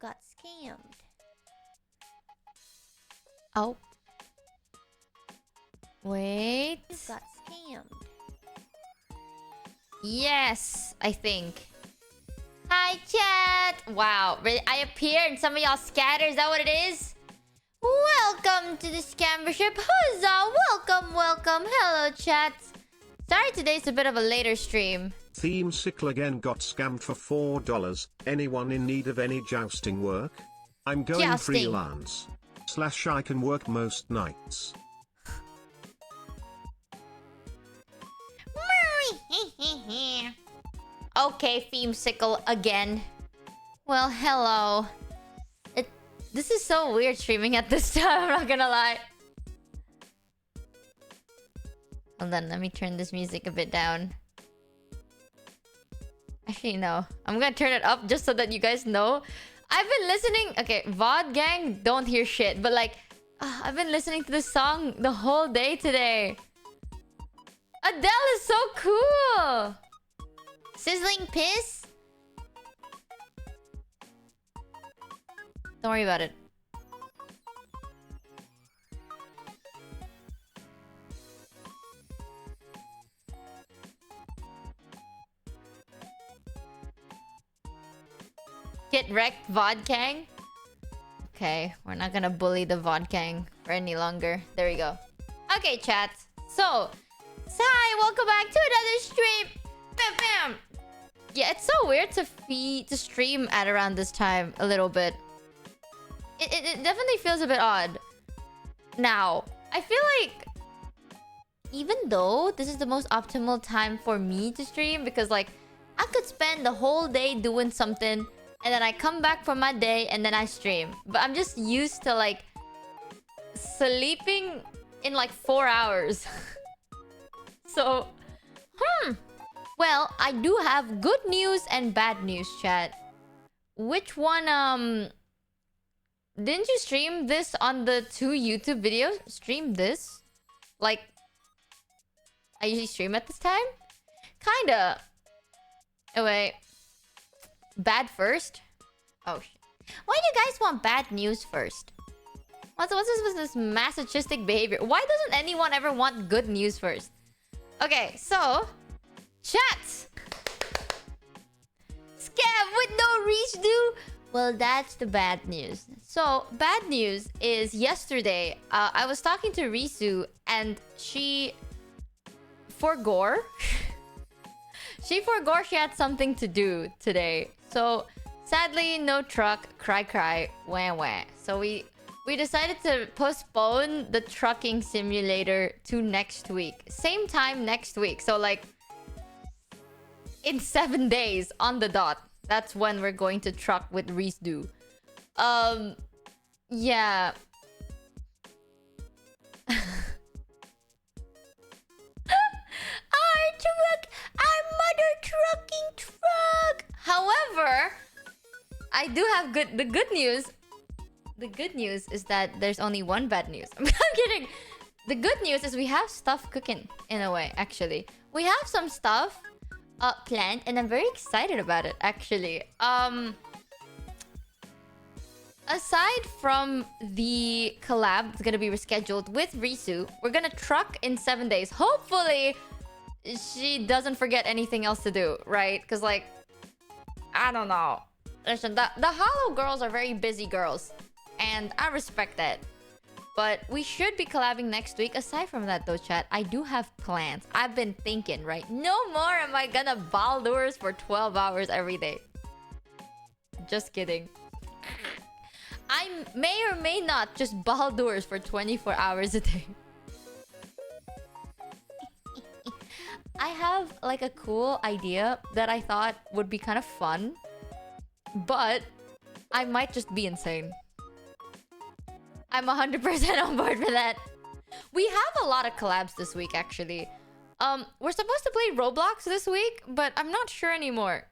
got scammed. Oh. Wait. You got scammed. Yes, I think. Hi, chat. Wow, I appeared and some of y'all scatter. Is that what it is? Welcome to the Scambership. Huzzah! Welcome. Hello, chat. Sorry, today's a bit of a later stream. Theme Sickle again got scammed for $4. Anyone in need of any jousting work? I'm going Jousting. freelance. / I can work most nights. Okay, Themesicle again. Well, hello. This is so weird streaming at this time, I'm not gonna lie. Hold on, let me turn this music a bit down. Actually, no. I'm gonna turn it up just so that you guys know. I've been listening... Okay, VOD gang don't hear shit. But like, I've been listening to this song the whole day today. Adele is so cool! Sizzling piss? Don't worry about it. Get wrecked, Vodkang. Okay, we're not gonna bully the Vodkang for any longer. There we go. Okay, chat. So, hi, welcome back to another stream. Bam, bam. Yeah, it's so weird to stream at around this time a little bit. It definitely feels a bit odd. Now, I feel like even though this is the most optimal time for me to stream, because like I could spend the whole day doing something and then I come back from my day and then I stream. But I'm just used to like sleeping in like 4 hours. So, well, I do have good news and bad news, chat. Which one, didn't you stream this on the 2 YouTube videos? Stream this? Like, I usually stream at this time? Kinda. Oh, wait. Bad first? Oh, shit. Why do you guys want bad news first? What's this masochistic behavior? Why doesn't anyone ever want good news first? Okay, so... Chat! Scam with no reach do? Well, that's the bad news. So, bad news is yesterday, I was talking to Risu and she forgore. She had something to do today. So, sadly, no truck, cry, wah. So we decided to postpone the trucking simulator to next week. Same time next week. So like in 7 days on the dot. That's when we're going to truck with Risu. Yeah. Our mother trucking truck. However, I do have the good news. The good news is that there's only one bad news. I'm kidding. The good news is we have stuff cooking in a way, actually. We have some stuff planned and I'm very excited about it, actually. Aside from the collab that's gonna be rescheduled with Risu, we're gonna truck in 7 days. Hopefully, she doesn't forget anything else to do, right? Because, like, I don't know. Listen, the Hollow girls are very busy girls. And I respect that. But we should be collabing next week. Aside from that, though, chat, I do have plans. I've been thinking, right? No more am I gonna Baldur's for 12 hours every day. Just kidding. I may or may not just Baldur's for 24 hours a day. I have like a cool idea that I thought would be kind of fun. But I might just be insane. I'm 100% on board for that. We have a lot of collabs this week, actually. We're supposed to play Roblox this week, but I'm not sure anymore.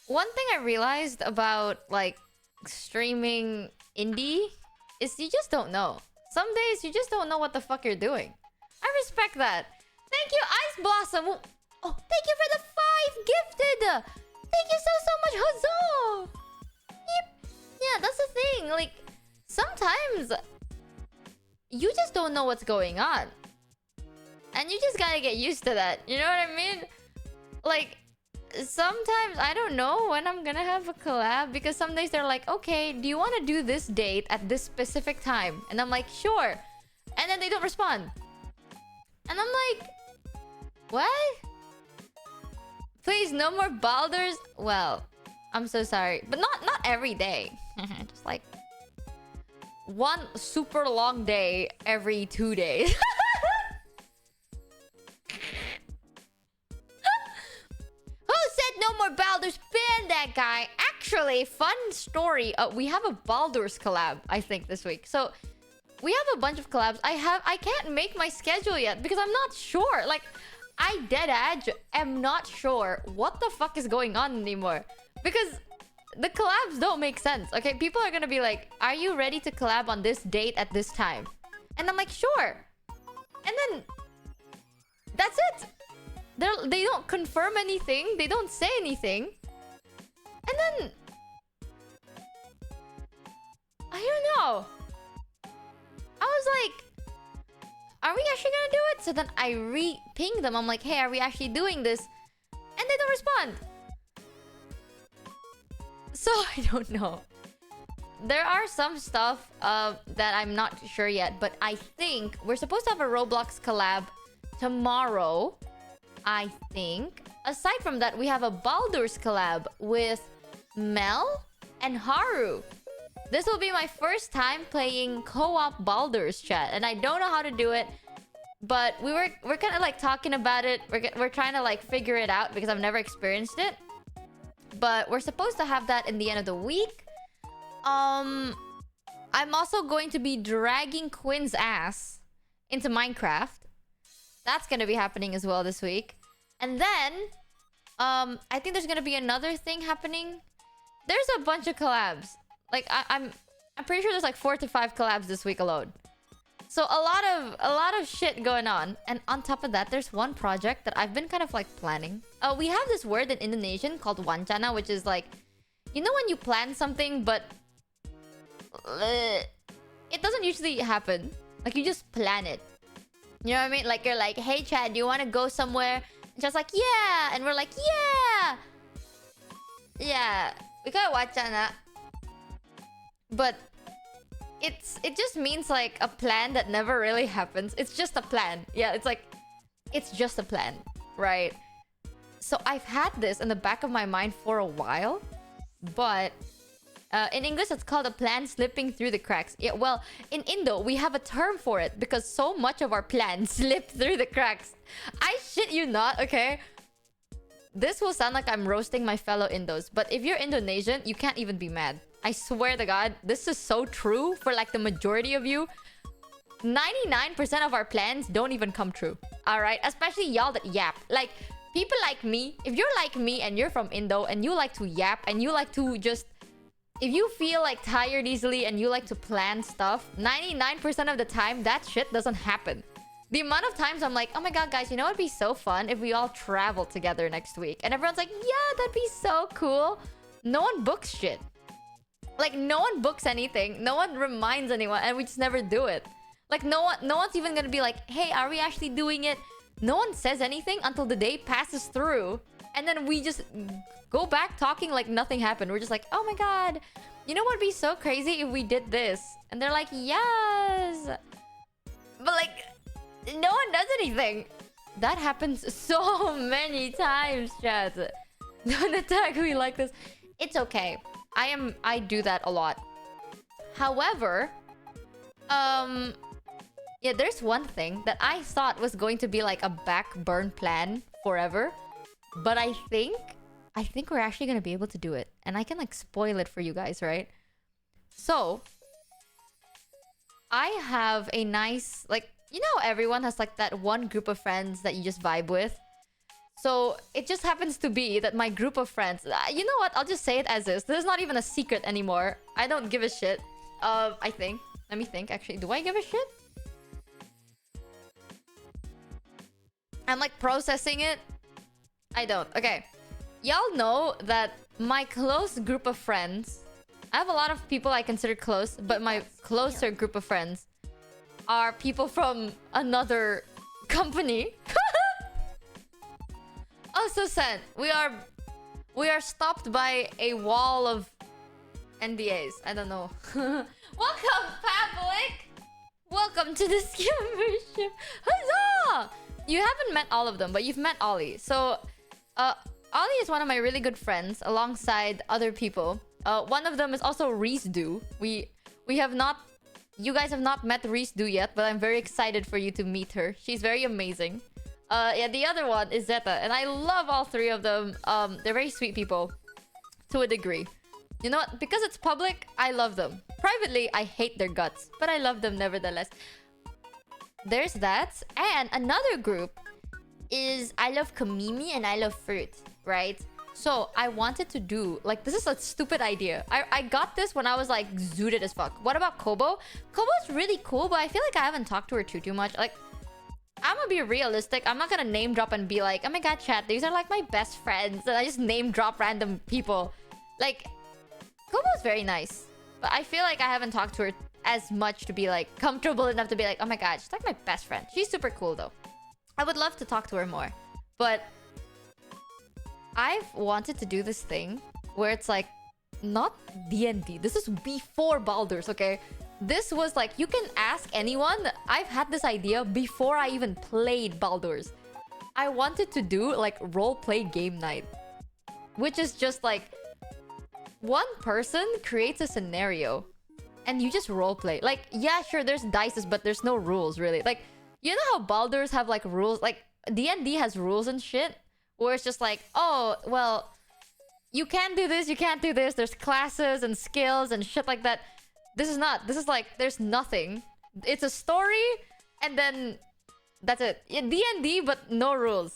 One thing I realized about, like, streaming indie is you just don't know. Some days you just don't know what the fuck you're doing. I respect that. Thank you, Ice Blossom. Oh, thank you for the 5 gifted. Thank you so much. Huzzah. Yep. Yeah, that's the thing. Like, sometimes you just don't know what's going on. And you just gotta get used to that. You know what I mean? Like, sometimes I don't know when I'm gonna have a collab, because some days they're like, okay, do you want to do this date at this specific time? And I'm like, sure. And then they don't respond. And I'm like, what? Please, no more Baldur's. Well, I'm so sorry, but not every day. Just like one super long day every 2 days. Who said no more Baldur's? Ban that guy. Actually, fun story. We have a Baldur's collab, I think, this week. So we have a bunch of collabs. I can't make my schedule yet because I'm not sure. Like, I dead-edge am not sure what the fuck is going on anymore. Because the collabs don't make sense, okay? People are gonna be like, are you ready to collab on this date at this time? And I'm like, sure. And then that's it. They don't confirm anything. They don't say anything. And then I don't know. I was like, are we actually gonna do it? So then I re-ping them. I'm like, hey, are we actually doing this? And they don't respond. So I don't know. There are some stuff that I'm not sure yet, but I think we're supposed to have a Roblox collab tomorrow, I think. Aside from that, we have a Baldur's collab with Mel and Haru. This will be my first time playing co-op Baldur's, chat, and I don't know how to do it, but we're kind of like talking about it. We're trying to like figure it out because I've never experienced it. But we're supposed to have that in the end of the week. I'm also going to be dragging Quinn's ass into Minecraft. That's gonna be happening as well this week. And then I think there's gonna be another thing happening. There's a bunch of collabs. Like I'm pretty sure there's like 4 to 5 collabs this week alone. So a lot of shit going on. And on top of that, there's one project that I've been kind of like planning. We have this word in Indonesian called wancana, which is like, you know when you plan something but it doesn't usually happen. Like, you just plan it. You know what I mean? Like, you're like, hey Chad, do you want to go somewhere? And just like, yeah. And we're like, yeah. Yeah. We call it wancana. But it just means like a plan that never really happens. It's just a plan. Yeah, it's like, it's just a plan, right? So I've had this in the back of my mind for a while, but in English it's called a plan slipping through the cracks. Yeah, well, in Indo we have a term for it because so much of our plans slip through the cracks. I shit you not, okay? This will sound like I'm roasting my fellow Indos, but if you're Indonesian, you can't even be mad. I swear to God, this is so true for like the majority of you. 99% of our plans don't even come true. Alright? Especially y'all that yap. Like, people like me, if you're like me and you're from Indo and you like to yap and you like to just... If you feel like tired easily and you like to plan stuff, 99% of the time, that shit doesn't happen. The amount of times I'm like, oh my god, guys, you know what'd be so fun if we all travel together next week? And everyone's like, yeah, that'd be so cool. No one books shit. Like, no one books anything. No one reminds anyone, and we just never do it. Like, no one's even gonna be like, hey, are we actually doing it? No one says anything until the day passes through. And then we just go back talking like nothing happened. We're just like, oh my god, you know what'd be so crazy if we did this? And they're like, yes. But like, no one does anything. That happens so many times, chat. Don't attack me like this. It's okay. I do that a lot. However, yeah, there's one thing that I thought was going to be like a back burn plan forever, but I think we're actually gonna be able to do it, and I can like spoil it for you guys, right? So I have a nice, like, you know, everyone has like that one group of friends that you just vibe with. So it just happens to be that my group of friends, you know what? I'll just say it as is. There's not even a secret anymore. I don't give a shit. I think. Let me think. Actually, do I give a shit? I'm like processing it. I don't. Okay. Y'all know that my close group of friends, I have a lot of people I consider close, but my closer group of friends are people from another company. Oh, so sad. We are stopped by a wall of NDAs. I don't know. Welcome, public. Welcome to the skimmership. Huzzah! You haven't met all of them, but you've met Ollie. So, Ollie is one of my really good friends alongside other people. One of them is also Reese Du. We have not... You guys have not met Reese Du yet, but I'm very excited for you to meet her. She's very amazing. Yeah, the other one is Zeta, and I love all three of them. They're very sweet people, to a degree. You know what? Because it's public, I love them. Privately, I hate their guts, but I love them nevertheless. There's that, and another group is I love Kamimi and I love fruit, right? So I wanted to do, like, this is a stupid idea. I got this when I was like zooted as fuck. What about Kobo? Kobo's really cool, but I feel like I haven't talked to her too much. Like, I'm gonna be realistic. I'm not gonna name drop and be like, oh my god, chat, these are like my best friends. And I just name drop random people. Like, Kobo's very nice. But I feel like I haven't talked to her as much to be like comfortable enough to be like, oh my god, she's like my best friend. She's super cool though. I would love to talk to her more. But I've wanted to do this thing where it's like, not D&D. This is before Baldur's, okay? This was like, you can ask anyone. I've had this idea before I even played Baldur's. I wanted to do like roleplay game night, which is just like one person creates a scenario and you just roleplay. Like, yeah, sure, there's dices, but there's no rules really. Like, you know how Baldur's have like rules? Like, D&D has rules and shit, where it's just like, oh, well, you can't do this, you can't do this. There's classes and skills and shit like that. This is not. This is like, there's nothing. It's a story, and then that's it. Yeah, D&D, but no rules.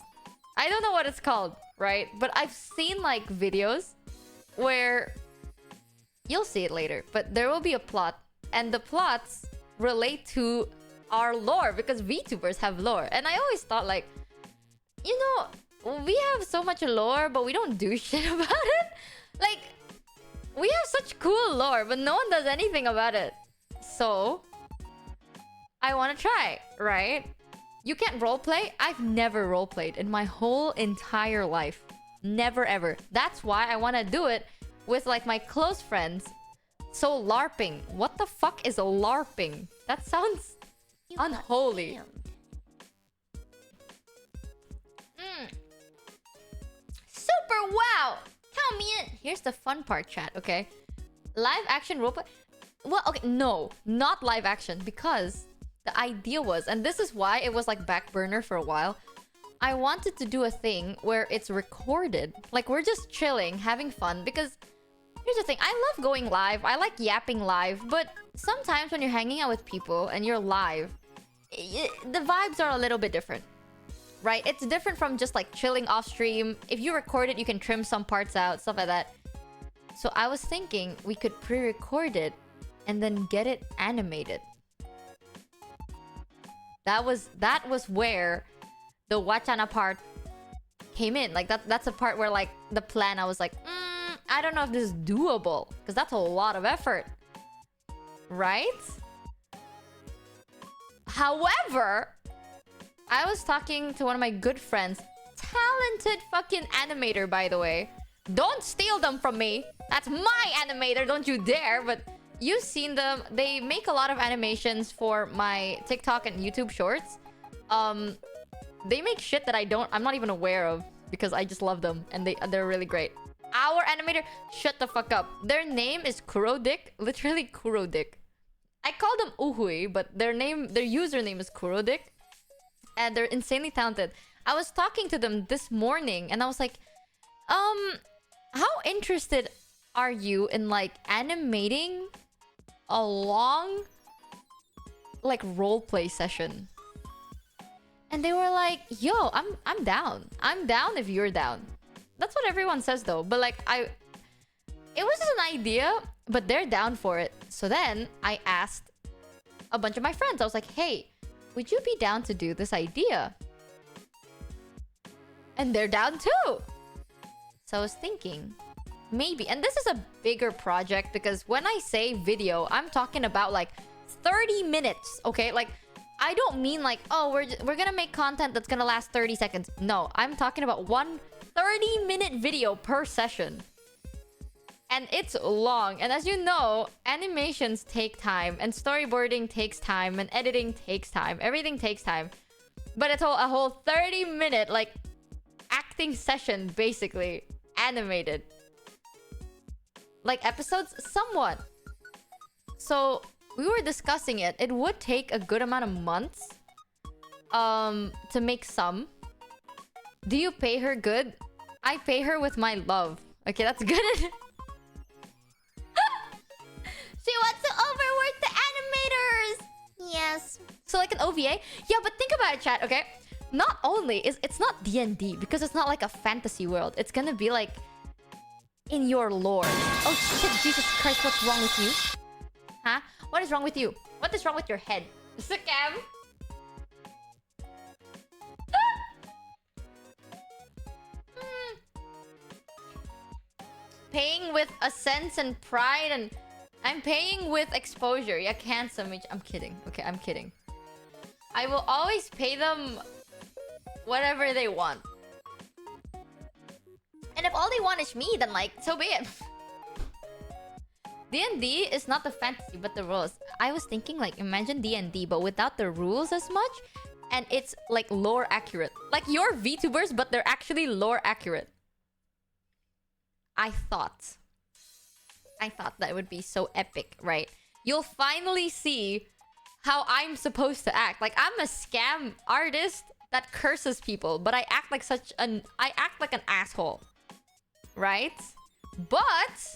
I don't know what it's called, right? But I've seen like videos where you'll see it later, but there will be a plot, and the plots relate to our lore because VTubers have lore. And I always thought like, you know, we have so much lore, but we don't do shit about it. Like, we have such cool lore, but no one does anything about it. So, I want to try, right? You can't roleplay? I've never roleplayed in my whole entire life. Never ever. That's why I want to do it with like my close friends. So LARPing. What the fuck is LARPing? That sounds unholy. Super wow! Count me in! Here's the fun part, chat, okay? Live action roleplay? Well, okay, no. Not live action, because the idea was, and this is why it was like back burner for a while, I wanted to do a thing where it's recorded. Like, we're just chilling, having fun, because here's the thing, I love going live, I like yapping live, but sometimes when you're hanging out with people and you're live, the vibes are a little bit different. Right? It's different from just like chilling off stream. If you record it, you can trim some parts out, stuff like that. So I was thinking we could pre-record it and then get it animated. That was where the Wachana part came in. Like that's a part where like the plan, I was like, I don't know if this is doable, because that's a lot of effort. Right? However, I was talking to one of my good friends, talented fucking animator, by the way. Don't steal them from me. That's my animator, don't you dare. But you've seen them. They make a lot of animations for my TikTok and YouTube shorts. They make shit that I'm not even aware of, because I just love them and they're really great. Our animator, shut the fuck up. Their name is Kurodick, literally Kurodick. I call them Uhui, but their username is Kurodick. And they're insanely talented. I was talking to them this morning and I was like, how interested are you in like animating a long like roleplay session? And they were like, yo, I'm down. I'm down if you're down. That's what everyone says though. But like it was just an idea, but they're down for it. So then I asked a bunch of my friends. I was like, hey, would you be down to do this idea? And they're down too. So I was thinking, maybe. And this is a bigger project because when I say video, I'm talking about like 30 minutes, okay? Like, I don't mean like, oh, we're gonna make content that's gonna last 30 seconds. No, I'm talking about one 30-minute video per session. And it's long. And as you know, animations take time, and storyboarding takes time, and editing takes time. Everything takes time. But it's a whole 30-minute, like, acting session, basically. Animated. Like, episodes? Somewhat. So, we were discussing it. It would take a good amount of months to make some. Do you pay her good? I pay her with my love. Okay, that's good. She wants to overwork the animators! Yes. So like an OVA? Yeah, but think about it, chat, okay? Not only is it's not D&D because it's not like a fantasy world. It's gonna be like in your lore. Oh shit, Jesus Christ, what's wrong with you? Huh? What is wrong with you? What is wrong with your head? Scam? Paying with a sense and pride, and I'm paying with exposure. Yeah, handsome. I'm kidding. Okay, I'm kidding. I will always pay them whatever they want. And if all they want is me, then like, so be it. D&D is not the fantasy, but the rules. I was thinking like, imagine D&D, but without the rules as much. And it's like lore accurate. Like your VTubers, but they're actually lore accurate. I thought that would be so epic, right? You'll finally see how I'm supposed to act. Like, I'm a scam artist that curses people, but I act like I act like an asshole. Right? But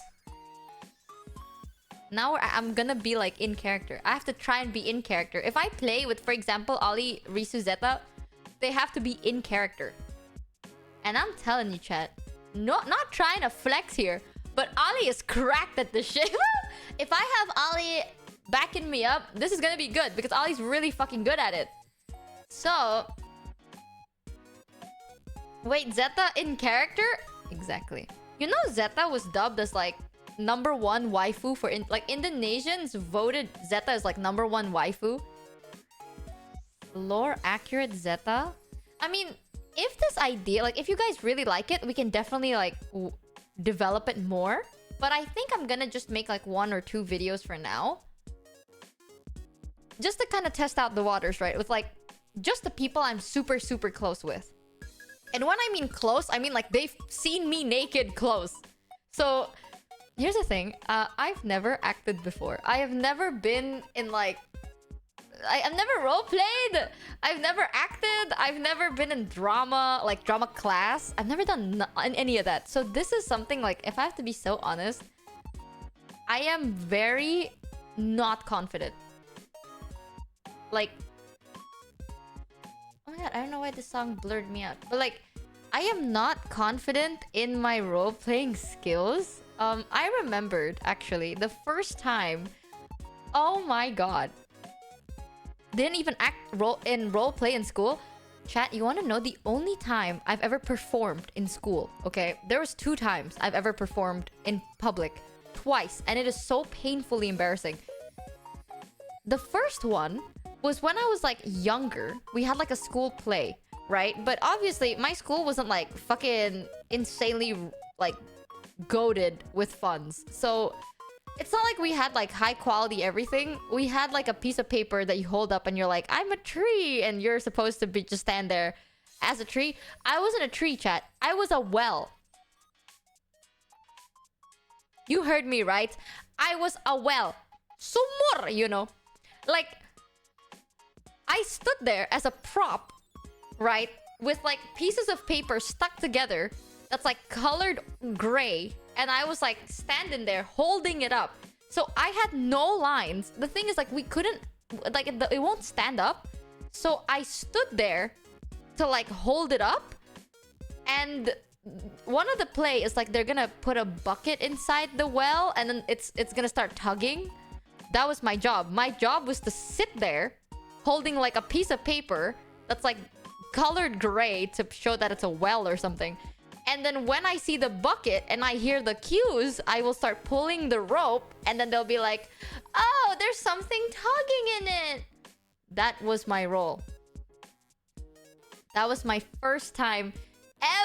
now I'm gonna be like in character. I have to try and be in character. If I play with, for example, Ali, Risu, Zeta, they have to be in character. And I'm telling you, chat, not trying to flex here, but Ali is cracked at this shit. If I have Ali backing me up, this is gonna be good because Ali's really fucking good at it. So, wait, Zeta in character? Exactly. You know, Zeta was dubbed as like #1 waifu for like Indonesians voted Zeta as like #1 waifu. Lore accurate Zeta? I mean, if this idea, like if you guys really like it, we can definitely like develop it more. But I think I'm gonna just make like 1 or 2 videos for now. Just to kind of test out the waters, right? With like just the people I'm super, super close with. And when I mean close, I mean like they've seen me naked close. So here's the thing. I've never acted before. I have never been in like... I've never roleplayed. I've never acted. I've never been in drama, like drama class. I've never done any of that. So this is something like, if I have to be so honest, I am very not confident. Like, oh my god, I don't know why this song blurred me out. But like, I am not confident in my role-playing skills. I remembered, actually, the first time... Oh my god. Didn't even act role-play in school. Chat, you want to know the only time I've ever performed in school, okay? There was 2 times I've ever performed in public. Twice. And it is so painfully embarrassing. The first one was when I was like younger. We had like a school play, right? But obviously my school wasn't like fucking insanely like goated with funds. So it's not like we had like high quality everything. We had like a piece of paper that you hold up and you're like, I'm a tree, and you're supposed to be just stand there as a tree. I wasn't a tree, chat. I was a well. You heard me right. I was a well. Sumur, you know. Like, I stood there as a prop, right? With like pieces of paper stuck together that's like colored gray. And I was like standing there holding it up. So I had no lines. The thing is like we couldn't, like it won't stand up. So I stood there to like hold it up. And one of the play is like they're gonna put a bucket inside the well and then it's gonna start tugging. That was my job. My job was to sit there holding like a piece of paper that's like colored gray to show that it's a well or something. And then when I see the bucket and I hear the cues, I will start pulling the rope, and then they'll be like, oh, there's something tugging in it. That was my role. That was my first time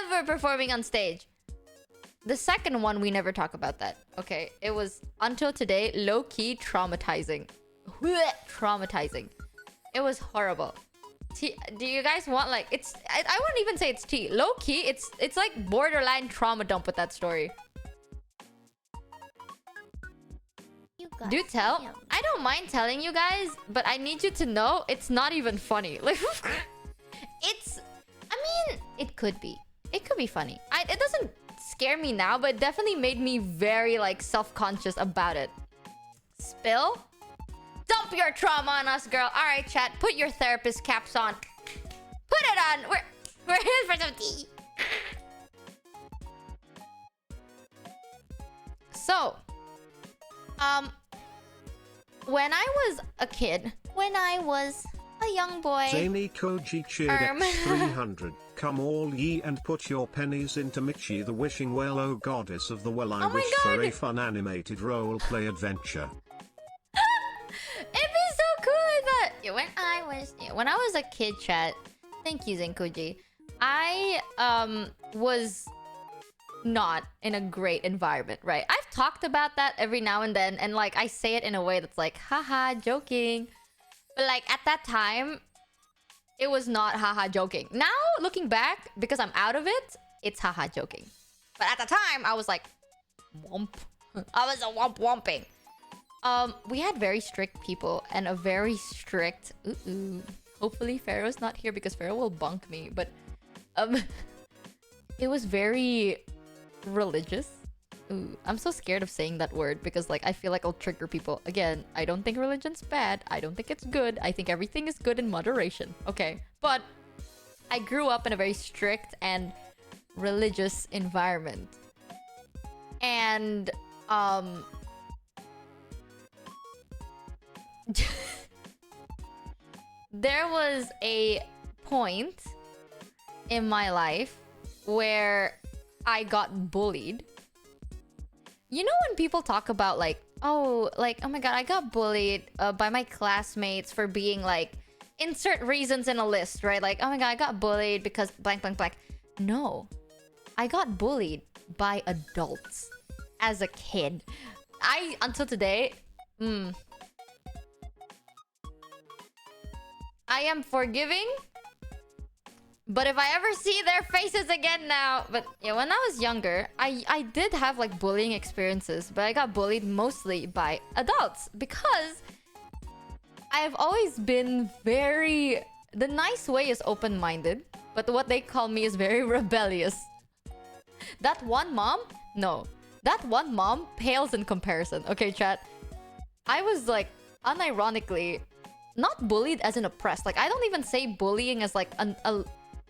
ever performing on stage. The second one, we never talk about that. Okay, it was, until today, low-key traumatizing. Traumatizing. It was horrible. Do you guys want, like, it's, I wouldn't even say it's tea. Low-key, it's like borderline trauma dump with that story. You got Do tell. scammed. I don't mind telling you guys, but I need you to know it's not even funny. Like, it's, I mean, it could be. It could be funny. It doesn't scare me now, but it definitely made me very, like, self-conscious about it. Spill? Dump your trauma on us, girl. All right, chat. Put your therapist caps on. Put it on. We're here for some tea. So, when I was a kid, when I was a young boy, Zany Koji cheered X300. Come all ye and put your pennies into Michi the Wishing Well, O goddess of the well. I Oh my wish God. for a fun animated role-play adventure. it'd be so cool. I thought when I was a kid, chat. Thank you, Zenkoji. I was not in a great environment, right? I've talked about that every now and then, and like I say it in a way that's like, haha, joking. But like at that time, it was not haha joking. Now looking back, because I'm out of it, it's haha joking. But at the time, I was like, womp. I was a womping. We had very strict people and a very strict. Hopefully Pharaoh's not here because Pharaoh will bunk me. But it was very religious. Ooh, I'm so scared of saying that word because like I feel like I'll trigger people. Again, I don't think religion's bad. I don't think it's good. I think everything is good in moderation. Okay, but I grew up in a very strict and religious environment. And there was a point in my life where I got bullied. You know when people talk about like, oh my god, I got bullied by my classmates for being like, insert reasons in a list, right? Like, oh my god, I got bullied because blank, blank, blank. No, I got bullied by adults as a kid. Until today, I am forgiving. But if I ever see their faces again now... But yeah, when I was younger, I did have like bullying experiences. But I got bullied mostly by adults. Because I've always been very... The nice way is open-minded. But what they call me is very rebellious. That one mom? No. That one mom pales in comparison. Okay, chat. I was like, unironically, not bullied as in oppressed. Like, I don't even say bullying as like a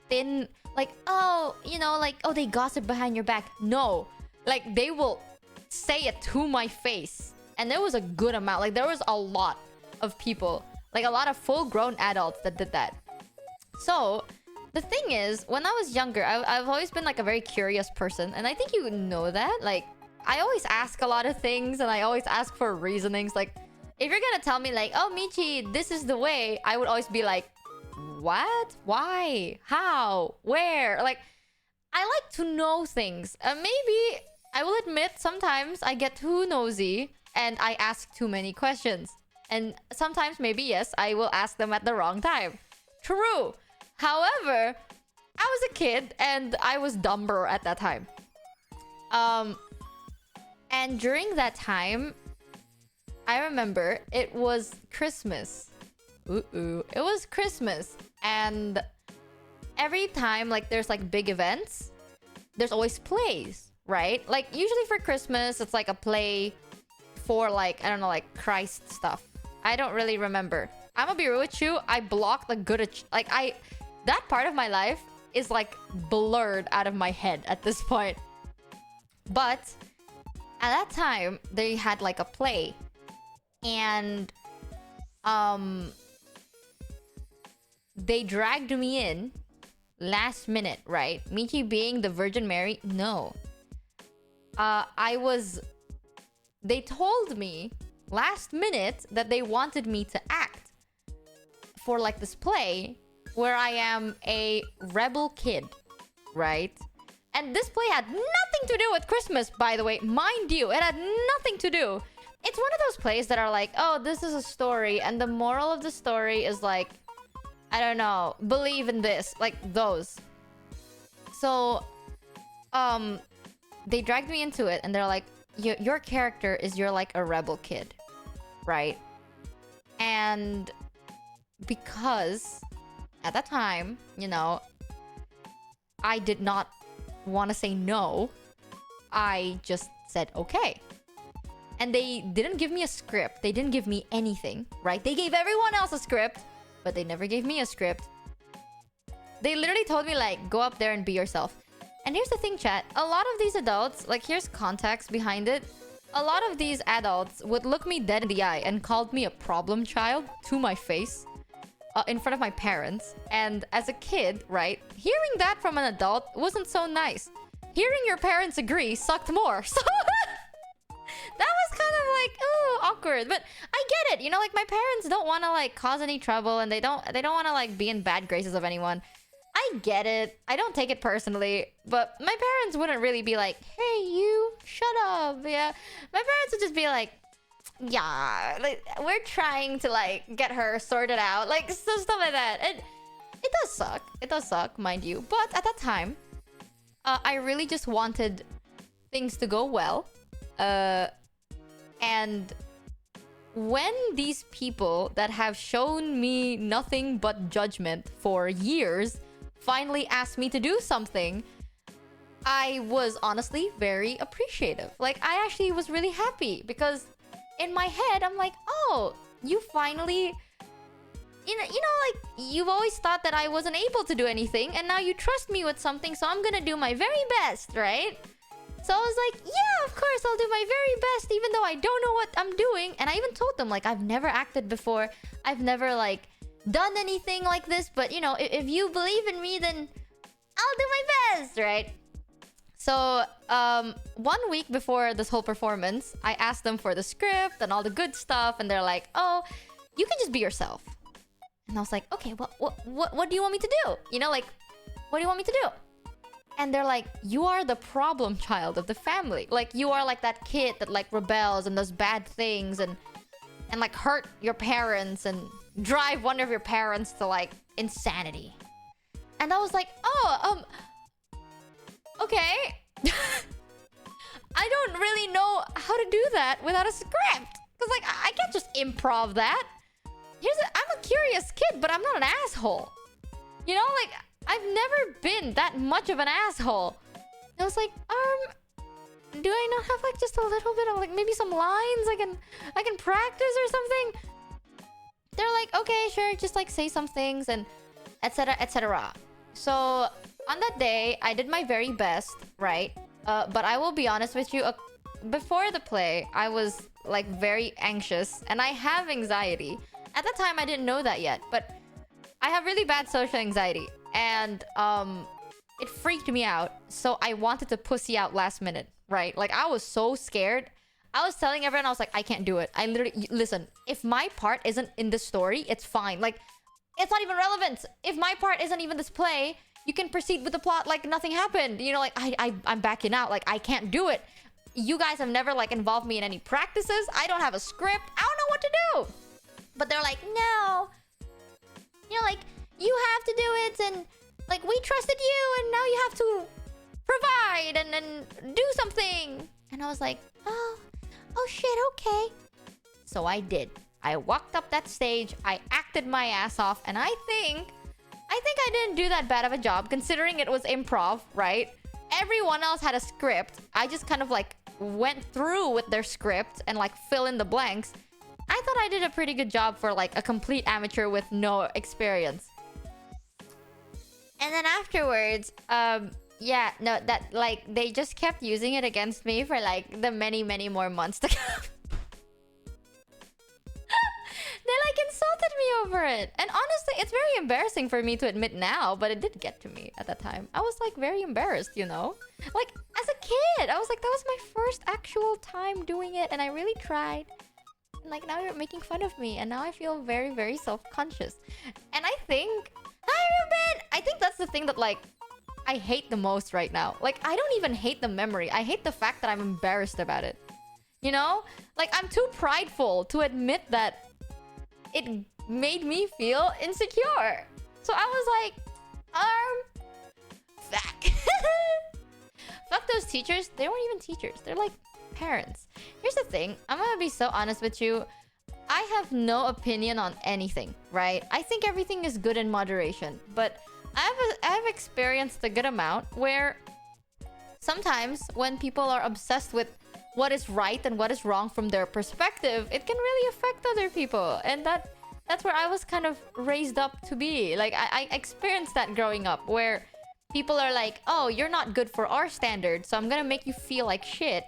thin, like, oh, you know, like, oh, they gossip behind your back. No, like they will say it to my face. And there was a good amount, like there was a lot of people, like a lot of full-grown adults that did that. So the thing is, when I was younger, I've always been like a very curious person, and I think you know that. Like, I always ask a lot of things, and I always ask for reasonings. Like, if you're gonna tell me like, oh, Michi, this is the way, I would always be like, what? Why? How? Where? Like, I like to know things. Maybe, I will admit, sometimes I get too nosy and I ask too many questions. And sometimes, maybe, yes, I will ask them at the wrong time. True. However, I was a kid and I was dumber at that time. And during that time, I remember it was Christmas. It was Christmas. And every time like there's like big events, there's always plays, right? Like usually for Christmas, it's like a play for like, I don't know, like Christ stuff. I don't really remember. I'm gonna be real with you. I blocked the good, that part of my life is like blurred out of my head at this point. But at that time, they had like a play. And they dragged me in. last minute, right? Michi being the Virgin Mary, no. They told me last minute that they wanted me to act for like this play where I am a rebel kid, right? And this play had nothing to do with Christmas, by the way. Mind you, it had nothing to do. It's one of those plays that are like, oh, this is a story, and the moral of the story is like, I don't know, believe in this, like those. So, they dragged me into it, and they're like, your character is you're like a rebel kid, right? And because at that time, you know, I did not want to say no, I just said okay. And they didn't give me a script. They didn't give me anything, right? They gave everyone else a script, but they never gave me a script. They literally told me, like, go up there and be yourself. And here's the thing, chat. A lot of these adults, like, here's context behind it. A lot of these adults would look me dead in the eye and called me a problem child to my face. In front of my parents. And as a kid, right, hearing that from an adult wasn't so nice. Hearing your parents agree sucked more. So that was kind of like, oh, awkward. But I get it. You know, like, my parents don't want to like cause any trouble, and they don't want to like be in bad graces of anyone. I get it. I don't take it personally. But my parents wouldn't really be like, hey, you, shut up. Yeah. My parents would just be like, yeah, like, we're trying to like get her sorted out, like stuff like that. And it does suck, mind you, but at that time I really just wanted things to go well, and when these people that have shown me nothing but judgment for years finally asked me to do something, I was honestly very appreciative. Like, I actually was really happy, because in my head, I'm like, oh, you finally, you know, like, you've always thought that I wasn't able to do anything, and now you trust me with something, so I'm gonna do my very best, right? So I was like, yeah, of course, I'll do my very best, even though I don't know what I'm doing. And I even told them, like, I've never acted before. I've never, like, done anything like this, but, you know, if you believe in me, then I'll do my best, right? So, 1 week before this whole performance, I asked them for the script and all the good stuff, and they're like, oh, you can just be yourself. And I was like, okay, what do you want me to do? You know, like, what do you want me to do? And they're like, you are the problem child of the family. Like, you are like that kid that like rebels and does bad things and like hurt your parents and drive one of your parents to like insanity. And I was like, oh, okay. I don't really know how to do that without a script. Because, like, I can't just improv that. I'm a curious kid, but I'm not an asshole. You know, like, I've never been that much of an asshole. I was like, do I not have, like, just a little bit of, like, maybe some lines I can practice or something? They're like, okay, sure, just, like, say some things and etc, etc. So, on that day, I did my very best, right? But I will be honest with you, before the play, I was, like, very anxious, and I have anxiety. At the time, I didn't know that yet, but I have really bad social anxiety, and it freaked me out, so I wanted to pussy out last minute, right? Like, I was so scared. I was telling everyone, I was like, I can't do it. I literally, listen, if my part isn't in the story, it's fine. Like, it's not even relevant. If my part isn't even this play, you can proceed with the plot like nothing happened. You know, like, I'm backing out. Like, I can't do it. You guys have never, like, involved me in any practices. I don't have a script. I don't know what to do. But they're like, no. You know, like, you have to do it, and, like, we trusted you, and now you have to provide and do something. And I was like, oh shit, okay. So I did. I walked up that stage, I acted my ass off, and I think I didn't do that bad of a job, considering it was improv, right? Everyone else had a script. I just kind of, like, went through with their script and, like, fill in the blanks. I thought I did a pretty good job for, like, a complete amateur with no experience. And then afterwards, yeah, no, that, like, they just kept using it against me for, like, the many, many more months to come. They, like, insulted me over it. And honestly, it's very embarrassing for me to admit now, but it did get to me at that time. I was like very embarrassed, you know? Like as a kid, I was like, that was my first actual time doing it and I really tried. And like now you're making fun of me and now I feel very, very self-conscious. And I think, hi Ruben! I think that's the thing that like, I hate the most right now. Like, I don't even hate the memory. I hate the fact that I'm embarrassed about it. You know? Like, I'm too prideful to admit that it made me feel insecure. So I was like, fuck. Fuck those teachers. They weren't even teachers. They're like parents. Here's the thing. I'm gonna be so honest with you. I have no opinion on anything, right? I think everything is good in moderation. But I've experienced a good amount where sometimes when people are obsessed with what is right and what is wrong from their perspective, it can really affect other people. And that's where I was kind of raised up to be. Like, I experienced that growing up where people are like, oh, you're not good for our standards, so I'm gonna make you feel like shit.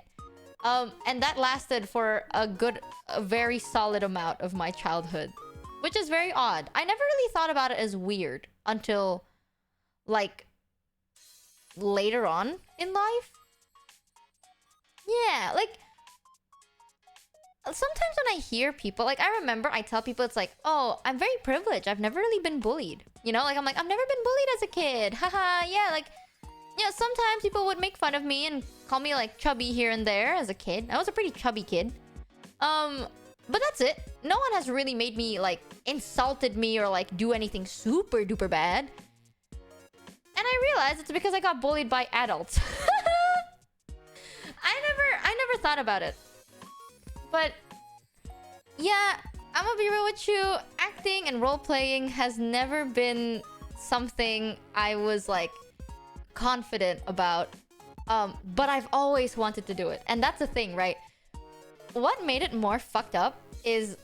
And that lasted for a very solid amount of my childhood. Which is very odd. I never really thought about it as weird until, like, later on in life. Yeah, like, sometimes when I hear people, like, I remember I tell people it's like, oh, I'm very privileged. I've never really been bullied. You know, like, I'm like, I've never been bullied as a kid. Haha, yeah, like, you know, sometimes people would make fun of me and call me, like, chubby here and there as a kid. I was a pretty chubby kid. But that's it. No one has really made me, like, insulted me or, like, do anything super duper bad. And I realized it's because I got bullied by adults. I never thought about it. But yeah, I'm gonna be real with you. Acting and role-playing has never been something I was, like, confident about. But I've always wanted to do it. And that's the thing, right? What made it more fucked up is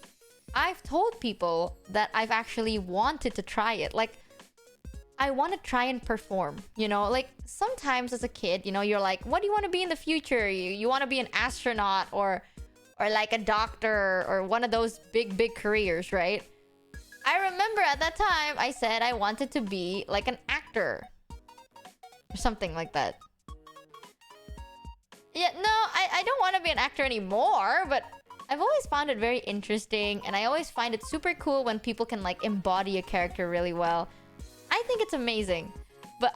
I've told people that I've actually wanted to try it. Like, I want to try and perform, you know? Like, sometimes as a kid, you know, you're like, what do you want to be in the future? You want to be an astronaut or like a doctor or one of those big careers, right? I remember at that time, I said I wanted to be like an actor. Or something like that. Yeah, no, I don't want to be an actor anymore, but I've always found it very interesting, and I always find it super cool when people can, like, embody a character really well. I think it's amazing. But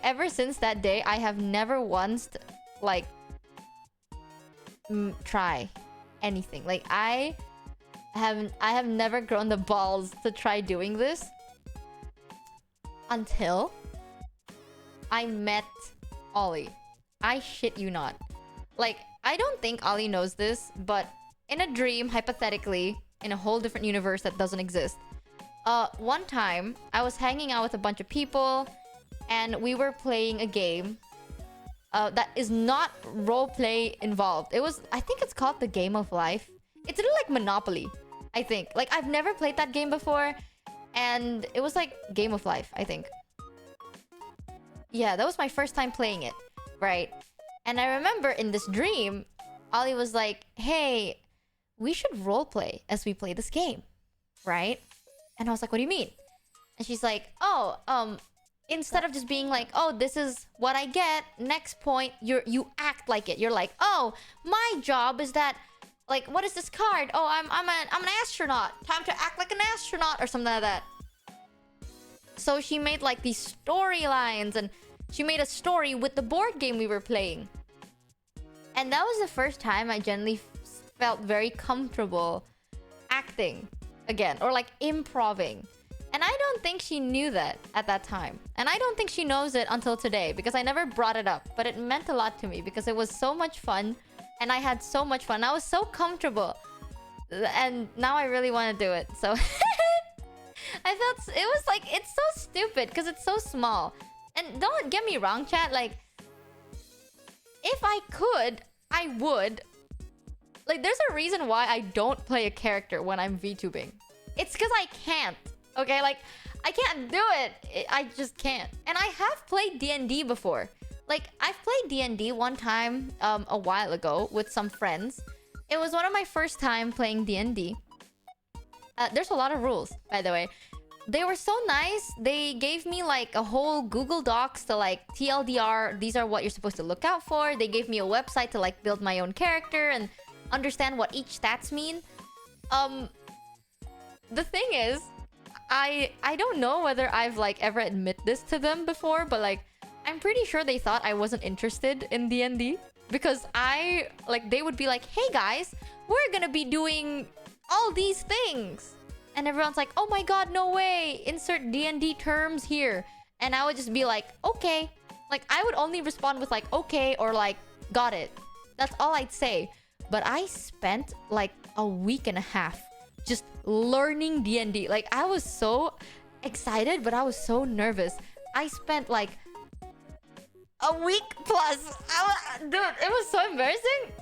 ever since that day, I have never once, like, try anything. Like, I have never grown the balls to try doing this until I met Ollie. I shit you not. Like, I don't think Ollie knows this, but in a dream, hypothetically, in a whole different universe that doesn't exist, one time, I was hanging out with a bunch of people, and we were playing a game that is not roleplay involved. I think it's called the Game of Life. It's a little like Monopoly, I think. Like, I've never played that game before, and it was like Game of Life, I think. Yeah, that was my first time playing it, right? And I remember in this dream, Ollie was like, hey, we should roleplay as we play this game, right? And I was like, what do you mean? And she's like, oh, instead of just being like, oh, this is what I get, next point, you act like it. You're like, oh, my job is that, like, what is this card? Oh, I'm an astronaut. Time to act like an astronaut or something like that. So she made, like, these storylines, and she made a story with the board game we were playing. And that was the first time I generally felt very comfortable acting again, or like improving. And I don't think she knew that at that time. And I don't think she knows it until today, because I never brought it up. But it meant a lot to me because it was so much fun, and I had so much fun. I was so comfortable. And now I really want to do it. So I felt it was like, it's so stupid because it's so small. And don't get me wrong, chat, like, if I could, I would. Like, there's a reason why I don't play a character when I'm VTubing. It's because I can't. Okay, like, I can't do it. I just can't. And I have played D&D before. Like, I've played D&D one time a while ago with some friends. It was one of my first time playing D&D. There's a lot of rules, by the way. They were so nice. They gave me like a whole Google Docs to like TLDR. These are what you're supposed to look out for. They gave me a website to like build my own character and understand what each stats mean. The thing is, I don't know whether I've like ever admit this to them before, but like I'm pretty sure they thought I wasn't interested in D&D because they would be like, "Hey guys, we're gonna be doing all these things." And everyone's like, "Oh my god, no way! Insert D&D terms here." And I would just be like, "Okay." Like, I would only respond with like, "Okay," or like, "Got it." That's all I'd say. But I spent like a week and a half just learning D&D. Like, I was so excited, but I was so nervous. I spent like a week plus. Dude, it was so embarrassing.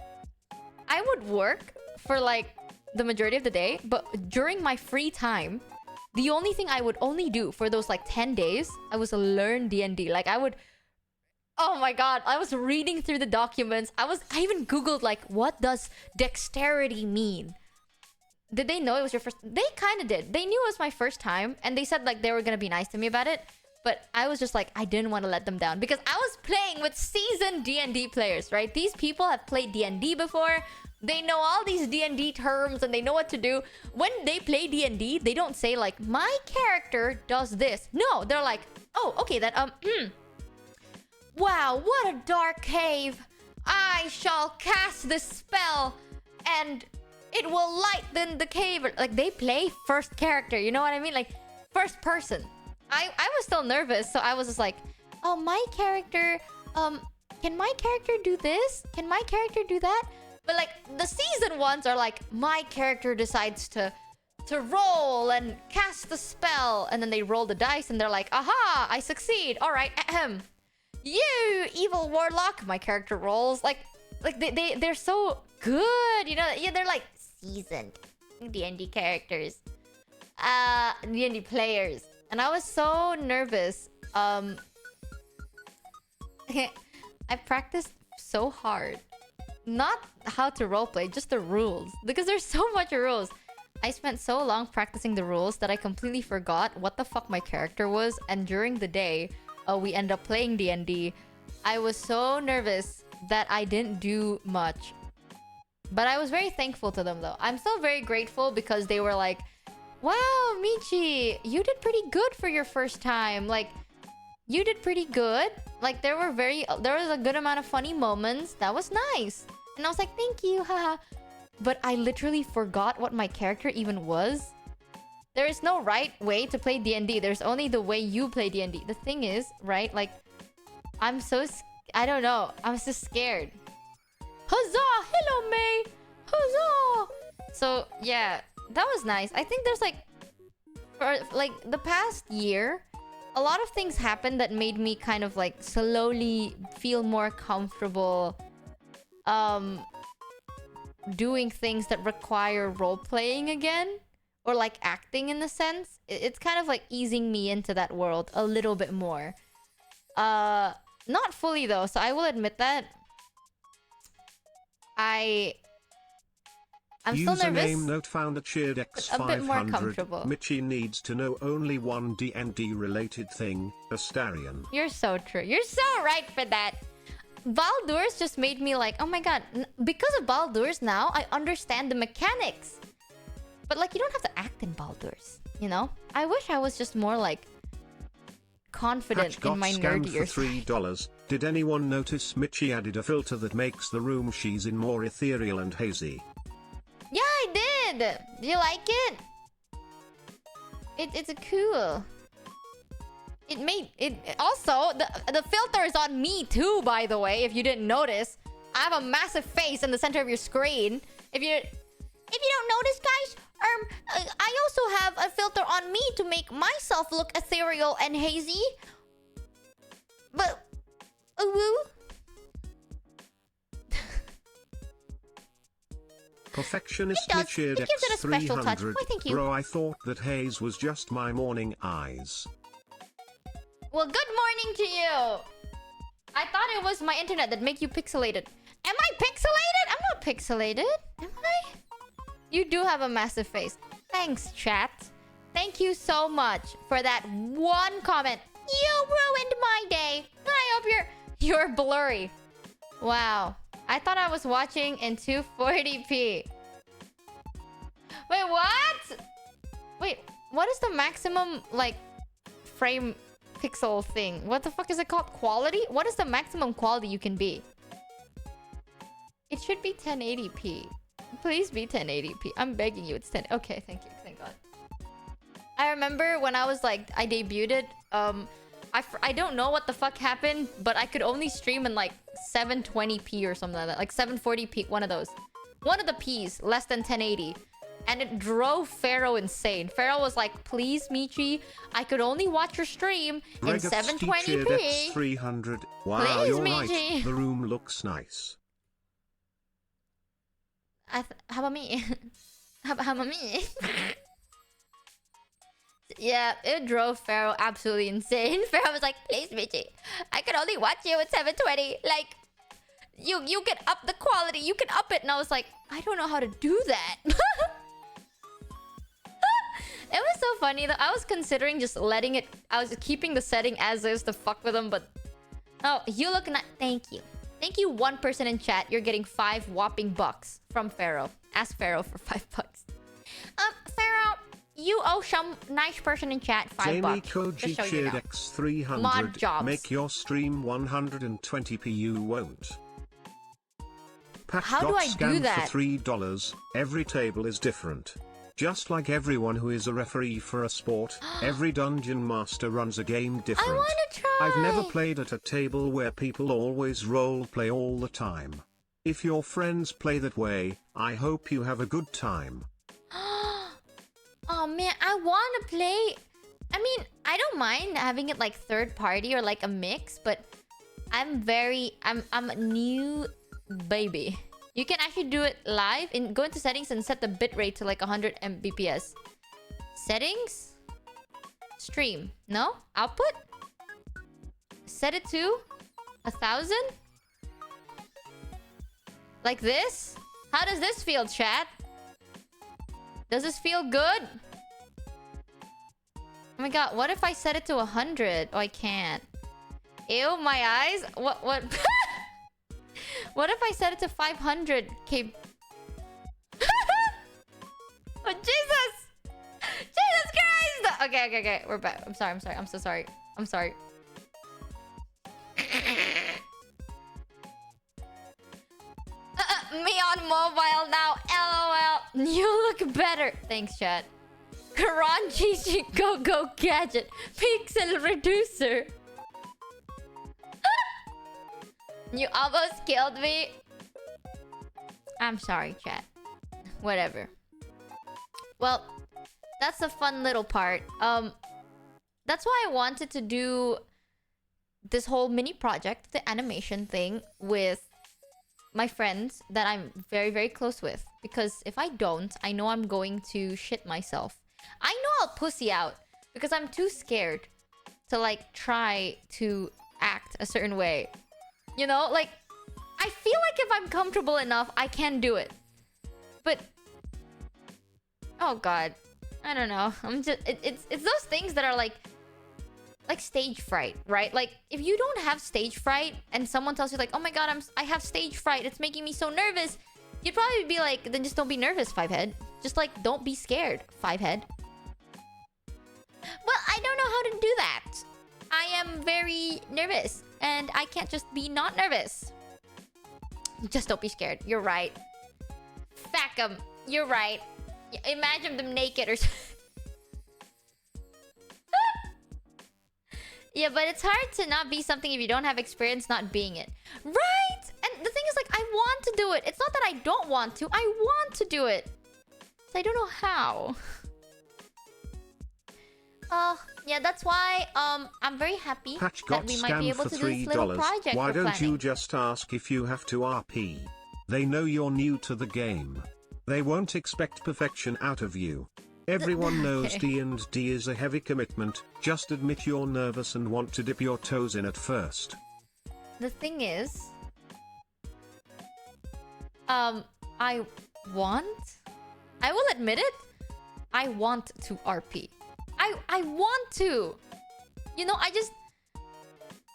I would work for like the majority of the day, but during my free time, the only thing I would only do for those like 10 days, I was learn D&D. Like I would, oh my god, I was reading through the documents. I even Googled like, what does dexterity mean? Did they know it was your first? They kind of did. They knew it was my first time, and they said like they were gonna be nice to me about it. But I was just like, I didn't want to let them down because I was playing with seasoned D&D players, right? These people have played D&D before. They know all these D&D terms and they know what to do. When they play D&D, they don't say like, my character does this. No, they're like, oh, okay, wow, what a dark cave. I shall cast this spell and it will lighten the cave. Like, they play first character, you know what I mean? Like, first person. I was still nervous, so I was just like, oh, my character, can my character do this? Can my character do that? But like the season ones are like, my character decides to roll and cast the spell, and then they roll the dice and they're like, aha, I succeed. All right, ahem. You evil warlock. My character rolls like they're so good, you know? Yeah, they're like seasoned D&D characters, D&D players, and I was so nervous. I practiced so hard. Not how to roleplay, just the rules. Because there's so much rules. I spent so long practicing the rules that I completely forgot what the fuck my character was. And during the day, we end up playing D&D. I was so nervous that I didn't do much. But I was very thankful to them though. I'm still very grateful because they were like, wow, Michi, you did pretty good for your first time. Like, you did pretty good. Like, there was a good amount of funny moments. That was nice. And I was like, thank you, haha. But I literally forgot what my character even was. There is no right way to play D&D. There's only the way you play D&D. The thing is, right? Like, I don't know. I'm just scared. Huzzah! Hello, May! Huzzah! So, yeah. That was nice. I think there's like... For, like, the past year, a lot of things happened that made me kind of like slowly feel more comfortable doing things that require role-playing again. Or like acting in a sense. It's kind of like easing me into that world a little bit more. Not fully though, so I will admit that. I'm still nervous. Username not found at shared X500. A bit more comfortable. Michi needs to know only one D&D related thing, Astarion. You're so true. You're so right for that. Baldur's just made me like, oh my god. Because of Baldur's now, I understand the mechanics. But like, you don't have to act in Baldur's, you know? I wish I was just more like confident in my nerdier for $3. Did anyone notice Michi added a filter that makes the room she's in more ethereal and hazy? Yeah, I did. Do you like it? It's a cool. It made it also the filter is on me too, by the way, if you didn't notice. I have a massive face in the center of your screen. If you don't notice, guys, I also have a filter on me to make myself look ethereal and hazy. But Perfectionist It does. Michi It gives it a special touch. X300. Why, thank you. Bro, I thought that haze was just my morning eyes. well, good morning to you. I thought it was my internet that make you pixelated. Am I pixelated? I'm not pixelated. Am I? You do have a massive face. Thanks, chat. Thank you so much for that one comment. You ruined my day. I hope you're blurry. Wow. I thought I was watching in 240p. Wait, what? Wait, what is the maximum, like, frame pixel thing? What the fuck is it called? Quality? What is the maximum quality you can be? It should be 1080p. Please be 1080p. I'm begging you. It's 10. Okay, thank you. Thank God. I remember when I was like, I debuted, I don't know what the fuck happened, but I could only stream in like 720p or something like that. Like 740p, one of those. One of the P's, less than 1080. And it drove Pharaoh insane. Pharaoh was like, please, Michi, I could only watch your stream in 720p. 300. Wow, please, you're Michi. right. The room looks nice. How about me? How about me? Yeah, it drove Pharaoh absolutely insane. Pharaoh was like, please, Michi, I can only watch you at 720. Like, you can up the quality. You can up it. And I was like, I don't know how to do that. It was so funny though. I was considering just letting it... I was keeping the setting as is to fuck with them, but... Oh, you look nice. Thank you. Thank you, one person in chat. You're getting 5 whopping bucks from Pharaoh. Ask Pharaoh for 5 bucks. Pharaoh, you owe some nice person in chat 5 Jamie bucks. Koji cheered X300. Mod jobs. Make your stream 120p. You won't. Pat How do I do that? For $3. Every table is different. Just like everyone who is a referee for a sport, every dungeon master runs a game different. I want to try. I've never played at a table where people always role play all the time. If your friends play that way, I hope you have a good time. Oh man, I want to play. I mean, I don't mind having it like third party or like a mix, but I'm a new baby. You can actually do it live. Go into settings and set the bitrate to like 100 Mbps. Settings? Stream. No? Output? Set it to 1000? Like this? How does this feel, chat? Does this feel good? Oh my god, what if I set it to 100? Oh, I can't. Ew, my eyes? What? What if I set it to 500k? Oh, Jesus! Jesus Christ! Okay. We're back. I'm sorry. I'm so sorry. I'm sorry. Me on mobile now. LOL. You look better. Thanks, chat. Karanchi Go Gadget. Pixel Reducer. You almost killed me. I'm sorry, chat. Whatever. Well, that's a fun little part. That's why I wanted to do this whole mini project, the animation thing, with my friends that I'm very, very close with. Because if I don't, I know I'm going to shit myself. I know I'll pussy out because I'm too scared to like try to act a certain way. You know, like, I feel like if I'm comfortable enough, I can do it. But, oh god, I don't know. I'm just, it's those things that are like stage fright, right? Like, if you don't have stage fright and someone tells you like, oh my god, I have stage fright, it's making me so nervous, you'd probably be like, then just don't be nervous, Fivehead. Just like, don't be scared, Fivehead. Well, I don't know how to do that. I am very nervous. And I can't just be not nervous. Just don't be scared. You're right. Fuck them. You're right. Imagine them naked or something. Yeah, but it's hard to not be something if you don't have experience not being it. Right! And the thing is, like, I want to do it. It's not that I don't want to. I want to do it. So I don't know how. Yeah, that's why I'm very happy that we might be able to do this little project. Why don't you just ask if you have to RP? They know you're new to the game. They won't expect perfection out of you. Everyone knows D&D is a heavy commitment. Just admit you're nervous and want to dip your toes in at first. The thing is, I will admit it. I want to RP. I want to. You know, I just...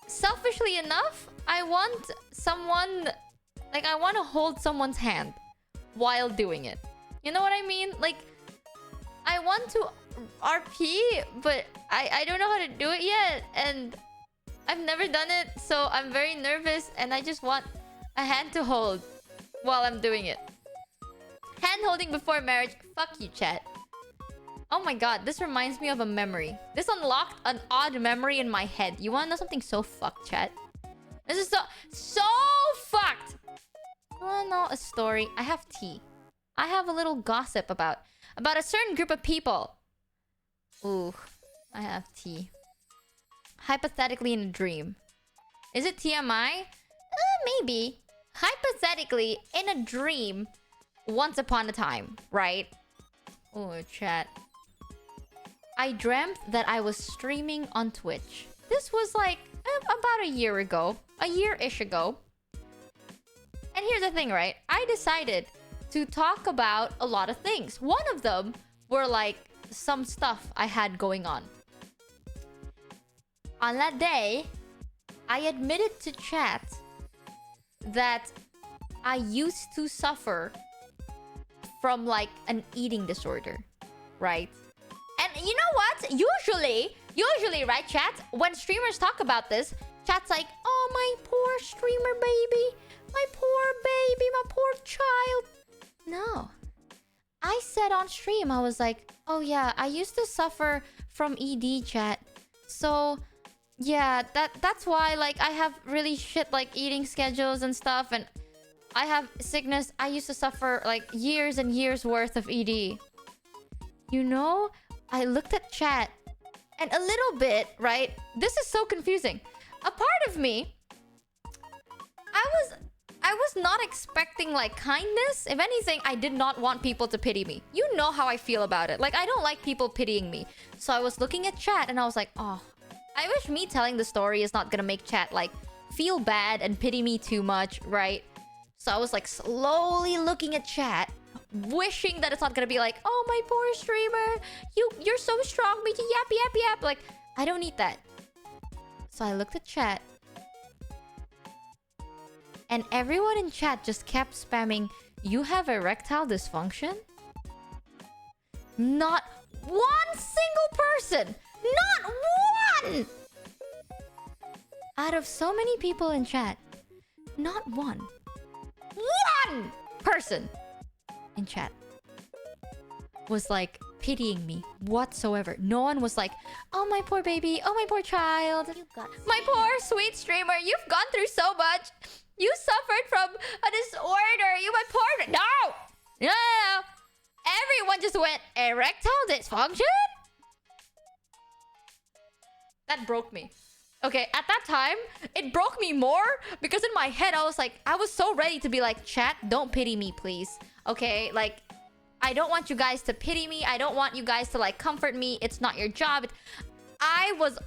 Selfishly enough, I want someone... Like, I want to hold someone's hand while doing it. You know what I mean? Like, I want to RP, but I don't know how to do it yet. And I've never done it, so I'm very nervous. And I just want a hand to hold while I'm doing it. Hand holding before marriage. Fuck you, chat. Oh my god, this reminds me of a memory. This unlocked an odd memory in my head. You wanna know something so fucked, chat? This is so fucked! You wanna know a story? I have tea. I have a little gossip about a certain group of people. Ooh, I have tea. Hypothetically in a dream. Is it TMI? Maybe. Hypothetically, in a dream, once upon a time, right? Oh, chat. I dreamt that I was streaming on Twitch. This was like about a year ago. A year-ish ago. And here's the thing, right? I decided to talk about a lot of things. One of them were like some stuff I had going on. On that day, I admitted to chat that I used to suffer from like an eating disorder, right? And you know what? Usually, right, chat? When streamers talk about this, chat's like, oh, my poor streamer baby. My poor baby, my poor child. No. I said on stream, I was like, oh yeah, I used to suffer from ED, chat. So, yeah, that's why, like, I have really shit, like, eating schedules and stuff. And I have sickness. I used to suffer, like, years and years worth of ED. You know, I looked at chat. And a little bit, right? This is so confusing. A part of me, I was not expecting like kindness. If anything, I did not want people to pity me. You know how I feel about it. Like, I don't like people pitying me. So I was looking at chat and I was like, oh, I wish me telling the story is not gonna make chat like feel bad and pity me too much, right? So I was like slowly looking at chat, wishing that it's not gonna be like, oh, my poor streamer, you're so strong, Michi, yap. Like, I don't need that. So I looked at chat. And everyone in chat just kept spamming, you have erectile dysfunction? Not one single person! Not one! Out of so many people in chat, not one person in chat was like pitying me whatsoever. No one was like, oh, my poor baby, oh, my poor child, my poor sweet streamer, you've gone through so much. You suffered from a disorder. You my poor... No! Everyone just went, erectile dysfunction? That broke me. Okay, at that time, it broke me more because in my head, I was like, I was so ready to be like, chat, don't pity me, please. Okay, like, I don't want you guys to pity me. I don't want you guys to like comfort me. It's not your job. I was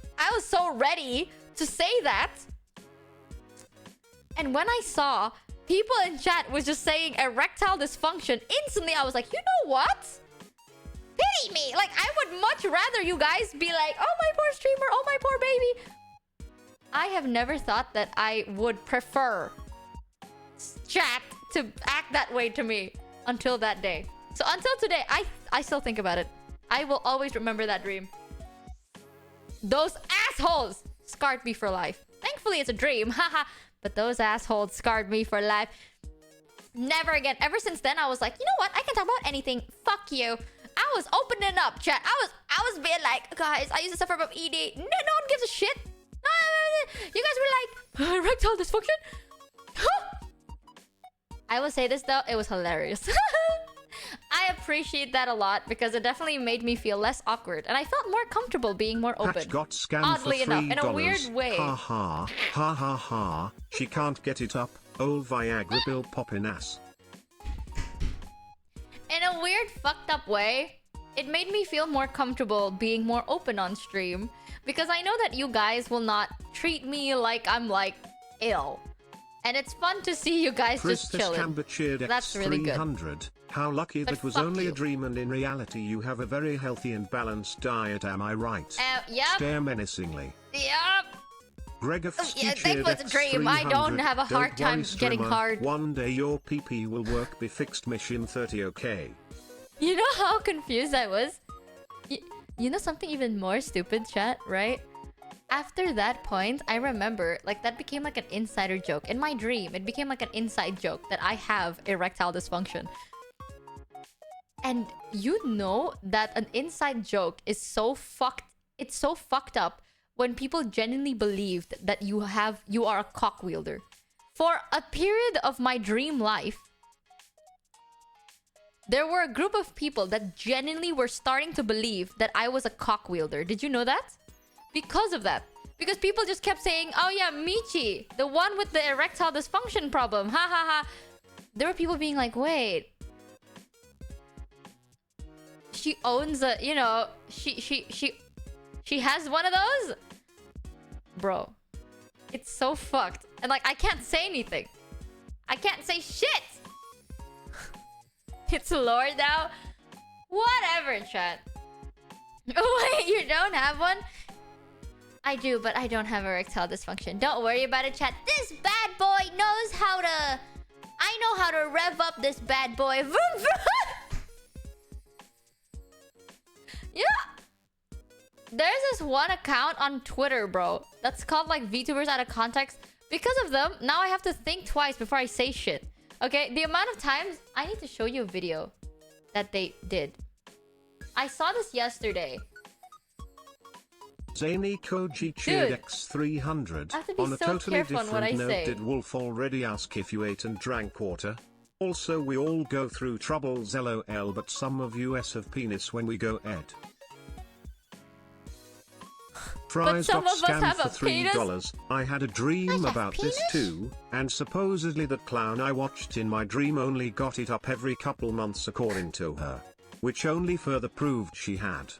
so ready to say that. And when I saw people in chat was just saying erectile dysfunction, instantly I was like, you know what? Pity me! Like, I would much rather you guys be like, oh, my poor streamer, oh, my poor baby. I have never thought that I would prefer chat to act that way to me until that day. So until today, I still think about it. I will always remember that dream. Those assholes scarred me for life. Thankfully, it's a dream. Haha. But those assholes scarred me for life. Never again. Ever since then, I was like, you know what? I can talk about anything. Fuck you. I was opening up, chat. I was being like, guys, I used to suffer from ED. No one gives a shit. You guys were like, erectile dysfunction? I will say this though, it was hilarious. I appreciate that a lot because it definitely made me feel less awkward and I felt more comfortable being more open. Patch got scammed Oddly for $3. enough, in a weird way. Ha ha, ha ha ha. She can't get it up. Old Viagra bill poppin' ass. In a weird, fucked up way, it made me feel more comfortable being more open on stream because I know that you guys will not treat me like I'm like ill. And it's fun to see you guys just chilling. That's really good. How lucky But that was fuck only you. a dream and in reality you have a very healthy and balanced diet, am I right? Yep. Stare menacingly. Yep. Gregofsky Yeah, cheered that was a dream. I don't X300. have a hard Don't time worry, getting streamer. hard. One day your PP will work be fixed mission 30 okay. You know how confused I was? You know something even more stupid, chat, right? After that point, I remember, like, that became like an insider joke. In my dream, it became like an inside joke that I have erectile dysfunction. And you know that an inside joke is so fucked. It's so fucked up when people genuinely believed that you are a cock wielder. For a period of my dream life, there were a group of people that genuinely were starting to believe that I was a cock wielder. Did you know that? Because of that. Because people just kept saying, oh yeah, Michi, the one with the erectile dysfunction problem. Ha ha ha. There were people being like, wait. She owns a, you know, she has one of those? Bro. It's so fucked. And like, I can't say anything. I can't say shit. It's lore now. Whatever, chat. Wait, you don't have one? I do, but I don't have erectile dysfunction. Don't worry about it, chat. This bad boy knows how to... I know how to rev up this bad boy. Yeah. There's this one account on Twitter, bro, that's called like VTubers out of context. Because of them, now I have to think twice before I say shit. Okay, the amount of times... I need to show you a video that they did. I saw this yesterday. Zany Koji cheered Dude, X300. I have to be On a so totally careful on what different I note, say. did Wolf already ask if you ate and drank water? Also, we all go through troubles lol, but some of us have penis when we go ed. Fries some got of us have scammed a for penis? $3. I had a dream have about this penis? too, and supposedly that clown I watched in my dream only got it up every couple months according to her. Which only further proved she had.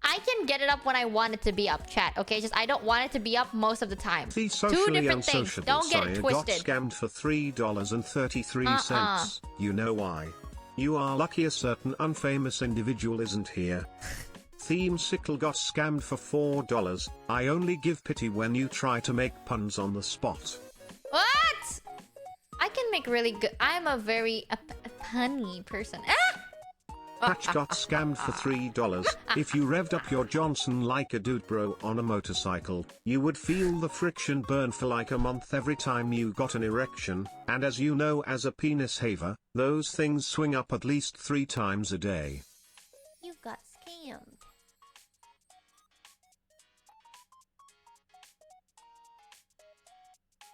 I can get it up when I want it to be up, chat. Okay, just I don't want it to be up most of the time. The Two socially different things. unsociable Don't get it sire got twisted. scammed for $3.33. You know why? You are lucky a certain unfamous individual isn't here. Theme Sickle got scammed for $4. I only give pity when you try to make puns on the spot. What? I can make really good... I'm a very punny person. Ah! Patch got scammed for $3. If you revved up your Johnson like a dude bro on a motorcycle, you would feel the friction burn for like a month every time you got an erection, and as you know as a penis haver, those things swing up at least 3 times a day. You got scammed.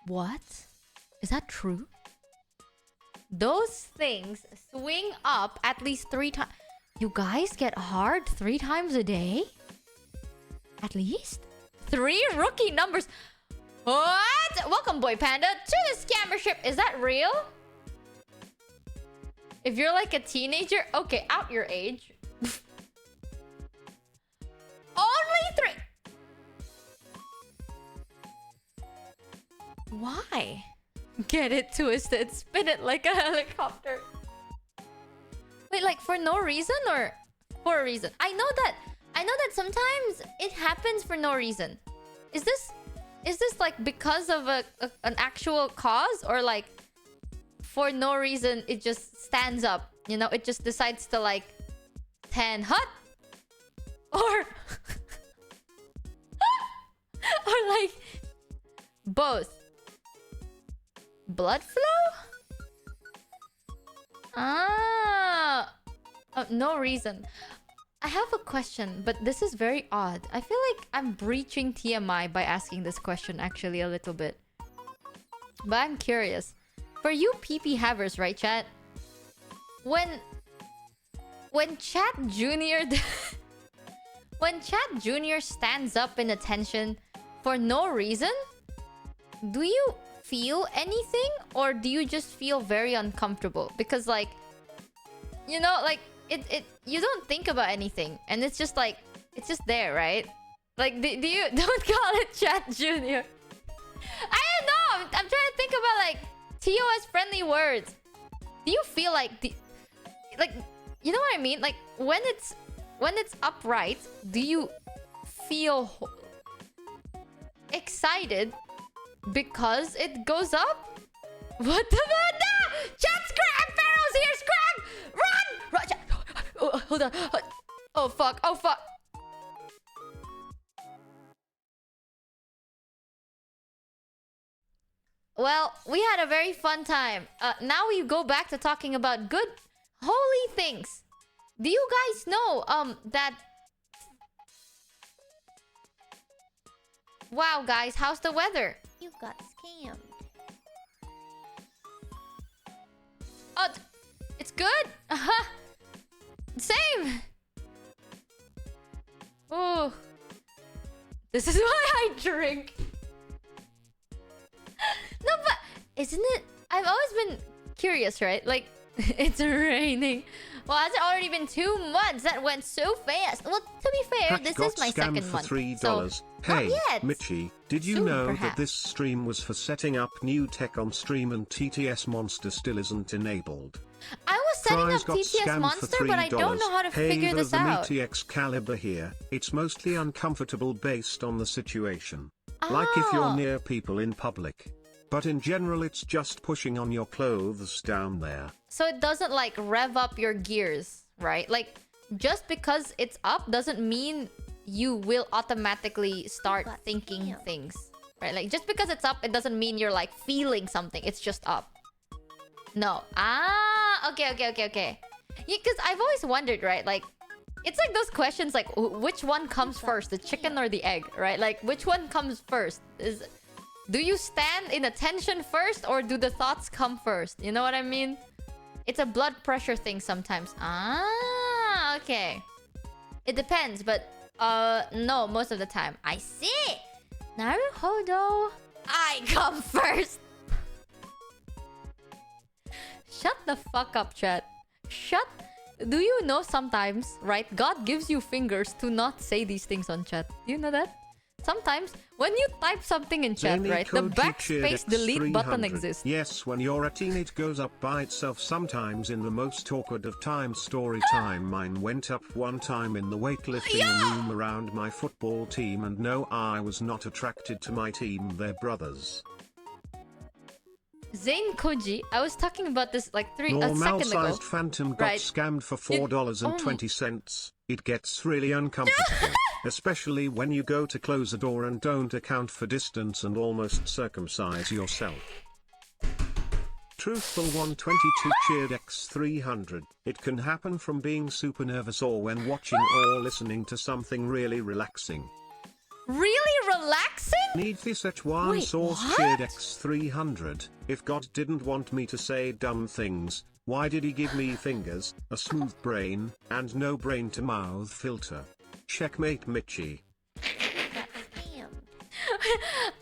What? Is that true? Those things swing up at least 3 times. You guys get hard 3 times a day? At least? 3 rookie numbers. What? Welcome, Boy Panda, to the scammer ship. Is that real? If you're like a teenager, okay, out your age. Only 3. Why? Get it twisted, spin it like a helicopter. Wait, like for no reason or for a reason? I know that sometimes it happens for no reason. Is this like because of an actual cause, or like for no reason it just stands up, you know, it just decides to like 10 hut, or or like both? Blood flow? No reason. I have a question, but this is very odd. I feel like I'm breaching TMI by asking this question actually a little bit. But I'm curious. For you PP havers, right, chat? When Chat Junior when Chat Junior stands up in attention for no reason, do you feel anything, or do you just feel very uncomfortable? Because like, you know, like it you don't think about anything, and it's just like, it's just there, right? Like, do you don't call it Chat Junior? I don't know. I'm trying to think about like TOS friendly words. Do you feel like like, you know what I mean? Like, when it's upright, do you feel excited because it goes up? What the fuck? No! Chat, scram! Pharaoh's here! Scram! Run! Run! Oh, hold on. Oh, fuck. Oh, fuck. Well, we had a very fun time. Now we go back to talking about good, holy things. Do you guys know, that... Wow, guys, how's the weather? You got scammed. Oh, it's good. Same. Oh, this is why I drink. No, but isn't it? I've always been curious, right? Like, it's raining. Well, has it already been 2 months? That went so fast. Well, to be fair, Pat this got is my scammed second for month. $3. So, Hey, not yet. Michi, did you Soon, know that perhaps. this stream was for setting up new tech on stream and TTS Monster still isn't enabled? I was setting Fries up got TTS scammed Monster, for $3. but I don't know how to hey, figure this the out. meaty Excalibur here. It's mostly uncomfortable based on the situation. Like if you're Oh. near people in public. But in general it's just pushing on your clothes down there. So it doesn't like rev up your gears, right? Like, just because it's up doesn't mean you will automatically start But thinking damn. things, right? Like, just because it's up, it doesn't mean you're like feeling something. It's just up. No. Ah, okay. Yeah, because I've always wondered, right? Like, it's like those questions like, which one comes first, the chicken or the egg, right? Like, which one comes first? Do you stand in attention first or do the thoughts come first? You know what I mean? It's a blood pressure thing sometimes. Ah, okay. It depends, but no, most of the time. I see. Naruhodo. I come first. Shut the fuck up, chat. Shut. Do you know sometimes, right? God gives you fingers to not say these things on chat. Do you know that? Sometimes, when you type something in chat, Zany right? The Koji backspace cheered delete button X300. exists. Yes, when you're a teen it goes up by itself sometimes in the most awkward of times. Story time. Mine went up one time in the weightlifting room around my football team, and no, I was not attracted to my team, they're brothers. Zane Koji, I was talking about this like a second ago. Normal-sized Phantom got Right. scammed for $4.20. It gets really uncomfortable, especially when you go to close a door and don't account for distance and almost circumcise yourself. Truthful 122 cheered X300. It can happen from being super nervous or when watching or listening to something really relaxing. Really relaxing? Need this H1 Wait, source what? cheered X300. If God didn't want me to say dumb things, why did he give me fingers, a smooth brain, and no brain to mouth filter? Checkmate Michi. Got scammed.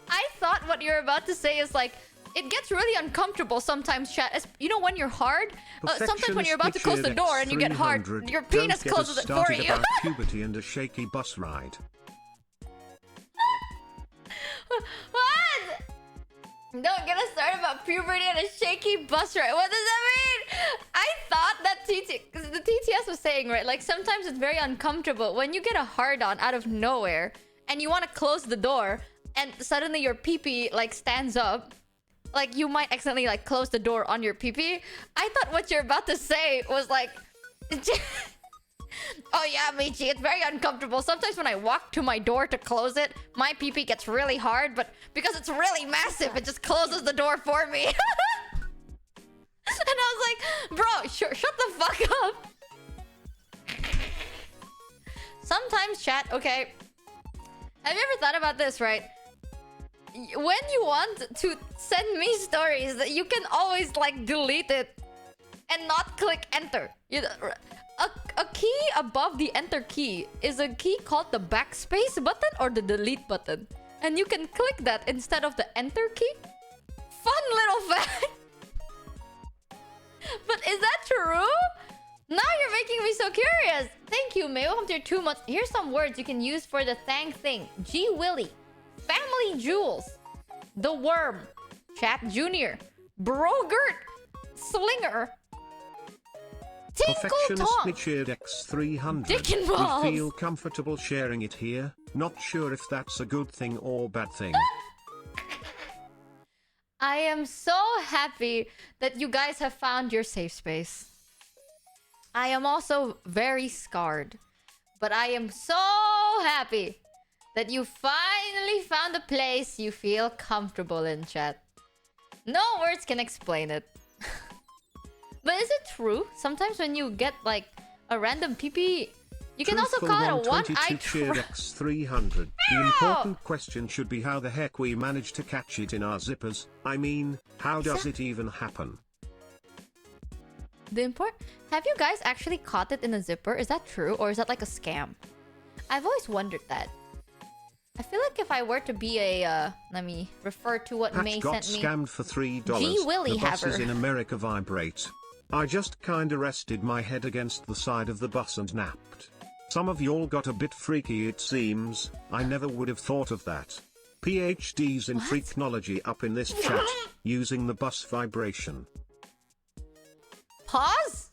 I thought what you're about to say is like, it gets really uncomfortable sometimes, chat. You know when you're hard? Sometimes when you're about to close the door and you get hard, your penis Don't get closes us it for started you. about puberty and a shaky bus ride. What? Don't get us started about puberty and a shaky bus ride. What does that mean? I thought that the TTS was saying, right? Like, sometimes it's very uncomfortable when you get a hard-on out of nowhere and you want to close the door and suddenly your pee-pee, like, stands up. Like, you might accidentally, like, close the door on your pee-pee. I thought what you're about to say was, like... Oh yeah, Michi, it's very uncomfortable. Sometimes when I walk to my door to close it, my pee-pee gets really hard, but because it's really massive, it just closes the door for me. And I was like, bro, shut the fuck up. Sometimes, chat, okay. Have you ever thought about this, right? When you want to send me stories, that you can always, like, delete it and not click enter. A key above the enter key is a key called the backspace button or the delete button. And you can click that instead of the enter key. Fun little fact. But is that true? Now you're making me so curious. Thank you, May. Welcome to your 2 months. Here's some words you can use for the thank thing. G Willy, Family Jewels, The Worm, Chat Junior, Brogurt, Slinger, Perfectionist Tong. Nichid X300. Dick and balls. We feel comfortable sharing it here. Not sure if that's a good thing or bad thing. I am so happy that you guys have found your safe space. I am also very scarred. But I am so happy that you finally found a place you feel comfortable in, chat. No words can explain it. But is it true? Sometimes when you get like a random pee-pee, you can also call it a one-eyed X300. The important question should be how the heck we managed to catch it in our zippers. I mean, how does it even happen? Have you guys actually caught it in a zipper? Is that true? Or is that like a scam? I've always wondered that. I feel like if I were to be a, let me refer to what May got sent me. Scammed for $3. Gee Willy The buses Haver. in America vibrate. I just kinda rested my head against the side of the bus and napped. Some of y'all got a bit freaky it seems. I never would have thought of that. PhDs in freaknology up in this chat, using the bus vibration. Pause?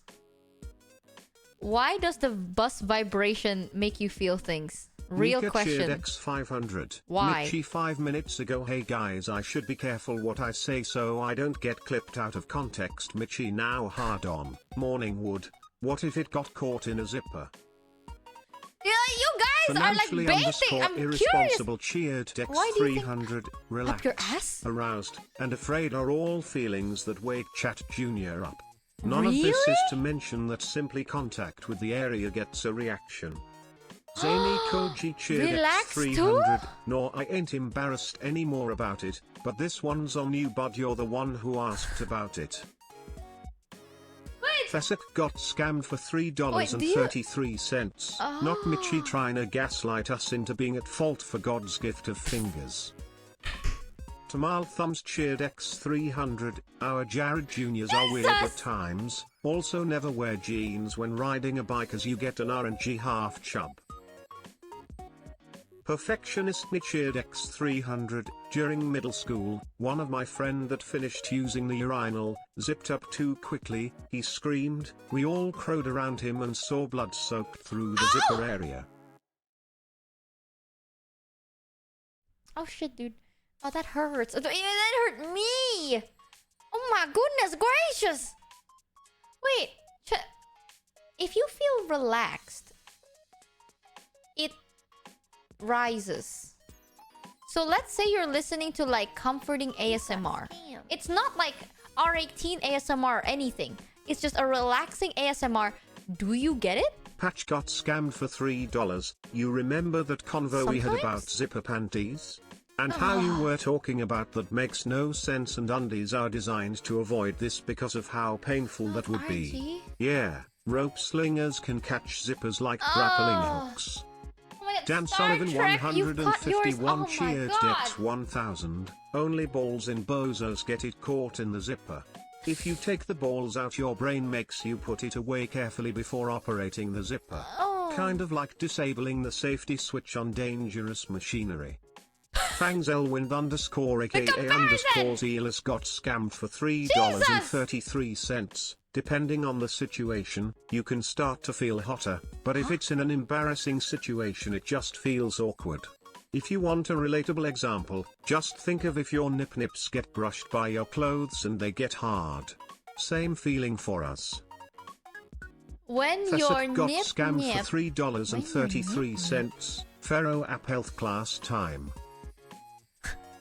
Why does the bus vibration make you feel things? Real Mika question. cheered X500. Why? Michi 5 minutes ago. Hey guys, I should be careful what I say so I don't get clipped out of context. Michi now hard on. Morning wood. What if it got caught in a zipper? Yeah, you guys are like Financially baiting. I'm irresponsible curious. cheered Why do you think- X300. Up Relax. your ass? Aroused and afraid are all feelings that wake Chat Junior up. None of this is Really? to mention that simply contact with the area gets a reaction. Zany Koji cheered Relax X300. Nor I ain't embarrassed anymore about it, but this one's on you bud, you're the one who asked about it. Wait. Fessek got scammed for $3.33. Not Michi trying to gaslight us into being at fault for God's gift of fingers. Tamal Thumbs cheered X300. Our Jared Juniors are weird at times. Also never wear jeans when riding a bike as you get an RNG half chub. Perfectionist cheered X300. During middle school, one of my friend that finished using the urinal, zipped up too quickly, he screamed, we all crowed around him and saw blood soaked through the zipper area. Oh shit, dude. Oh, that hurts. That hurt me. Oh my goodness gracious. Wait. If you feel relaxed, it rises. So let's say you're listening to like comforting ASMR. It's not like R18 ASMR or anything. It's just a relaxing ASMR. Do you get it? Patch got scammed for $3. You remember that convo we had about Sometimes? zipper panties? And how you were talking about that makes no sense and undies are designed to avoid this because of how painful that would be. RG? Yeah, rope slingers can catch zippers like grappling hooks. Oh my God, Dan Star Sullivan Trek, you've got yours. 151 Oh my cheered God. X1000. Only balls in bozos get it caught in the zipper. If you take the balls out, your brain makes you put it away carefully before operating the zipper. Oh. Kind of like disabling the safety switch on dangerous machinery. Fangs Elwind _ aka _ Zealous got scammed for $3.33. Depending on the situation, you can start to feel hotter, but if it's in an embarrassing situation it just feels awkward. If you want a relatable example, just think of if your nip-nips get brushed by your clothes and they get hard. Same feeling for us. When your Fessek got nip scammed nip. for $3.33. Pharaoh app health class time.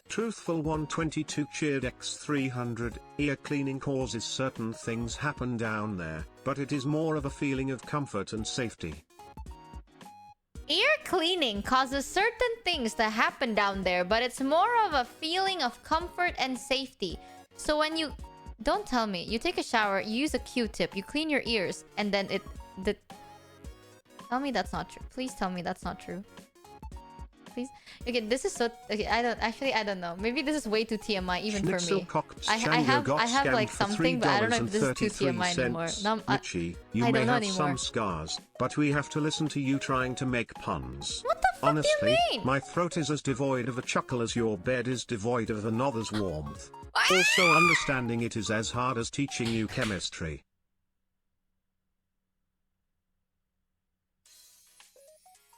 Truthful 122 cheered X300. Ear cleaning causes certain things happen down there, but it is more of a feeling of comfort and safety. Ear cleaning causes certain things to happen down there, but it's more of a feeling of comfort and safety. So when you... Don't tell me. You take a shower, you use a Q-tip, you clean your ears, and then Tell me that's not true. Please tell me that's not true. Please. Okay, this is so... Okay, I don't know. Maybe this is way too TMI even for me. I have like something, but I don't know if this is too TMI anymore. No, Michi, you I may don't know have anymore. some scars, but we have to listen to you trying to make puns. What the fuck Honestly, do you mean? my throat is as devoid of a chuckle as your bed is devoid of another's warmth. Also, understanding it is as hard as teaching you chemistry.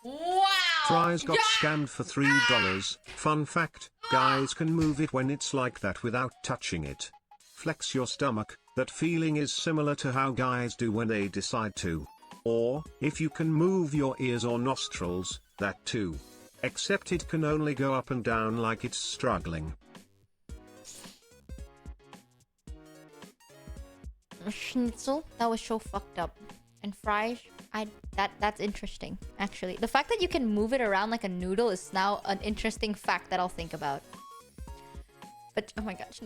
Wow! Fries got scammed for $3. Fun fact, guys can move it when it's like that without touching it. Flex your stomach, that feeling is similar to how guys do when they decide to. Or, if you can move your ears or nostrils, that too. Except it can only go up and down like it's struggling. Schnitzel, that was so fucked up. And fries, that's interesting, actually. The fact that you can move it around like a noodle is now an interesting fact that I'll think about. But, oh my gosh,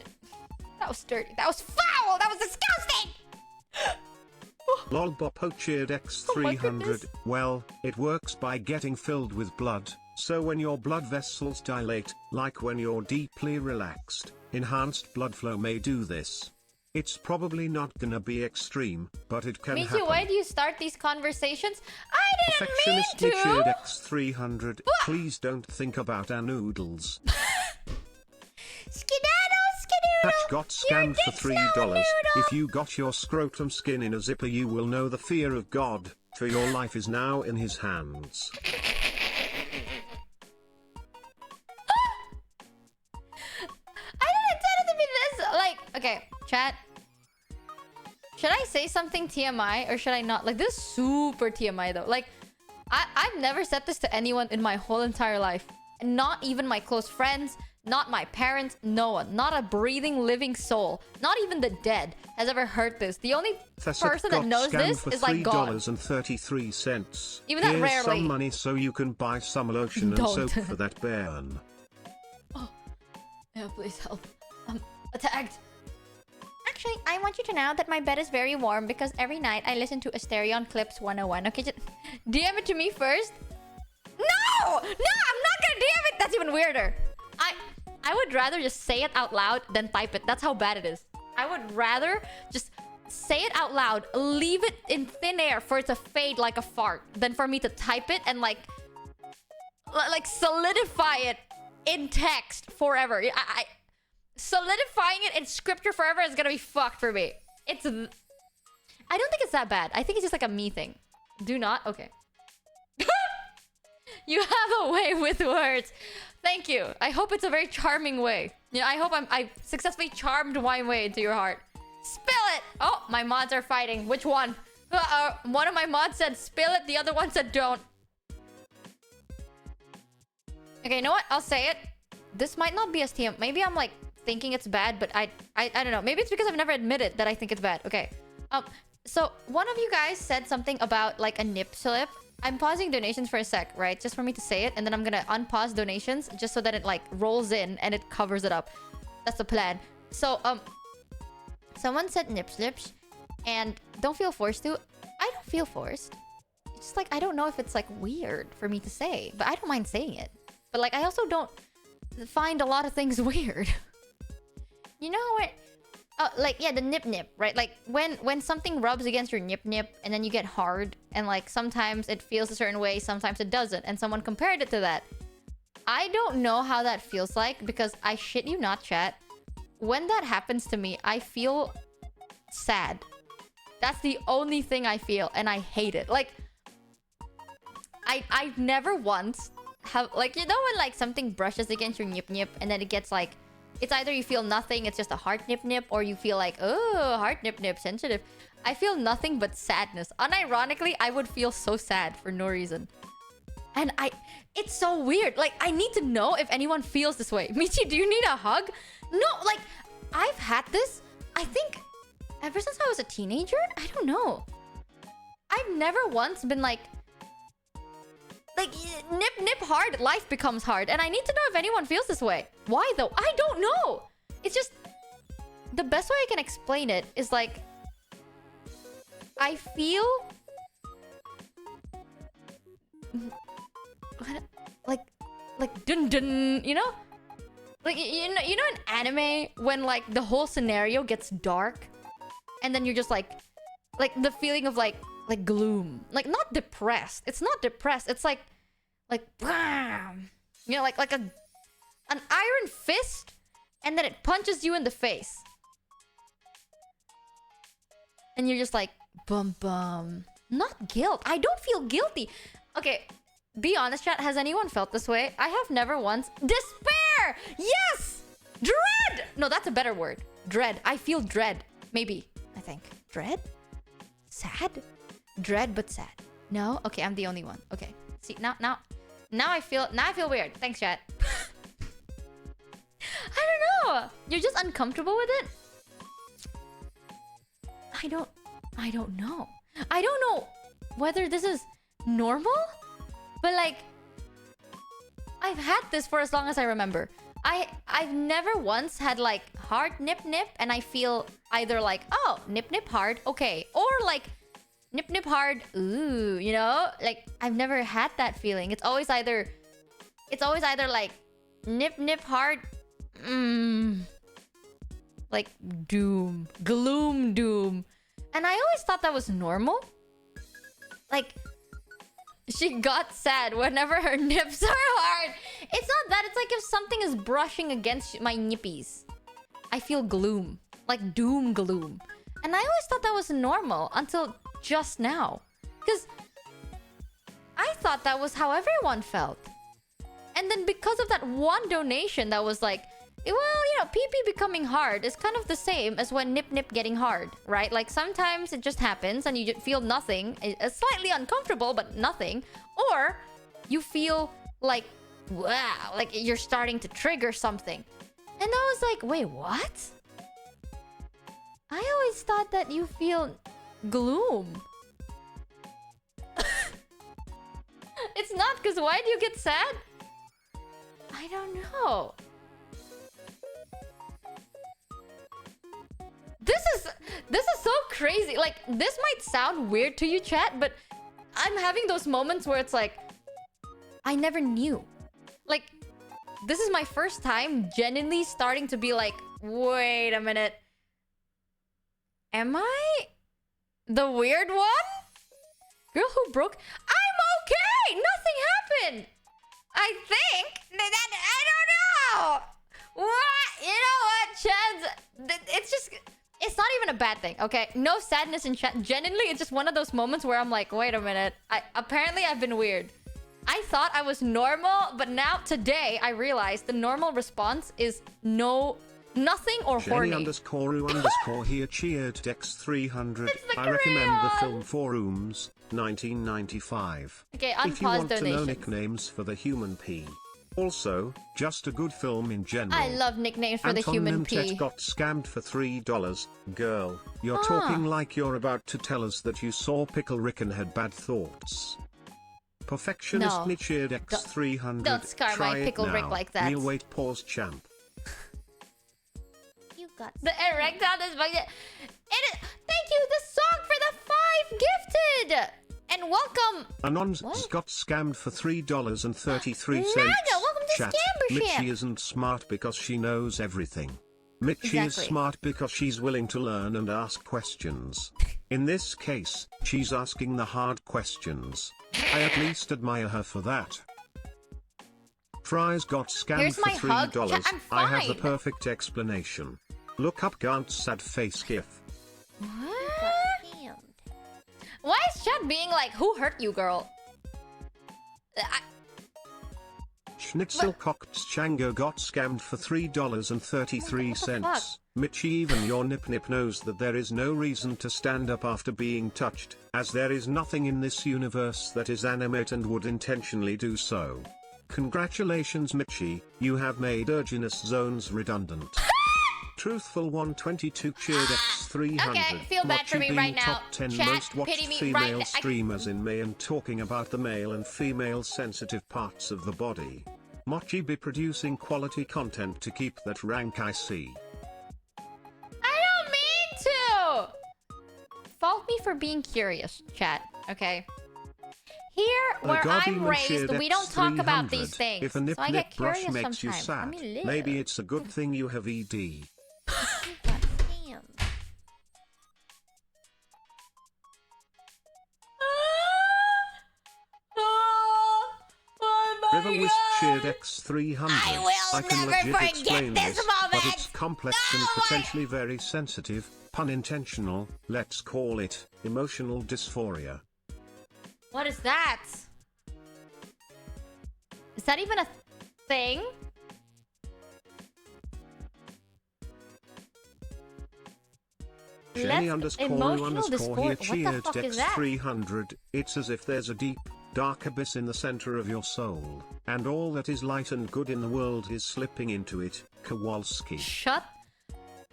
that was dirty. That was foul! That was disgusting! Lolbopo cheered X300. Well, it works by getting filled with blood, so when your blood vessels dilate, like when you're deeply relaxed, enhanced blood flow may do this. It's probably not gonna be extreme, but it can happen. Michi, why do you start these conversations? I didn't mean Perfectionist to! cheered X300. Please don't think about our noodles. Skedaddle! Patch got scammed for $3. If you got your scrotum skin in a zipper, you will know the fear of God, for your life is now in his hands. I didn't intend it to be this. Like, okay, chat. Should I say something TMI or should I not? Like, this is super TMI though. Like, I've never said this to anyone in my whole entire life. And not even my close friends, not my parents, no one. Not a breathing, living soul. Not even the dead has ever heard this. The only person that knows this is like God. $3.33. Even that Here's rarely. some money so you can buy some lotion and soap for that burn. Oh, yeah, please help. Attacked. Actually, I want you to know that my bed is very warm because every night I listen to Asterion Clips 101. Okay, just DM it to me first. No! No, I'm not gonna DM it! That's even weirder. I would rather just say it out loud than type it. That's how bad it is. I would rather just say it out loud, leave it in thin air for it to fade like a fart, than for me to type it and like solidify it in text forever. Solidifying it in scripture forever is gonna be fucked for me. I don't think it's that bad. I think it's just like a me thing. Do not? Okay. You have a way with words. Thank you. I hope it's a very charming way. Yeah, I hope I successfully charmed my way into your heart. Spill it! Oh, my mods are fighting. Which one? One of my mods said spill it. The other one said don't. Okay, you know what? I'll say it. This might not be STM. Maybe I'm like thinking it's bad, but I don't know. Maybe it's because I've never admitted that I think it's bad. Okay. So one of you guys said something about like a nip slip. I'm pausing donations for a sec, right? Just for me to say it, and then I'm gonna unpause donations just so that it like rolls in and it covers it up. That's the plan. So someone said nip slips, and don't feel forced to. I don't feel forced. It's just like I don't know if it's like weird for me to say, but I don't mind saying it. But like I also don't find a lot of things weird. You know what? Like, yeah, the nip, right? Like, when something rubs against your nip, and then you get hard, and, like, sometimes it feels a certain way, sometimes it doesn't, and someone compared it to that. I don't know how that feels like, because I shit you not, chat. When that happens to me, I feel sad. That's the only thing I feel, and I hate it. Like, I've never once have... Like, you know when, like, something brushes against your nip, and then it gets, like... It's either you feel nothing, it's just a heart nip, or you feel like, oh, heart nip, sensitive. I feel nothing but sadness. Unironically, I would feel so sad for no reason. And it's so weird. Like, I need to know if anyone feels this way. Michi, do you need a hug? No, like, I've had this, I think, ever since I was a teenager? I don't know. I've never once been like, nip hard, life becomes hard. And I need to know if anyone feels this way. Why though? I don't know. It's just... The best way I can explain it is like... I feel... Like dun dun, you know? Like, you know in anime when like the whole scenario gets dark? And then you're just like the feeling of like gloom. Like, not depressed. It's not depressed. It's like bam! You know, like an iron fist, and then it punches you in the face. And you're just like, bum bum. Not guilt. I don't feel guilty. Okay, be honest, chat. Has anyone felt this way? I have never once. Despair! Yes! Dread! No, that's a better word. Dread. I feel dread. Maybe. I think. Dread? Sad? Dread but sad. No? Okay, I'm the only one. Okay. See, now I feel weird. Thanks, chat. I don't know. You're just uncomfortable with it? I don't know. I don't know whether this is normal, but like I've had this for as long as I remember. I've never once had like hard nip and I feel either like, oh, nip hard, okay, or like nip hard, ooh, you know? Like I've never had that feeling. It's always either like nip hard, like doom, gloom, doom. And I always thought that was normal. Like, she got sad whenever her nips are hard. It's not that. It's like if something is brushing against my nippies. I feel gloom. Like doom gloom. And I always thought that was normal until just now. Because I thought that was how everyone felt. And then because of that one donation that was like, well, you know, pee-pee becoming hard is kind of the same as when nip getting hard, right? Like sometimes it just happens and you feel nothing. It's slightly uncomfortable, but nothing. Or you feel like, wow, like you're starting to trigger something. And I was like, wait, what? I always thought that you feel gloom. It's not, because why do you get sad? I don't know. This is so crazy. Like, this might sound weird to you, chat, but I'm having those moments where it's like, I never knew. Like, this is my first time genuinely starting to be like, wait a minute. Am I the weird one? Girl who broke... I'm okay! Nothing happened! I think... I don't know! What? You know what, Chads? It's just... It's not even a bad thing, okay? No sadness in chat. Genuinely, it's just one of those moments where I'm like, wait a minute. Apparently, I've been weird. I thought I was normal, but now, today, I realized the normal response is nothing or horny. Jenny_ru_ here cheered Dex300. I recommend the film Four Rooms, 1995. Okay, if you want donations. to know nicknames for the human pea. Also, just a good film in general. I love nicknames for the human pea. Got scammed for $3. Girl, you're talking like you're about to tell us that you saw Pickle Rick and had bad thoughts. Perfectionist No. cheered X300. Don't scar Try my Pickle it Rick now. like that. Real weight pause champ. You got The erectile dysfunction. Thank you, the song for the 5 gifted. And welcome. Anons got scammed for $3.33. Naga, welcome to Chat. Scambership. Mitchie isn't smart because she knows everything. Mitchie is smart because she's willing to learn and ask questions. In this case, she's asking the hard questions. I at least admire her for that. Fries got scammed Here's for my hug. $3. I'm I have the fine. perfect explanation. Look up Gant's sad face gif. What? scammed. Why is chat being like, who hurt you, girl? Schnitzelkocht's Chango got scammed for $3.33. Mitchie, even your nip knows that there is no reason to stand up after being touched, as there is nothing in this universe that is animate and would intentionally do so. Congratulations, Mitchie, you have made erogenous zones redundant. Truthful 122 cheered X300. Okay, feel bad for me being right now. top 10 Chat, most watched pity me female right now. streamers in May and talking about the male and female sensitive parts of the body. Mochi be producing quality content to keep that rank, I see. I don't mean to! Fault me for being curious, chat, okay? Here, where I'm raised, we don't talk about these things. If a nip so I get brush curious makes you sometimes. sad, I mean, maybe it's a good thing you have ED. You got scammed. River Wisp cheered X300. I will can never legit forget explain this but moment. it's complex and potentially very sensitive, pun intentional, let's call it emotional dysphoria. What is that? that even a thing? Jenny Emotional __ here dysphoria. What the fuck cheered is that? X300. It's as if there's a deep, dark abyss in the center of your soul, and all that is light and good in the world is slipping into it. Kowalski. Shut.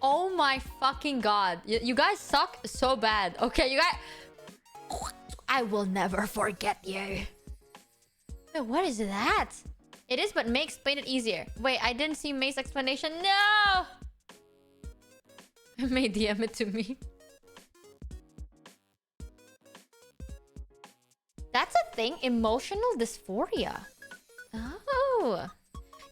Oh my fucking god. You guys suck so bad. Okay, you guys. I will never forget you. Wait, what is that? It is, but May explained it easier. Wait, I didn't see May's explanation. No! May DM it to me. That's a thing? Emotional dysphoria. Oh.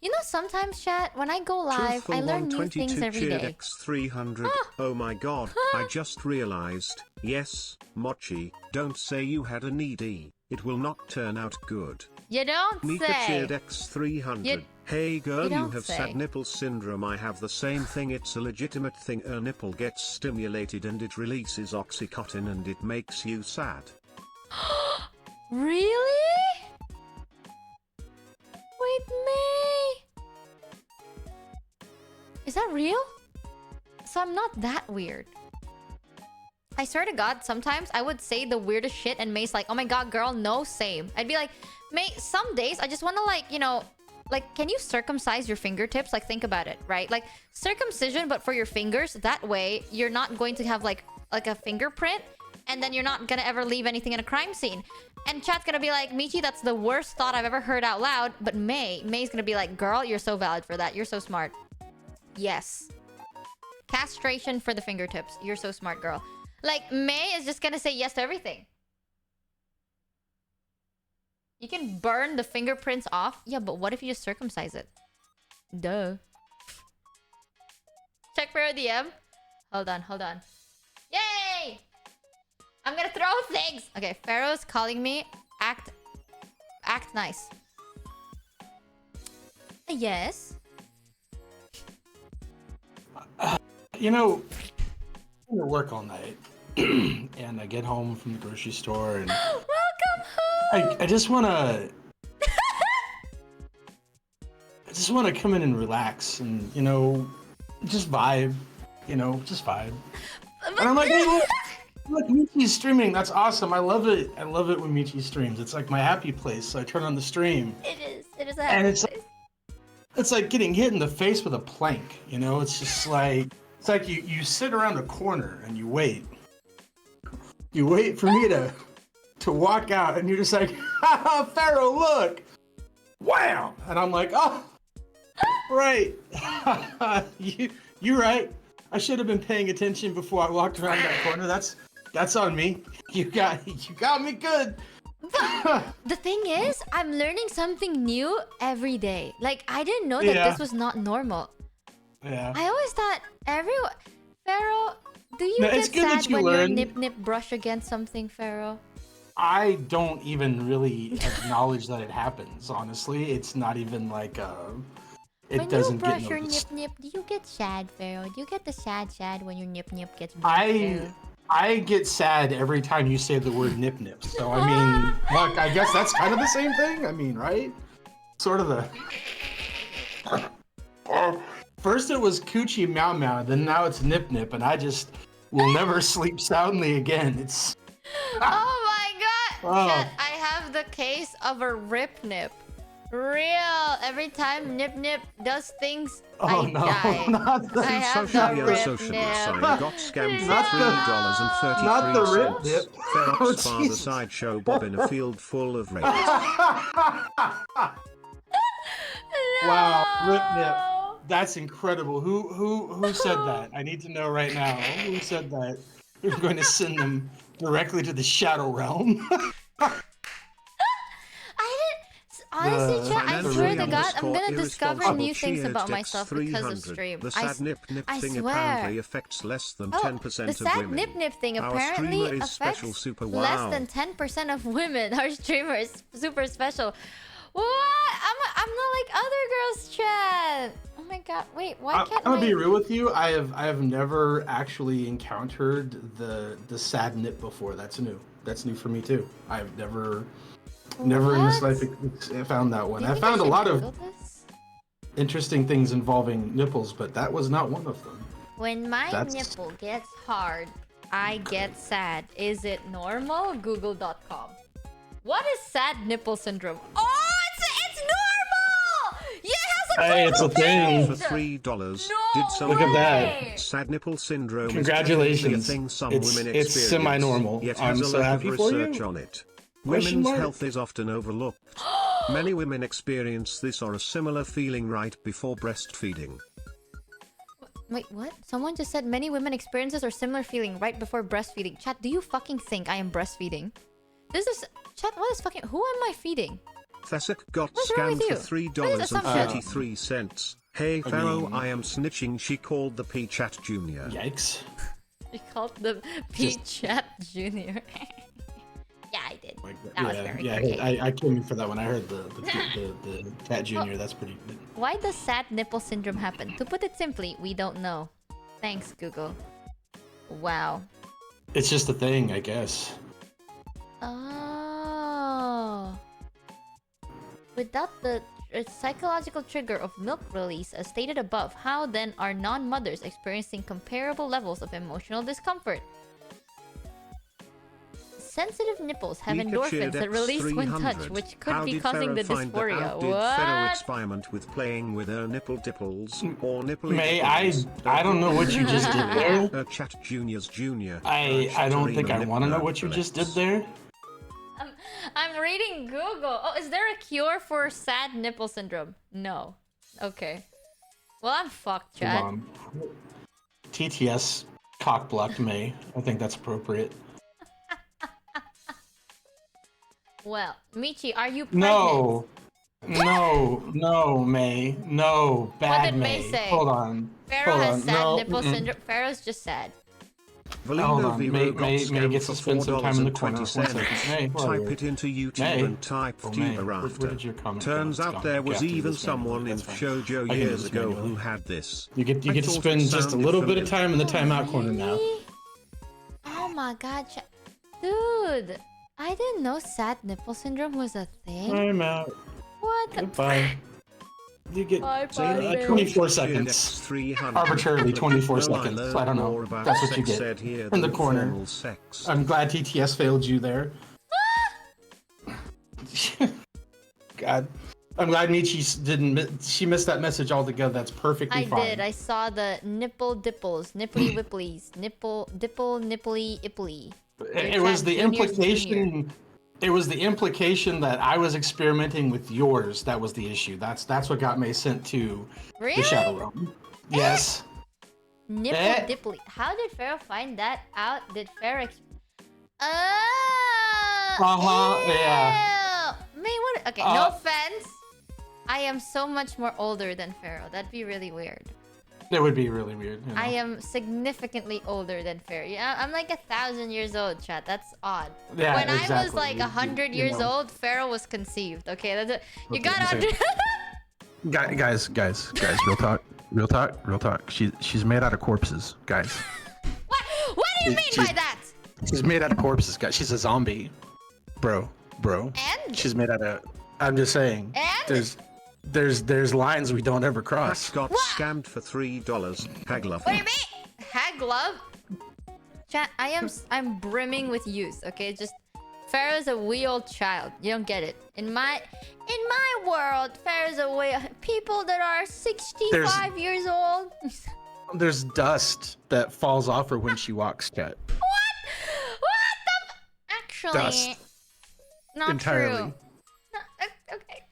You know, sometimes, chat, when I go live, I learn new things every day. X300. Oh my god, I just realized. Yes, Mochi, don't say you had an ED. It will not turn out good. You don't Mika say. cheered X300. Hey girl, you have say. sad nipple syndrome. I have the same thing. It's a legitimate thing. A nipple gets stimulated and it releases oxytocin and it makes you sad. Really? Wait, May. Is that real? So I'm not that weird. I swear to God, sometimes I would say the weirdest shit and May's like, oh my god, girl, no, same. I'd be like, May, some days I just want to like, you know, like, can you circumcise your fingertips? Like, think about it, right? Like, circumcision, but for your fingers. That way, you're not going to have like a fingerprint. And then you're not gonna ever leave anything in a crime scene. And chat's gonna be like, Michi, that's the worst thought I've ever heard out loud. But May's gonna be like, girl, you're so valid for that. You're so smart. Yes. Castration for the fingertips. You're so smart, girl. Like, May is just gonna say yes to everything. You can burn the fingerprints off. Yeah, but what if you just circumcise it? Duh. Check for a DM. Hold on. Yay! I'm gonna throw things! Okay, Pharaoh's calling me. Act nice. Yes? You know, I'm gonna work all night. And I get home from the grocery store and... Welcome home! I just wanna... I just wanna come in and relax and, you know, just vibe. You know, just vibe. And I'm like, hey, look, Michi's streaming. That's awesome. I love it. I love it when Michi streams. It's like my happy place. So I turn on the stream. It is a happy place. It's like getting hit in the face with a plank. You know, it's just like... It's like you sit around a corner and you wait. You wait for me to walk out and you're just like, haha, Pharaoh, look! Wham! And I'm like, oh, right. You're right. I should have been paying attention before I walked around that corner. That's on me. You got me good. The thing is, I'm learning something new every day. Like, I didn't know that this was not normal. Yeah. I always thought everyone... Pharaoh, do you get sad when your nip brush against something, Pharaoh? I don't even really acknowledge that it happens, honestly. It's not even like, it doesn't get noticed. When you brush your nip, do you get sad, Pharaoh? Do you get the sad when your nip gets brushed? I get sad every time you say the word nip. So, I mean, look, I guess that's kind of the same thing. I mean, right? Sort of the... First it was coochie meow, then now it's nip, and I just will never sleep soundly again. It's... Oh my god! Oh. Chat, I have the case of a rip nip. Real. Every time nip does things, I die. Not the... I have Socially the rip unsociable nip. sign got scammed Not for $3.33. not the rip nip. Ferroc's Oh, father Jesus. sideshow Bob in a field full of rapes. Wow, rip nip. That's incredible. Who said that? I need to know right now. Who said that? You're going to send them directly to the Shadow Realm. Honestly, chat, I Financially swear to God, I'm underscore gonna discover new things cheered about myself because of X300. stream. The sad nip I thing swear. apparently affects less than 10% the of sad women. nip thing Our apparently streamer is affects special, super less wow. than 10% of women. Our streamer is super special. What? I'm not like other girls, chat. Oh my god, wait, why can't I'm gonna be real with you. I have never actually encountered the sad nip before. That's new. That's new for me too. I've never Never in this What? life I found that one. Do you I think found a should lot Google of this? interesting things involving nipples, but that was not one of them. When my That's- nipple gets hard, I get sad. Is it normal? Google.com. What is sad nipple syndrome? Oh, it's normal! Yeah, it has a Hey, it's a Google thing. page! For $3, No did someone Look at that. way! sad nipple syndrome Congratulations. is technically a thing some It's- women it's experience, semi-normal. yet I'm has a so lack happy of for you. research on it. Question Women's mark? health is often overlooked. Many women experience this or a similar feeling right before breastfeeding. Wait, what? Someone just said many women experience this or similar feeling right before breastfeeding. Chat, do you fucking think I am breastfeeding? This is... Chat, what is fucking... Who am I feeding? Thesic got What's wrong scammed with for you? What is $3.33. Hey Pharaoh, mean- I am snitching. She called the P-Chat Junior. Yikes. We called the P-Chat Junior. Yeah, I did. Like, That was very yeah. okay. I came in for that one. I heard the Cat Junior. That's pretty good. Why does sad nipple syndrome happen? To put it simply, we don't know. Thanks, Google. Wow. It's just a thing, I guess. Oh. Without the psychological trigger of milk release as stated above, how then are non-mothers experiencing comparable levels of emotional discomfort? Sensitive nipples have Mika endorphins cheered that release when touched, 300. which could How be did causing Pharaoh the find dysphoria. How did Pharaoh What? experiment with playing with her nipple dipples or nipple? May I don't know what you just did there. Her Chat Junior's Junior. I don't think I want to know what you just did there. I'm reading Google. Oh, is there a cure for sad nipple syndrome? No. Okay. Well, I'm fucked, Chad. Hold on. TTS cock blocked May. I think that's appropriate. Well, Michi, are you pregnant? No. No, May. No, bad did May say? Hold on. Pharaoh Hold has on. sad No, nipple mm-mm. syndrome. Pharaoh's just sad. Hold Valino on. Vero May got May gets to scammed spend some time in the for corner. One second. May, where are Type you? it into YouTube May? and type Oh, May. tuber Where after. did your comment Turns go? It's out gone. there Okay, was I'll do even this manually. someone in That's fine. VShojo I can do years this ago manually. who had this. You get I to thought it spend just a sounded little bit of familiar. time in the timeout corner now. Really? Oh my god, dude. I didn't know sad nipple syndrome was a thing. I'm out. What the... Goodbye. You get Bye, bye, babe. 24 seconds. 300. Arbitrarily 24 Well, seconds. learned I don't know. more about That's what you sex get. said here In the than corner. formal sex. I'm glad TTS failed you there. God. I'm glad Michi didn't. She missed that message altogether. That's perfectly I fine. did. I saw the nipple dipples, nipply whipplies, nipple dipple nipply ipply. It was the Junior's implication. junior. It was the implication that I was experimenting with yours. That was the issue. That's what got me sent to Really? the Shadow Realm. Yes. Nipple Eh? dipply. How did Pharaoh find that out? Did Pharaoh... Oh! Yeah. Ew! Man, what... Okay, no offense. I am so much more older than Pharaoh. That'd be really weird. That would be really weird. You know? I am significantly older than Pharaoh. Yeah, I'm like 1,000 years old, chat. That's odd. Yeah, When I was exactly. like 100 years know. old, Pharaoh was conceived. Okay, that's it. You Okay, got okay. 100. Guys, real talk. She's made out of corpses, guys. What do you mean by that? She's made out of corpses, guys. She's a zombie, bro. And? She's made out of. I'm just saying. And? There's lines we don't ever Max cross. got scammed for $3. Hagler. What do you mean? Hag glove? Chat, I'm brimming with youth, okay? Just Pharaoh's a wee old child. You don't get it. In my world, Pharaoh's a wee people that are 65 years old. There's dust that falls off her when she walks, Cat. What the actually Dust. not Entirely. true. No, okay.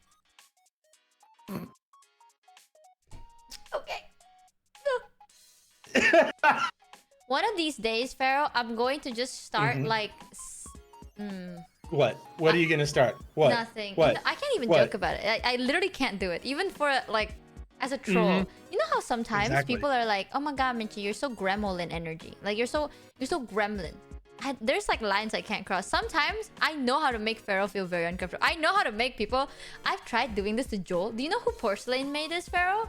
Okay. One of these days, Pharaoh, I'm going to just start like What? What are you gonna start? What? nothing. What? I can't even What? joke about it. I literally can't do it. Even for like as a troll. You know how sometimes Exactly. people are like, "Oh my god, Michi, you're so gremlin energy. Like you're so gremlin." There's like lines I can't cross. Sometimes I know how to make Pharaoh feel very uncomfortable. I know how to make people. I've tried doing this to Joel. Do you know who Porcelain made this, Pharaoh?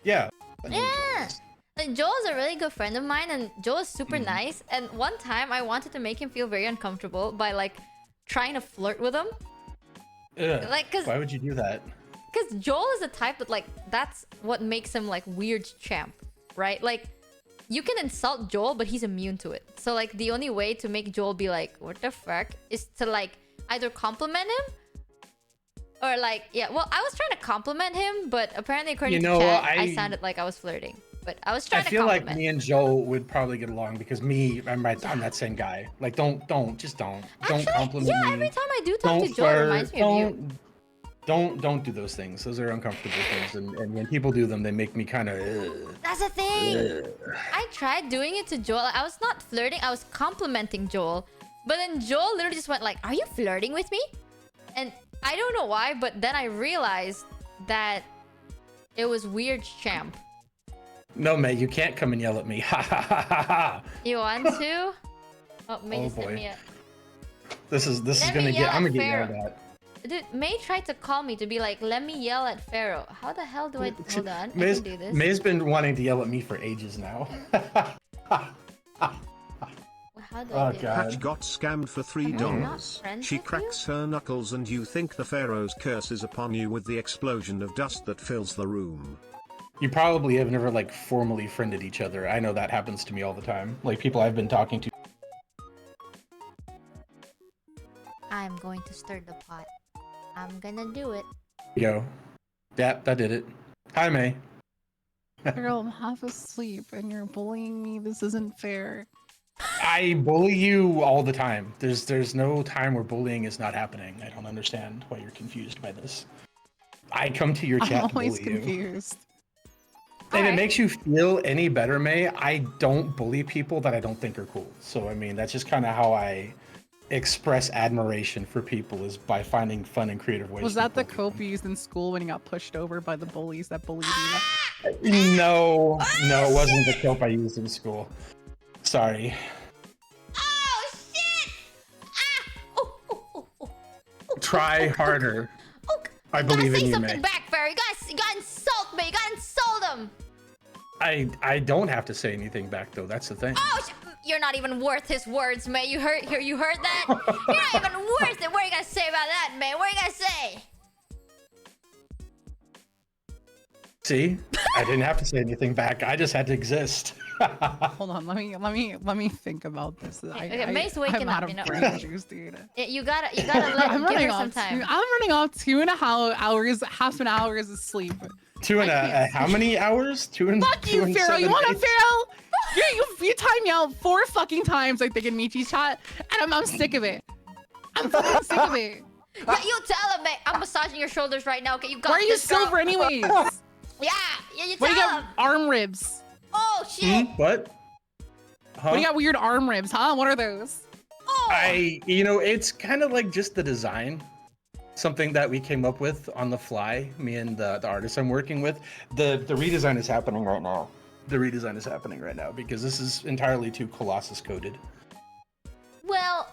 Yeah. Yeah. Like Joel is a really good friend of mine, and Joel is super nice. And one time, I wanted to make him feel very uncomfortable by like trying to flirt with him. Ugh, Like, cause why would you do that? Joel is the type that like that's what makes him like weird champ, right? Like you can insult Joel, but he's immune to it. So like the only way to make Joel be like, what the fuck, is to like either compliment him or like, yeah, well, I was trying to compliment him, but apparently according to chat, I sounded like I was flirting. But I was trying to compliment. I feel like me and Joel would probably get along because I'm that same guy. Like, don't compliment me. Yeah, every time I do talk to Joel, it reminds me of you. Don't do those things. Those are uncomfortable things, and when people do them, they make me kind of. That's the thing. I tried doing it to Joel. I was not flirting. I was complimenting Joel, but then Joel literally just went like, "Are you flirting with me?" And I don't know why, but then I realized that it was weird champ. No, May, you can't come and yell at me. Ha ha ha ha ha. You want to? Oh, May just hit me up. This is gonna get. I'm gonna get yelled at. Dude, May tried to call me to be like, let me yell at Pharaoh. How the hell do I... Hold on, I can do this. May's been wanting to yell at me for ages now. How do I do God. Patch got scammed for $3. She cracks her knuckles and you think the Pharaoh's curse is upon you with the explosion of dust that fills the room. You probably have never like formally friended each other. I know that happens to me all the time. Like people I've been talking to. I'm going to stir the pot. I'm gonna do it. Go. Yeah, that did it. Hi, May. Girl, I'm half asleep and you're bullying me. This isn't fair. I bully you all the time. There's no time where bullying is not happening. I don't understand why you're confused by this. I come to your chat I'm to bully always confused. you. And it makes you feel any better, May. I don't bully people that I don't think are cool. So I mean, that's just kind of how I express admiration for people, is by finding fun and creative ways. Was that the cope you used in school when you got pushed over by the bullies that bullied you? No, it wasn't the cope I used in school. Sorry. Oh, shit! Try harder. I believe in you, May. Say something back, Pharaoh. You gotta insult me. You gotta insult him. I don't have to say anything back though. That's the thing. Oh, you're not even worth his words, May. You heard that? You're not even worth it. What are you gonna say about that, May? What are you gonna say? See, I didn't have to say anything back. I just had to exist. Hold on, let me think about this. Okay, May's waking I'm up. out of You know, brain juice, dude. You gotta let give her some time. I'm running off 2.5 hours. Half an hour is asleep. How many hours? Fuck you, Pharaoh. You want a Pharaoh? You timed me out 4 fucking times, I think, in Michi's chat, and I'm sick of it. I'm fucking sick of it. Yeah, you tell him, May. I'm massaging your shoulders right now. Okay, you got Why are you this, girl. silver, anyways? Yeah, you Why do you tell got him. arm ribs? Oh shit! What? Huh? Why do you got weird arm ribs, huh? What are those? Oh. It's kind of like just the design. Something that we came up with on the fly, me and the artist I'm working with. The redesign is happening right now. Because this is entirely too Colossus coded. Well,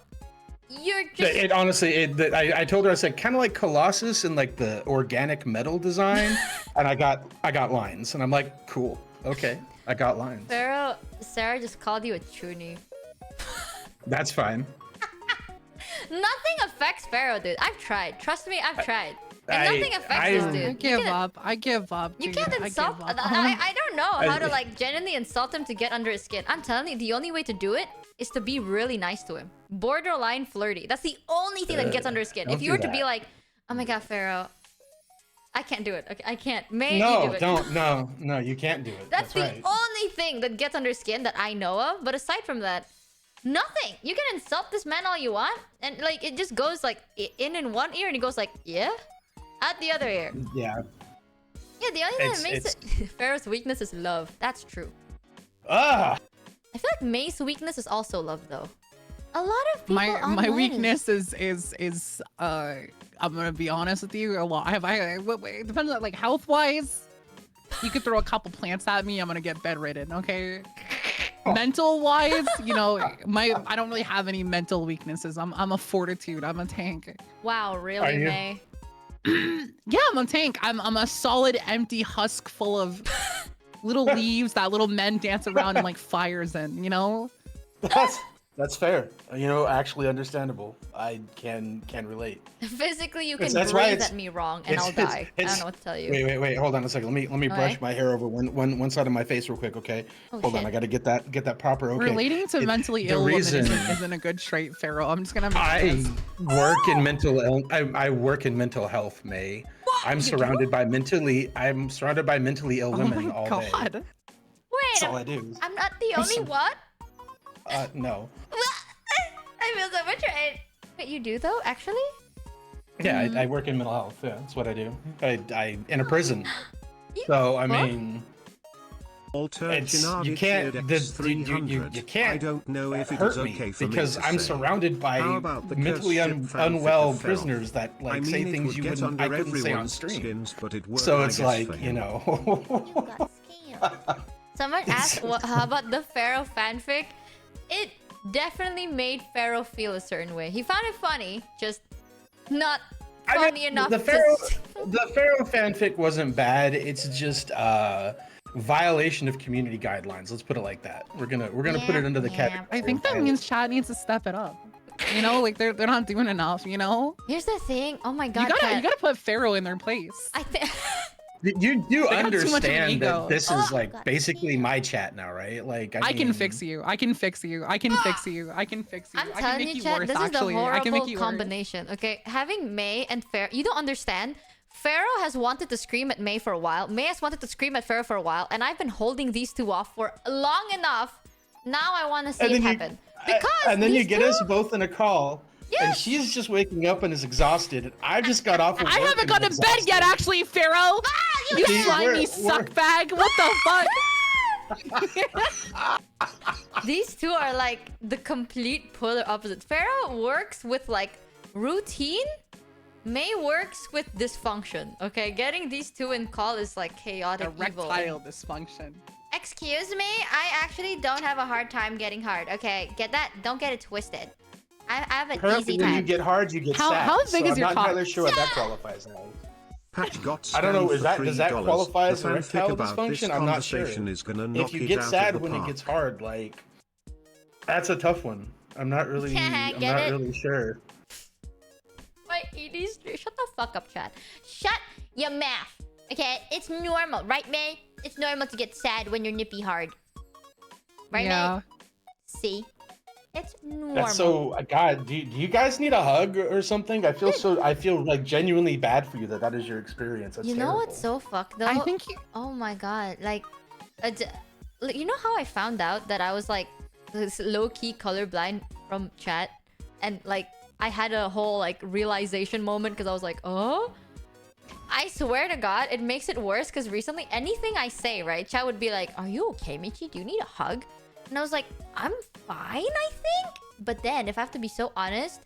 you're just... It honestly, I told her, I said, kind of like Colossus and like the organic metal design. And I got lines and I'm like, cool. Okay. I got lines. Pharaoh, Sarah just called you a chuny. That's fine. Nothing affects Pharaoh, dude. I've tried. Trust me, I've tried. And nothing affects this dude. I give up. You dude. can't insult. I don't know how to like genuinely insult him to get under his skin. I'm telling you, the only way to do it is to be really nice to him. Borderline flirty. That's the only thing that gets under his skin. If you were to be like, oh my god, Pharaoh, I can't do it. Okay, I can't. Maybe do it. No, you can't do it. That's the only thing that gets under his skin that I know of. But aside from that, nothing. You can insult this man all you want, and like it just goes like in one ear, and he goes like, yeah, out the other ear. Yeah. Yeah, the only thing that makes it Pharaoh's weakness is love. That's true. Ah. I feel like May's weakness is also love, though. A lot of people my weakness is I'm gonna be honest with you. A lot. It depends on like health wise. You could throw a couple plants at me, I'm gonna get bedridden. Okay. Mental wise, you know, I don't really have any mental weaknesses. I'm a fortitude. I'm a tank. Wow, really, May? Yeah, I'm a tank. I'm a solid empty husk full of little leaves that little men dance around and like fires in, you know? That's fair. You know, actually understandable. I can relate. Physically, you can That's why breathe it's- at me wrong, and I'll die. I don't know what to tell you. Wait. Hold on a second. Let me brush Okay. my hair over one side of my face real quick. Okay. Oh, Hold on. shit. I gotta get that proper. Okay. Relating to mentally the ill women reason- isn't a good trait, Pharaoh. I'm just gonna. I work in mental I work in mental health, May. I'm surrounded by mentally ill women all day. God. That's Wait, all I do. I'm not the only one. No. I feel so betrayed. Wait, you do though, actually? Yeah, I work in mental health. Yeah, that's what I do. I in a prison. So I mean, you can't. You can't. I don't know if it hurt is okay me for because me to I'm say. surrounded by How about the mentally cursed ship fanfic unwell of Phil? prisoners that I like mean, say it things would you get wouldn't, under I couldn't say on everyone's stream. skins, but it worked, So I it's guess, like for you him. know. Got scammed. Someone asked, how about the Pharaoh fanfic? It definitely made Pharaoh feel a certain way. He found it funny, just not funny enough. The Pharaoh fanfic wasn't bad. It's just violation of community guidelines. Let's put it like that. We're gonna put it under the category. I think that means Chad needs to step it up. You know, like they're not doing enough. You know, Here's the thing. Oh my god, you Kat. gotta put Pharaoh in their place. I think. You do They got too much of an understand ego. that this Oh, is like God. basically my chat now, right? Like I can mean, fix you. I can fix you. I can fix you. I can fix you. I'm I can telling make you, you Chad, worse. this is Actually, the I can make horrible you worse. combination. Okay, having May and Pharaoh, you don't understand. Pharaoh has wanted to scream at May for a while. May has wanted to scream at Pharaoh for a while, and I've been holding these two off for long enough. Now I want to see it happen because and then you these get two- us both in a call. And Yes. she's just waking up and is exhausted. And I just got off of work I haven't and gone I'm to bed yet, exhausted. actually, Pharaoh. You See, slimy we're- suckbag. What the fuck? These two are like the complete polar opposites. Pharaoh works with like routine. May works with dysfunction. Okay, getting these two in call is like chaotic evil. Erectile dysfunction. Excuse me, I actually don't have a hard time getting hard. Okay, get that? Don't get it twisted. I have an Apparently, easy when you time. get hard, you get How- sad. how big so is I'm your not cock? entirely sure what that qualifies as. Pat got I don't know, scammed is that- for does that $3. qualify as The erectile fanfic about this dysfunction? I'm not sure. conversation is gonna knock If you it get out of sad the when it park. gets hard, like that's a tough one. I'm not really, I'm Get not it? really sure. My ED's shut the fuck up, Chad. Shut your mouth. Okay, it's normal, right, May? It's normal to get sad when you're nippy hard. Right, Yeah. May? See? It's normal. That's so. God, do you guys need a hug or something? I feel like genuinely bad for you that is your experience. That's You know terrible. what's so fucked though? I think you. Oh my god, like, you know how I found out that I was like this low-key colorblind from chat, and like I had a whole like realization moment because I was like, oh, I swear to God, it makes it worse because recently anything I say, right, chat would be like, "Are you okay, Michi? Do you need a hug?" And I was like, "I'm fine, I think." But then, if I have to be so honest,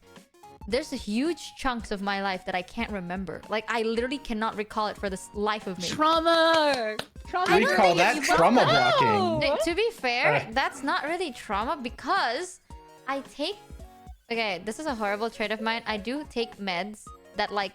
there's huge chunks of my life that I can't remember. Like, I literally cannot recall it for the life of me. Trauma. Trauma. We call that trauma blocking. To be fair, that's not really trauma because I take... Okay, this is a horrible trait of mine. I do take meds that, like,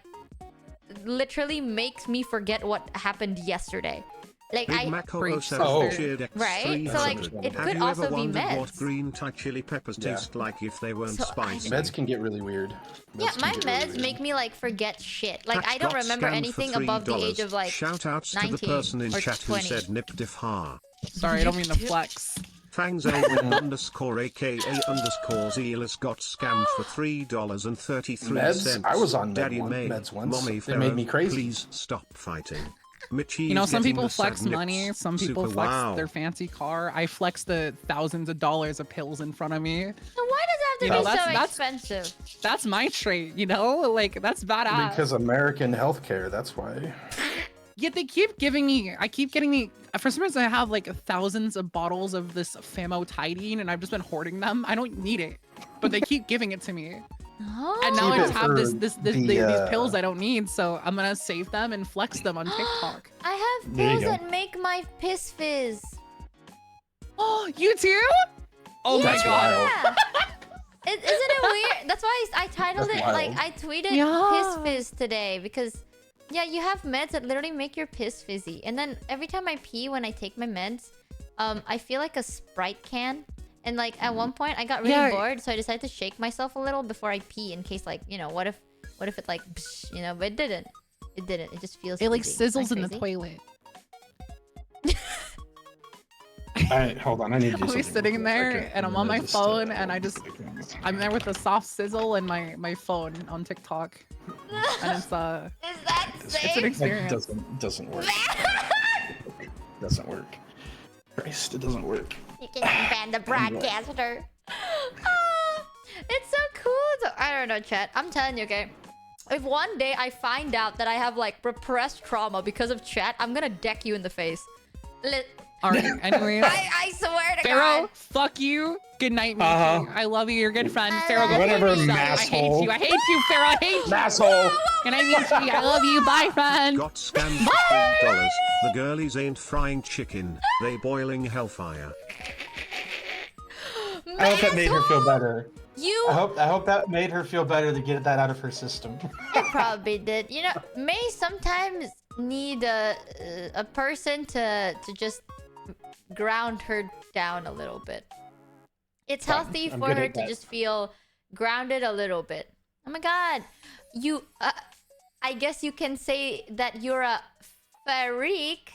literally makes me forget what happened yesterday. Like, Big I... Mac Preach, 07 sister. cheered X Right? So, like, 300. it Have could you also ever be wondered what meds. green Thai chili peppers Yeah. taste like if they weren't So, spicy? Meds can get really weird. Yeah, Meds can my get really meds weird. make me, like, forget shit. Like, Pat I don't got remember scammed for anything above the age $3. of, like, Shout outs to 19 the person in or chat 20. who said nip diff ha. Sorry, I don't mean to flex. Fangs Elwin underscore aka underscore Zealous got scammed for $3.33. Meds? I was on Daddy meds once. Mommy They made me Pharaoh, crazy. Please stop fighting. Michi You know, is some getting people the flex sad money, nips. some people Super flex wow. their fancy car. I flex the thousands of dollars of pills in front of me. So why does it You have know, to be so that's- expensive? That's my trait, you know? Like, that's badass. Because American healthcare, that's why. Yet they keep giving me, I keep getting the, for some reason I have like thousands of bottles of this famotidine and I've just been hoarding them. I don't need it, but they keep giving it to me. Oh. And now I Keep just it have for these pills I don't need, so I'm gonna save them and flex them on TikTok. I have There you pills go. that make my piss fizz. Oh, you too? Oh That's my god. wild. Yeah. Isn't it weird? That's why I titled That's it, like, wild. I tweeted Yeah. piss fizz today because, yeah, you have meds that literally make your piss fizzy. And then every time I pee when I take my meds, I feel like a Sprite can. And like at one point I got really Yeah. bored, so I decided to shake myself a little before I pee in case like, what if it like but it didn't. It didn't. It just feels It like easy. Am I sizzles in the crazy? toilet. Hold on, I need to do I'll be something sitting real quick. there Okay, and I'm on my just, phone and hold on. I'm there with a soft sizzle and my phone on TikTok. And it's Is that it's an safe? That experience. doesn't work. Doesn't work. Christ, it doesn't work. You can ban the broadcaster. Ah, it's so cool. I don't know, chat. I'm telling you, okay. If one day I find out that I have like repressed trauma because of chat, I'm gonna deck you in the face. Alright, anyways. I swear to Pharaoh, God. fuck you. Good night, Michi. Uh-huh. I love you. You're a good friend. I Pharaoh, love go fuck Whatever, yourself. I hate masshole. you. I hate you, Pharaoh. I hate you. Asshole! Good night, Michi. I love you. Bye, friend. Got scammed for $3. The girlies ain't frying chicken, they boiling hellfire. I hope that made her feel better. You I hope that made her feel better to get that out of her system. it probably did. You know, May sometimes need a person to just ground her down a little bit. It's Fine, healthy I'm for good her at to that. just feel grounded a little bit. Oh my God, you. I guess you can say that you're a freak.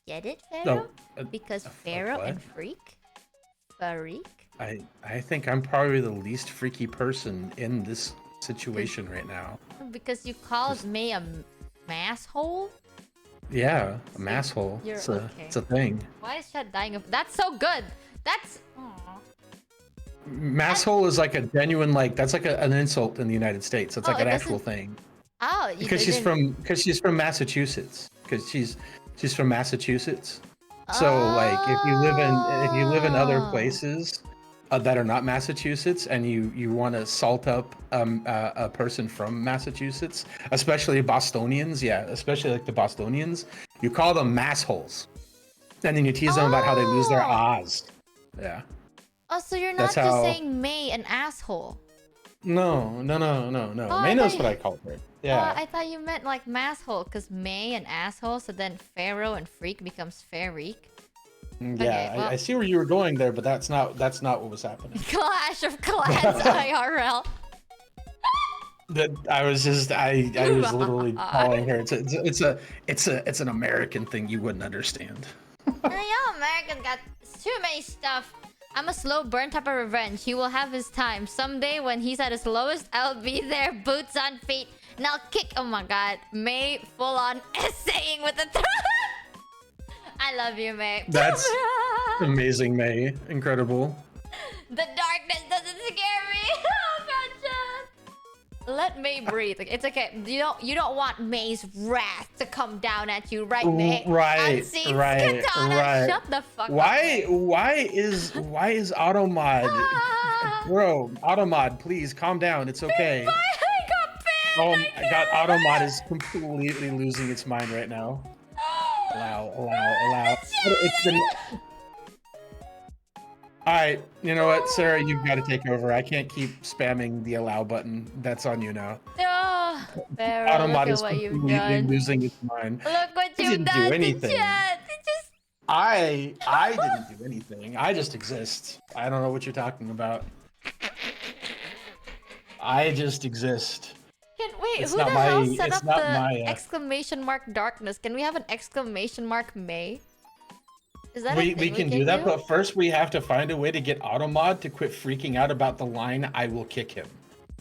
Get it, Pharaoh? Because Pharaoh what? and freak. Freak. I think I'm probably the least freaky person in this situation right now. Because you called May a masshole. Yeah, a masshole. You're It's okay. a thing. Why is Chad dying of? That's so good. That's. Aw. Masshole is like a genuine that's like an insult in the United States. It's Oh, like it an actual doesn't- thing. Oh, you Because she's from Massachusetts. Because she's from Massachusetts. So like if you live in other Oh. places that are not Massachusetts and you want to salt up a person from Massachusetts, especially Bostonians, especially like the Bostonians, you call them massholes, and then you tease them about how they lose their Oh. ahs. Yeah. Oh, so you're not That's just how- saying May an asshole. No. Oh, May I knows thought what you- I called her. Oh, Yeah. I thought you meant like masshole, because May an asshole, so then Pharaoh and freak becomes Farik. Yeah. well- I see where you were going there, but that's not what was happening. Clash of Clans IRL. That I was literally calling her. It's an American thing you wouldn't understand. Y'all Americans got too many stuff. I'm a slow burn type of revenge. He will have his time. Someday when he's at his lowest, I'll be there, boots on feet, and I'll kick. Oh my God, May full on essaying with the. I love you, May. That's amazing, May. Incredible. The darkness doesn't scare me. Oh God, Chad. Let May breathe. Like, it's okay. You don't want May's wrath to come down at you, right, May? Right, Unseen right, Katana, right. shut the fuck up. Why May. is Automod, Ah. bro? Automod, please calm down. It's okay. I got banned. Oh I my God, can't. Automod is completely losing its mind right now. Allow. It's been. All right, you know what, Sarah? You've got to take over. I can't keep spamming the allow button. That's on you now. Oh, Pharaoh, look Automod at is what you've completely done. losing its mind. Look what I you've didn't do done to anything. chat. It just. I didn't do anything. I just exist. I don't know what you're talking about. I just exist. Wait, It's who not the hell my- set it's up not the my, exclamation mark darkness? Can we have an exclamation mark May? Is that a We thing can do that, but first we have to find a way to get Automod to quit freaking out about the line "I will kick him,"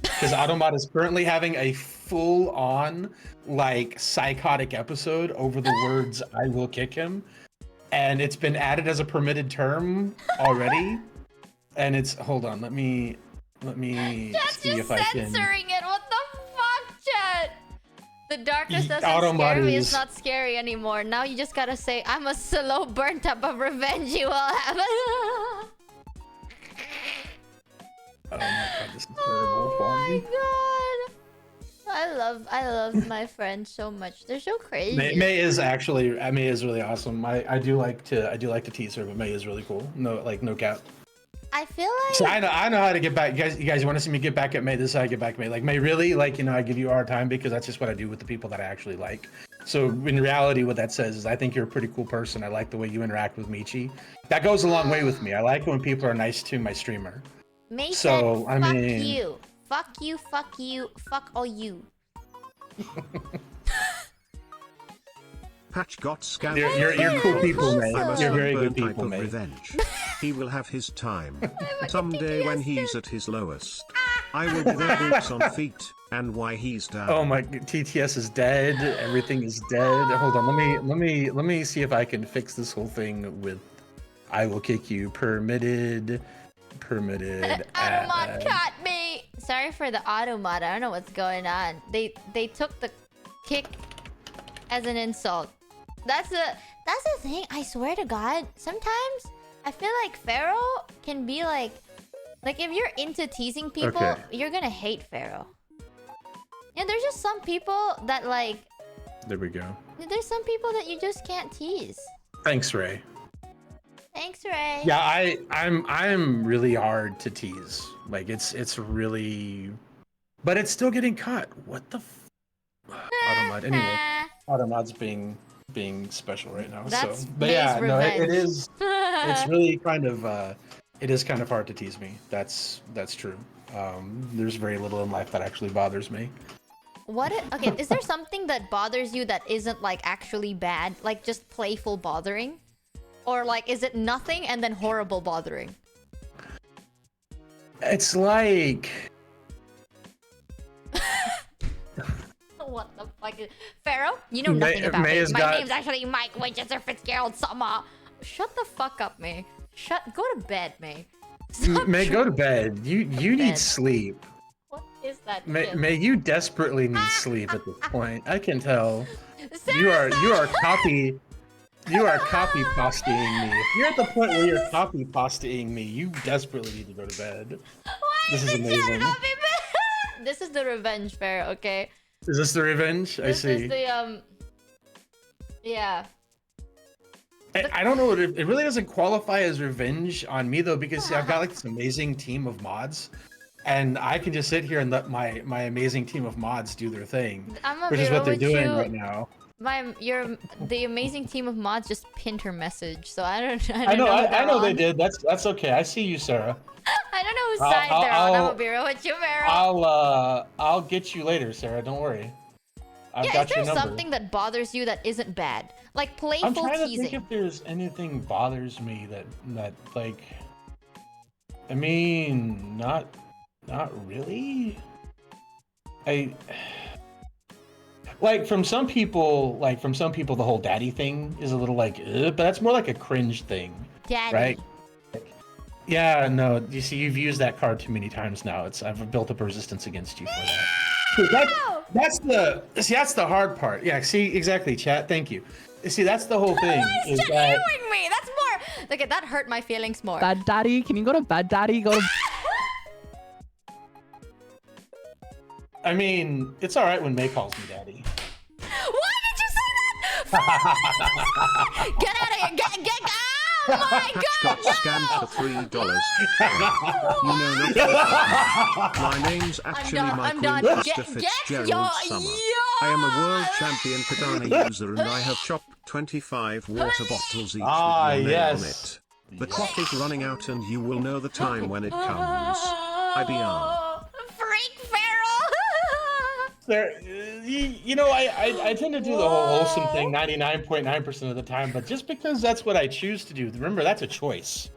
because Automod is currently having a full-on psychotic episode over the words "I will kick him," and it's been added as a permitted term already. And it's hold on, let me That's see just if I can. censoring it. What the fuck, chat? The darkness doesn't Automod scare me. It's is- not scary anymore. Now you just gotta say, I'm a slow burn type of revenge you will have. Oh my God, this is terrible. Oh my God. I love my friends so much. They're so crazy. May is really awesome. I do like to tease her, but May is really cool. No cap. I feel like So I know how to get back. You guys want to see me get back at May? This is how I get back at May. May really, I give you a hard time because that's just what I do with the people that I actually like. So in reality, what that says is I think you're a pretty cool person. I like the way you interact with Michi. That goes a long way with me. I like it when people are nice to my streamer. May So, said, I fuck mean- you. Fuck you, fuck you, fuck all you. Patch got scammed. You're cool people, awesome. man. I'm a You're very sunburned good type people, of man. revenge. He will have his time. Someday when he's at his lowest, I will be their boots on feet, and why he's down. Oh my, TTS is dead. Everything is dead. Hold on, let me see if I can fix this whole thing with I will kick you permitted. Automod add. caught me. Sorry for the automod. I don't know what's going on. They took the kick as an insult. That's the thing. I swear to God, sometimes I feel like Pharaoh can be like if you're into teasing people, Okay. you're gonna hate Pharaoh. Yeah, there's just some people that like. There we go. There's some people that you just can't tease. Thanks, Ray. Thanks, Ray. Yeah, I'm really hard to tease. Like it's really, but it's still getting cut. What the? Automod. Anyway, Automod's being special right now. That's so, but his yeah, no, it revenge. is. It's really kind of. It is kind of hard to tease me. That's true. There's very little in life that actually bothers me. Okay, is there something that bothers you that isn't like actually bad? Like just playful bothering? Or like is it nothing and then horrible bothering? It's like. What the fuck is Pharaoh? You know May- nothing about May me. has My got- name's actually Mike Winchester Fitzgerald Sama. Shut the fuck up, May. Go to bed, May. Stop May, go to bed. You bed. need sleep. What is that May, shit? May you desperately need sleep at this point. I can tell. Sarah, You are copy pastaing me. If you're at the point where you're copy pastaing me, you desperately need to go to bed. Why This is it amazing. cannot be bad? This is the revenge fair, okay? Is this the revenge? I This see. is the yeah. I don't know. It really doesn't qualify as revenge on me though, because see, I've got like this amazing team of mods, and I can just sit here and let my amazing team of mods do their thing, I'm a which is what they're with doing you. right now. The amazing team of mods just pinned her message, so I don't I know. know. who I they're know they on. did. That's okay. I see you, Sarah. I don't know whose I'll- side they're on. I'm I'll- gonna be real with you, Vero. I'll get you later, Sarah. Don't worry. I've Yeah, got is there your number. something that bothers you that isn't bad? Like I'm playful trying to teasing. think if there's anything bothers me that like. I mean, not really. Like from some people, the whole daddy thing is a little like, but that's more like a cringe thing, Daddy. right? Yeah, no. You see, you've used that card too many times now. I've built up a resistance against you for that. That's the hard part. Yeah, see, exactly, chat. Thank you. See, that's the whole thing. Why is is Chet that hearing me? That's more. Okay, that hurt my feelings more. Bad daddy, can you go to bed, daddy? Go to. I mean, it's all right when May calls me daddy. Why did you say that? Get out of here! Get! Oh my Got god! scammed for $3. You know not. My name's actually I'm Michael done. Winchester Get Fitzgerald your Summer. I am a world champion katana user and I have chopped 25 water bottles each with your name on it. The clock is running out and you will know the time when it comes. IBR. Freak Feral! There, you know, I tend to do the whole wholesome thing 99.9% of the time, but just because that's what I choose to do, remember that's a choice.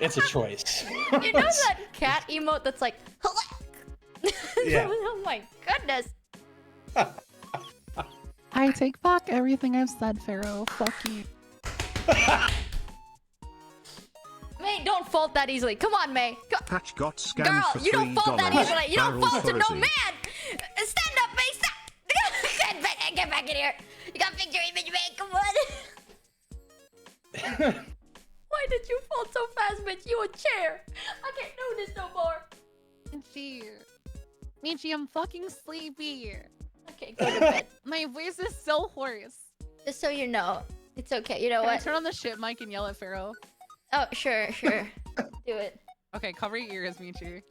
It's a choice. You know that cat emote that's like, Yeah. oh my goodness. I take back everything I've said, Pharaoh. Fuck you. May, don't fault that easily. Come on, May. Patch got scammed Girl, for $3. you don't fault that easily. You don't Barrel fault to no Fuzzy. man. Stand up, May. Stop. Get back in here. You got picture image, May. Come on. Why did you fall so fast, bitch? You a chair. I can't do this no more. Michi, I'm fucking sleepy. Okay, go to bed. My voice is so hoarse. Just so you know, it's okay. You know Can I what? turn on the shit mic and yell at Pharaoh? Oh, sure. Do it. Okay, cover your ears, Michi.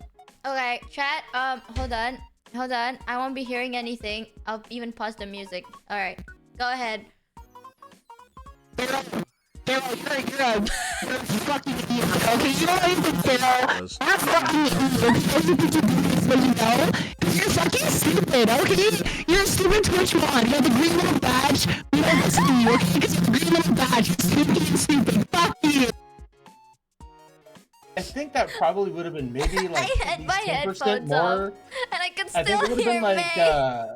Okay, chat. Hold on. I won't be hearing anything. I'll even pause the music. All right. Go ahead. You're a fucking idiot, okay? You don't even Pharaoh. You're fucking idiot. You know? You're fucking stupid, okay? You're a stupid Twitch mod. You have the green little badge. We don't listen to you, okay? Because you have the green little badge. You're stupid and stupid. Fuck you. I think that probably would have been maybe like I had my 10% headphones more. off, and I could I think it still would have hear been May.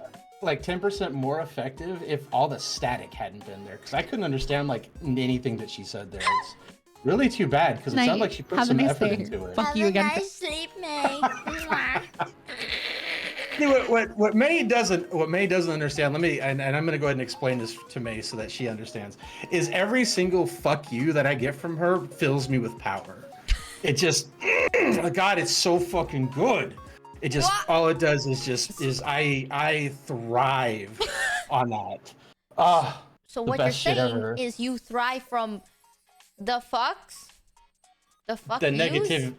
like 10% more effective if all the static hadn't been there, because I couldn't understand like anything that she said there. It's really too bad because it Night. sounded like she put Have a some nice effort day. into it. Fuck you again. Have a nice sleep, May. See, what May doesn't understand. Let me and I'm gonna go ahead and explain this to May so that she understands. Is every single fuck you that I get from her fills me with power. It just, God, it's so fucking good. It just all it does is I thrive on that. So the what you're best shit saying ever. is you thrive from the fucks? The fuck The yous? negative,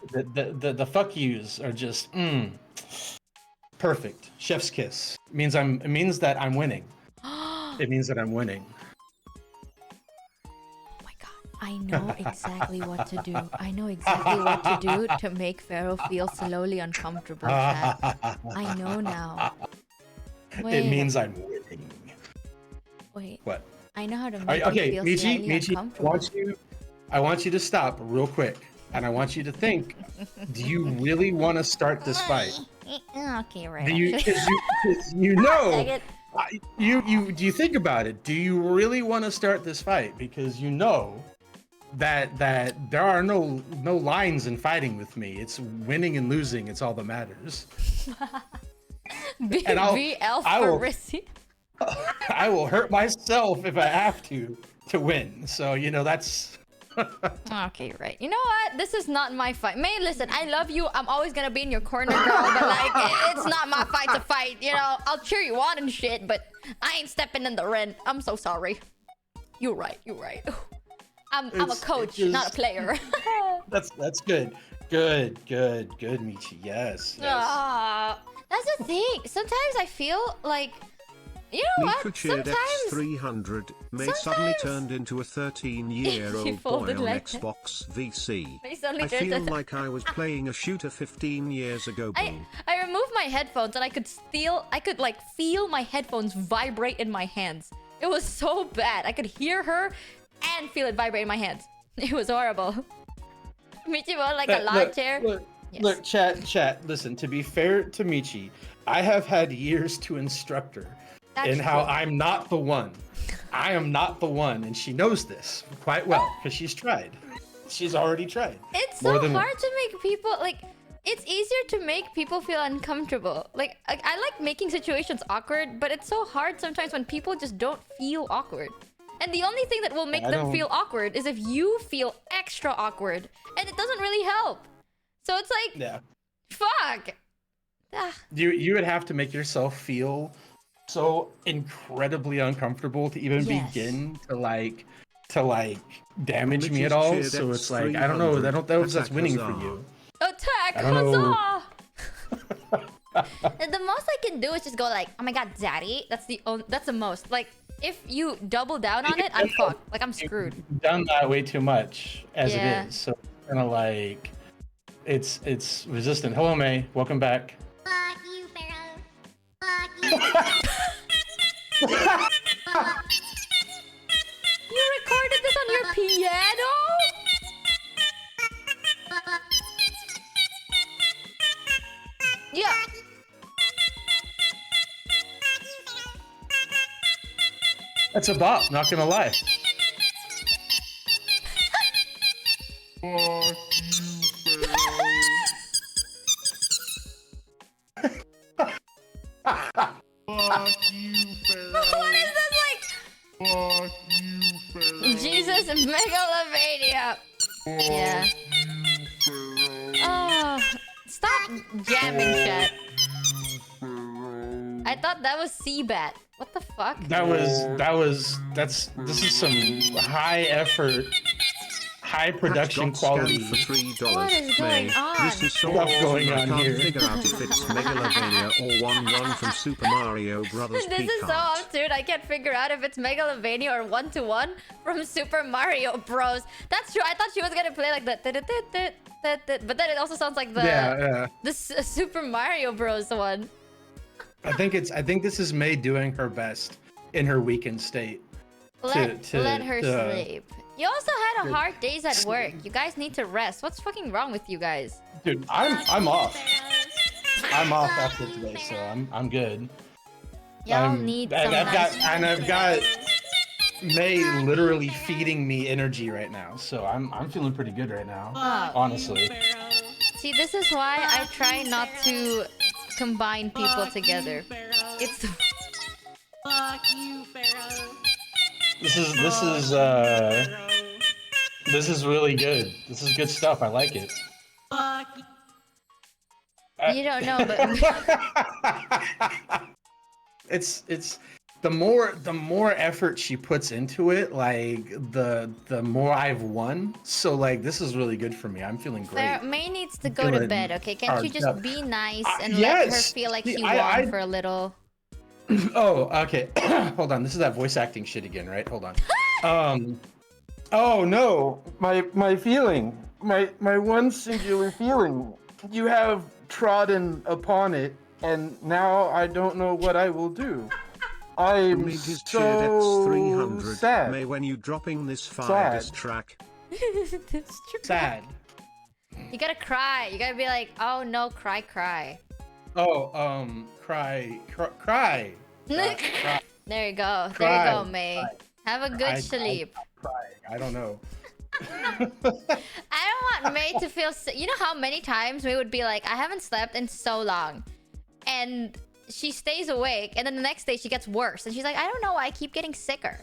the fuck yous are just perfect. Chef's kiss. It means that I'm winning. It means that I'm winning. Oh my god, I know exactly what to do. I know exactly what to do to make Pharaoh feel slowly uncomfortable, chat. I know now. It means I'm winning. Wait. What? I know how to Are make you- him okay, feel Michi, slightly uncomfortable. I want you to stop real quick, and I want you to think. Do you really want to start this fight? Okay, right. Do you? actually. Because you know. Dang it. Do you think about it? Do you really want to start this fight? Because you know that there are no lines in fighting with me. It's winning and losing. It's all that matters. And I will- I will hurt myself if I have to win. So you know that's. Okay, right. You know what? This is not my fight. May, listen, I love you. I'm always gonna be in your corner, girl. But like, it's not my fight to fight. You know, I'll cheer you on and shit, but I ain't stepping in the ring. I'm so sorry. You're right. You're right. I'm a coach, not a player. That's good. Good, Michi. Yes. That's the thing. Sometimes I feel like, you know what? Mikuchid Sometimes X300 May suddenly turned into a 13-year-old She boy folded on like that. Xbox VC. May suddenly I turned feel into- like I was playing a shooter 15 years ago. I removed my headphones and I could like feel my headphones vibrate in my hands. It was so bad. I could hear her and feel it vibrate in my hands. It was horrible. Michi was like a lawn chair. Look, chat. Listen, to be fair to Michi, I have had years to instruct her in how true. I'm not the one. I am not the one, and she knows this quite well because she's tried. She's already tried. It's more so than hard once. to make people like. It's easier to make people feel uncomfortable. Like I like making situations awkward, but it's so hard sometimes when people just don't feel awkward. And the only thing that will make I them don't- feel awkward is if you feel extra awkward, and it doesn't really help. So it's like, Yeah. fuck. Ah, You would have to make yourself feel so incredibly uncomfortable to even Yes. begin to damage me at all. Michi's So cheered it's like I don't know. I don't know if that's Attack winning for huzzah. you. attack! I don't know. Huzzah! The most I can do is just go like, oh my god, daddy. That's the most. Like, if you double down on it, I'm fucked. Like, I'm screwed. You've done that way too much as Yeah. it is. So kind of like it's resistant. Hello, May. Welcome back. Fuck you, Pharaoh. Fuck you. You recorded this on your piano? Yeah. That's a bop. Not gonna lie. What is this like? Jesus Megalovania. Yeah. Oh, stop jamming, chat. I thought that was Seabat. What the fuck? This is some high high production Got quality. scanned for $3. What is going May. on? This is so What's awesome. going I on can't here? figure out if it's Megalovania or 1-1 from Super Mario Brothers This is so P-Kart. absurd. I can't figure out if it's Megalovania or 1-1 from Super Mario Bros. That's true. I thought she was gonna play like the but then it also sounds like the Super Mario Bros one. I think this is May doing her best in her weekend state. Let her to- sleep. You also had a hard days at work. You guys need to rest. What's fucking wrong with you guys? Dude, I'm off. I'm off after today, so I'm good. Y'all need some I've got May literally feeding me energy right now, so I'm feeling pretty good right now. Honestly. See, this is why I try not to combine people together. It's This is really good. This is good stuff. I like it. you don't know, but it's the more effort she puts into it, like the more I've won. So like this is really good for me. I'm feeling great. May needs to go to Feeling bed, okay? Can't you just charged up. be nice and let her Yes. feel like See, she won for a little? Oh, okay. Hold on. This is that voice acting shit again, right? Hold on. Oh no, my feeling, my one singular feeling. You have trodden upon it, and now I don't know what I will do. I'm Read his so cheered X300. sad. May, when you dropping this fire Sad. diss track. It's true. Sad. You gotta cry. You gotta be like, oh no, cry. Oh, cry. There you go. There Cry. you go, May. Have a good sleep. I don't know. I don't want May to feel sick. You know how many times May would be like, I haven't slept in so long. And she stays awake, and then the next day she gets worse. And she's like, I don't know why I keep getting sicker.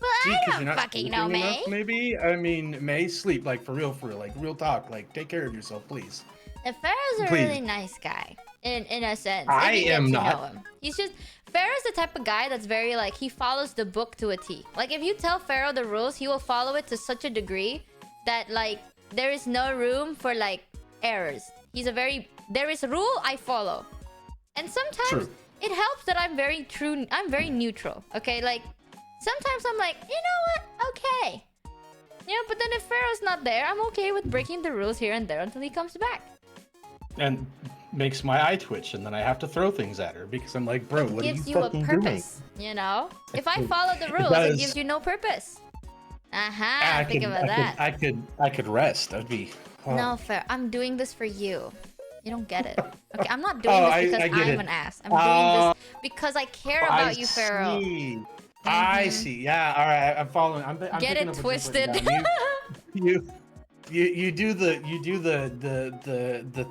Well, See, I 'cause don't you're not fucking know, sleeping May. enough, maybe? I mean, May, sleep, like, for real, like, real talk. Like, take care of yourself, please. And Pharaoh's a Please. really nice guy, in a sense. I if you get am to not. know him. He's just Pharaoh's the type of guy that's very like he follows the book to a T. Like if you tell Pharaoh the rules, he will follow it to such a degree that like there is no room for like errors. There is a rule I follow, and sometimes True. it helps that I'm very neutral. Okay, like sometimes I'm like, you know what? Okay. Yeah, but then if Pharaoh's not there, I'm okay with breaking the rules here and there until he comes back. And makes my eye twitch, and then I have to throw things at her because I'm like, bro, what are you Gives you a fucking doing? purpose, you know? If I follow the rules, does. it gives you no purpose. I Think about that. I could rest. That'd be. Oh. No, fair. I'm doing this for you. You don't get it. Okay, I'm not doing Oh, this I because get I'm it. an ass. I'm doing this because I care about you, Pharaoh. See. I see. Yeah. All right. I'm following. I'm Get picking it up what you're putting twisted. down. You do the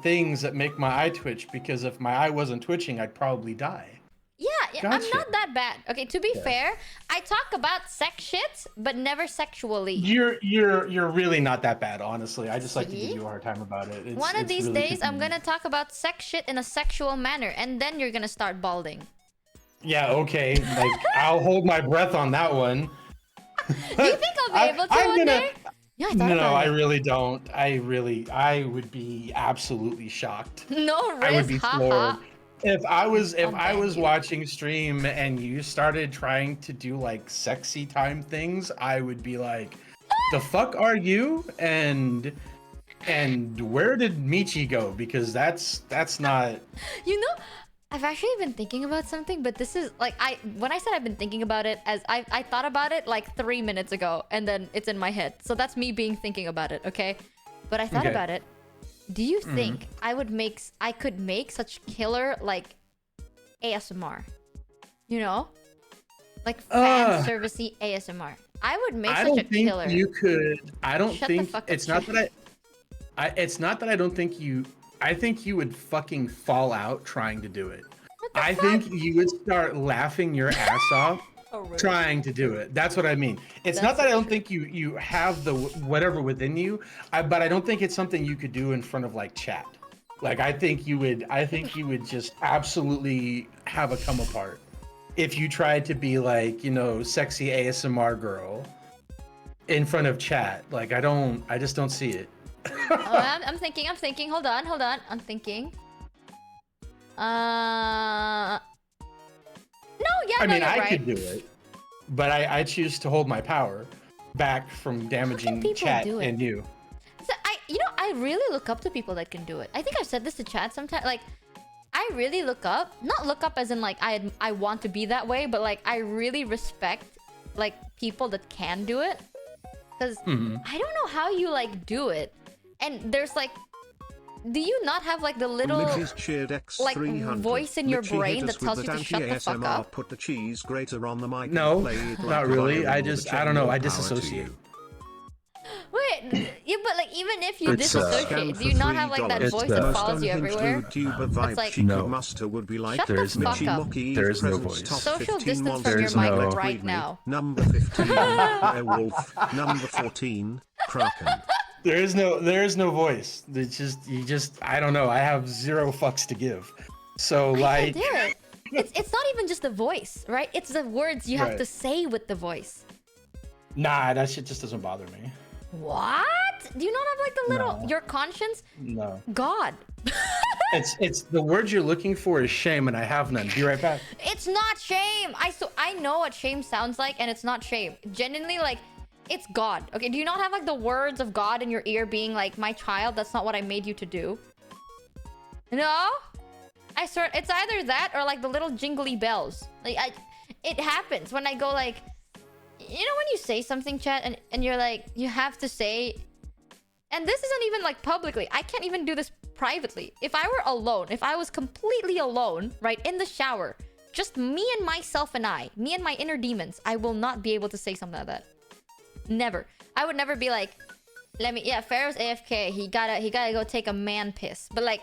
things that make my eye twitch, because if my eye wasn't twitching, I'd probably die. Yeah, I'm Gotcha. not that bad. Okay, to be fair, I talk about sex shit, but never sexually. You're really not that bad, honestly. I just like to give See? you a hard time about it. One of it's these really days, I'm convenient. gonna talk about sex shit in a sexual manner, and then you're gonna start balding. Yeah. Okay. Like I'll hold my breath on that one. Do you think I'll be able to I'm one gonna- day? Yeah, I thought No, about I it. really don't. I would be absolutely shocked. No risk, I would be floored. haha. If I was thank you. watching stream and you started trying to do like sexy time things, I would be like, "The fuck are you?" And where did Michi go? Because that's not. You know, I've actually been thinking about something, but this is like when I said I've been thinking about it, as I thought about it like 3 minutes ago, and then it's in my head. So that's me thinking about it, okay? But I thought Okay. about it. Do you think I could make such killer like ASMR? You know, like fan servicey ASMR. I would make I such a don't think killer. you could. I don't Shut the think fuck up, it's not Chip. that it's not that I don't think you. I think you would fucking fall out trying to do it. What the I fuck? think you would start laughing your ass off Oh, really? trying to do it. That's what I mean. It's not That's that I so don't think you have the whatever within you, but I don't think it's something you could do in front of like chat. Like I think you would just absolutely have a come apart if you tried to be like, you know, sexy ASMR girl in front of chat. Like I just don't see it. I'm thinking. Hold on. I'm thinking. No, yeah, I no, mean, you're I right. could do it, but I choose to hold my power back from damaging people chat do it? and you. So I really look up to people that can do it. I think I've said this to chat sometimes. Like, I really not look up as in like I want to be that way, but like I really respect like people that can do it. Because I don't know how you like do it. And there's like, do you not have like the little Mitch's cheered like X300. voice in your Mitchie brain hit that us with tells you that to shut the fuck anti-ASMR, up? Put the cheese grater on the mic No, and play it like not a really. violin I with a don't know. more I power to disassociate. you. Wait, yeah, but like even if you It's, disassociate, do you for not have like that $3. voice It's, that uh, follows you Most everywhere? unhinged YouTuber That's vibe like, she No. could muster would be like Shut the There's no- fuck Michi up. Mochievee's There's no presence voice. top Social 15 distance from monsters your mic never right freed me. now. Number 15, Werewolf. Number 14, Kraken. There is no voice. It's just I don't know. I have zero fucks to give. So I like can do it. It's not even just the voice, right? It's the words you have Right. to say with the voice. nah, that shit just doesn't bother me. What? Do you not have like the little No. your conscience? No. God. It's the word you're looking for is shame, and I have none. Be right back. It's not shame. I know what shame sounds like, and it's not shame. Genuinely, like, it's God. Okay, do you not have like the words of God in your ear being like, my child, that's not what I made you to do? No? I swear, it's either that or like the little jingly bells. Like, it happens when I go like, you know when you say something, chat, and you're like, you have to say, and this isn't even like publicly. I can't even do this privately. If I were alone, if I was completely alone, right, in the shower, just me and myself and me and my inner demons, I will not be able to say something like that. Never. I would never be like, Pharaoh's AFK. He gotta go take a man piss. But like,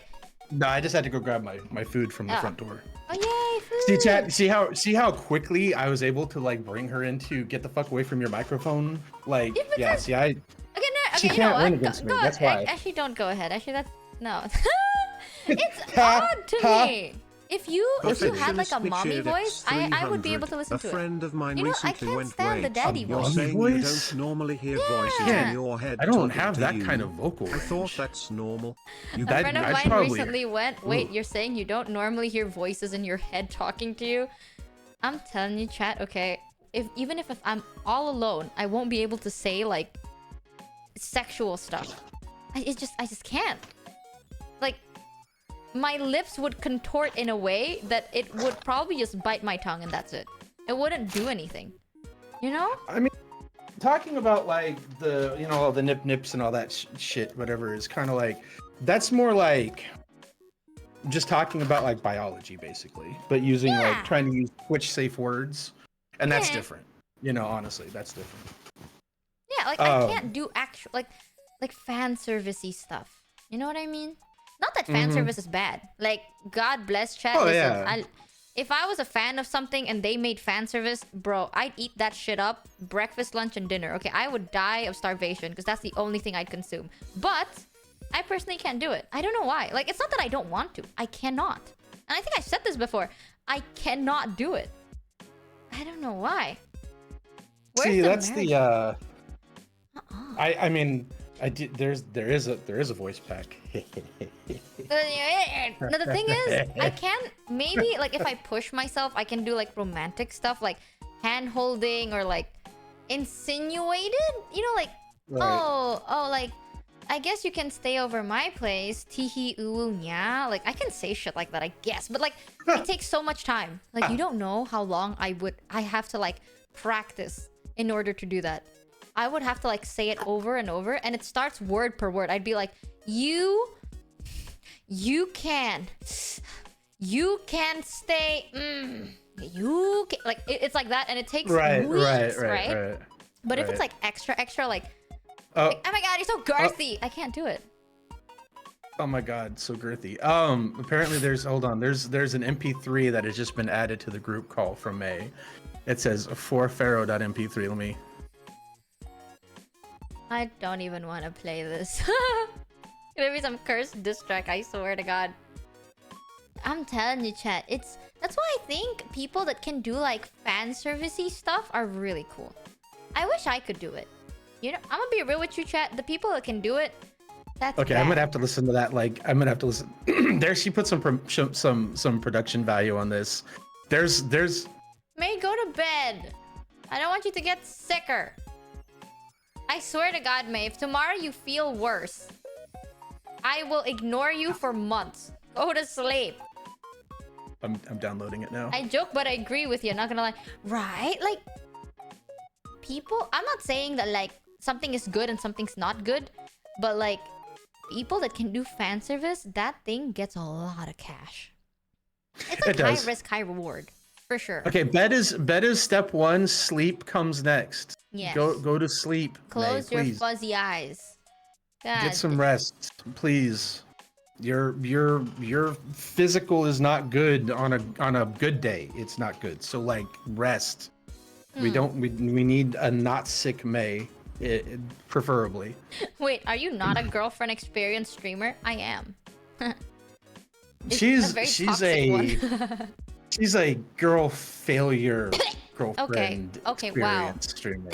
No, I just had to go grab my food from the Ah. front door. oh yay, food. See, chat. See how quickly I was able to like bring her in to get the fuck away from your microphone. Like, Yeah, yeah. because- See, I. Okay, no, She okay, you can't know win what? against me, Go that's ahead. why. Actually, don't go ahead. Actually, that's no. It's Ha, odd to ha. me. If you had like a mommy voice, I would be able to listen a to it. friend of mine You know, I recently can't went, stand the wait, daddy you're voice. saying Mommy you voice? don't normally hear voices Yeah. in your head I don't talking have to that you. kind of vocal I range. thought that's normal. You A friend of I'd mine probably- recently went, wait, Ooh. you're saying you don't normally hear voices in your head talking to you? I'm telling you, chat, okay, even if I'm all alone, I won't be able to say like sexual stuff. I just can't. Like, my lips would contort in a way that it would probably just bite my tongue and that's it. It wouldn't do anything. You know? I mean, talking about like the all the nips and all that shit, whatever, is kind of like that's more like just talking about like biology basically, but using Yeah. like trying to use Twitch safe words, and that's Yeah. different. Honestly, that's different. Yeah, like I Oh. can't do actual like fan servicey stuff. You know what I mean? Not that fan service is bad. Like, God bless chat. Oh, Listen, yeah. if I was a fan of something and they made fan service, bro, I'd eat that shit up breakfast, lunch, and dinner. Okay, I would die of starvation because that's the only thing I'd consume. But I personally can't do it. I don't know why. Like, it's not that I don't want to. I cannot. And I think I said this before. I cannot do it. I don't know why. Where's See, the that's marriage? the I mean, I did. There is a voice pack. No, the thing is, I can maybe like if I push myself, I can do like romantic stuff, like hand holding or like insinuated. You know, like Right. oh, like I guess you can stay over my place. Tihi nya. Like I can say shit like that, I guess, but like it takes so much time. Like you don't know how long I have to like practice in order to do that. I would have to like say it over and over, and it starts word per word. I'd be like, you can stay. You can, like it's like that, and it takes Right. weeks, But if it's right. like extra, like, Oh, oh my god, you're so girthy, I can't do it. oh my god, so girthy. Apparently there's an MP3 that has just been added to the group call from May. It says for pharaoh.mp3. Let me. I don't even want to play this. Gonna be some cursed diss track, I swear to god. I'm telling you, chat, that's why I think people that can do like fan servicey stuff are really cool. I wish I could do it. You know, I'm gonna be real with you, chat. The people that can do it, that's Okay, bad. I'm gonna have to listen to that. Like, I'm gonna have to listen. There, she put some production value on this. There's May, go to bed. I don't want you to get sicker. I swear to God, May, if tomorrow you feel worse, I will ignore you for months. Go to sleep. I'm downloading it now. I joke, but I agree with you. Not gonna lie. Right? Like, people... I'm not saying that, like, something is good and something's not good. But, like, people that can do fan service, that thing gets a lot of cash. It's like high risk, high reward. For sure. Okay, bed is step one. Sleep comes next. Yes. Go to sleep. Close May, your please. fuzzy eyes. God. Get some rest, please. Your physical is not good on a good day. It's not good. So like rest. We need a not sick May, preferably. Wait, are you not a girlfriend experience streamer? I am. She's a girl failure girlfriend Okay, wow. experience streamer.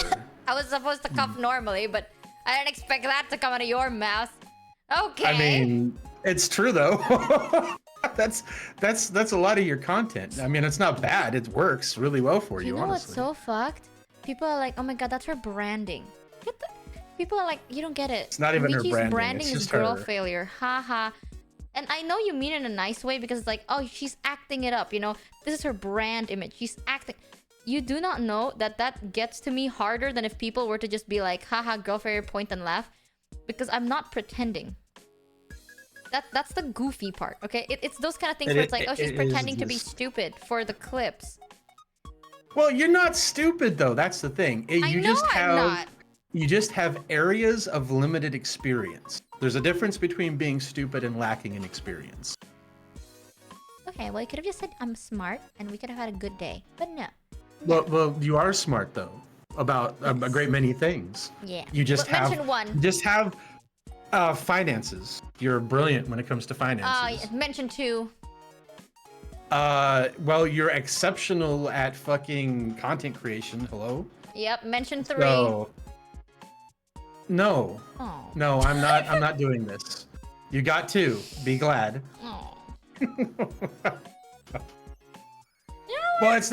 I was supposed to cough normally, but I didn't expect that to come out of your mouth. Okay. I mean, it's true though. that's a lot of your content. I mean, it's not bad. It works really well for you, You know honestly. what's so fucked? People are like, oh my god, that's her branding. People are like, you don't get it. It's not even her Michi's branding, it's is just girl her. failure. Ha. And I know you mean it in a nice way because it's like, oh, she's acting it up, you know? This is her brand image. She's acting... You do not know that that gets to me harder than if people were to just be like, haha, girl failure, point and laugh. Because I'm not pretending. That's the goofy part, okay? It's those kind of things where it's like, oh, she's pretending to be stupid for the clips. Well, you're not stupid though. That's the thing. You just have areas of limited experience. There's a difference between being stupid and lacking in experience. Okay, well, you could have just said I'm smart and we could have had a good day. But no. Well, you are smart though about a great many things. Yeah. You just But have mention one. You just have finances. You're brilliant when it comes to finances. Yeah, mention two. Well, you're exceptional at fucking content creation. Hello? Yep, mention three. So, no. Oh. No, I'm not doing this. You got two. Be glad. Oh. Well, it's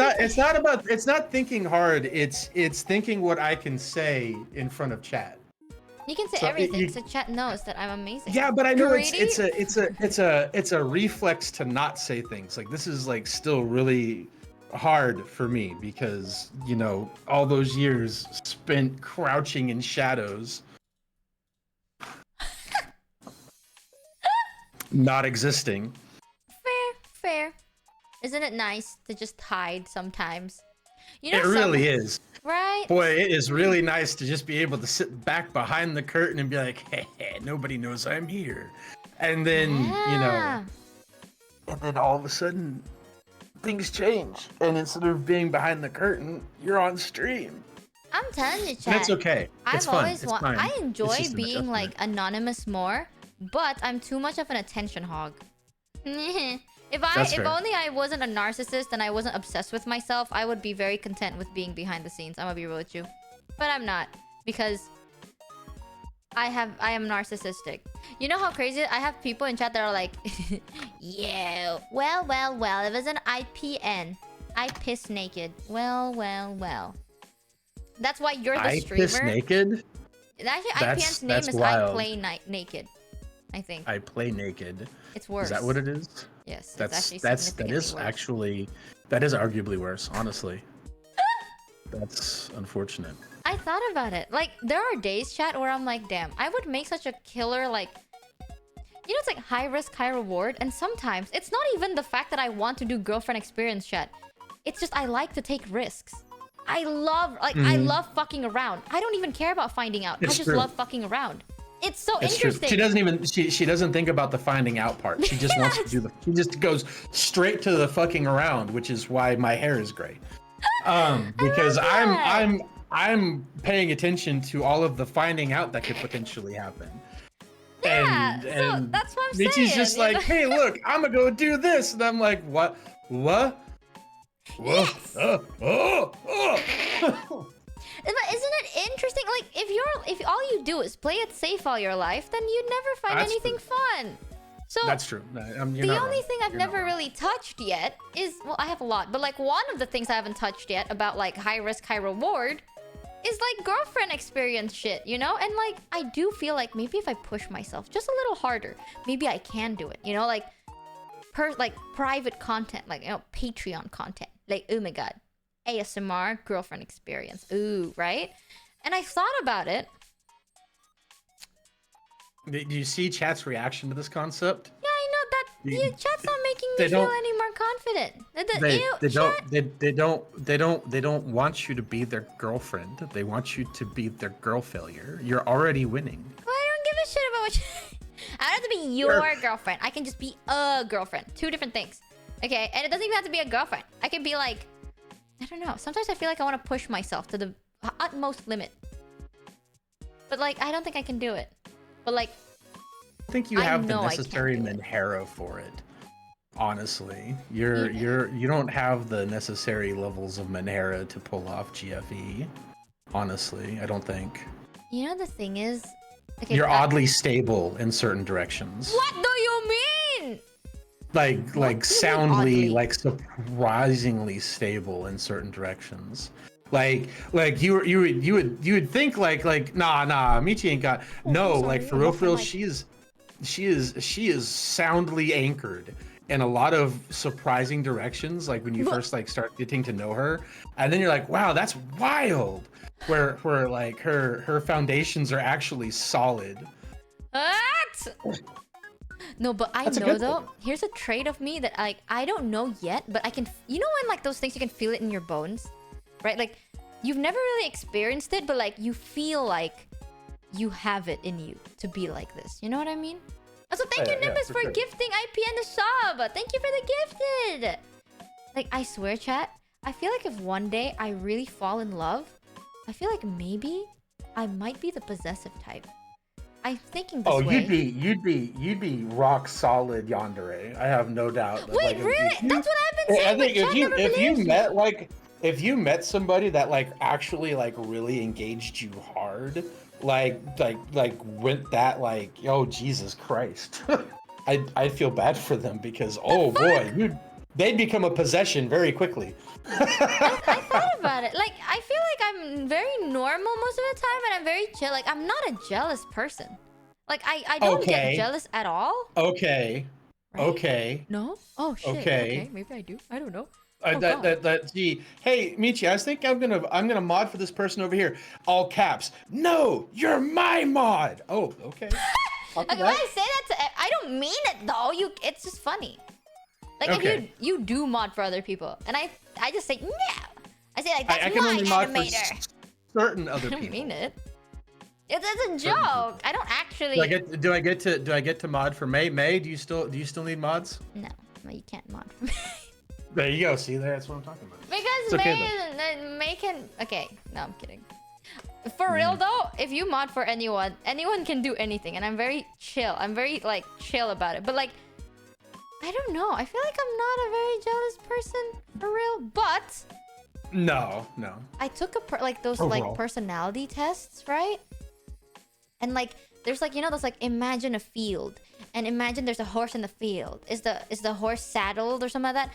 not thinking hard. It's thinking what I can say in front of chat. You can say So everything, so chat knows that I'm amazing. Yeah, but I know Greedy? it's a reflex to not say things. Like this is like still really hard for me because, you know, all those years spent crouching in shadows. Not existing. Fair. Isn't it nice to just hide sometimes? You know, It really is. Right? Boy, it is really nice to just be able to sit back behind the curtain and be like, hey, nobody knows I'm here. And then, you know, and then all of a sudden things change. And instead of being behind the curtain, you're on stream. I'm telling you, chat. And it's okay. It's fun. Always It's fine. I It's enjoy just an being like adjustment. anonymous more, but I'm too much of an attention hog. If fair. only I wasn't a narcissist and I wasn't obsessed with myself, I would be very content with being behind the scenes. I'm gonna be real with you. But I'm not, because I am narcissistic. You know how crazy I have people in chat that are like, yeah, well, it was an IPN. I piss naked. Well. That's why you're the I streamer. piss naked? Actually, That's- IPN's name that's is wild. I Play Naked. I think. I play naked. It's worse. Is that what it is? Yes. That is significantly worse. actually, that is arguably worse, honestly. That's unfortunate. I thought about it. Like, there are days, chat, where I'm like, damn, I would make such a killer, like... You know, it's like high risk, high reward. And sometimes, it's not even the fact that I want to do girlfriend experience, chat. It's just I like to take risks. I love fucking around. I don't even care about finding out. It's I just true. love fucking around. It's so It's interesting. true. She doesn't think about the finding out part. She just wants to do she just goes straight to the fucking around, which is why my hair is gray. Because I'm paying attention to all of the finding out that could potentially happen. Yeah, and so that's what I'm saying. Michi's just you like, know? hey, look, I'm gonna go do this, and I'm like, what? Yes. isn't it interesting? Like, if all you do is play it safe all your life, then you'd never find That's anything fun. So That's true. You're the not only wrong. thing I've You're not never wrong. really touched yet is, well, I have a lot, but like one of the things I haven't touched yet about like high risk, high reward is like girlfriend experience shit, you know? And like I do feel like maybe if I push myself just a little harder, maybe I can do it. You know, like private content, like, you know, Patreon content. Like, oh my god, ASMR girlfriend experience. Ooh, right? And I thought about it. Do you see chat's reaction to this concept? Yeah, I know that chat's not making me They feel don't- any more confident. They don't want you to be their girlfriend. They want you to be their girl failure. You're already winning. Well, I don't give a shit about what I don't have to be your girlfriend. I can just be a girlfriend. Two different things. Okay? And it doesn't even have to be a girlfriend. I can be like, I don't know. Sometimes I feel like I want to push myself to the utmost limit. But like, I don't think I can do it. But like, I think you I have the know I can't necessary do it. Manhero for it. Honestly, you don't have the necessary levels of Manhero to pull off GFE. Honestly, I don't think. you know, the thing is, okay, You're oddly stable in certain directions. What do you mean? Like oddly? soundly, like surprisingly stable in certain directions. Like you would think like nah Michi ain't got no, I'm like sorry, for real I'm she is soundly anchored in a lot of surprising directions, like when you first like start getting to know her, and then you're like, wow, that's wild, where like her foundations are actually solid. What? No, but I That's a know good though. thing. Here's a trait of me that I don't know yet, but I can. You know when like those things you can feel it in your bones, right? Like you've never really experienced it, but like you feel like you have it in you to be like this. You know what I mean? Also, thank you, Yeah, Nimbus, for for sure. gifting IP and the sub. Thank you for the gifted. Like I swear, chat. I feel like if one day I really fall in love, I feel like maybe I might be the possessive type. I'm thinking this Oh, way. you'd be rock solid yandere. I have no doubt. that, Wait, like, if really? you- That's what I've been saying. I think but chat never if you believes me. met like if you met somebody that like actually like really engaged you hard, like went that like, oh Jesus Christ, I feel bad for them because oh boy, they'd become a possession very quickly. I thought about it. Like, I feel like I'm very normal most of the time, and I'm very chill. Like, I'm not a jealous person. Like, I don't Okay. get jealous at all. Okay, Right? okay. No? Oh shit. Okay. Maybe I do. I don't know. Gee, hey Michi, I think I'm gonna mod for this person over here. All caps. No, you're my mod. Oh, okay. Copy Like, when I say that to, I don't mean it though. It's just funny. Like, Okay. if you do mod for other people, and I just say no. I say like that's I can my only mod for animator. certain other I don't people. mean it. It's a joke. I don't actually. Do I get to mod for May? May, do you still need mods? No, you can't mod for me. There you go. See, that's what I'm talking about. Because It's okay, May can. Okay, no, I'm kidding. For real though, if you mod for anyone can do anything, and I'm very chill. I'm very like chill about it. But like, I don't know. I feel like I'm not a very jealous person for real. But No. I took those Overall. like personality tests, right? And like, there's like, you know, those like imagine a field, and imagine there's a horse in the field. Is the horse saddled or something like that?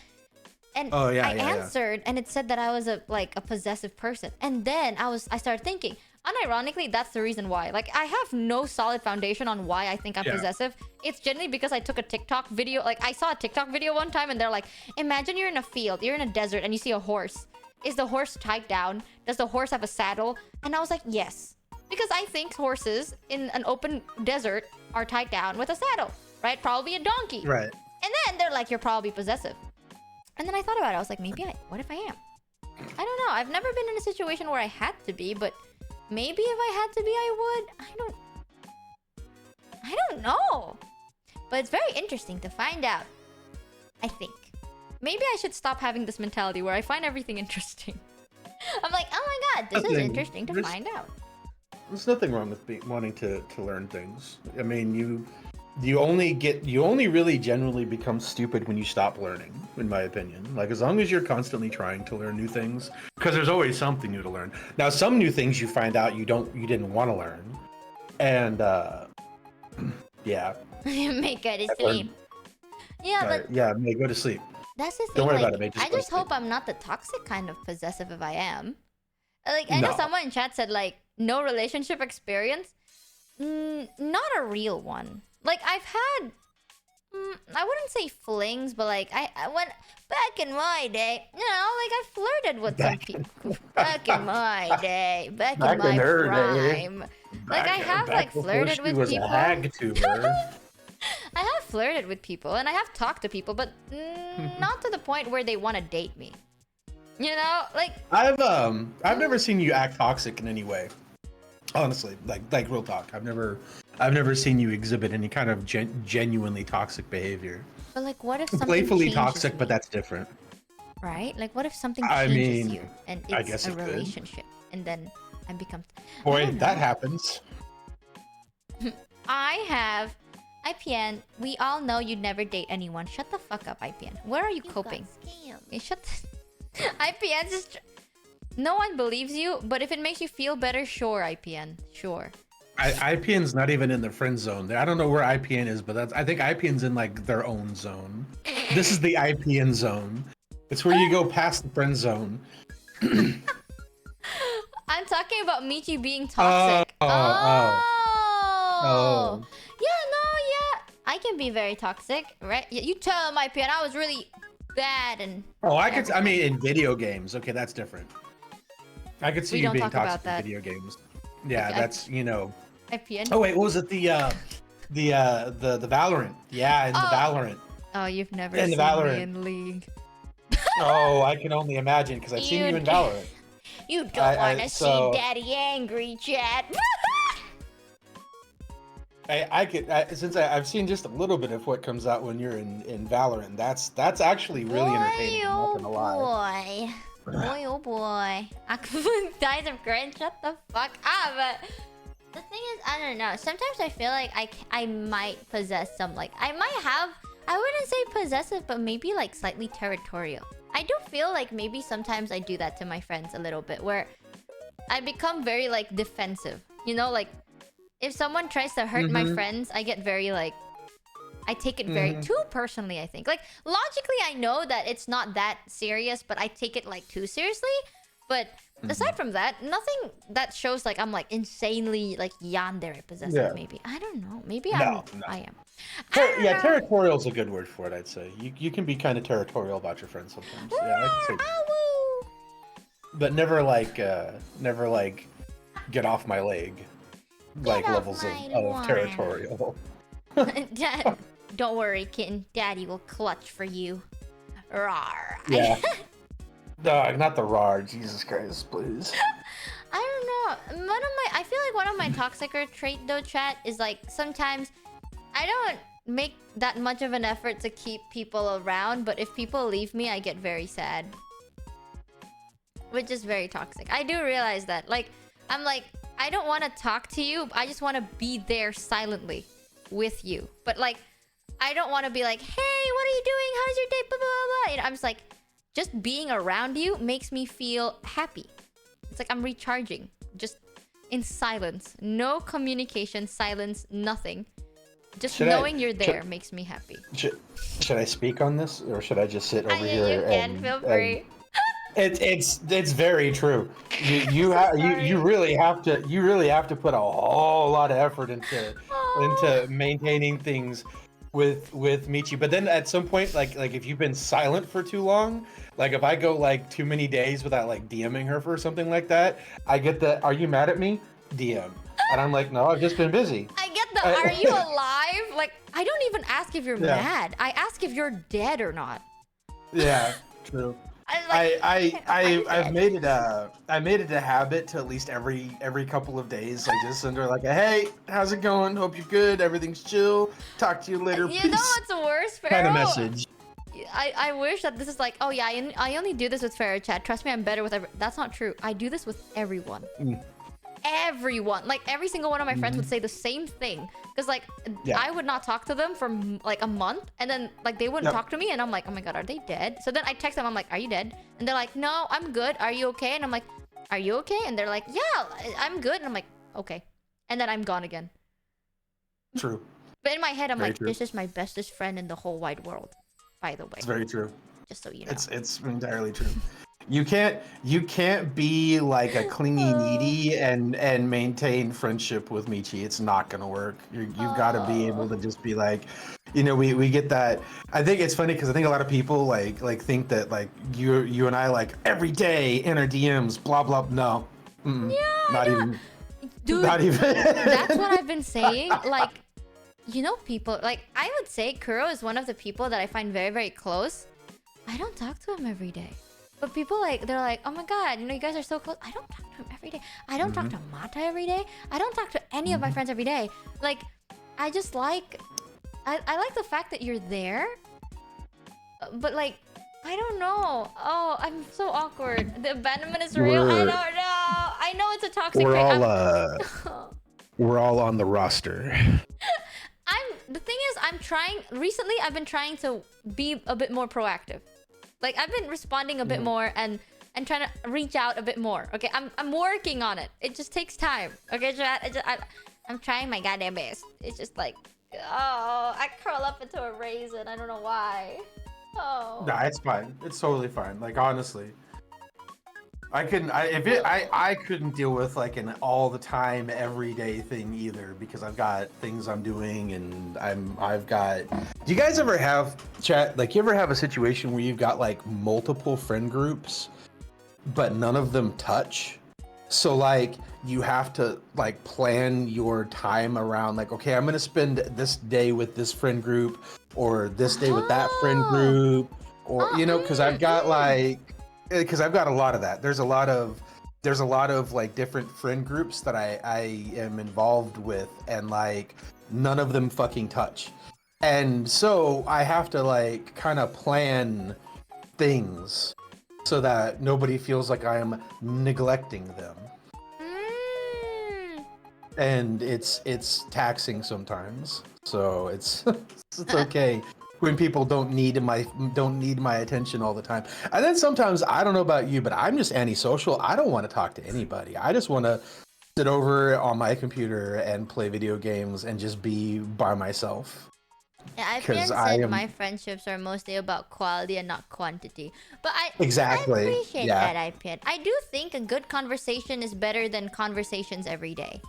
And Oh, yeah, I yeah. answered, and it said that I was a possessive person. And then I started thinking, unironically, that's the reason why. Like, I have no solid foundation on why I think I'm Yeah. possessive. It's generally because I took a TikTok video. Like, I saw a TikTok video one time, and they're like, imagine you're in a field, you're in a desert, and you see a horse. Is the horse tied down? Does the horse have a saddle? And I was like, yes. Because I think horses in an open desert are tied down with a saddle, right? Probably a donkey. Right. And then they're like, you're probably possessive. And then I thought about it. I was like, what if I am? I don't know. I've never been in a situation where I had to be, but maybe if I had to be, I would. I don't know. But it's very interesting to find out. I think. Maybe I should stop having this mentality where I find everything interesting. I'm like, oh my god, this is Nothing. interesting to There's- find out. There's nothing wrong with wanting to learn things. I mean, you only really generally become stupid when you stop learning. in my opinion. Like, as long as you're constantly trying to learn new things, because there's always something new to learn. Now, some new things you find out you didn't want to learn, and yeah. May go to I've learned- sleep. Yeah, but yeah, May, go to sleep. that's the thing. Don't worry like, about it, May. I go to just hope sleep. I'm not the toxic kind of possessive if I am. Like, I know No. someone in chat said, like, no relationship experience. Not a real one. Like, I've had... I wouldn't say flings, but, like, I went... Back in my day, you know, like, I flirted with some people. Back in my day. Back in my her day. prime. Like, I have, like, before flirted she with was people. a hag tuber. I have flirted with people, and I have talked to people, but not to the point where they want to date me. You know, like I've never seen you act toxic in any way. Honestly, like real talk. I've never seen you exhibit any kind of genuinely toxic behavior. but like, what if something Playfully changes toxic, me, but that's different. right? Like, what if something I changes mean, you, and I it's guess a it could. relationship, and then I become. Boy, don't that know. happens. I have. IPN, we all know you'd never date anyone. Shut the fuck up, IPN. Where are you coping? Okay, shut the... IPN just... No one believes you, but if it makes you feel better, sure, IPN. Sure. IPN's not even in the friend zone. I don't know where IPN is, but I think IPN's in like their own zone. This is the IPN zone. It's where you go past the friend zone. I'm talking about Michi being toxic. Oh. Yeah, no, yeah. I can be very toxic, right? You tell him, IPN, I was really bad and... I mean, in video games. Okay, that's different. I could see We you don't being talk about toxic in that. video games. Yeah, Okay, that's, you know... IPN? Oh, wait, what was it? The Valorant. Yeah, in the Valorant. Oh, you've never In seen the Valorant. me in League. Oh, I can only imagine, because I've seen you in Valorant. You don't want to so- see Daddy angry, chat. Since I've seen just a little bit of what comes out when you're in Valorant, that's actually really entertaining. I'm not gonna lie. Boy, oh boy. Aquaman dies of cringe. Shut the fuck up. But the thing is, I don't know. Sometimes I feel like I might possess some, like, I wouldn't say possessive, but maybe like slightly territorial. I do feel like maybe sometimes I do that to my friends a little bit, where I become very like defensive. You know, like if someone tries to hurt my friends, I get very like, I take it very too personally, I think. Like, logically, I know that it's not that serious, but I take it, like, too seriously. But aside from that, nothing that shows, like, I'm, like, insanely, like, yandere possessive, Yeah. maybe. I don't know. Maybe No. I am. Yeah, territorial's a good word for it, I'd say. You can be kind of territorial about your friends sometimes. Yeah, I'd say. Ow! But never like get off my leg. Like off levels my of lawn. territorial. Don't worry, kitten. Daddy will clutch for you. Rawr. Yeah. Dog, not the RAR. Jesus Christ, please. I don't know. I feel like one of my toxicer trait though, chat, is like sometimes I don't make that much of an effort to keep people around, but if people leave me, I get very sad. Which is very toxic. I do realize that. Like, I'm like, I don't want to talk to you. I just want to be there silently with you. But like, I don't want to be like, hey, what are you doing? How's your day? Blah, blah, blah. You know, I'm just like, just being around you makes me feel happy. It's like I'm recharging. Just in silence. No communication, silence, nothing. Just knowing you're there makes me happy. Should I speak on this, or should I just sit over here? You can, feel free. It's very true. You really have to put a whole lot of effort into maintaining things with Michi. But then at some point, like if you've been silent for too long, like if I go like too many days without like DMing her for something like that, I get the "Are you mad at me?" DM, and I'm like, no, I've just been busy. I get the "Are you alive?" Like, I don't even ask if you're mad. I ask if you're dead or not. Yeah, true. I've made it a habit to at least every couple of days, like just send her like a "Hey, how's it going? Hope you're good. Everything's chill. Talk to you later. You Peace." know what's worse, Pharaoh? Kind of message. I wish that this is like, oh yeah, I only do this with Pharaoh chat. Trust me, I'm better with that's not true. I do this with everyone. everyone, like every single one of my friends would say the same thing. Because like Yeah. I would not talk to them for like a month, and then like they wouldn't Yep. talk to me, and I'm like, oh my god, are they dead? So then I text them, I'm like, are you dead? And they're like, no, I'm good. Are you okay? And I'm like, are you okay? And they're like, yeah, I'm good. And I'm like, okay. And then I'm gone again. True. But in my head, I'm Very like, true. this is my bestest friend in the whole wide world. By the way, It's very true. just so you know. It's entirely true. You can't be like a clingy needy and maintain friendship with Michi. It's not gonna work. You've got to be able to just be like, you know, we get that. I think it's funny because I think a lot of people like think that like you and I like every day in our DMs, blah blah. No, not even. Dude, Not even. that's what I've been saying. Like, you know, people like I would say Kuro is one of the people that I find very, very close. I don't talk to him every day. But people like they're like, oh my god, you know, you guys are so close. I don't talk to him every day. I don't talk to Mata every day. I don't talk to any of my friends every day. Like, I just like I like the fact that you're there. But like, I don't know. Oh, I'm so awkward. The abandonment is real. I don't know. I know it's a toxic. We're all on the roster. The thing is, recently I've been trying to be a bit more proactive. Like I've been responding a bit more and trying to reach out a bit more. Okay, I'm working on it. It just takes time. Okay, chat. I'm trying my goddamn best. It's just like, oh, I curl up into a raisin. I don't know why. Oh. Nah, it's fine. It's totally fine. Like honestly, I couldn't deal with like an all the time everyday thing either because I've got things I'm doing and I've got. Do you guys ever have chat? Like you ever have a situation where you've got like multiple friend groups, but none of them touch? So like you have to like plan your time around like, okay, I'm gonna spend this day with this friend group or this day with that friend group, or you know, because I've got a lot of that. There's a lot of like different friend groups that I am involved with, and like none of them fucking touch. And so I have to like kind of plan things so that nobody feels like I am neglecting them. And it's taxing sometimes. So it's it's okay when people don't need my attention all the time. And then sometimes, I don't know about you, but I'm just antisocial. I don't want to talk to anybody. I just want to sit over on my computer and play video games and just be by myself. Yeah, I've 'Cause said my friendships are mostly about quality and not quantity. But I Exactly, I appreciate yeah. that, IPN. I do think a good conversation is better than conversations every day.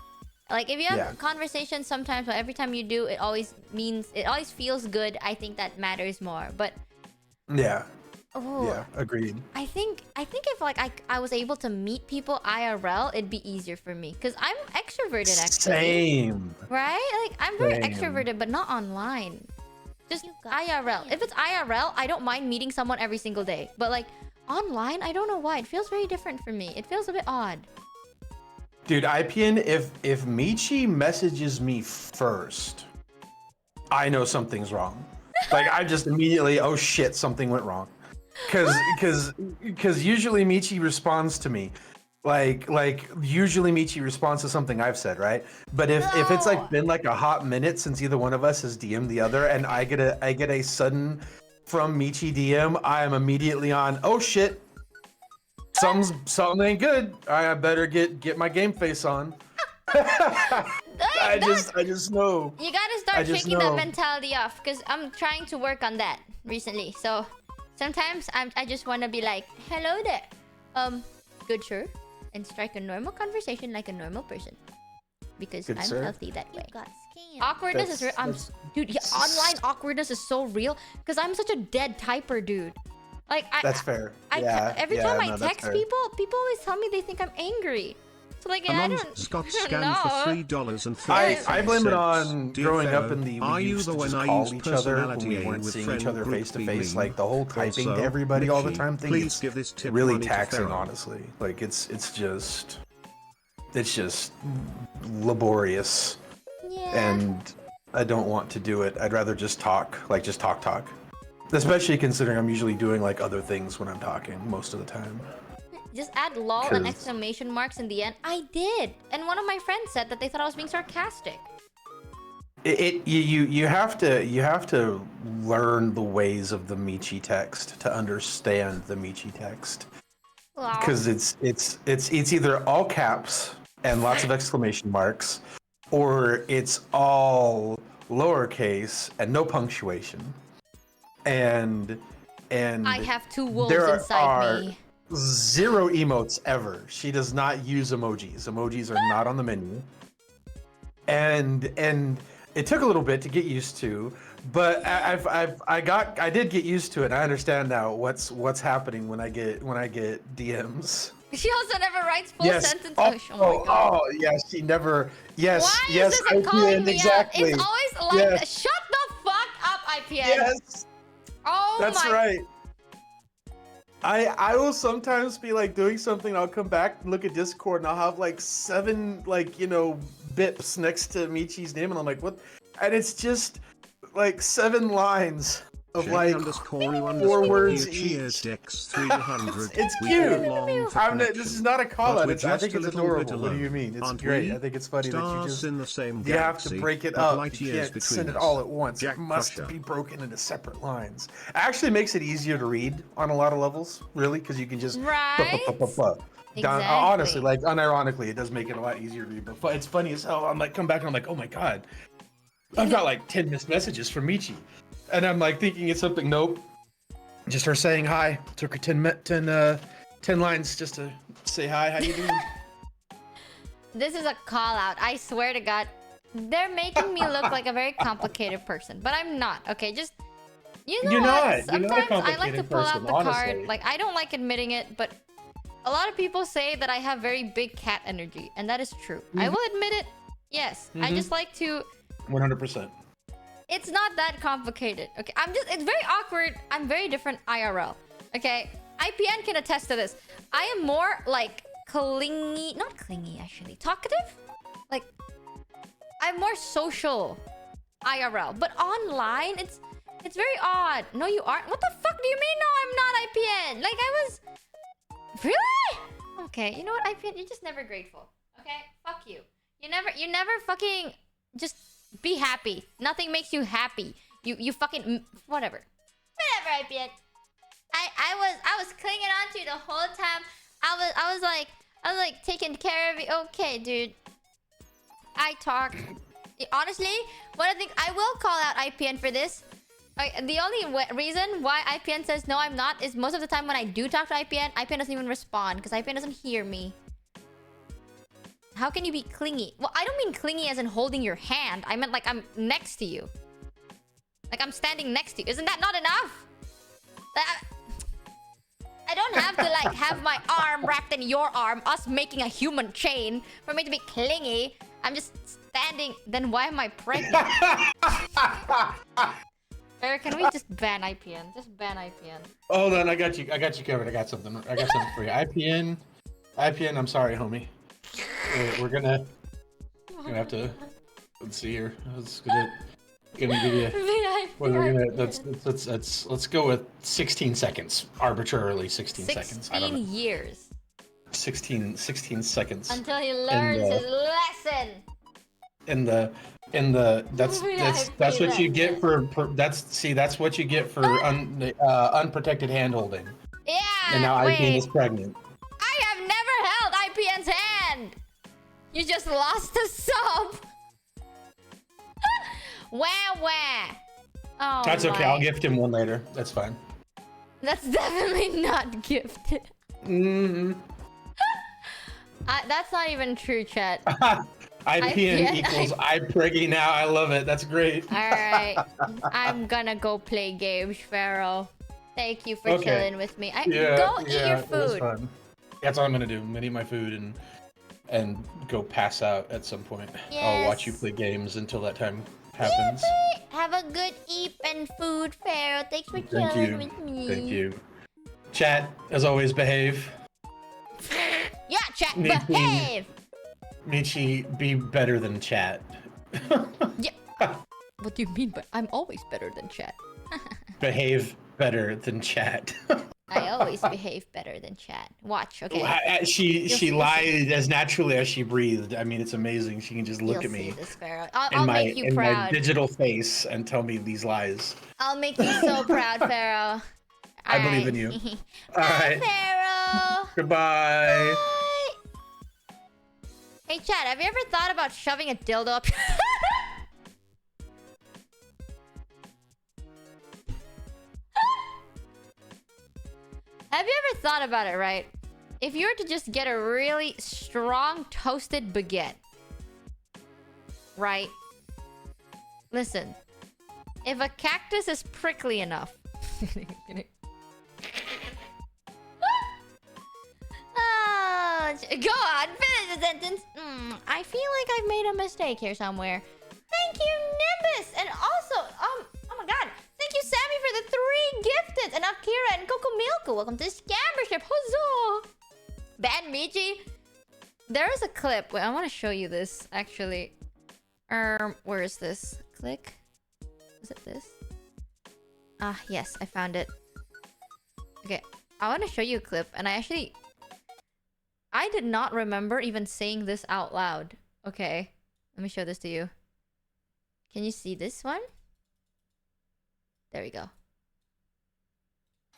Like if you have conversations sometimes, but every time you do, it always feels good. I think that matters more. But Yeah. oh, Yeah, agreed. I think if like I was able to meet people IRL, it'd be easier for me because I'm extroverted actually. Same. Right? Like I'm very Same. extroverted, but not online. Just IRL. If it's IRL, I don't mind meeting someone every single day. But like online, I don't know why. It feels very different for me. It feels a bit odd. Dude, IPN, if Michi messages me first, I know something's wrong. Like I just immediately, oh shit, something went wrong. Cause usually Michi responds to me. Like usually Michi responds to something I've said, right? But if it's like been like a hot minute since either one of us has DM'd the other and I get a sudden from Michi DM, I am immediately on, oh shit. Something ain't good. I better get my game face on. I just know. You gotta start shaking that mentality off because I'm trying to work on that recently. So sometimes I just wanna be like, hello there. Good sir. And strike a normal conversation like a normal person. Because Good I'm sir. healthy that way. Got scammed. Awkwardness is real. Dude, yeah, online awkwardness is so real because I'm such a dead typer, dude. Like That's fair. Every time I that's text fair. people always tell me they think I'm angry. So like I don't. Scott I don't scanned for know. $3.50. I blame it on Dear growing up fellow, in the are we you used the to one just I call use each other when personality we A weren't with seeing friend each other group face to B face, mean? like the whole typing to Also, everybody all the Michi, time thing. please It's give this tip really money to taxing, Pharaoh. honestly. Like it's just laborious, Yeah. and I don't want to do it. I'd rather just talk, like just talk. Especially considering I'm usually doing like other things when I'm talking most of the time. Just add lol and exclamation marks in the end. I did, and one of my friends said that they thought I was being sarcastic. You have to learn the ways of the Michi text to understand the Michi text, because it's either all caps and lots of exclamation marks, or it's all lowercase and no punctuation. And I have two wolves there inside me. Zero emotes ever. She does not use emojis. Emojis are not on the menu. And it took a little bit to get used to, but I did get used to it. I understand now what's happening when I get DMs. She also never writes full sentences. Oh, yes, she never. Yes, Why yes, is this calling me exactly. out? It's always like, Yes. shut the fuck up, IPN. Yes, Oh that's my. right. I will sometimes be like doing something. I'll come back and look at Discord, and I'll have like 7 bips next to Michi's name, and I'm like, what? And it's just like 7 lines of like 4 words each. It's cute. This is not a call out. I think it's adorable. What do you mean? It's great. I think it's funny that you have to break it up. You can't send it all at once. It must be broken into separate lines. It actually makes it easier to read on a lot of levels, really, because you can just Exactly. honestly, like unironically, it does make it a lot easier to read. But it's funny as hell. I'm like, come back and I'm like, oh my god, I've got like 10 missed messages from Michi. And I'm like thinking it's something. Nope, just her saying hi. Took her 10 lines just to say hi. How you doing? This is a call out. I swear to God, they're making me look like a very complicated person, but I'm not. Okay, just You're what? not. Sometimes You're not a I like to complicated pull out person, the honestly. card. Like I don't like admitting it, but a lot of people say that I have very big cat energy, and that is true. I will admit it. Yes, I just like to. 100%. It's not that complicated. Okay, it's very awkward. I'm very different IRL. Okay, IPN can attest to this. I am more like clingy, not clingy actually, talkative. Like I'm more social IRL, but online it's very odd. No, you aren't. What the fuck do you mean? No, I'm not IPN. Like I was. Really? Okay, you know what, IPN? You're just never grateful. Okay, fuck you. You never fucking just. Be happy. Nothing makes you happy. You fucking whatever. Whatever, IPN. I was clinging on to you the whole time. I was like taking care of you. Okay, dude. I talk. Honestly, one of the things I will call out IPN for this. The only reason why IPN says no, I'm not, is most of the time when I do talk to IPN doesn't even respond because IPN doesn't hear me. How can you be clingy? Well, I don't mean clingy as in holding your hand. I meant like I'm next to you. Like I'm standing next to you. Isn't that not enough? I don't have to like have my arm wrapped in your arm, us making a human chain for me to be clingy. I'm just standing. Then why am I pregnant? Eric, can we just ban IPN? Just ban IPN. Hold on, I got you covered. I got something for you. IPN, I'm sorry, homie. We're gonna have to. Let's see here. Gonna give you. What are we gonna? Let's go with 16 seconds. Arbitrarily 16 seconds. 16 years. 16 seconds. Until he learns his lesson. That's what you get for that's what you get for unprotected hand holding. Yeah. And now IPN is pregnant. I have never held IPN's hand. You just lost a sub. Wah wah. Oh. That's okay. I'll gift him one later. That's fine. That's definitely not gifted. That's not even true, chat. IPN equals I'm preggy now. I love it. That's great. Alright. I'm gonna go play games, Pharaoh. Thank you for chilling with me. Go eat your food. That's all I'm gonna do. I'm gonna eat my food and go pass out at some point. Yes. I'll watch you play games until that time happens. Have a good eat and food, Pharaoh. Thanks for chilling with me. Thank you. Chat, as always, behave. Yeah, chat, behave. Michi, be better than chat. Yeah. What do you mean? But I'm always better than chat. Behave better than chat. I always behave better than chat. Watch, okay? She You'll lied as naturally as she breathed. I mean, it's amazing. She can just look You'll at me see this, Pharaoh. I'll make you in my proud. digital face and tell me these lies. I'll make you so proud, Pharaoh. I believe in you. All Bye, right. Pharaoh. Goodbye. Bye. Hey, Chad, have you ever thought about shoving a dildo up? Have you ever thought about it, right? If you were to just get a really strong toasted baguette, right? Listen, if a cactus is prickly enough, go on, finish the sentence. I feel like I've made a mistake here somewhere. Thank you, Nimbus, and also, oh my god, thank you, Sammy, for the 3 gifted, and Akira and Coco Milko. Welcome to Scambership. Huzzah! Bad Michi. There is a clip. Wait, I want to show you this actually. Where is this? Click. Is it this? Ah, yes, I found it. Okay, I want to show you a clip, and I did not remember even saying this out loud. Okay, let me show this to you. Can you see this one? There we go.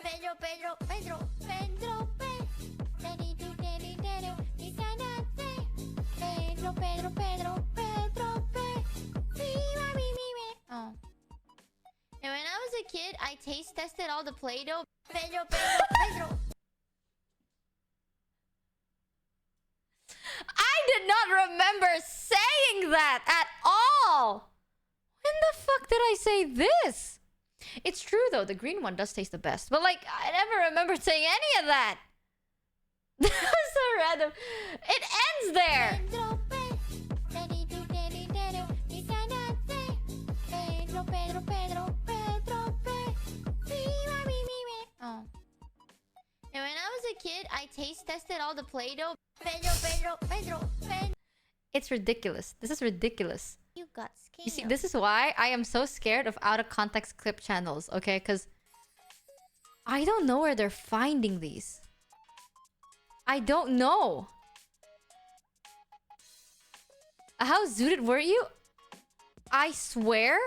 Pedro, Pedro, Pedro, Pedro, Pedro, Pedro, Pedro, Pedro, Pedro, oh. And when I was a kid, I taste tested all the Play-Doh. Pedro, Pedro, Pedro. I did not remember saying that at all. When the fuck did I say this? It's true though, the green one does taste the best. But like, I never remembered saying any of that. That was so random. It ends there. Oh. And when I was a kid, I taste tested all the Play-Doh. It's ridiculous. This is ridiculous. You got scared. You see, this is why I am so scared of out-of-context clip channels, okay? Because I don't know where they're finding these. I don't know. How zooted were you? I swear,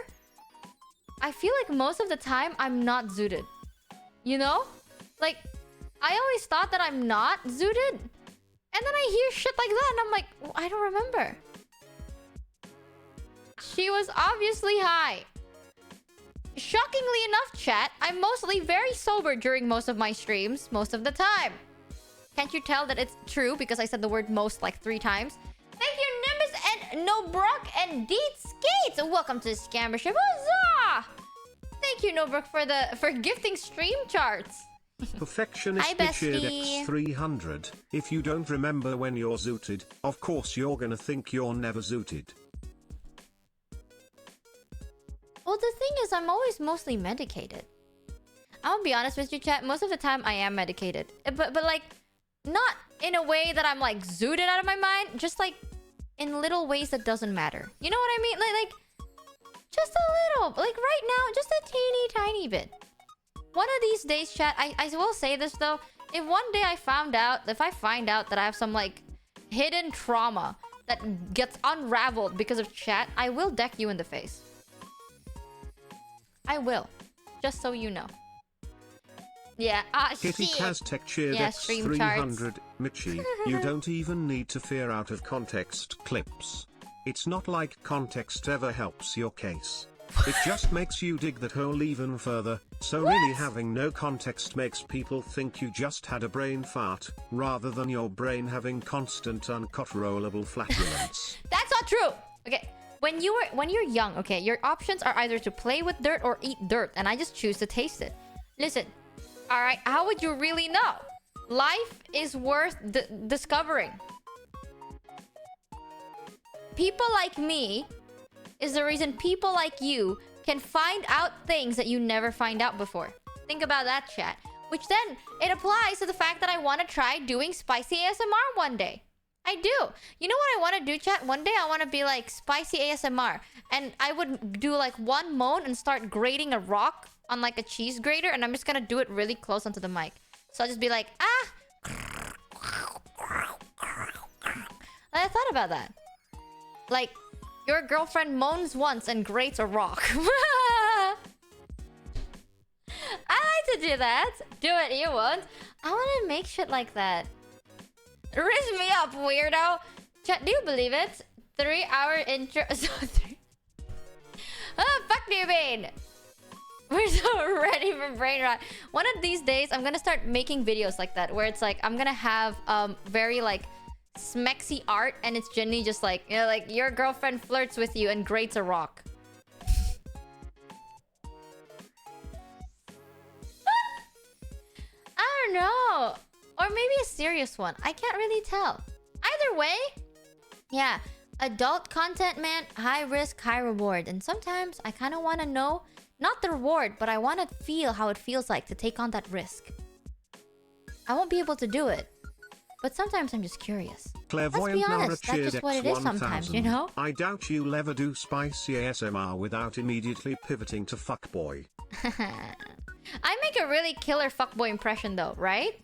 I feel like most of the time I'm not zooted. You know? Like, I always thought that I'm not zooted. And then I hear shit like that and I'm like, I don't remember. She was obviously high. Shockingly enough, chat, I'm mostly very sober during most of my streams, most of the time. Can't you tell that it's true because I said the word most like 3 times? Thank you, Nimbus and Nobrook and Deet Skates. Welcome to Scambership. Huzzah! Thank you, Nobrook, for gifting stream charts. Perfectionist Hi, Richard bestie. X300. If you don't remember when you're zooted, of course you're gonna think you're never zooted. Well, the thing is, I'm always mostly medicated. I'll be honest with you, chat. Most of the time, I am medicated. But like, not in a way that I'm like zooted out of my mind. Just like in little ways that doesn't matter. You know what I mean? Like just a little. Like right now, just a teeny tiny bit. One of these days, chat, I will say this though. If one day I find out that I have some like hidden trauma that gets unraveled because of chat, I will deck you in the face. I will. Just so you know. Yeah, Kitty shit. Kaztech cheered Yeah, stream charts. X300. Michi, you don't even need to fear out of context clips. It's not like context ever helps your case. It just makes you dig that hole even further, so really having no context makes people think you just had a brain fart, rather than your brain having constant uncontrollable flatulence. That's not true! Okay, when you're young, okay, your options are either to play with dirt or eat dirt, and I just choose to taste it. Listen, alright, how would you really know? Life is worth discovering. People like me is the reason people like you can find out things that you never find out before. Think about that, chat. Which then, it applies to the fact that I want to try doing spicy ASMR one day. I do. You know what I want to do, chat? One day I want to be like spicy ASMR. And I would do like one moan and start grating a rock on like a cheese grater. And I'm just going to do it really close onto the mic. So I'll just be like, ah. I thought about that. Like, your girlfriend moans once and grates a rock. I like to do that. Do it, you won't. I want to make shit like that. Riz me up, weirdo. Chat, do you believe it? 3-hour intro. Oh, fuck do you mean? We're so ready for brain rot. One of these days, I'm gonna start making videos like that, where it's like I'm gonna have very like smexy art, and it's genuinely just like, you know, like your girlfriend flirts with you and grates a rock. I don't know, or maybe a serious one. I can't really tell. Either way, yeah. Adult content, man, high risk, high reward. And sometimes I kind of want to know, not the reward, but I want to feel how it feels like to take on that risk. I won't be able to do it, but sometimes I'm just curious. Clairvoyant Let's be Nara honest, that's cheered just what it is sometimes, you know? I doubt you'll ever do spicy ASMR without immediately pivoting to fuckboy. I make a really killer fuckboy impression though, right?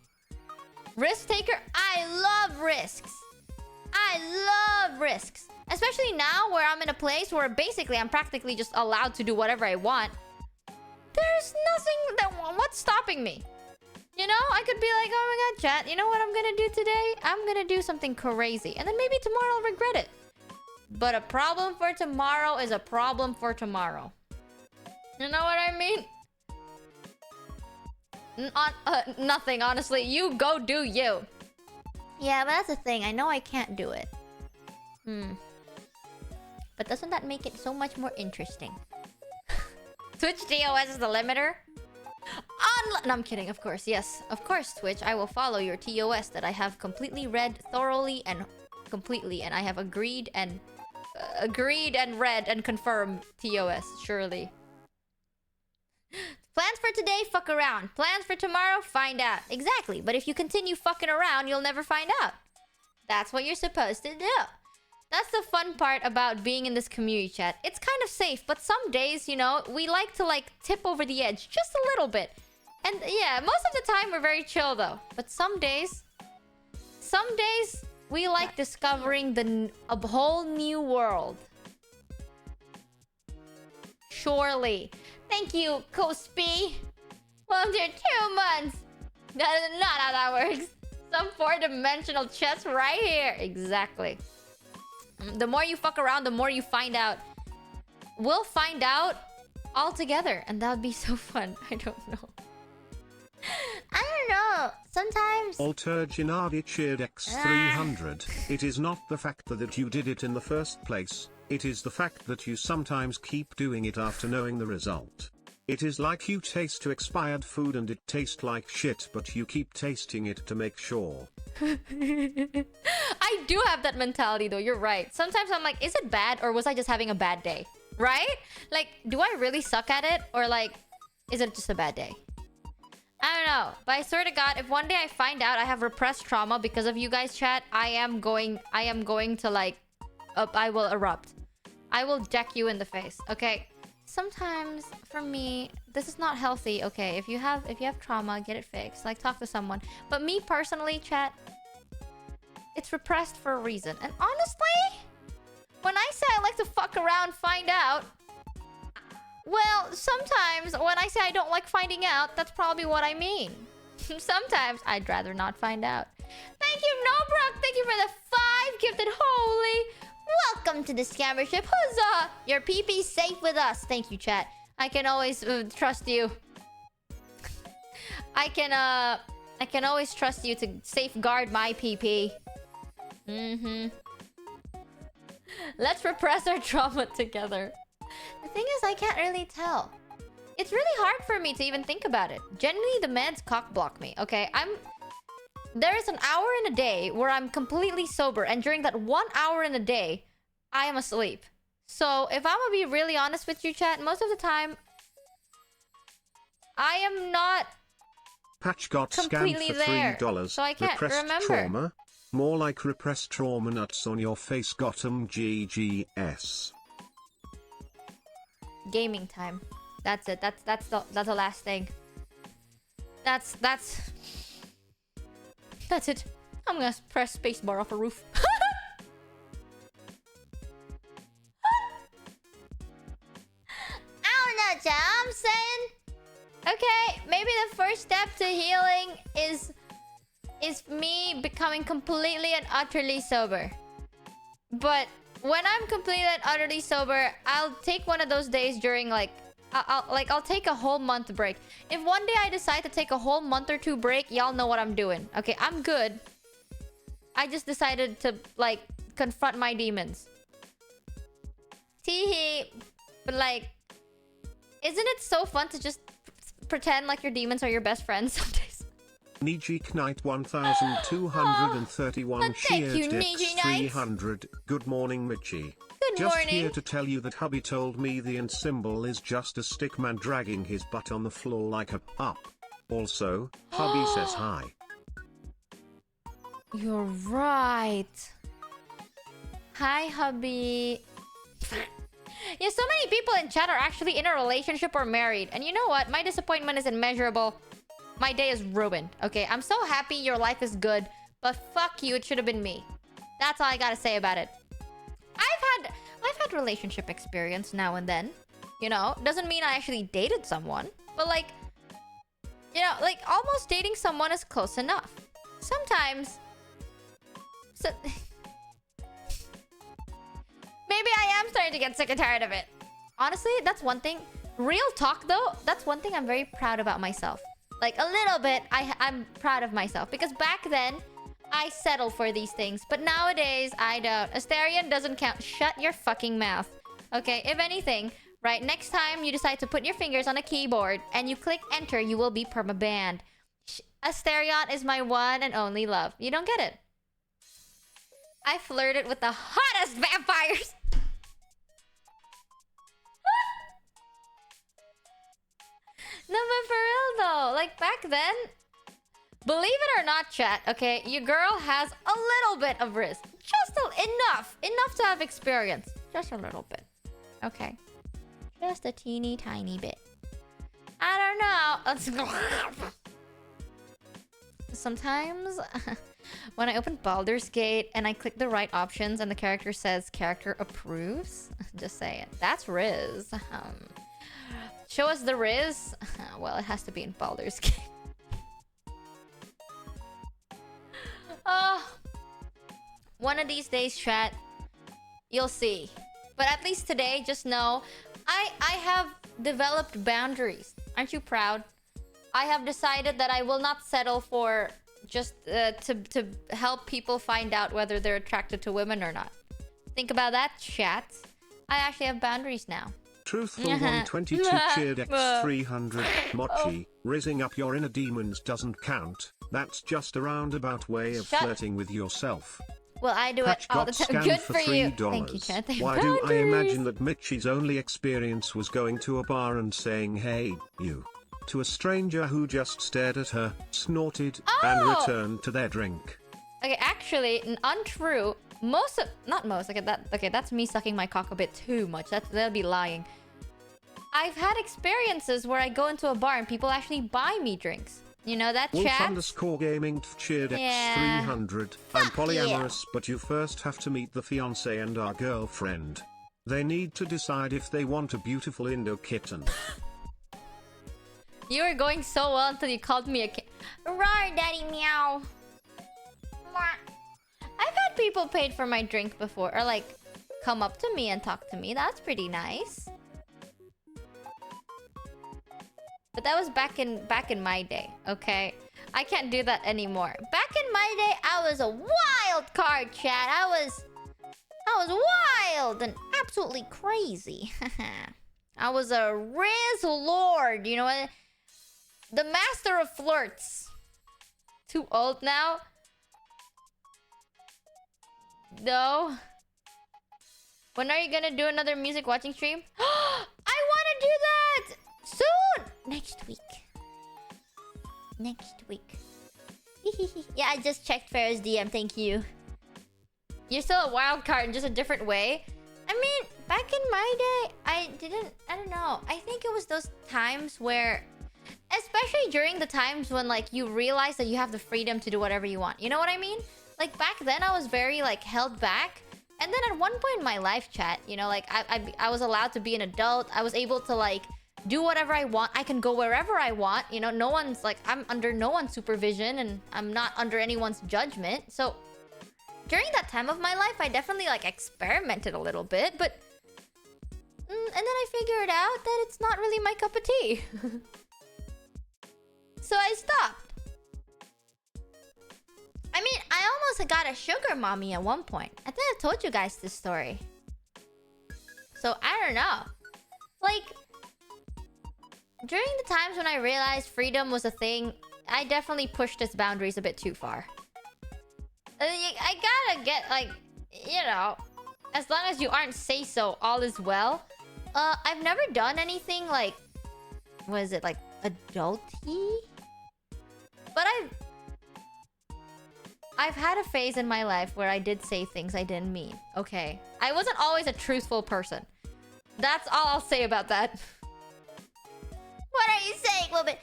Risk taker, I love risks. I love risks. Especially now where I'm in a place where basically I'm practically just allowed to do whatever I want. There's nothing that... What's stopping me? You know, I could be like, oh my god, chat, you know what I'm gonna do today? I'm gonna do something crazy. And then maybe tomorrow I'll regret it. But a problem for tomorrow is a problem for tomorrow. You know what I mean? Nothing, honestly. You go do you. Yeah, but that's the thing. I know I can't do it. But doesn't that make it so much more interesting? Twitch TOS is the limiter? No, I'm kidding, of course. Yes, of course, Twitch. I will follow your TOS that I have completely read thoroughly and completely. And I have agreed and read and confirmed TOS, surely. Plans for today, fuck around. Plans for tomorrow, find out. Exactly, but if you continue fucking around, you'll never find out. That's what you're supposed to do. That's the fun part about being in this community chat. It's kind of safe, but some days, you know, we like to like tip over the edge just a little bit. And yeah, most of the time we're very chill though. But some days we like discovering a whole new world. Surely. Thank you, Kospy. Well, they're 2 months. That is not how that works. Some 4-dimensional chess right here. Exactly. The more you fuck around, the more you find out. We'll find out all together, and that would be so fun. I don't know. I don't know. Sometimes... Alter Gennady cheered X300. It is not the fact that you did it in the first place. It is the fact that you sometimes keep doing it after knowing the result. It is like you taste to expired food and it tastes like shit, but you keep tasting it to make sure. I do have that mentality though, you're right. Sometimes I'm like, is it bad or was I just having a bad day? Right? Like, do I really suck at it? Or like, is it just a bad day? I don't know. But I swear to God, if one day I find out I have repressed trauma because of you guys, chat, I am going to like, I will erupt. I will deck you in the face, okay? Sometimes, for me, this is not healthy, okay? If you have trauma, get it fixed. Like, talk to someone. But me personally, chat, it's repressed for a reason. And honestly, when I say I like to fuck around, find out, well, sometimes when I say I don't like finding out, that's probably what I mean. Sometimes I'd rather not find out. Thank you, Nobrock. Thank you for the 5 gifted holy. Welcome to the scammer ship. Huzzah! Your PP safe with us. Thank you, chat. I can always trust you. I can always trust you to safeguard my PP. Let's repress our trauma together. The thing is, I can't really tell. It's really hard for me to even think about it. Generally, the meds cock block me, okay? There is an hour in a day where I'm completely sober, and during that 1 hour in a day, I am asleep. So, if I'm gonna be really honest with you, chat, most of the time, I am not Patch got scammed completely for there. $3. So I can't repressed remember. Trauma? More like repressed trauma nuts on your face. Gotham GGS. Gaming time. That's it. That's the last thing. That's That's it. I'm gonna press spacebar off a roof. I don't know, chat. I'm saying, okay, maybe the first step to healing is me becoming completely and utterly sober. But when I'm completely and utterly sober, I'll take one of those days during like I'll take a whole month break. If one day I decide to take a whole month or two break, y'all know what I'm doing. Okay, I'm good. I just decided to like confront my demons. Teehee. But like, isn't it so fun to just pretend like your demons are your best friends some days? Nijik Knight 1231 thank you, cheered Niji X Knight. 300. Good morning, Michi. Good Just morning. here to tell you that hubby told me the end symbol is just a stickman dragging his butt on the floor like a up. Also, hubby says hi. You're right. Hi, hubby. Yeah, so many people in chat are actually in a relationship or married. And you know what? My disappointment is immeasurable. My day is ruined. Okay, I'm so happy your life is good. But fuck you, it should have been me. That's all I gotta say about it. I've had relationship experience now and then. You know, doesn't mean I actually dated someone. But like, you know, like almost dating someone is close enough. Sometimes... So... Maybe I am starting to get sick and tired of it. Honestly, that's one thing. Real talk though, that's one thing I'm very proud about myself. Like a little bit, I'm proud of myself. Because back then, I settled for these things. But nowadays, I don't. Asterion doesn't count. Shut your fucking mouth. Okay, if anything, right, next time you decide to put your fingers on a keyboard and you click enter, you will be permabanned. Asterion is my one and only love. You don't get it. I flirted with the hottest vampires. No, but for real though, like back then, believe it or not, chat, okay, your girl has a little bit of risk. Just enough to have experience. Just a little bit, okay? Just a teeny tiny bit. I don't know. Sometimes, when I open Baldur's Gate and I click the right options and the character says character approves, just saying, that's Riz. Show us the Riz. Well, it has to be in Baldur's Gate. One of these days, chat, you'll see. But at least today, just know, I have developed boundaries. Aren't you proud? I have decided that I will not settle for just to help people find out whether they're attracted to women or not. Think about that, chat. I actually have boundaries now. Truthful 122 cheered X300. Mochi, raising up your inner demons doesn't count. That's just a roundabout way of flirting with yourself. Well, I do Patch it all got the time. scammed Good for for you. $3. Thank you, chat. Why do I imagine that Michi's only experience was going to a bar and saying, "Hey, you," to a stranger who just stared at her, snorted, and returned to their drink? Okay, actually, untrue. Okay, that's me sucking my cock a bit too much. That'll be lying. I've had experiences where I go into a bar and people actually buy me drinks. You know that, Wolf chat? _gaming cheered X300. I'm polyamorous, but you first have to meet the fiancé and our girlfriend. They need to decide if they want a beautiful Indo kitten. You were going so well until you called me a kid. Rawr, daddy meow. I've had people paid for my drink before, or like come up to me and talk to me. That's pretty nice. But that was back in my day, okay? I can't do that anymore. Back in my day, I was a wild card, chat. I was wild and absolutely crazy. I was a Riz Lord, you know what? The master of flirts. Too old now? No. When are you gonna do another music watching stream? I wanna do that! Soon! Next week. Next week. Yeah, I just checked Farrah's DM, thank you. You're still a wild card in just a different way. I mean, back in my day, I don't know. I think it was those times where, especially especially during the times when like you realize that you have the freedom to do whatever you want. You know what I mean? Like back then I was very like held back. And then at one point in my life, chat, you know, like I was allowed to be an adult. I was able to like do whatever I want. I can go wherever I want. You know, no one's like, I'm under no one's supervision and I'm not under anyone's judgment. So during that time of my life, I definitely like experimented a little bit, but and then I figured out that it's not really my cup of tea. So I stopped. I mean, I almost got a sugar mommy at one point. I think I've told you guys this story. So I don't know. Like, during the times when I realized freedom was a thing, I definitely pushed its boundaries a bit too far. I gotta get, like, you know, as long as you aren't say-so, all is well. I've never done anything like, what is it, like, adulty? But I've had a phase in my life where I did say things I didn't mean. Okay. I wasn't always a truthful person. That's all I'll say about that. What are you saying, woman?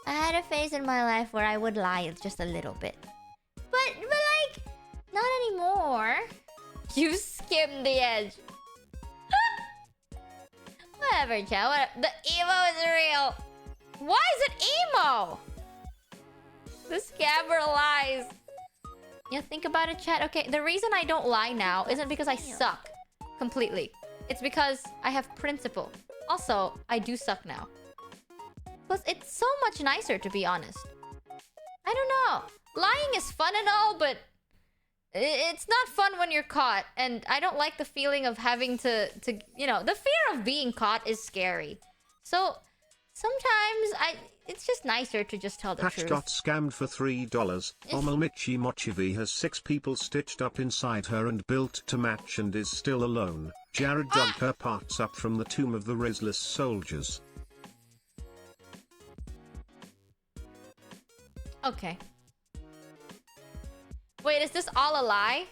I had a phase in my life where I would lie just a little bit. But like, not anymore. You skimmed the edge. Whatever, chat. The emo is real. Why is it emo? The scammer lies. You think about it, chat. Okay, the reason I don't lie now isn't because I suck completely. It's because I have principle. Also, I do suck now. Plus, it's so much nicer, to be honest. I don't know. Lying is fun and all, but it's not fun when you're caught. And I don't like the feeling of having to you know, the fear of being caught is scary. So, sometimes it's just nicer to just tell the Patch truth. got scammed for $3. Michi Mochievee has 6 people stitched up inside her and built to match and is still alone. Jared dug her parts up from the tomb of the Rizless soldiers. Okay. Wait, is this all a lie?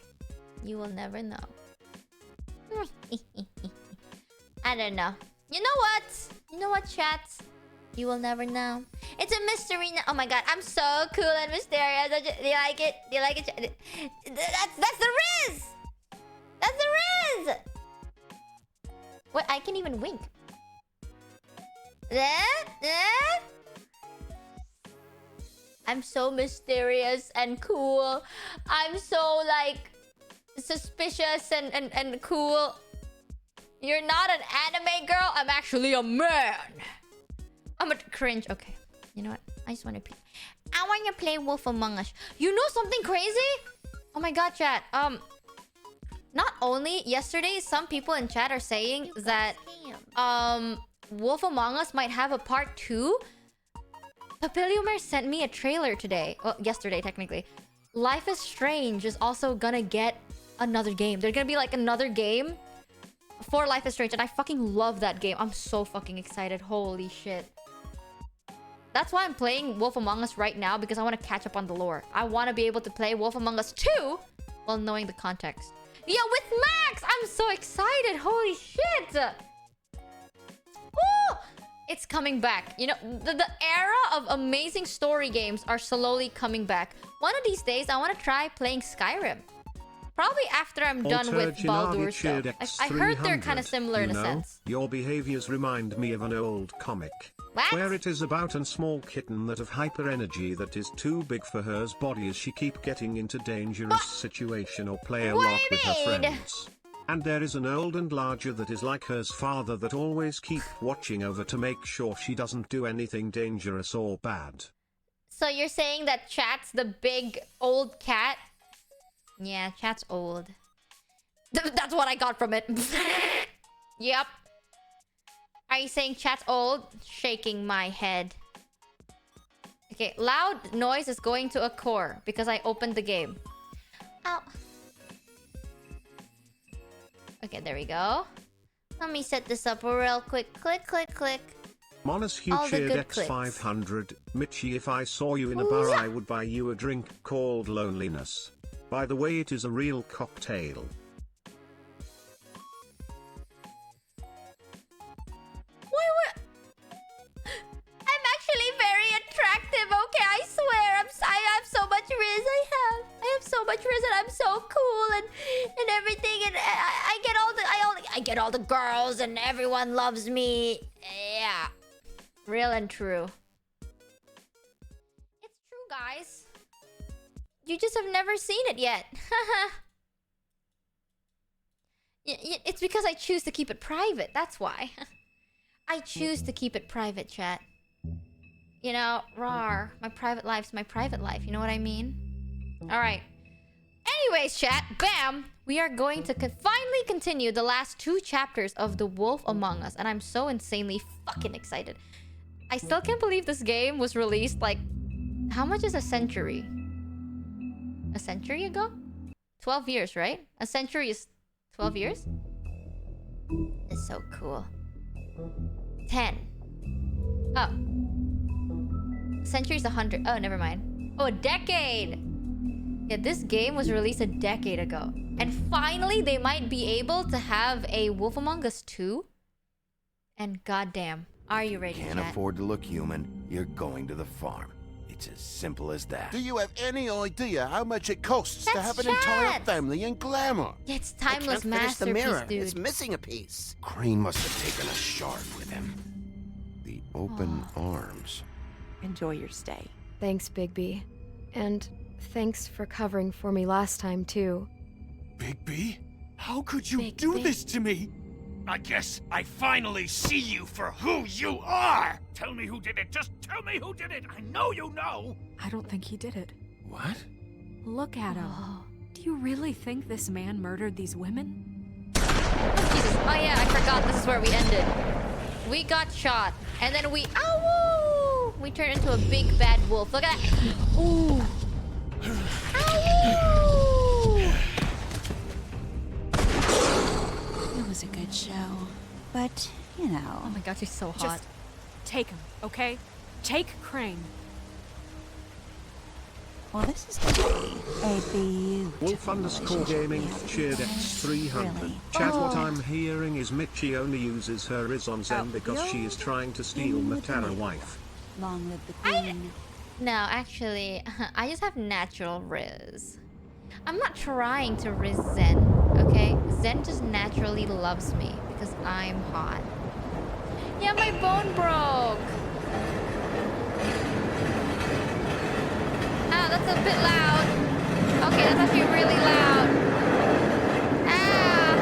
You will never know. I don't know. You know what? You know what, chat? You will never know. It's a mystery now. Oh my god, I'm so cool and mysterious. Do you like it? Do you like it? That's the Riz! That's the Riz! What? I can even wink. I'm so mysterious and cool. I'm so, like, suspicious and cool. You're not an anime girl. I'm actually a man. I'm a cringe. Okay. You know what? I just want to play. I want to play Wolf Among Us. You know something crazy? Oh my god, chat. Not only yesterday, some people in chat are saying that Wolf Among Us might have a part 2. Papiliomer sent me a trailer today. Well, yesterday, technically. Life is Strange is also gonna get another game. There's gonna be like another game for Life is Strange, and I fucking love that game. I'm so fucking excited. Holy shit. That's why I'm playing Wolf Among Us right now, because I want to catch up on the lore. I want to be able to play Wolf Among Us 2 while knowing the context. Yeah, with Max! I'm so excited! Holy shit! Woo! It's coming back. You know, the era of amazing story games are slowly coming back. One of these days, I want to try playing Skyrim. Probably after I'm done with Baldur's Gate. I heard they're kind of similar in a sense. Your behaviors remind me of an old comic. What? Where it is about a small kitten that of hyper energy that is too big for her's body as she keep getting into dangerous situation or play a lot with her friends. And there is an old and larger that is like her's father that always keep watching over to make sure she doesn't do anything dangerous or bad. So you're saying that Chat's the big old cat? Yeah, Chat's old. That's what I got from it. Yep. Are you saying Chat's old? Shaking my head. Okay, loud noise is going to occur because I opened the game. Ow. Okay, there we go. Let me set this up real quick. Click, click, click. Monas All the Huchid good clicks. X500. Michi, if I saw you in a bar, I would buy you a drink called Loneliness. By the way, it is a real cocktail. Wait. I'm actually very attractive. the girls and everyone loves me. Yeah. Real and true. It's true, guys. You just have never seen it yet. It's because I choose to keep it private. That's why. I choose to keep it private, chat. You know, rawr. My private life's my private life. You know what I mean? Alright. Anyways, chat. Bam! We are going to finally continue the last 2 chapters of The Wolf Among Us. And I'm so insanely fucking excited. I still can't believe this game was released, like... How much is a century? A century ago? 12 years, right? A century is 12 years? It's so cool. 10. Oh. A century is 100. Oh, never mind. Oh, a decade! Yeah, this game was released a decade ago. And finally, they might be able to have a Wolf Among Us 2. And goddamn, are you ready, Can't chat? afford to look human. You're going to the farm. It's as simple as that. Do you have any idea how much it costs to That's have an entire chat. family in glamour? It's I timeless can't finish the mirror. masterpiece, It's dude. missing a piece. Crane must have taken a shard with him. The open arms. Enjoy your stay. Thanks, Bigby. And thanks for covering for me last time, too. Bigby? How could you Big do Big. this to me? I guess I finally see you for who you are! Tell me who did it! Just tell me who did it! I know you know! I don't think he did it. What? Look at him. Do you really think this man murdered these women? Oh, Jesus. Oh yeah, I forgot this is where we ended. We got shot. And then we... Ow! We turned into a big bad wolf. Look at that. Ooh. Ow! It was a good show. But, you know... Oh my god, she's so hot. Just take him, okay? Take Crane. Well, this is gonna be a beautiful Wolf_gaming cheered X300. Really? Chat, what Oh. I'm hearing is Michi only uses her Riz on Zen because she is trying to steal in the Matara delivery. wife. Long live the queen. No, actually, I just have natural Riz. I'm not trying to Riz Zen, okay? Zen just naturally loves me because I'm hot. Yeah, my bone broke. Ah, that's a bit loud. Okay, that's actually really loud. Ah!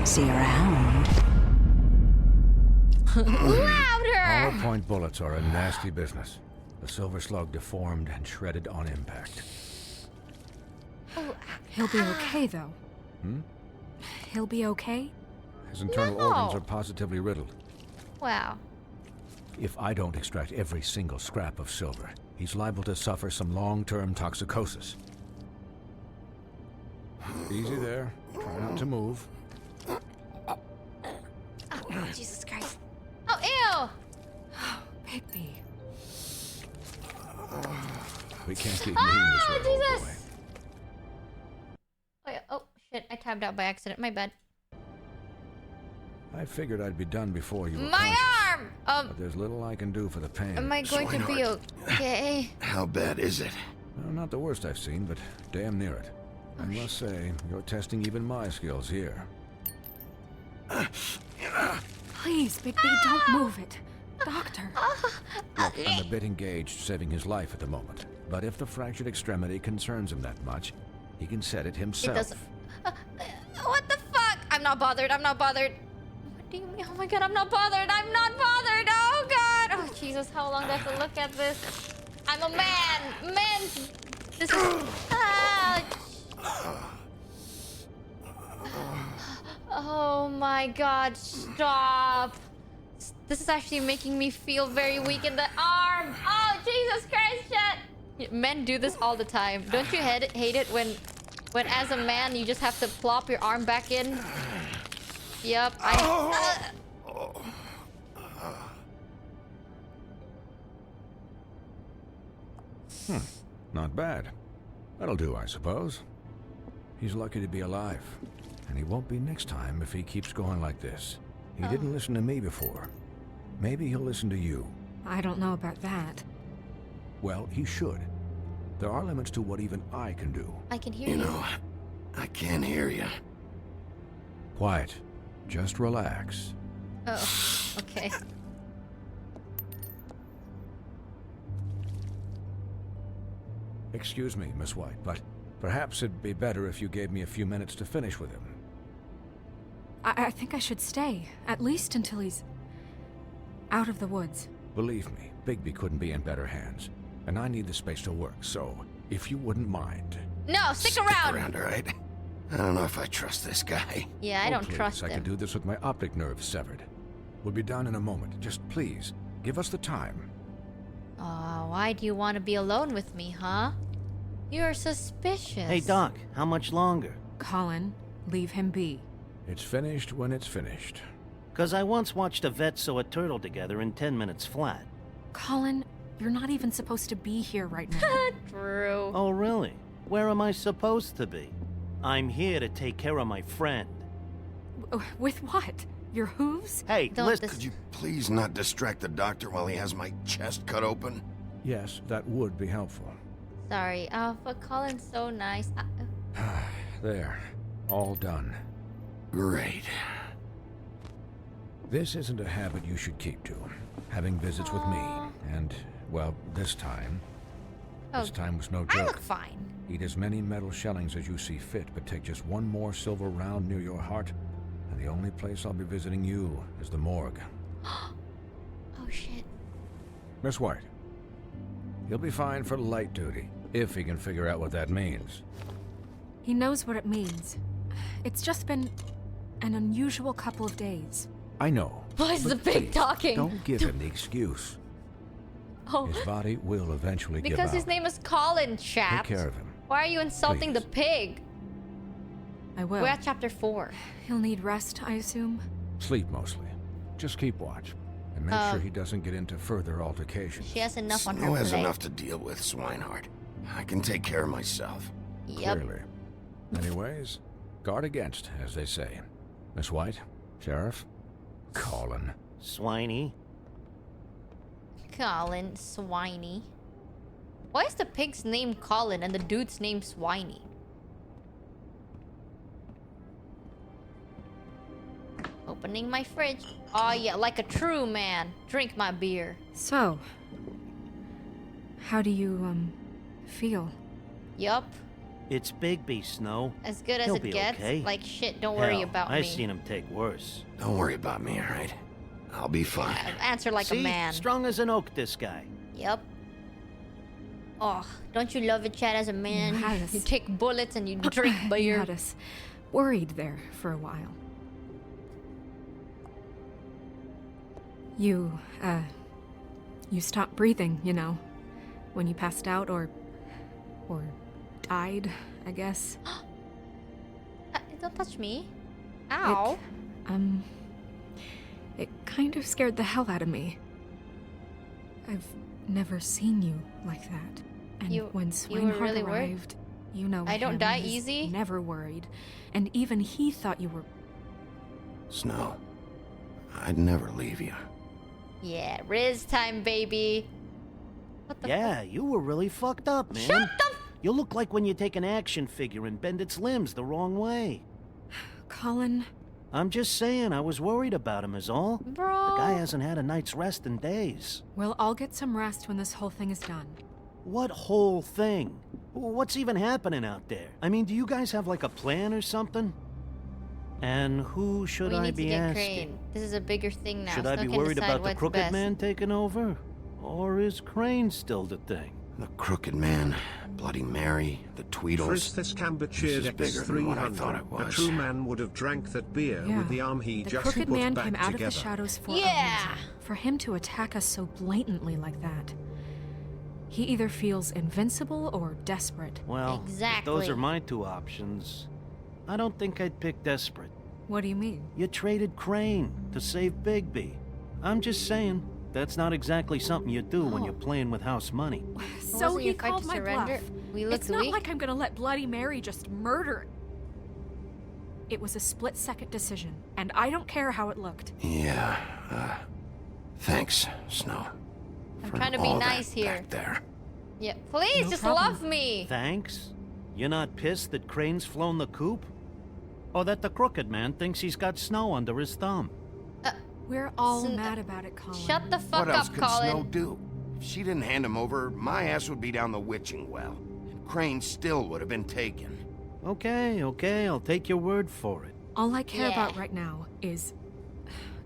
See you around. Louder! Point bullets are a nasty business. The silver slug deformed and shredded on impact. Oh, He'll be okay, though. Hmm? He'll be okay? His internal No. organs are positively riddled. wow. If I don't extract every single scrap of silver, he's liable to suffer some long-term toxicosis. Easy there. Try not to move. Oh, Jesus Christ. Oh, ew! Bigby. We can't keep moving Ah, this way, old boy. Jesus! Oh, yeah. Oh, shit. I tabbed out by accident. My bad. I figured I'd be done before you were My conscious, arm! but there's little I can do for the pain. Am I going to be okay? How bad is it? Well, not the worst I've seen, but damn near it. I must say, you're testing even my skills here. Please, Bigby, don't move it. Doctor. Look, I'm a bit engaged saving his life at the moment. But if the fractured extremity concerns him that much, he can set it himself. It doesn't. What the fuck? I'm not bothered. I'm not bothered. What do you mean? Oh my god, I'm not bothered. I'm not bothered. Oh god. Oh Jesus, how long do I have to look at this? I'm a man. Men. This is. Ah. Oh my god, stop. This is actually making me feel very weak in the arm. Oh, Jesus Christ, shit. Men do this all the time. Don't you hate it when as a man you just have to plop your arm back in? Yep, Not bad. That'll do, I suppose. He's lucky to be alive. And he won't be next time if he keeps going like this. He didn't listen to me before. Maybe he'll listen to you. I don't know about that. Well, he should. There are limits to what even I can do. I can hear you. You know, I can't hear you. Quiet. Just relax. Oh, okay. Excuse me, Miss White, but perhaps it'd be better if you gave me a few minutes to finish with him. I think I should stay, at least until he's out of the woods. Believe me, Bigby couldn't be in better hands, and I need the space to work, so if you wouldn't mind. No, stick around! All right? I don't know if I trust this guy. Yeah, I don't please, trust I him. can do this with my optic nerve severed. We'll be done in a moment. Just please, give us the time. Oh, why do you want to be alone with me, huh? You're suspicious. Hey, Doc, how much longer? Colin, leave him be. It's finished when it's finished. 'Cause I once watched a vet sew a turtle together in 10 minutes flat. Colin, you're not even supposed to be here right now. True. Oh, really? Where am I supposed to be? I'm here to take care of my friend. With what? Your hooves? Hey, listen. Could you please not distract the doctor while he has my chest cut open? Yes, that would be helpful. Sorry. Oh, but Colin's so nice. There. All done. Great. This isn't a habit you should keep to. Having visits with me. And, well, this time was no joke. I look fine. Eat as many metal shellings as you see fit, but take just one more silver round near your heart, and the only place I'll be visiting you is the morgue. Oh, shit. Miss White, you'll be fine for light duty, if he can figure out what that means. He knows what it means. It's just been an unusual couple of days. I know. Why is but the pig please, talking? Don't give him the excuse. Oh. His body will eventually give out. Because his name is Colin, chap. Take care of him. Why are you insulting the pig? I will. We're at chapter 4. He'll need rest, I assume. Sleep mostly. Just keep watch. And make sure he doesn't get into further altercations. She has enough on her Snow has plate. enough to deal with, Swinehart. I can take care of myself. Yep. Clearly. Anyways, guard against, as they say. Miss White, Sheriff, Colin. Swiney. Colin, Swiney. Why is the pig's name Colin and the dude's name Swiney? Opening my fridge. Oh yeah, like a true man. Drink my beer. So, how do you, feel? Yup. It's Bigby, Snow. As good as He'll it be gets. okay. Like shit, don't worry Hell, about I've me. seen him take worse. Don't worry about me, all right? I'll be fine. Answer like See? a man. Strong as an oak, this guy. Yep. Oh, don't you love it, Chad, as a man? had us- You take bullets and you drink You beer. had us worried there for a while. You stopped breathing, you know, when you passed out or died, I guess. Don't touch me. Ow. It kind of scared the hell out of me. I've never seen you like that. And when you were Swinehart really worried? arrived, you know I don't him, die he's easy? Never worried. And even he thought you were... Snow, I'd never leave you. Yeah, Riz time, baby. What the Yeah, you were really fucked up, man. Shut the... You look like when you take an action figure and bend its limbs the wrong way. Colin... I'm just saying, I was worried about him is all. Bro. The guy hasn't had a night's rest in days. We'll all get some rest when this whole thing is done. What whole thing? What's even happening out there? I mean, do you guys have like a plan or something? And who should We I need to be get asking? Crane. This is a bigger thing now. Should Snow I be can worried decide about the what's crooked best. man taking over? Or is Crane still the thing? The Crooked Man, Bloody Mary, the Tweedles. Fristhis Camber cheered This is bigger than what I thought it X300. A was. true man would have drank that beer Yeah. with the arm he The just crooked put man back came out together. of the shadows for Yeah. a reason. For him to attack us so blatantly like that. He either feels invincible or desperate. Well, if those are my two options, I don't think I'd pick desperate. What do you mean? You traded Crane to save Bigby. I'm just saying, that's not exactly something you do when you're playing with house money. So wasn't he your fight called to my surrender? bluff. We looked It's not weak? like I'm gonna let Bloody Mary just murder. It was a split-second decision, and I don't care how it looked. Yeah, thanks, Snow. I'm for trying to be all nice that here. back there. Yeah, please, No just problem. love me. Thanks? You're not pissed that Crane's flown the coop? Or that the crooked man thinks he's got Snow under his thumb? We're all mad about it, Colin. Shut the fuck What else up, could Colin. Snow do? If she didn't hand him over, my ass would be down the witching well. And Crane still would have been taken. Okay, I'll take your word for it. All I care about right now is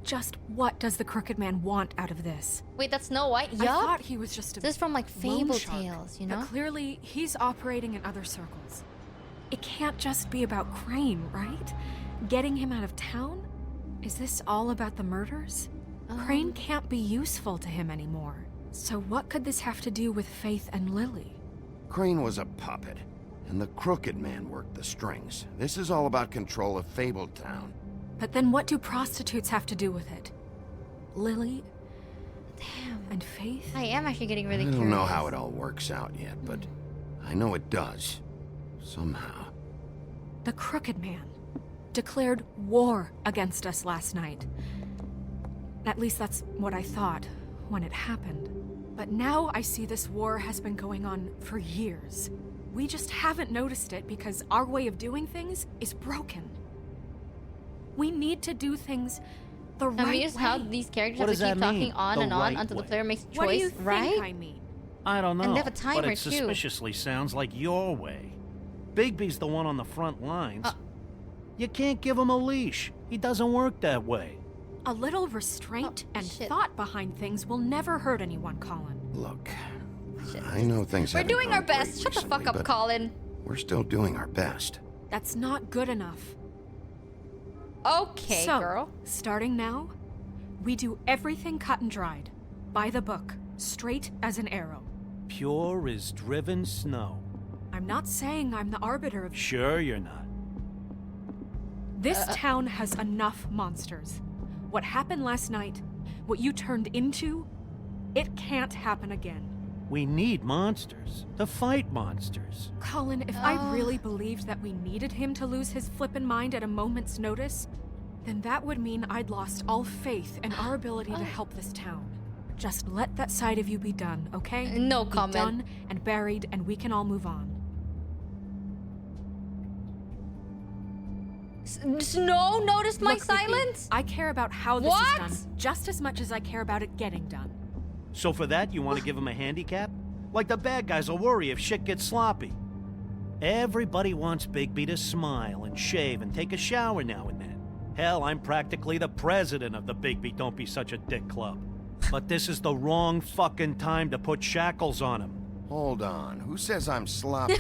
just what does the Crooked Man want out of this? Wait, that's Snow White? I Yup. thought he was just a This is from like loan Fable shark, Tales, you but know? clearly he's operating in other circles. It can't just be about Crane, right? Getting him out of town? Is this all about the murders? Crane can't be useful to him anymore. So what could this have to do with Faith and Lily? Crane was a puppet, and the Crooked Man worked the strings. This is all about control of Fabletown. But then what do prostitutes have to do with it? Lily? Damn. And Faith? I am actually getting really I curious. don't know how it all works out yet, but I know it does. Somehow. The Crooked Man declared war against us last night. At least that's what I thought when it happened. But now I see this war has been going on for years. We just haven't noticed it because our way of doing things is broken. We need to do things the right way. Amused how these characters What have to does keep that talking mean, on the and on right until the way? player makes a choice, What do you right? think I mean? I don't know, And they have a timer, but it too. suspiciously sounds like your way. Bigby's the one on the front lines. You can't give him a leash. He doesn't work that way. A little restraint and thought behind things will never hurt anyone, Colin. Look, I know things We're haven't doing our gone great best. Shut the fuck recently, up, but Colin. we're still doing our best. That's not good enough. Okay, so, girl. Starting now, we do everything cut and dried. By the book. Straight as an arrow. Pure as driven snow. I'm not saying I'm the arbiter of... Sure you're not. This town has enough monsters. What happened last night, what you turned into, it can't happen again. We need monsters to fight monsters. Colin, if I really believed that we needed him to lose his flippin' mind at a moment's notice, then that would mean I'd lost all faith in our ability to help this town. Just let that side of you be done, okay? No be comment. done and buried, and we can all move on. Snow noticed my Look, Vicky, silence? I care about how this What? is done just as much as I care about it getting done. So for that, you want to give him a handicap? Like the bad guys will worry if shit gets sloppy. Everybody wants Bigby to smile and shave and take a shower now and then. Hell, I'm practically the president of the Bigby Don't Be Such a Dick Club. But this is the wrong fucking time to put shackles on him. Hold on, who says I'm sloppy?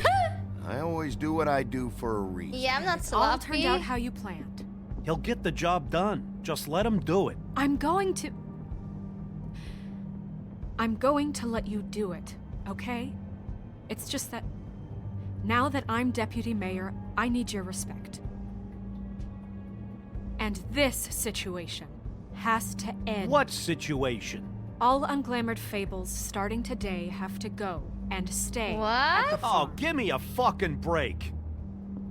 I always do what I do for a reason. Yeah, I'm not It's all sloppy. turned out how you planned. He'll get the job done. Just let him do it. I'm going to let you do it, okay? It's just that now that I'm deputy mayor, I need your respect. And this situation has to end. What situation? All unglamored fables starting today have to go and stay at the What? Oh, farm. give me a fucking break.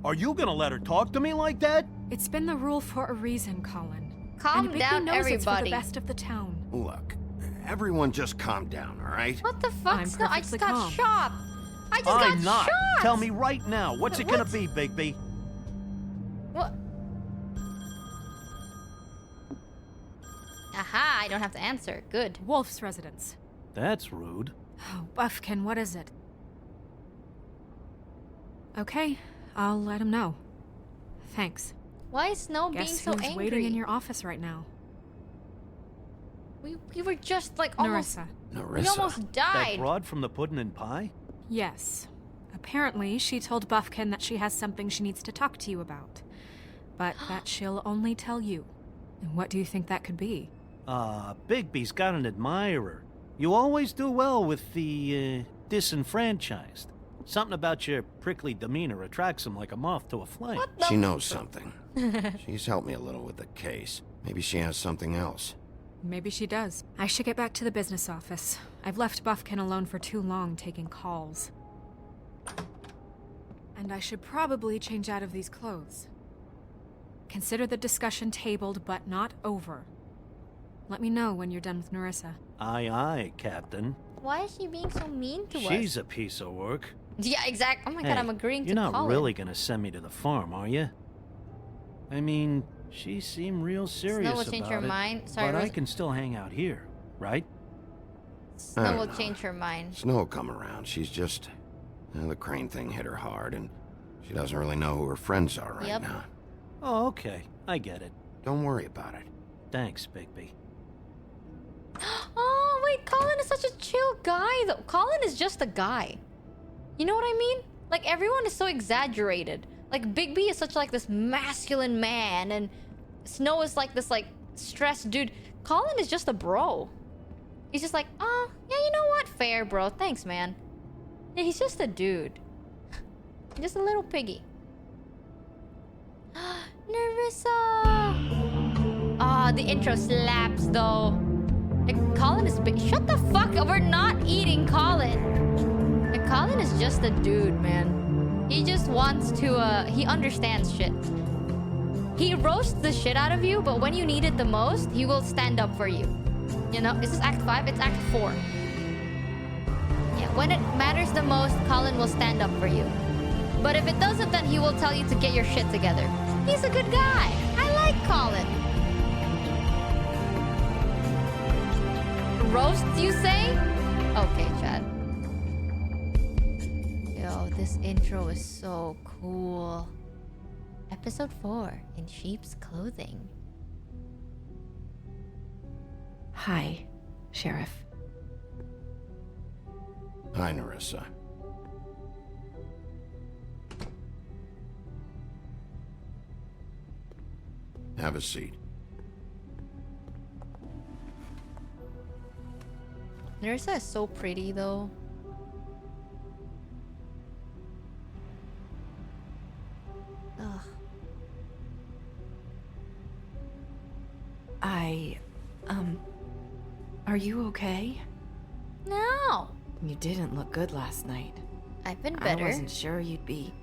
Are you gonna let her talk to me like that? It's been the rule for a reason, Colin. Calm and Bigby down, knows it's for everybody. the best of the town. Look, everyone just calm down, all right? What the fuck? I'm Snow? I just perfectly got calm. shot. I just I'm got not. shot. Tell me right now, what's it gonna What? be, Bigby? What? Aha, I don't have to answer. Good. Wolf's residence. That's rude. Oh, Buffkin, what is it? Okay, I'll let him know. Thanks. Why is Snow being Guess so who's angry? waiting in your office right now? We were just like almost... Narissa. We almost That died. broad from the puddin' and pie? Yes. Apparently, she told Buffkin that she has something she needs to talk to you about. But that she'll only tell you. And what do you think that could be? Bigby's got an admirer. You always do well with the, disenfranchised. Something about your prickly demeanor attracts him like a moth to a flame. She knows something. She's helped me a little with the case. Maybe she has something else. Maybe she does. I should get back to the business office. I've left Buffkin alone for too long taking calls. And I should probably change out of these clothes. Consider the discussion tabled but not over. Let me know when you're done with Narissa. Aye, aye, Captain. Why is she being so mean to us? She's a piece of work. Yeah, exactly. Oh my god, Hey, I'm agreeing to You're not Colin. really gonna send me to the farm, are you? I mean, she seemed real serious will about change it. her mind. Sorry, but I Rose- can still hang out here, right? I Snow don't will know. change her mind. Snow will come around. She's just... the crane thing hit her hard, and she doesn't really know who her friends are right Yep. now. Oh, okay. I get it. Don't worry about it. Thanks, Bigby. Oh, wait, Colin is such a chill guy, though. Colin is just a guy. You know what I mean? Like, everyone is so exaggerated. Like, Bigby is such, like, this masculine man, and Snow is, like, this, like, stressed dude. Colin is just a bro. He's just like, oh, yeah, you know what? Fair, bro. Thanks, man. Yeah, he's just a dude. Just a little piggy. Nerissa! Ah, the intro slaps, though. Like, Colin is big. Shut the fuck up. We're not eating Colin. Like, Colin is just a dude, man. He just wants to, he understands shit. He roasts the shit out of you, but when you need it the most, he will stand up for you. You know? Is this Act 5? It's Act 4. Yeah, when it matters the most, Colin will stand up for you. But if it doesn't, then he will tell you to get your shit together. He's a good guy. I like Colin. Roasts, you say? Okay, Chad. Yo, this intro is so cool. Episode 4, In Sheep's Clothing. Hi, Sheriff. Hi, Nerissa. Have a seat. Nerissa is so pretty, though. Ugh. Are you okay? No. You didn't look good last night. I've been better. I wasn't sure you'd be,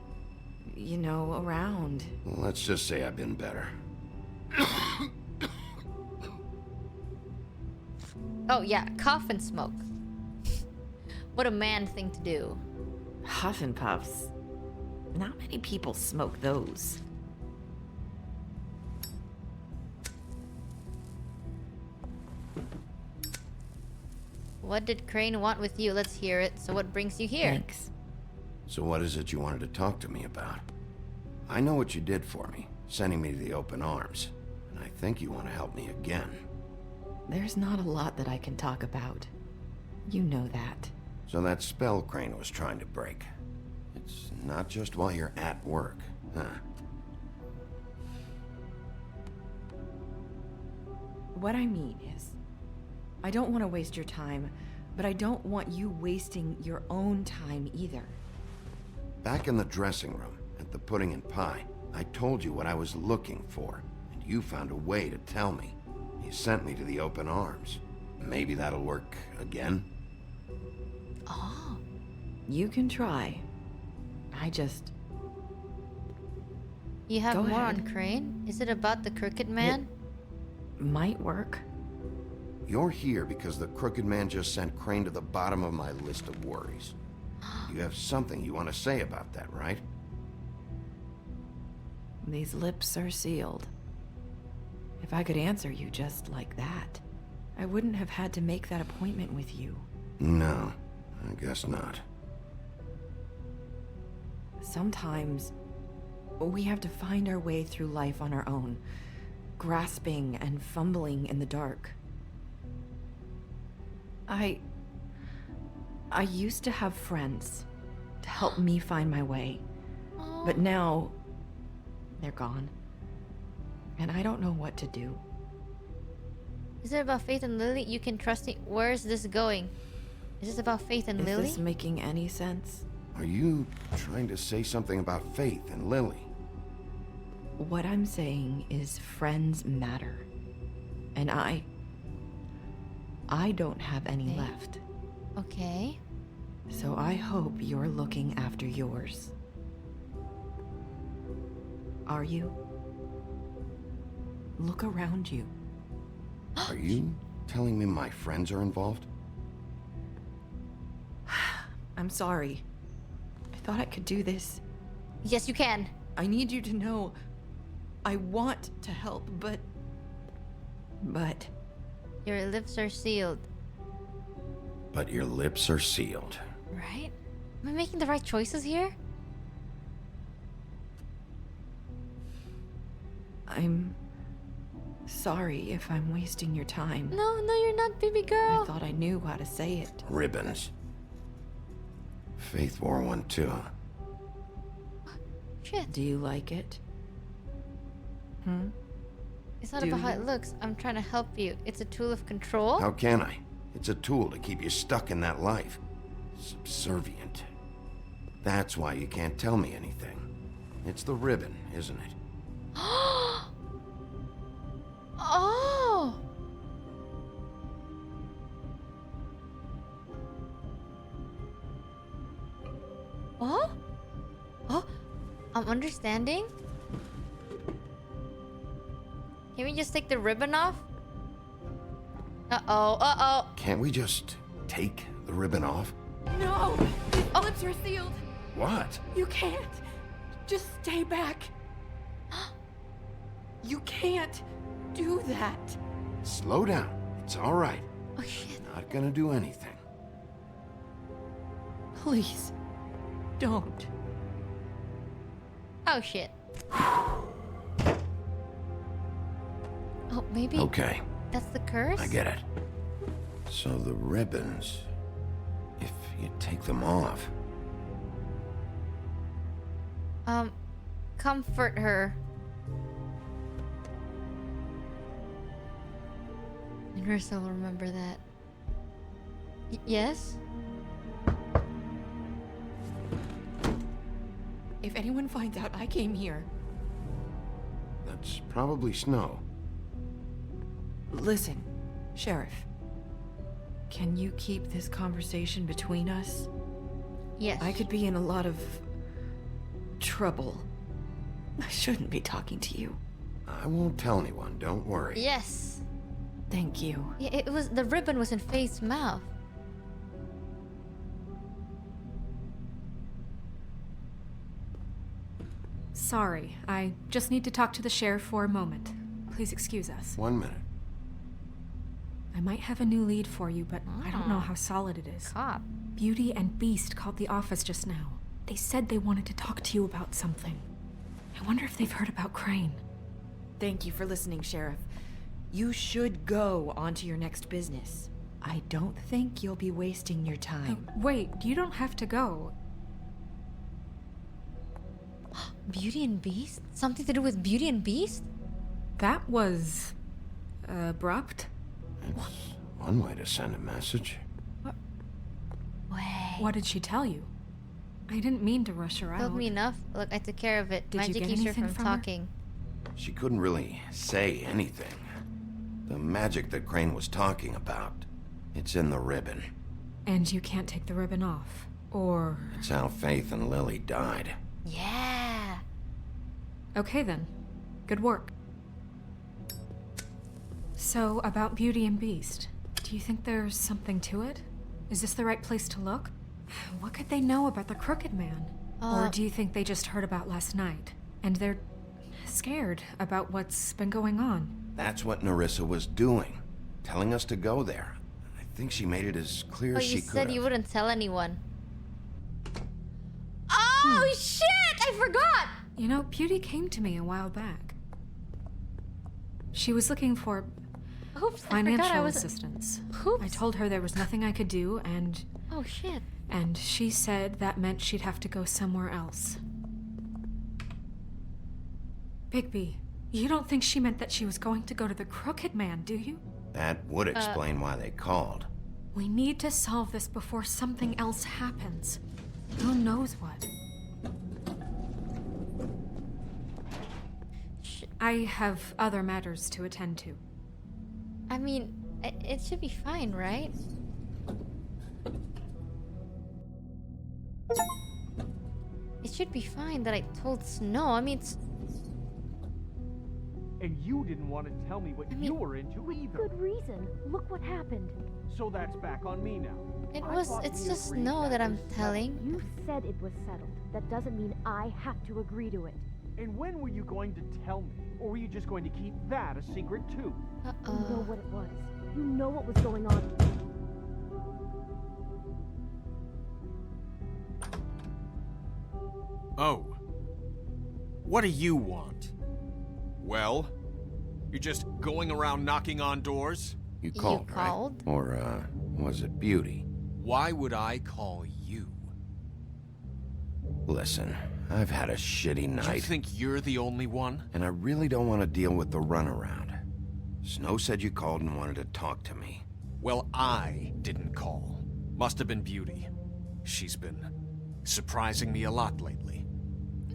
you know, around. Well, let's just say I've been better. Oh, yeah, cough and smoke. What a man thing to do. Huff and puffs. Not many people smoke those. What did Crane want with you? Let's hear it. So what brings you here? Thanks. So what is it you wanted to talk to me about? I know what you did for me, sending me to the open arms. And I think you want to help me again. There's not a lot that I can talk about. You know that. So that spell Crane was trying to break. It's not just while you're at work, huh? What I mean is, I don't want to waste your time, but I don't want you wasting your own time either. Back in the dressing room, at the pudding and pie, I told you what I was looking for, and you found a way to tell me. You sent me to the open arms. Maybe that'll work again? Oh. You can try. I just... You have Go more ahead. on Crane? Is it about the Crooked Man? Might work. You're here because the Crooked Man just sent Crane to the bottom of my list of worries. You have something you want to say about that, right? These lips are sealed. If I could answer you just like that, I wouldn't have had to make that appointment with you. No, I guess not. Sometimes we have to find our way through life on our own, grasping and fumbling in the dark. I used to have friends to help me find my way, but now they're gone, and I don't know what to do. Is it about Faith and Lily? You can trust me. Where is this going? Is this about Faith and Is Lily? this making any sense? Are you trying to say something about Faith and Lily? What I'm saying is friends matter, and I don't have any Okay. left. Okay. So I hope you're looking after yours. Are you? Look around you. Are you telling me my friends are involved? I'm sorry. I thought I could do this. Yes, you can. I need you to know I want to help, but... Your lips are sealed. But your lips are sealed. Right? Am I making the right choices here? I'm sorry if I'm wasting your time. No, you're not, baby girl. I thought I knew how to say it. Ribbons. Faith wore one too. Shit. Do you like it? Hmm? It's not Do about how you? it looks. I'm trying to help you. It's a tool of control. How can I? It's a tool to keep you stuck in that life. Subservient. That's why you can't tell me anything. It's the ribbon, isn't it? Oh! What? Oh? I'm understanding. Can we just take the ribbon off? Uh-oh. Can't we just take the ribbon off? No! His lips are sealed! What? You can't! Just stay back! You can't do that! Slow down. It's all right. Oh, shit. Not gonna do anything. Please, don't. Oh, shit. Oh, maybe... Okay, That's the curse? I get it. So the ribbons, if you take them off, Comfort her. Nurse will remember that. Yes? If anyone finds out I came here... that's probably Snow. Listen, Sheriff. Can you keep this conversation between us? Yes. I could be in a lot of... trouble. I shouldn't be talking to you. I won't tell anyone, don't worry. Yes. Thank you. Yeah, it was... The ribbon was in Faith's mouth. Sorry, I just need to talk to the sheriff for a moment. Please excuse us. 1 minute. I might have a new lead for you, but I don't know how solid it is. Cop. Beauty and Beast called the office just now. They said they wanted to talk to you about something. I wonder if they've heard about Crane. Thank you for listening, Sheriff. You should go on to your next business. I don't think you'll be wasting your time. Wait, you don't have to go. Beauty and Beast? Something to do with Beauty and Beast? That was... abrupt? It's one way to send a message. Wait. What did she tell you? I didn't mean to rush her out. Told me enough. Look, I took care of it. Did you Magic get keeps her anything from from her? talking. She couldn't really say anything. The magic that Crane was talking about, it's in the ribbon. And you can't take the ribbon off? Or... It's how Faith and Lily died. Yeah. Okay then. Good work. So, about Beauty and Beast. Do you think there's something to it? Is this the right place to look? What could they know about the Crooked Man? Or do you think they just heard about last night? And they're scared about what's been going on? That's what Narissa was doing. Telling us to go there. I think she made it as clear as you she could said have. you wouldn't tell anyone. Oh, shit! I forgot! You know, Beauty came to me a while back. She was looking for Oops, financial I forgot I was... assistance. Oops. I told her there was nothing I could do, and... Oh, shit. And she said that meant she'd have to go somewhere else. Bigby, you don't think she meant that she was going to go to the Crooked Man, do you? That would explain why they called. We need to solve this before something else happens. Who knows what? I have other matters to attend to. I mean, it should be fine, right? It should be fine that I told Snow. I mean, And you didn't want to tell me what you were into either. Good reason. Look what happened. So that's back on me now. It's just no that I'm telling. You said it was settled. That doesn't mean I have to agree to it. And when were you going to tell me? Or were you just going to keep that a secret too? You know what it was. You know what was going on. Oh. What do you want? Well, you're just going around knocking on doors? You called, right? Or, was it Beauty? Why would I call you? Listen, I've had a shitty night. You think you're the only one? And I really don't want to deal with the runaround. Snow said you called and wanted to talk to me. Well, I didn't call. Must have been Beauty. She's been surprising me a lot lately.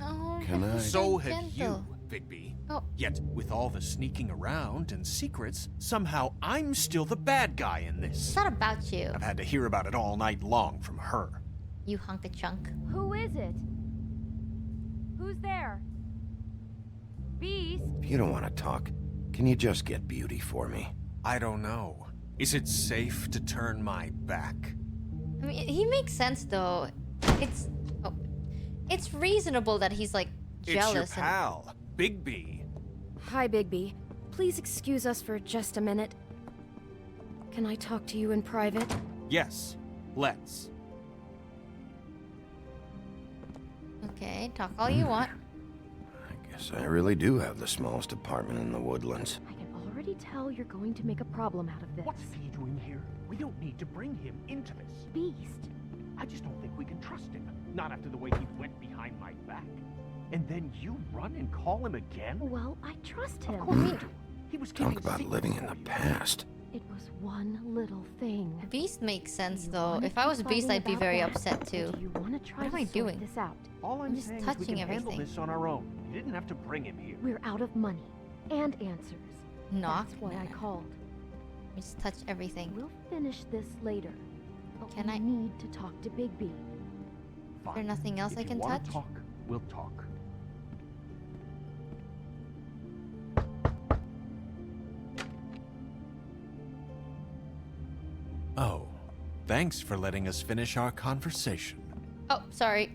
Oh, Can I? So have you, Bigby. Oh. Yet, with all the sneaking around and secrets, somehow I'm still the bad guy in this. It's not about you. I've had to hear about it all night long from her. You hunk of chunk. Who is it? Who's there? Beast? If you don't want to talk, can you just get Beauty for me? I don't know. Is it safe to turn my back? I mean, he makes sense though. It's reasonable that he's like jealous. It's your pal, Bigby. Hi, Bigby. Please excuse us for just a minute. Can I talk to you in private? Yes, let's. Okay, talk all you want. I guess I really do have the smallest apartment in the Woodlands. I can already tell you're going to make a problem out of this. What's he doing here? We don't need to bring him into this. Beast. I just don't think we can trust him. Not after the way he went behind my back. And then you run and call him again? Well, I trust him. Of course you do. He was Talk keeping about living in the past. It was one little thing. Beast makes sense though. If I was Beast, I'd be very upset too. Do you want to try What am I to doing? sort this out? All I'm just saying is touching we can everything. handle this on our own. You didn't have to bring him here. We're out of money and answers. Knock. That's why I called. Just touch everything. We'll finish this later. But Can we I- need to talk to Bigby. Is there nothing else If I you can wanna touch? talk, we'll talk. Oh, thanks for letting us finish our conversation. Oh, sorry.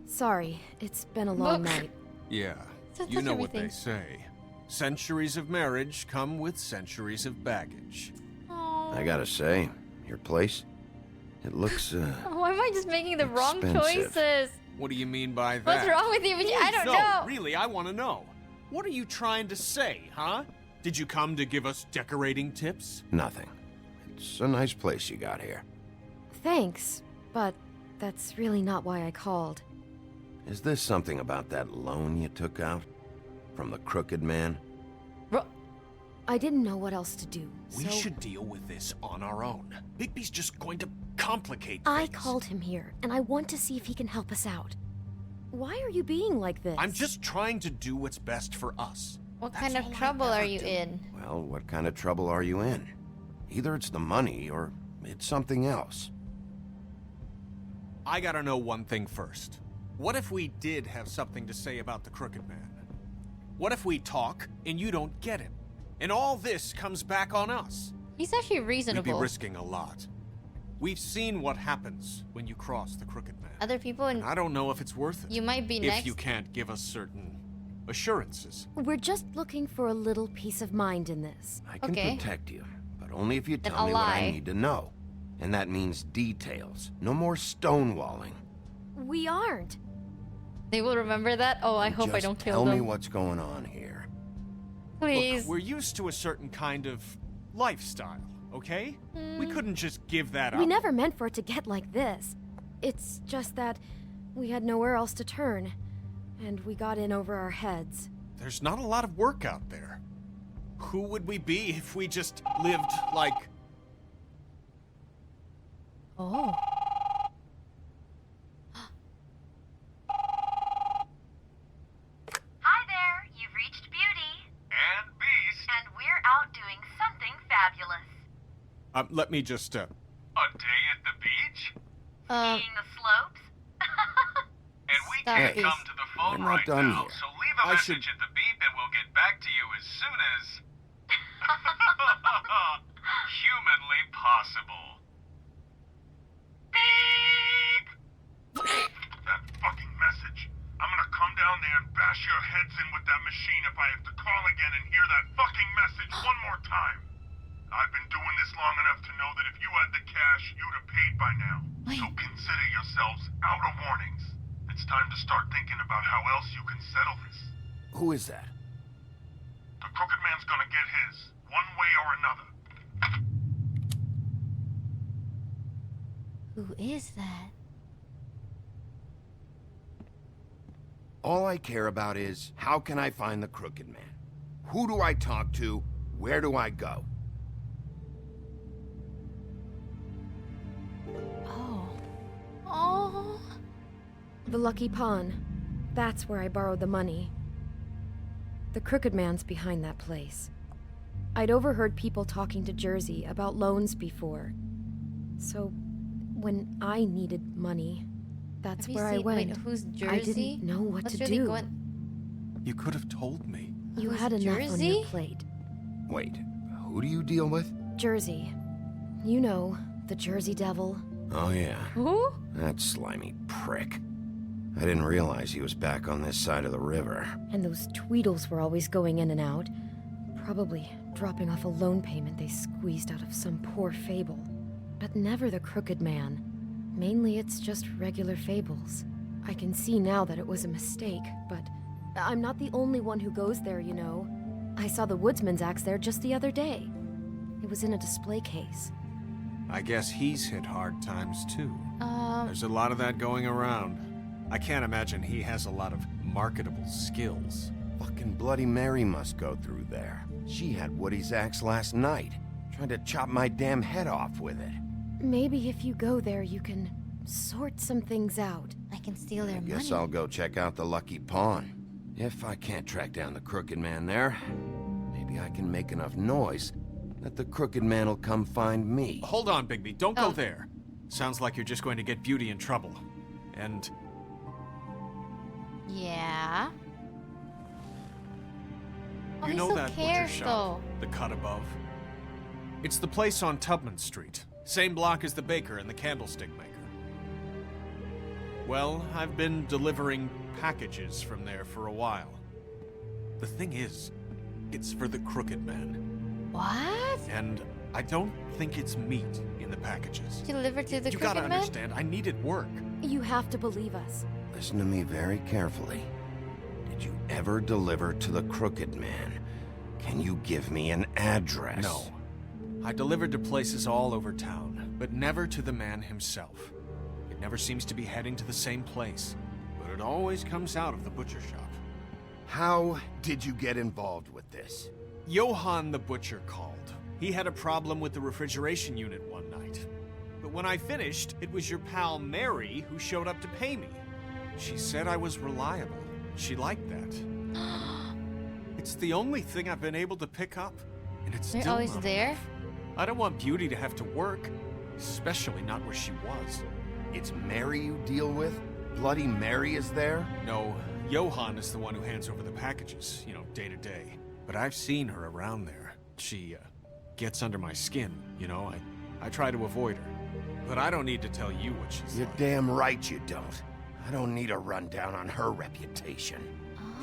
Sorry, it's been a long Look. night. Yeah, So you touch know what everything. they say. Centuries of marriage come with centuries of baggage. I gotta say, your place, it looks, Why am I just making the wrong Expensive. choices? What do you mean by that? What's wrong with you? I don't no, know. really, I want to know. What are you trying to say, huh? Did you come to give us decorating tips? nothing. It's a nice place you got here. Thanks, but that's really not why I called. Is this something about that loan you took out? From the crooked man? I didn't know what else to do, We so should deal with this on our own. Bigby's just going to complicate I things. called him here, and I want to see if he can help us out. Why are you being like this? I'm just trying to do what's best for us. What That's kind all of I trouble ever are you do. in? Well, what kind of trouble are you in? Either it's the money, or it's something else. I gotta know one thing first. What if we did have something to say about the Crooked Man? What if we talk and you don't get him? And all this comes back on us? He's actually We'd reasonable. be risking a lot. We've seen what happens when you cross the Crooked Man. Other people and I don't know if it's worth it. you might be if next. you can't give us certain assurances. We're just looking for a little peace of mind in this. I can Okay. protect you, but only if you Then tell I'll me what lie. I need to know. And that means details. No more stonewalling. We aren't. They will remember that. Oh, I hope I Just don't kill tell them. me what's going on here. Please. Look, we're used to a certain kind of lifestyle, okay? Hmm. We couldn't just give that up. We never meant for it to get like this. It's just that we had nowhere else to turn, and we got in over our heads. There's not a lot of work out there. Who would we be if we just lived like... Oh. Hi there, you've reached Beauty. And Beast. And we're out doing something fabulous. Let me just, A day at the beach? Skiing the slopes? And we Stop, can't Beast. come to the phone We're not right done now, yet. so leave a I message should- at the beep and we'll Humanly possible. Beep! That fucking message. I'm gonna come down there and bash your heads in with that machine if I have to call again and hear that fucking message one more time. I've been doing this long enough to know that if you had the cash, you'd have paid by now. So consider yourselves out of warnings. It's time to start thinking about how else you can settle this. Who is that? The Crooked Man's gonna get his, one way or another. Who is that? All I care about is, how can I find the Crooked Man? Who do I talk to? Where do I go? Oh. The Lucky Pawn. That's where I borrowed the money. The Crooked Man's behind that place. I'd overheard people talking to Jersey about loans before. So, when I needed money, that's where I went. Wait, who's Jersey? I didn't know what to do. You could have told me. You Who's had enough on Jersey? your plate. Wait, who do you deal with? Jersey. You know, the Jersey Devil. Oh yeah. Who? That slimy prick. I didn't realize he was back on this side of the river. And those Tweedles were always going in and out. Probably dropping off a loan payment they squeezed out of some poor fable. But never the Crooked Man. Mainly it's just regular fables. I can see now that it was a mistake, but I'm not the only one who goes there, you know. I saw the Woodsman's axe there just the other day. It was in a display case. I guess he's hit hard times too. There's a lot of that going around. I can't imagine he has a lot of marketable skills. Fucking Bloody Mary must go through there. She had Woody's axe last night. Tried to chop my damn head off with it. Maybe if you go there, you can sort some things out. I can steal their money. Guess I'll go check out the Lucky Pawn. If I can't track down the Crooked Man there, maybe I can make enough noise that the Crooked Man will come find me. Hold on, Bigby. Don't go there. Sounds like you're just going to get Beauty in trouble. And... Yeah. Oh, you he know still that cares, butcher shop, though. the cut above? It's the place on Tubman Street. Same block as the baker and the candlestick maker. Well, I've been delivering packages from there for a while. The thing is, it's for the Crooked Man. What? And I don't think it's meat in the packages. Deliver to the You Crooked gotta Man? understand, I needed work. You have to believe us. Listen to me very carefully. Did you ever deliver to the Crooked Man? Can you give me an address? No. I delivered to places all over town, but never to the man himself. It never seems to be heading to the same place, but it always comes out of the butcher shop. How did you get involved with this? Johann the butcher called. He had a problem with the refrigeration unit one night. But when I finished, it was your pal Mary who showed up to pay me. She said I was reliable. She liked that. It's the only thing I've been able to pick up, and it's They're still always not there? enough. I don't want Beauty to have to work, especially not where she was. It's Mary you deal with? Bloody Mary is there? No, Johann is the one who hands over the packages, day to day. But I've seen her around there. She, gets under my skin, I try to avoid her. But I don't need to tell you what she's You're like. damn right you don't. I don't need a rundown on her reputation.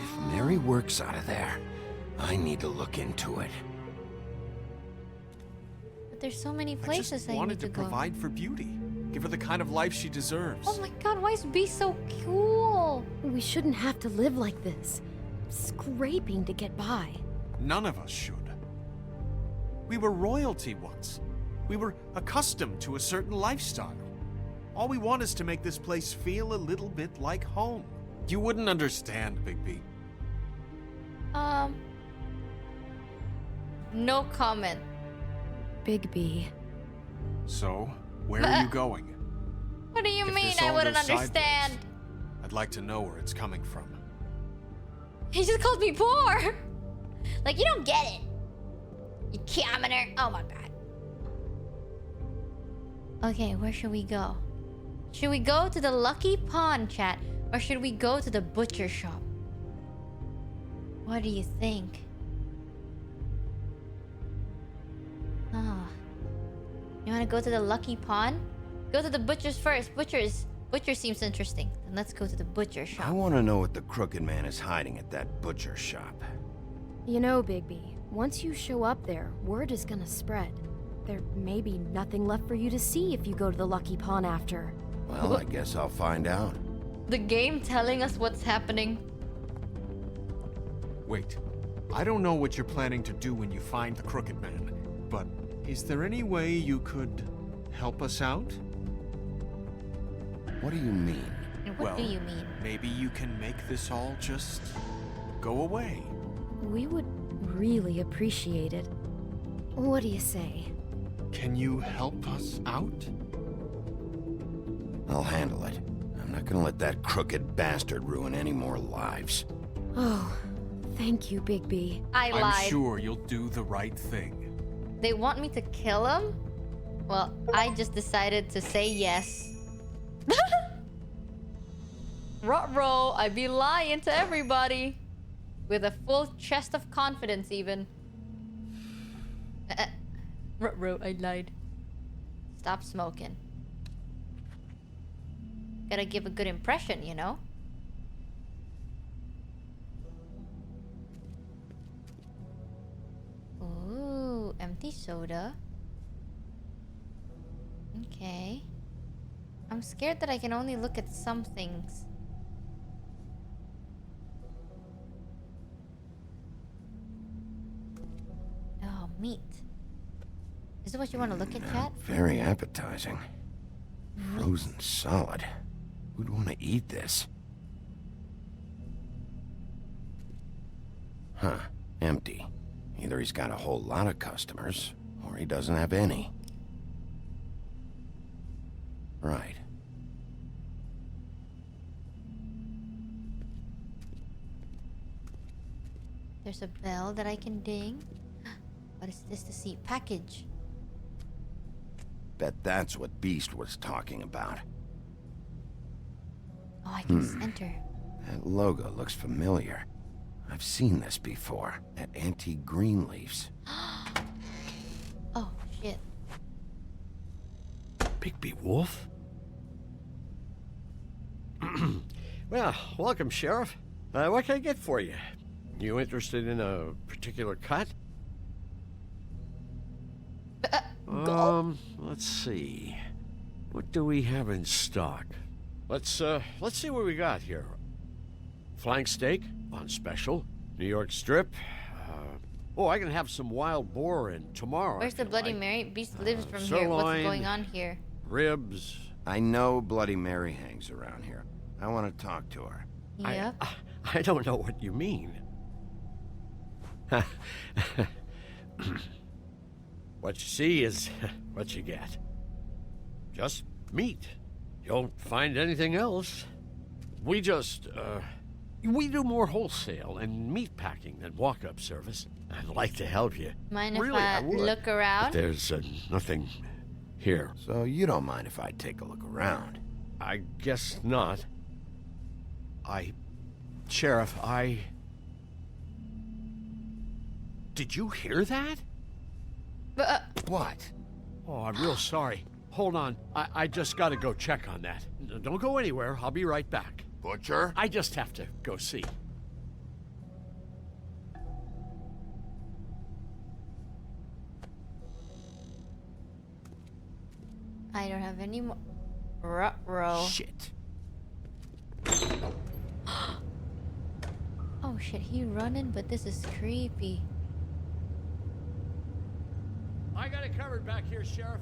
If Mary works out of there, I need to look into it. But there's so many I places just that you wanted need to to go. provide for Beauty. Give her the kind of life she deserves. Oh my god, why is B so cool? We shouldn't have to live like this. Scraping to get by. None of us should. We were royalty once. We were accustomed to a certain lifestyle. All we want is to make this place feel a little bit like home. You wouldn't understand, Bigby. No comment. Big B. So, where are you going? What do you If mean this I all wouldn't goes sideways, understand? I'd like to know where it's coming from. He just called me poor. Like, you don't get it. You commoner. Oh my god. Okay, where should we go? Should we go to the Lucky Pawn, chat? Or should we go to the butcher shop? What do you think? You wanna go to the Lucky Pawn? Go to the butcher's first. Butcher seems interesting. Then let's go to the butcher shop. I want to know what the Crooked Man is hiding at that butcher shop. You know, Bigby, once you show up there, word is gonna spread. There may be nothing left for you to see if you go to the Lucky Pawn after. Well, I guess I'll find out. The game telling us what's happening. Wait. I don't know what you're planning to do when you find the Crooked Man, but is there any way you could help us out? What do you mean? What do you mean? Maybe you can make this all just go away. We would really appreciate it. What do you say? Can you help us out? I'll handle it. I'm not gonna let that crooked bastard ruin any more lives. Oh, thank you, Bigby. I lied. I'm sure you'll do the right thing. They want me to kill him? Well, I just decided to say yes. Ruh-roh, I be lying to everybody. With a full chest of confidence, even. Ruh-roh, I lied. Stop smoking. Gotta give a good impression, you know? Ooh, empty soda. Okay. I'm scared that I can only look at some things. Oh, meat. Is it what you want to look at, chat? Very appetizing. Frozen solid. Who'd want to eat this? Huh. Empty. Either he's got a whole lot of customers, or he doesn't have any. Right. There's a bell that I can ding. What is this to see? Package. Bet that's what Beast was talking about. Oh, I can just enter. That logo looks familiar. I've seen this before at Antique Greenleaf's. Oh, shit. Bigby Wolf? Well, welcome, Sheriff. What can I get for you? You interested in a particular cut? Let's see. What do we have in stock? Let's see what we got here. Flank steak on special. New York strip. Oh, I can have some wild boar in tomorrow. Where's the Bloody Mary? Beast lives from here. sirloin, What's going on here? Ribs. I know Bloody Mary hangs around here. I want to talk to her. Yep. I don't know what you mean. What you see is what you get. Just meat. You don't find anything else. We just, we do more wholesale and meat packing than walk-up service. I'd like to help you. Mind really, if I would. look around? But there's nothing here. So you don't mind if I take a look around? I guess not. Sheriff, Did you hear that? What? Oh, I'm real sorry. Hold on. I just gotta go check on that. Don't go anywhere. I'll be right back. Butcher? I just have to go see. I don't have any more. Ruh-roh. Shit. Oh shit, he running, but this is creepy. I got it covered back here, Sheriff.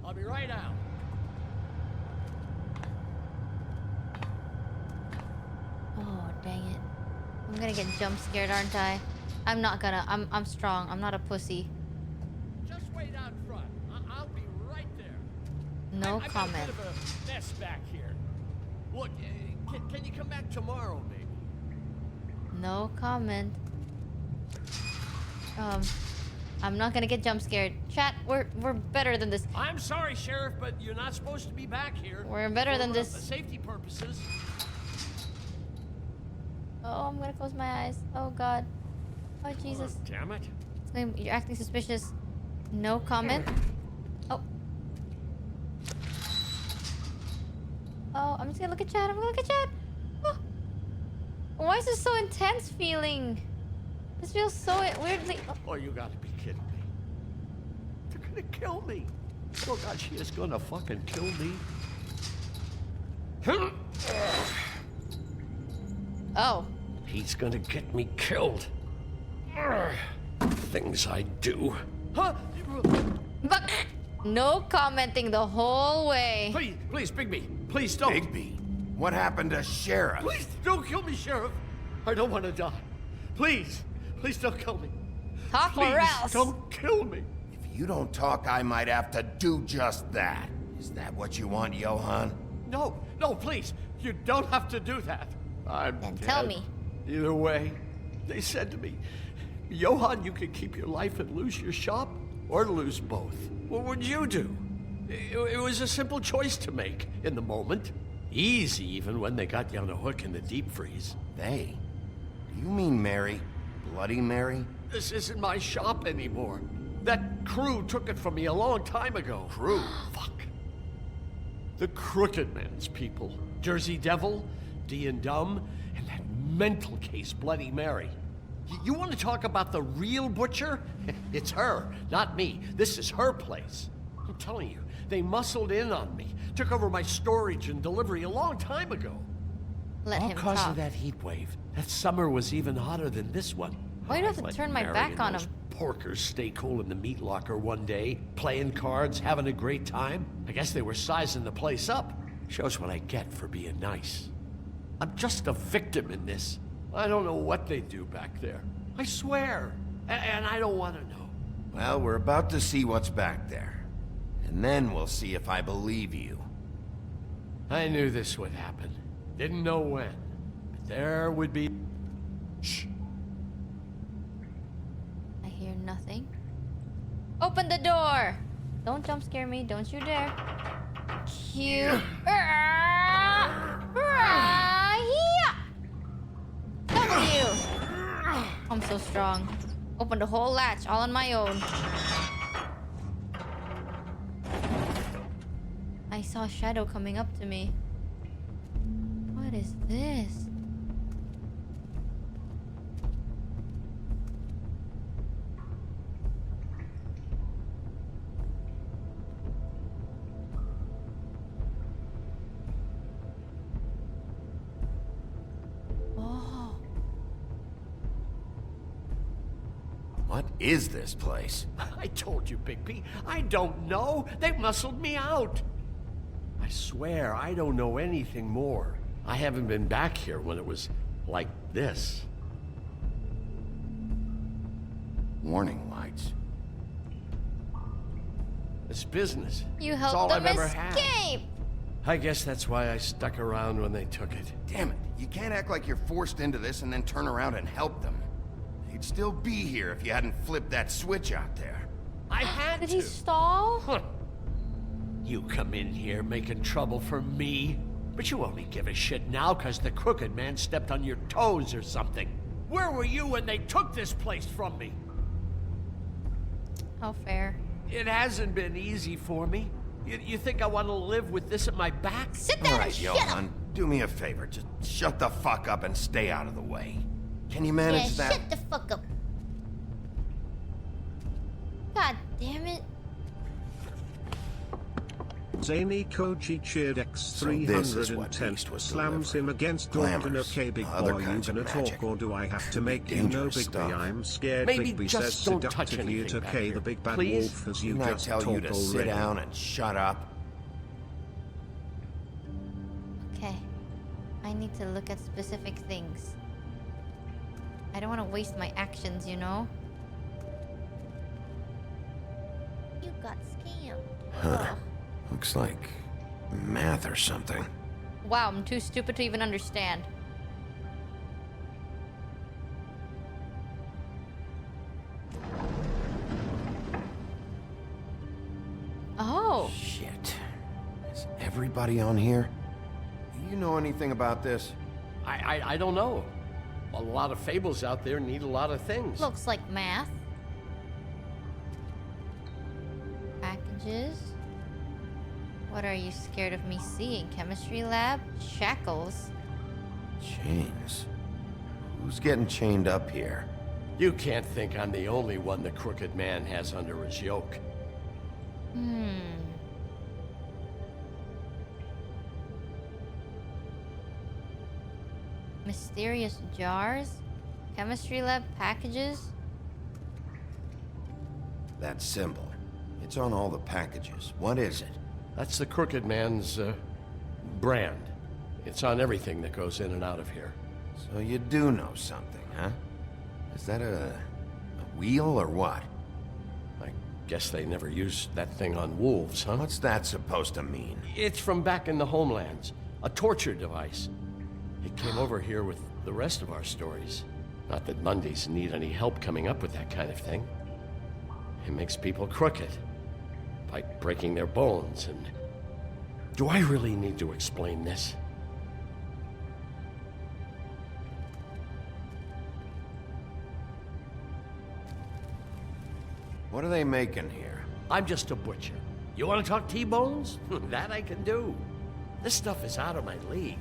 I'll be right out. Oh, dang it. I'm gonna get jump scared, aren't I? I'm not gonna. I'm strong. I'm not a pussy. Just wait out front. I'll be right there. No I comment. got a bit of a mess back here. Look, can you come back tomorrow, maybe? No comment. I'm not gonna get jump scared. Chat, we're better than this. I'm sorry, Sheriff, but you're not supposed to be back here. We're better than for, this. Safety purposes. Oh, I'm gonna close my eyes. Oh god. Oh Jesus. Damn it. You're acting suspicious. No comment. Oh. Oh, I'm just gonna look at chat. I'm gonna look at chat. Oh. Why is this so intense feeling? This feels so weirdly. Oh, you gotta be kidding me. They're gonna kill me. Oh God, she is gonna fucking kill me. Oh. He's gonna get me killed. Things I do. Huh? But no commenting the whole way. Please, Bigby. Please don't. Bigby? What happened to Sheriff? Please don't kill me, Sheriff. I don't want to die. Please don't kill me. Talk Please or else. don't kill me. If you don't talk, I might have to do just that. Is that what you want, Johan? No, please. You don't have to do that. I'm Then dead. tell me. Either way, they said to me, Johan, you could keep your life and lose your shop, or lose both. What would you do? It was a simple choice to make in the moment. Easy, even when they got you on a hook in the deep freeze. They? Do you mean Mary? Bloody Mary? This isn't my shop anymore. That crew took it from me a long time ago. Crew? Fuck. The Crooked Man's people. Jersey Devil, D and Dumb, and that mental case, Bloody Mary. You want to talk about the real butcher? It's her, not me. This is her place. I'm telling you, they muscled in on me, took over my storage and delivery a long time ago. Let All him cause talk. of that heat wave. That summer was even hotter than this one. Why do you have to Let turn my Mary back and on those him? Porkers stay cool in the meat locker one day, playing cards, having a great time. I guess they were sizing the place up. Shows what I get for being nice. I'm just a victim in this. I don't know what they do back there. I swear. And I don't want to know. Well, we're about to see what's back there. And then we'll see if I believe you. I knew this would happen. Didn't know when. But there would be... Shh. I hear nothing. Open the door! Don't jump scare me. Don't you dare. Cute. W! I'm so strong. Open the whole latch all on my own. I saw a shadow coming up to me. What is this? Oh. What is this place? I told you, Bigby. I don't know. They muscled me out. I swear, I don't know anything more. I haven't been back here when it was like this. Warning lights. It's business. You It's helped all them I've ever had. escape! I guess that's why I stuck around when they took it. Damn it. You can't act like you're forced into this and then turn around and help them. You'd still be here if you hadn't flipped that switch out there. I had Did to. he stall? Huh. You come in here making trouble for me, but you only give a shit now because the Crooked Man stepped on your toes or something. Where were you when they took this place from me? How fair. It hasn't been easy for me. You think I want to live with this at my back? Sit All down right, and shut Johan, up! do me a favor. Just shut the fuck up and stay out of the way. Can you manage Yeah, that? shut the fuck up. God damn it. Zany Koji cheered this is what X310 Beast was slams him against Glamours, Gordon. Okay, big other boy, you kinds of gonna magic. talk or do I have to Could be make you know, dangerous Bigby? stuff. I'm scared. Maybe Bigby just says don't touch seductively anything it's back okay. here. The big bad Please? wolf as you Didn't I just tell talk you to already. sit down and shut up? Okay. I need to look at specific things. I don't want to waste my actions, you know? You got scammed. Huh. Looks like math or something. Wow, I'm too stupid to even understand. Oh. Shit. Is everybody on here? Do you know anything about this? I don't know. A lot of fables out there need a lot of things. Looks like math. Packages. What are you scared of me seeing? Chemistry lab? Shackles? Chains. Who's getting chained up here? You can't think I'm the only one the Crooked Man has under his yoke. Mysterious jars? Chemistry lab packages? That symbol. It's on all the packages. What is it? That's the Crooked Man's, brand. It's on everything that goes in and out of here. So you do know something, huh? Is that a wheel or what? I guess they never used that thing on wolves, huh? What's that supposed to mean? It's from back in the homelands. A torture device. It came over here with the rest of our stories. Not that Mondays need any help coming up with that kind of thing. It makes people crooked. By breaking their bones and... Do I really need to explain this? What are they making here? I'm just a butcher. You want to talk T-bones? That I can do. This stuff is out of my league.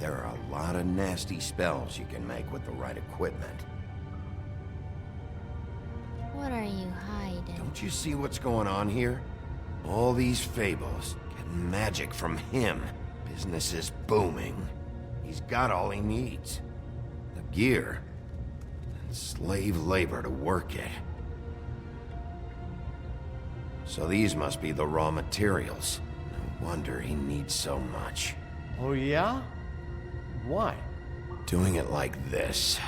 There are a lot of nasty spells you can make with the right equipment. What are you hiding? Don't you see what's going on here? All these fables, getting magic from him. Business is booming. He's got all he needs. The gear, and slave labor to work it. So these must be the raw materials. No wonder he needs so much. Oh yeah? Why? Doing it like this.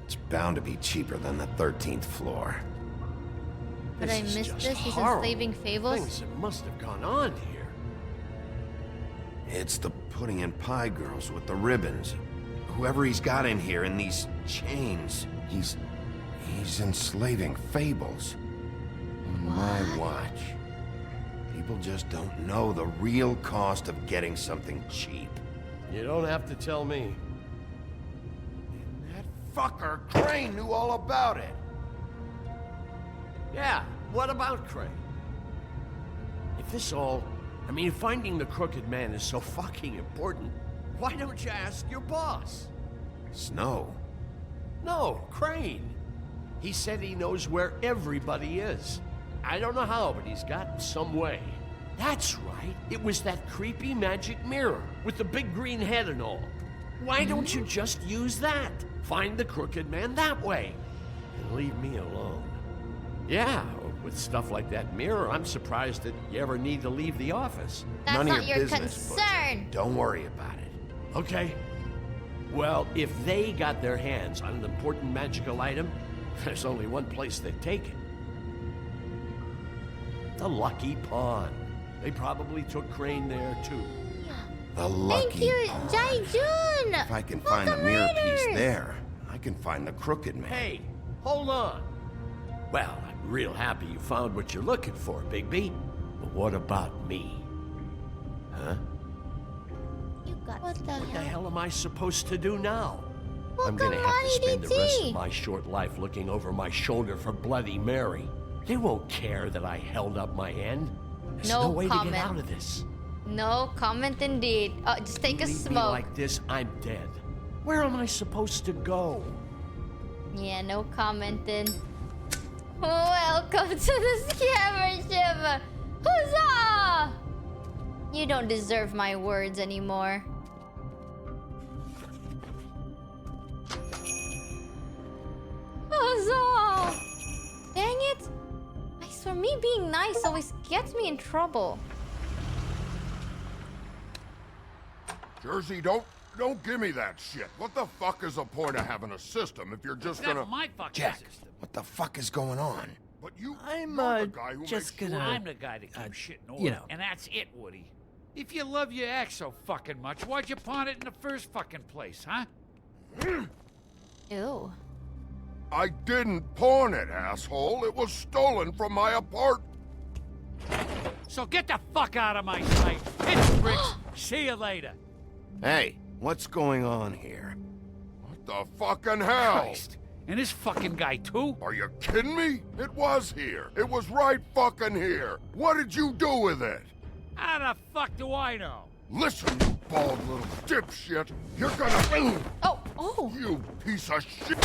It's bound to be cheaper than the 13th floor. But I missed this. He's enslaving fables. Things that must have gone on here. It's the pudding and pie girls with the ribbons. Whoever he's got in here in these chains, he's enslaving fables. On my watch. People just don't know the real cost of getting something cheap. You don't have to tell me. That fucker Crane knew all about it. Yeah, what about Crane? If this all... I mean, finding the Crooked Man is so fucking important, why don't you ask your boss? Snow? No, Crane. He said he knows where everybody is. I don't know how, but he's got some way. That's right. It was that creepy magic mirror with the big green head and all. Why don't you just use that? Find the Crooked Man that way. And leave me alone. Yeah, with stuff like that mirror, I'm surprised that you ever need to leave the office. That's None not of your your business, concern. Butcher. Don't worry about it. Okay. Well, if they got their hands on an important magical item, there's only one place they'd take it. The Lucky Pawn. They probably took Crane there, too. The Lucky Thank you, Pawn. Jai-jun! If I can find the mirror piece there, I can find the Crooked Man. Hey, hold on. Well, I'm real happy you found what you're looking for, Bigby. But what about me? Huh? What the What the hell am I supposed to do now? Well, I'm gonna have to spend the rest DT. of my short life looking over my shoulder for Bloody Mary. They won't care that I held up my end. There's no way to get out of this. No comment indeed. Just take a Leave me smoke. like this, I'm dead. Where am I supposed to go? Yeah, no commenting. Welcome to the scammer ship! Huzzah! You don't deserve my words anymore. Huzzah! Dang it! I swear, me being nice always gets me in trouble. Jersey, don't give me that shit. What the fuck is the point of having a system if you're just gonna... my fucking Jack, system. what the fuck is going on? But you... I'm you're the guy who just makes gonna. sure- I'm the guy that keeps shit in order, you know. and that's it, Woody. If you love your ex so fucking much, why'd you pawn it in the first fucking place, huh? Ew. I didn't pawn it, asshole. It was stolen from my apartment. So get the fuck out of my sight. Hit the bricks. See you later. Hey, what's going on here? What the fucking hell? Christ. And this fucking guy, too? Are you kidding me? It was here. It was right fucking here. What did you do with it? How the fuck do I know? Listen, you bald little dipshit. You're gonna... Oh. You piece of shit.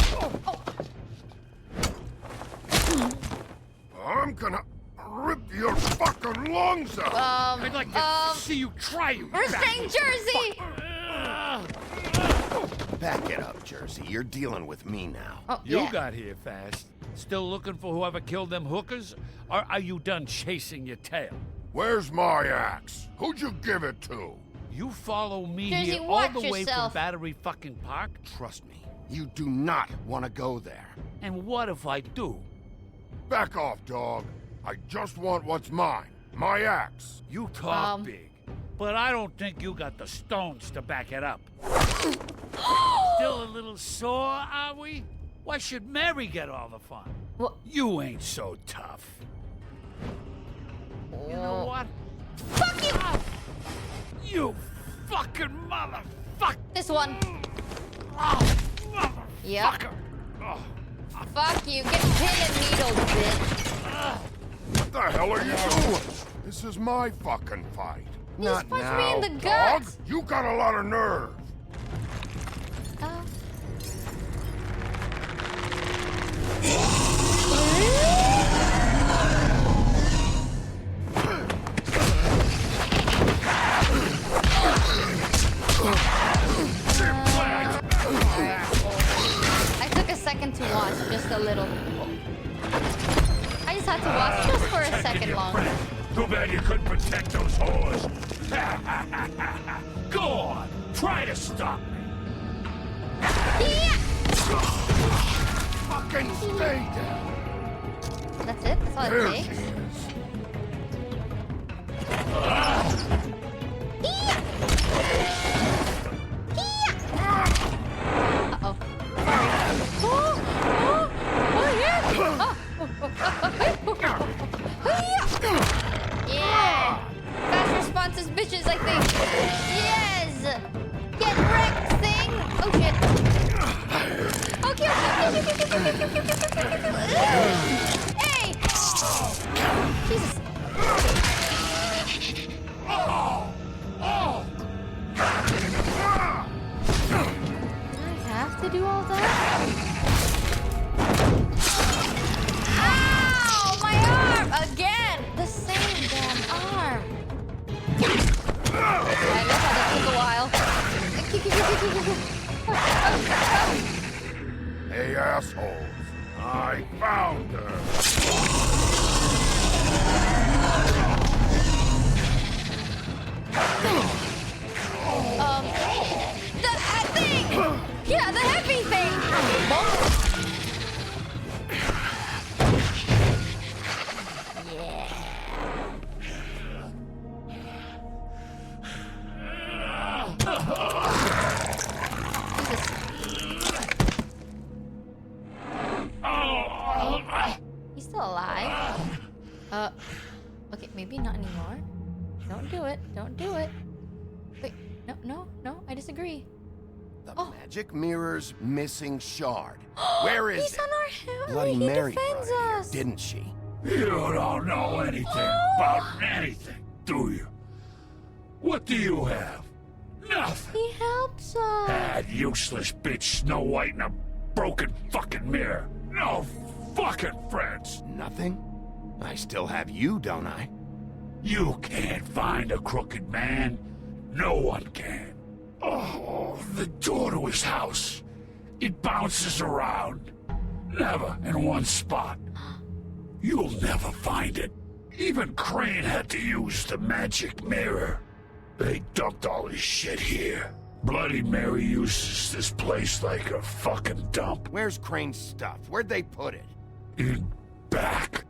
I'm gonna rip your fucking lungs out. I'd like to see you try, you We're staying Jersey! Back it up, Jersey. You're dealing with me now. You got here fast. Still looking for whoever killed them hookers? Or are you done chasing your tail? Where's my axe? Who'd you give it to? You follow me Jersey, here all watch the way from yourself. Battery fucking Park? Trust me, you do not want to go there. And what if I do? Back off, dog. I just want what's mine. My axe. You talk big, but I don't think you got the stones to back it up. Still a little sore, are we? Why should Mary get all the fun? What? You ain't so tough. You know what? Fuck you! You fucking motherfucker! This one. Yep. Fuck you. Get pin and needles, bitch. What the hell are you doing? This is my fucking fight. You Not just punched now, me in the dog. guts. You got a lot of nerve. I took a second to watch, just a little. I just had to watch just for a second longer. Too bad you couldn't protect those whores. Go on, try to stop me. Fucking stay down. That's it? That's all There it she takes? is. Uh-oh. Yeah! Fast responses, bitches, I think. Yes! Get wrecked, thing! Oh, shit. Okay. Hey! Jesus. I have to do all that? Ow! My arm! Again! The same damn arm. I love how that took a while. Hey, assholes. I found her. The thing! Yeah, the heavy thing! He's still alive. Okay, maybe not anymore. Don't do it. Don't do it. Wait, no, I disagree. The magic mirror's missing shard. Where is He's it? on our hill. Bloody He Mary defends brought it us. here, didn't she? You don't know anything about anything, do you? What do you have? Nothing. He helps us. That useless bitch Snow White in a broken fucking mirror. No fucking friends. Nothing? I still have you, don't I? You can't find a crooked man. No one can. Oh, the door to his house. It bounces around. Never in one spot. You'll never find it. Even Crane had to use the magic mirror. They dumped all his shit here. Bloody Mary uses this place like a fucking dump. Where's Crane's stuff? Where'd they put it? In back.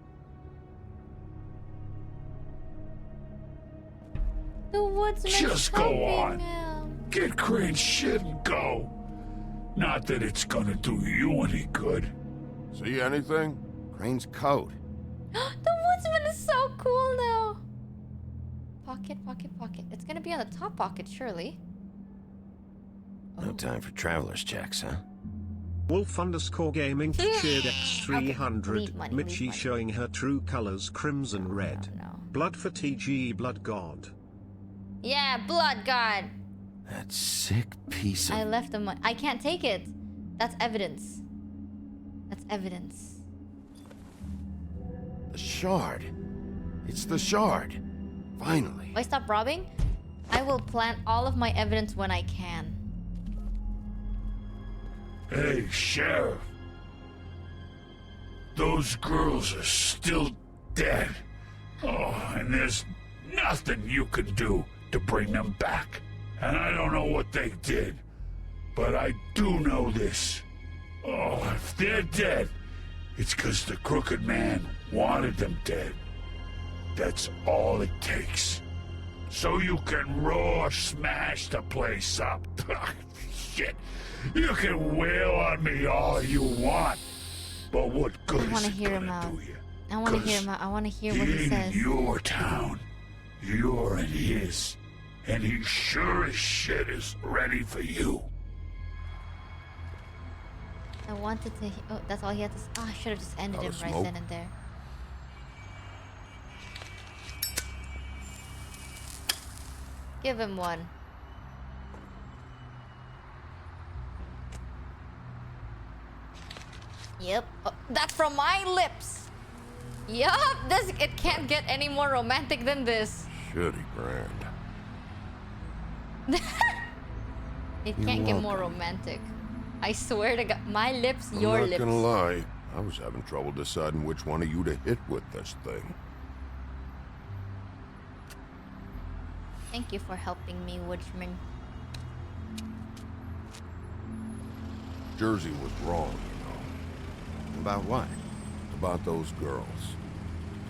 The woodsman's Just go helping on. him. Get Crane's shit and go. Not that it's gonna do you any good. See anything? Crane's coat. The woodsman is so cool now. Pocket. It's gonna be on the top pocket, surely. No time for traveler's checks, huh? Wolf_gaming cheered X300. Okay, leave money. Michi showing her true colors, crimson red. No. Blood for TGE Blood God. Yeah, blood god. That sick piece of... I left the money. I can't take it. That's evidence. That's evidence. The shard. It's the shard. Finally. If I stop robbing, I will plant all of my evidence when I can. Hey, Sheriff. Those girls are still dead. Oh, and there's nothing you can do to bring them back. And I don't know what they did, but I do know this. Oh, if they're dead, it's because the Crooked Man wanted them dead. That's all it takes. So you can raw smash the place up. Shit. You can wail on me all you want, but what good I want is to it hear him gonna out. do you? I want to hear him out. I want to hear what he In says. your town, you're in his, and he sure as shit is ready for you. I wanted to. Oh, that's all he had to say. Oh, I should have just ended him right then and there. Give him one. Yep. Oh, that's from my lips. Yup. It can't get any more romantic than this. Shitty brand. It You're can't get more welcome. romantic. I swear to God, my lips, I'm your not lips. gonna lie. I was having trouble deciding which one of you to hit with this thing. Thank you for helping me, Woodsman. Jersey was wrong, you know. About what? About those girls.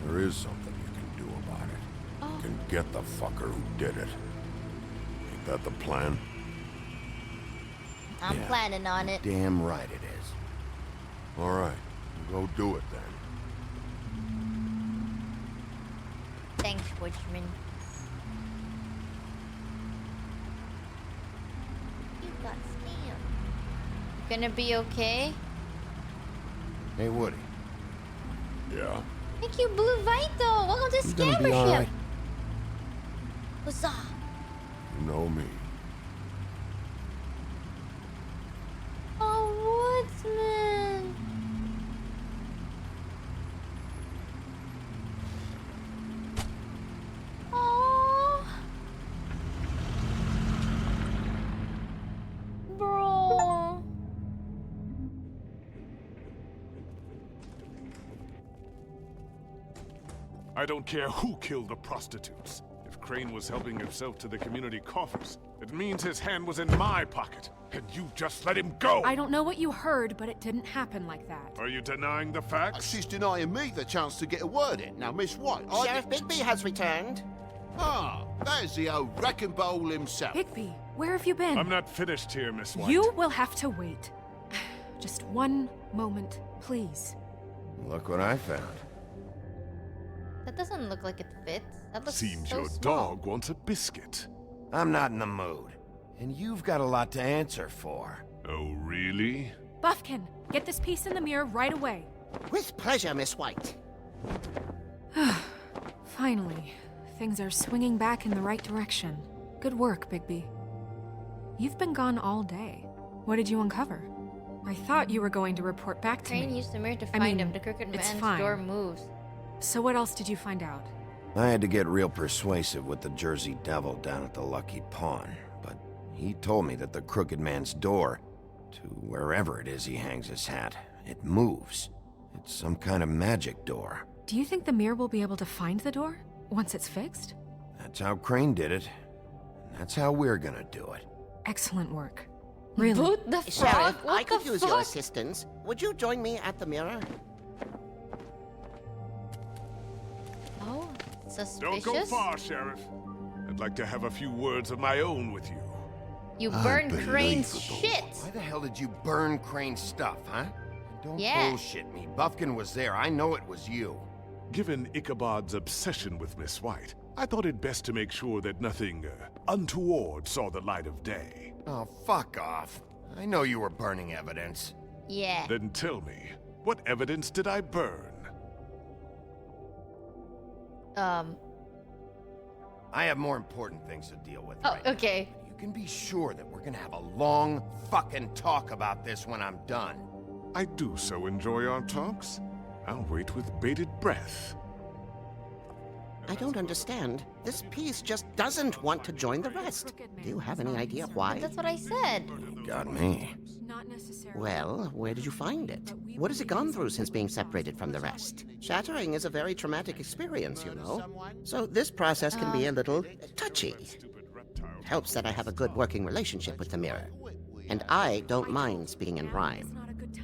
There is something you can do about it. You can get the fucker who did it. Ain't that the plan? I'm Yeah. planning on it. Damn right it is. All right, go do it then. Thanks, Woodsman. You got scammed. You gonna be okay? Hey, Woody. Yeah? Thank you, Blue Vito. Welcome to You gonna be all Scammership. right? Huzzah. You know me. Oh, Woodsman. Oh. Bro. I don't care who killed the prostitutes. If Crane was helping himself to the community coffers, it means his hand was in my pocket, and you just let him go! I don't know what you heard, but it didn't happen like that. Are you denying the facts? She's denying me the chance to get a word in. Now, Miss White, Sheriff Bigby has returned. Ah, there's the old wrecking bowl himself. Bigby, where have you been? I'm not finished here, Miss White. You will have to wait. Just one moment, please. Look what I found. That doesn't look like it fits. That looks Seems so your small. dog wants a biscuit. I'm not in the mood. And you've got a lot to answer for. Oh, really? Buffkin, get this piece in the mirror right away. With pleasure, Miss White. Finally, things are swinging back in the right direction. Good work, Bigby. You've been gone all day. What did you uncover? I thought you were going to report back to Crane me. used the mirror to I find mean, him. The crooked it's man's fine. door moves. So what else did you find out? I had to get real persuasive with the Jersey Devil down at the Lucky Pawn, but he told me that the Crooked Man's door, to wherever it is he hangs his hat, it moves. It's some kind of magic door. Do you think the mirror will be able to find the door once it's fixed? That's how Crane did it. And that's how we're gonna do it. Excellent work. Really? Boot the frog? Sheriff, What I could the use your fuck? assistance. Would you join me at the mirror? Oh, suspicious. Don't go far, Sheriff. I'd like to have a few words of my own with you. You burned Crane's shit. Why the hell did you burn Crane's stuff, huh? Don't Yeah. bullshit me. Buffkin was there. I know it was you. Given Ichabod's obsession with Miss White, I thought it best to make sure that nothing untoward saw the light of day. Oh, fuck off. I know you were burning evidence. Yeah. Then tell me, what evidence did I burn? I have more important things to deal with. Oh, right now. okay. You can be sure that we're gonna have a long fucking talk about this when I'm done. I do so enjoy our talks. I'll wait with bated breath. I don't understand. This piece just doesn't want to join the rest. Do you have any idea why? That's what I said. Got me. Not necessarily. Well, where did you find it? What has it gone through since being separated from the rest? Shattering is a very traumatic experience, you know. So this process can be a little touchy. It helps that I have a good working relationship with the mirror. And I don't mind speaking in rhyme.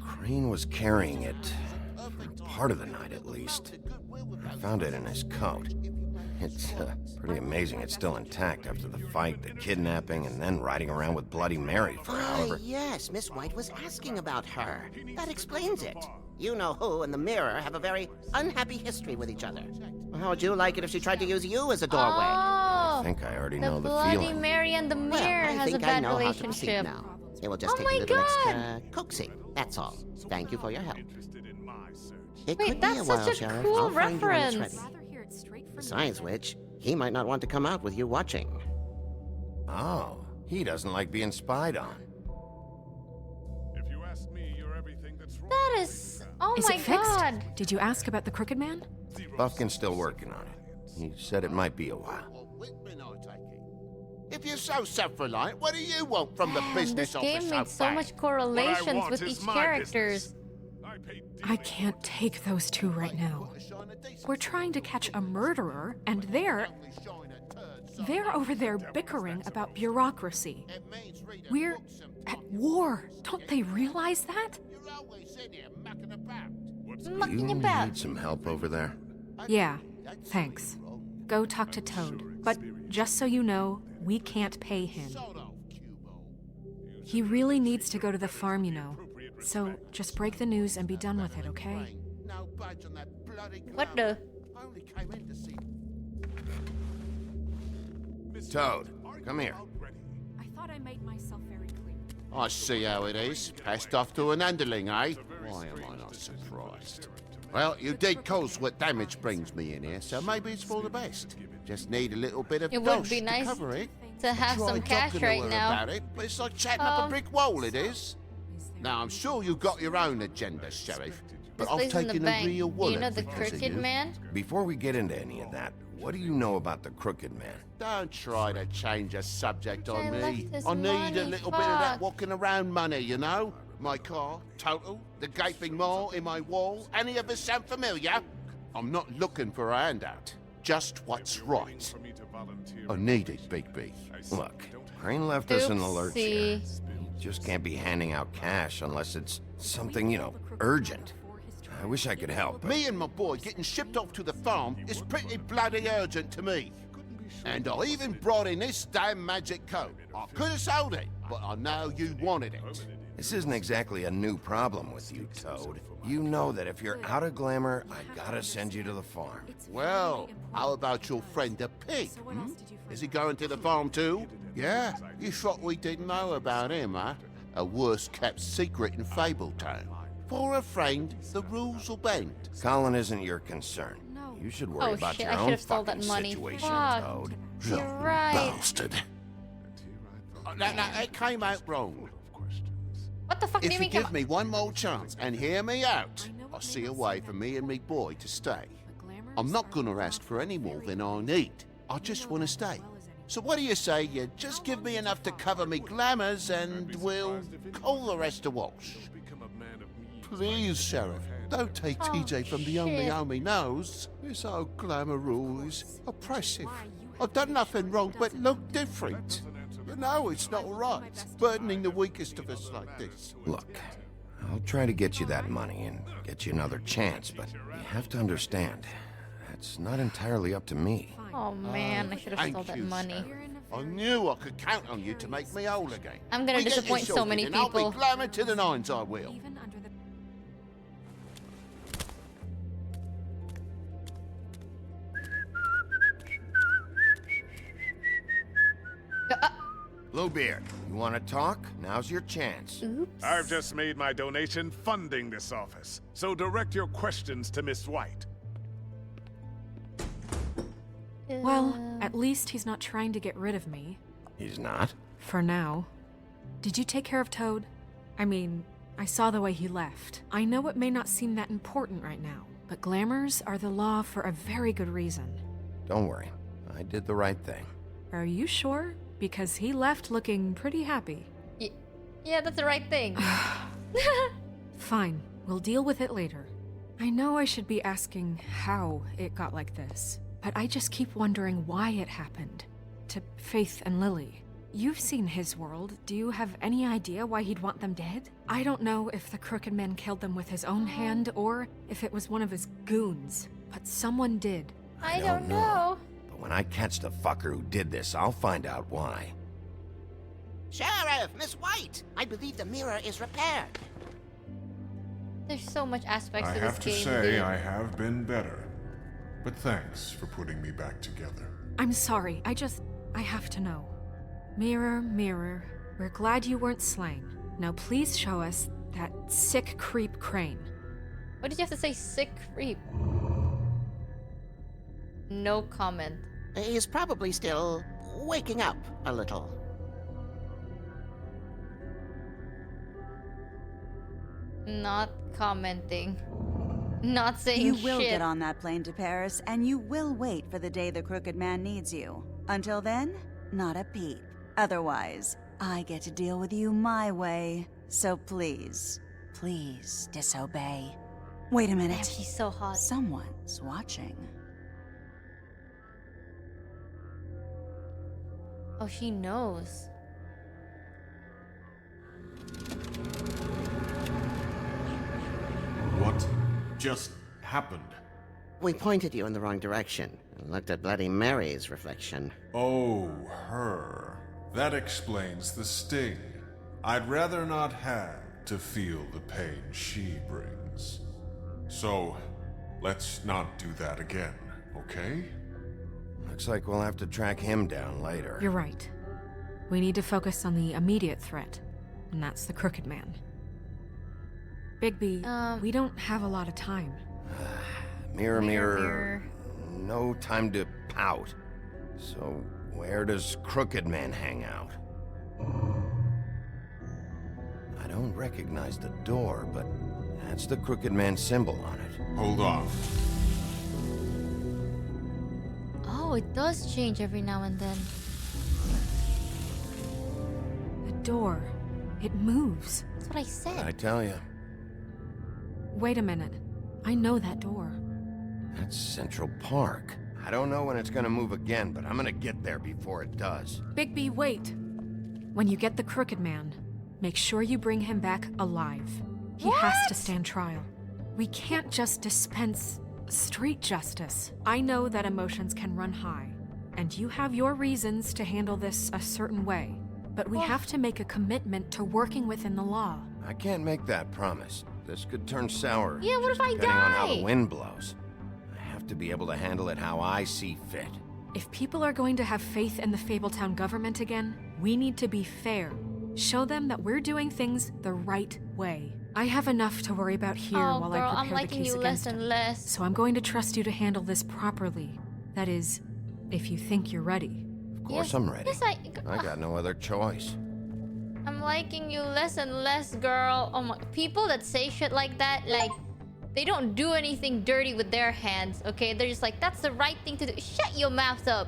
Crane was carrying it for part of the night at least. I found it in his coat. It's pretty amazing it's still intact after the fight, the kidnapping, and then riding around with Bloody Mary for however... Yes, Miss White was asking about her. That explains it. You know who and the mirror have a very unhappy history with each other. How would you like it if she tried to use you as a doorway? Oh, I think I already the know the Bloody feeling. Mary and the mirror I has a think I bad know how to proceed relationship. now. It will just Oh take my a little God. extra coaxing, that's all. Thank you for your help. It Wait, could that's be a while, such a Sheriff. cool I'll find you when it's reference. ready. Besides which, he might not want to come out with you watching. Oh, he doesn't like being spied on. If you ask me, you're everything that's wrong. That is... Oh Is my it fixed? God. Did you ask about the Crooked Man? Buffkin's still working on it. He said it might be a while. If you're so self-reliant, what do you want from the Man, business this office game made so bad? much correlations want with is each my characters. I can't take those two right now. We're trying to catch a murderer, and they're over there bickering about bureaucracy. We're at war. Don't they realize that? Mucking You about. need some help over there? Yeah, thanks. Go talk to Toad. But just so you know, we can't pay him. He really needs to go to the farm, you know. So just break the news and be done with it, okay? What the? Toad, come here. I thought I made myself very clear. I see how it is. Passed off to an underling, eh? Why am I not surprised? Well, you did cause what damage brings me in here, so maybe it's for the best. Just need a little bit of It would dosh be to nice cover it. to have some Tried cash talking to right her now. about it, but it's like chatting up a brick wall, it is. Now, I'm sure you've got your own agenda, Sheriff, but This I've place in the taken a bank. real Do you wallet know the because of Crooked you. Man? Before we get into any of that, what do you know about the Crooked Man? Don't try to change a subject on I me. left his I need money, a little bit of that fuck. walking around money, you know? My car, total, the gaping maw in my wall. Any of us sound familiar? I'm not looking for a handout. Just what's right. I need it, Big B. Look, Crane left us in the lurch here. Oopsie. You just can't be handing out cash unless it's something, you know, urgent. I wish I could help, but... Me and my boy getting shipped off to the farm is pretty bloody urgent to me. And I even brought in this damn magic coat. I could have sold it, but I know you wanted it. This isn't exactly a new problem with you, Toad. You know that if you're out of glamour, I gotta send you to the farm. Well, how about your friend the pig? Hmm? Is he going to the farm too? Yeah, you thought we didn't know about him, huh? A worst-kept secret in Fabletown. For a friend, the rules will bend. Colin isn't your concern. You should worry Oh about shit, your I should own have stole that fucking money. situation, Fuck. Toad. You're right. Bastard. No, it came out wrong. What the fuck do If you you mean? give me one more chance and hear me out, I'll see a way for me and me boy to stay. I'm not gonna ask for any more than I need. I just want to stay. So what do you say you just give me enough to cover me glamours and we'll call the rest a wash? Please, Sheriff, don't take TJ from the only shit. home he knows. This old glamour rule is oppressive. I've done nothing wrong but look different. You know it's not right, burdening the weakest of us like this. Look, I'll try to get you that money and get you another chance, but you have to understand, that's not entirely up to me. Oh man, I should have Thank stole that you, money. Sheriff. I knew I could count on you to make me whole again. I'm gonna We get disappoint this so sorted many and I'll people. be glamour to the nines, I will. Bluebeard, you want to talk? Now's your chance. I've just made my donation funding this office, so direct your questions to Miss White. Well, At least he's not trying to get rid of me. He's not? For now. Did you take care of Toad? I mean, I saw the way he left. I know it may not seem that important right now, but glamours are the law for a very good reason. Don't worry. I did the right thing. Are you sure? Because he left looking pretty happy. Yeah, that's the right thing. Fine, we'll deal with it later. I know I should be asking how it got like this, but I just keep wondering why it happened. To Faith and Lily. You've seen his world. Do you have any idea why he'd want them dead? I don't know if the Crooked Man killed them with his own hand or if it was one of his goons, but someone did. I don't know. But when I catch the fucker who did this, I'll find out why. Sheriff, Miss White! I believe the mirror is repaired. There's so much aspects I to this have to game. say, dude. I have been better. But thanks for putting me back together. I'm sorry, I have to know. Mirror, mirror, we're glad you weren't slain. Now please show us that sick creep Crane. What did you have to say, sick creep? No comment. He's probably still waking up a little. Not commenting. Not saying You shit. will get on that plane to Paris, and you will wait for the day the Crooked Man needs you. Until then, not a peep. Otherwise, I get to deal with you my way. So please, please disobey. Wait a minute. Damn, she's so hot. Someone's watching. Oh, she knows. What just happened? We pointed you in the wrong direction and looked at Bloody Mary's reflection. Oh, her. That explains the sting. I'd rather not have to feel the pain she brings. So, let's not do that again, okay? Looks like we'll have to track him down later. You're right. We need to focus on the immediate threat, and that's the Crooked Man. Bigby, we don't have a lot of time. Mirror, mirror, no time to pout. So, where does Crooked Man hang out? I don't recognize the door, but that's the Crooked Man symbol on it. Hold on. Oh, it does change every now and then. The door, it moves. That's what I said. I tell you, Wait a minute. I know that door. that's Central Park. I don't know when it's gonna move again, but I'm gonna get there before it does. Bigby, wait. When you get the Crooked Man, make sure you bring him back alive. He has to stand trial. We can't just dispense street justice. I know that emotions can run high, and you have your reasons to handle this a certain way, but we have to make a commitment to working within the law. I can't make that promise. This could turn sour. Yeah, what if I depending on how die? the wind blows. I have to be able to handle it how I see fit. If people are going to have faith in the Fabletown government again, we need to be fair. Show them that we're doing things the right way. I have enough to worry about here Oh, while girl, I I'm prepare the liking case you against less him. and less. So I'm going to trust you to handle this properly. That is, if you think you're ready. Of course I'm ready. Yes, I got no other choice. I'm liking you less and less, girl. Oh my, people that say shit like that, like, they don't do anything dirty with their hands, okay? They're just like, that's the right thing to do. Shut your mouth up.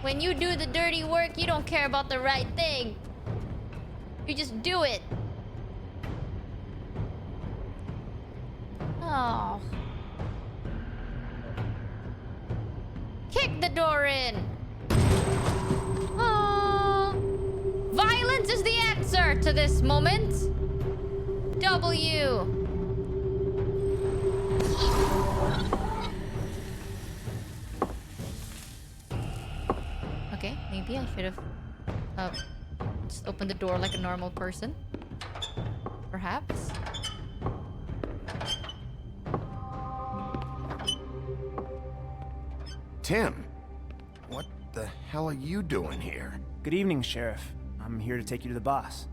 When you do the dirty work, you don't care about the right thing. You just do it. Oh. Kick the door in. Oh. Violence is the answer to this moment. W. Okay, maybe I should have just opened the door like a normal person. Perhaps. Tim, what the hell are you doing here? Good evening, Sheriff. I'm here to take you to the boss.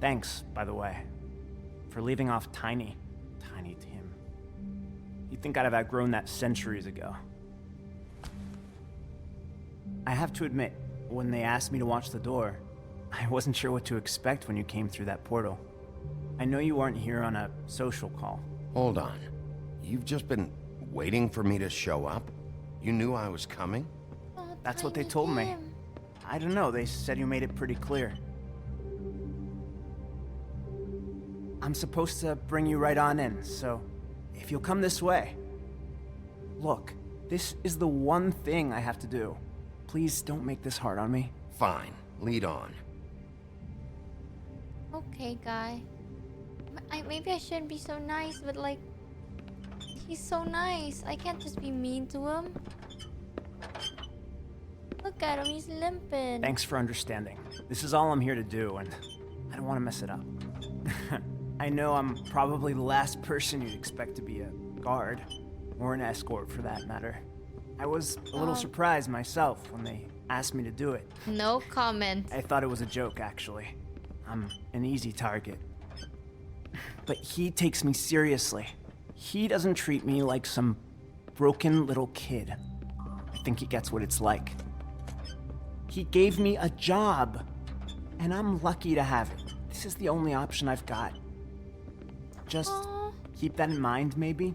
Thanks, by the way, for leaving off Tiny. Tiny Tim. You'd think I'd have outgrown that centuries ago. I have to admit, when they asked me to watch the door, I wasn't sure what to expect when you came through that portal. I know you aren't here on a social call. Hold on. You've just been waiting for me to show up? You knew I was coming? That's what they told me. I don't know, they said you made it pretty clear. I'm supposed to bring you right on in, so if you'll come this way. Look, this is the one thing I have to do. Please don't make this hard on me. Fine, lead on. Okay, guy. Maybe I shouldn't be so nice, but like, he's so nice. I can't just be mean to him. Look at him, he's limping. Thanks for understanding. This is all I'm here to do, and I don't want to mess it up. I know I'm probably the last person you'd expect to be a guard, or an escort for that matter. I was a little surprised myself when they asked me to do it. No comment. I thought it was a joke, actually. I'm an easy target. But he takes me seriously. He doesn't treat me like some broken little kid. I think he gets what it's like. He gave me a job, and I'm lucky to have it. This is the only option I've got. Just keep that in mind, maybe?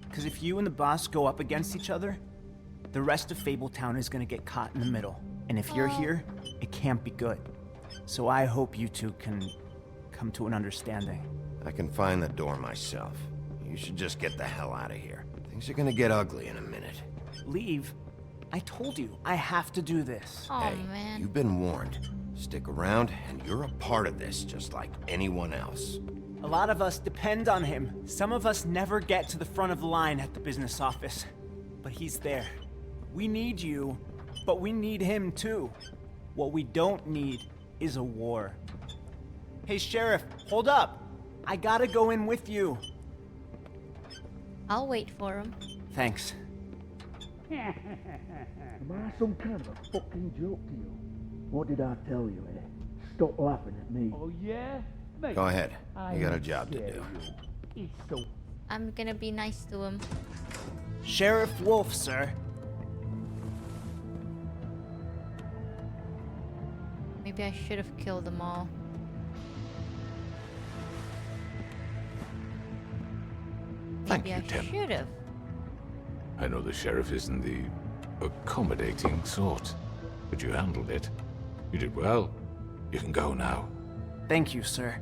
Because if you and the boss go up against each other, the rest of Fabletown is gonna get caught in the middle. And if you're here, it can't be good. So I hope you two can come to an understanding. I can find the door myself. You should just get the hell out of here. Things are gonna get ugly in a minute. Leave? I told you, I have to do this. Oh, Hey, man. you've been warned. Stick around, and you're a part of this, just like anyone else. A lot of us depend on him. Some of us never get to the front of the line at the business office. But he's there. We need you, but we need him too. What we don't need is a war. Hey, Sheriff, hold up. I gotta go in with you. I'll wait for him. Thanks. Am I some kind of a fucking joke to you? What did I tell you, eh? Stop laughing at me. Oh, yeah? Mate, Go ahead. You got a job to do. It's so... I'm gonna be nice to him. Sheriff Wolf, sir. Maybe I should have killed them all. Thank Maybe you, I Tim. should have. I know the sheriff isn't the accommodating sort, but you handled it. You did well. You can go now. Thank you, sir.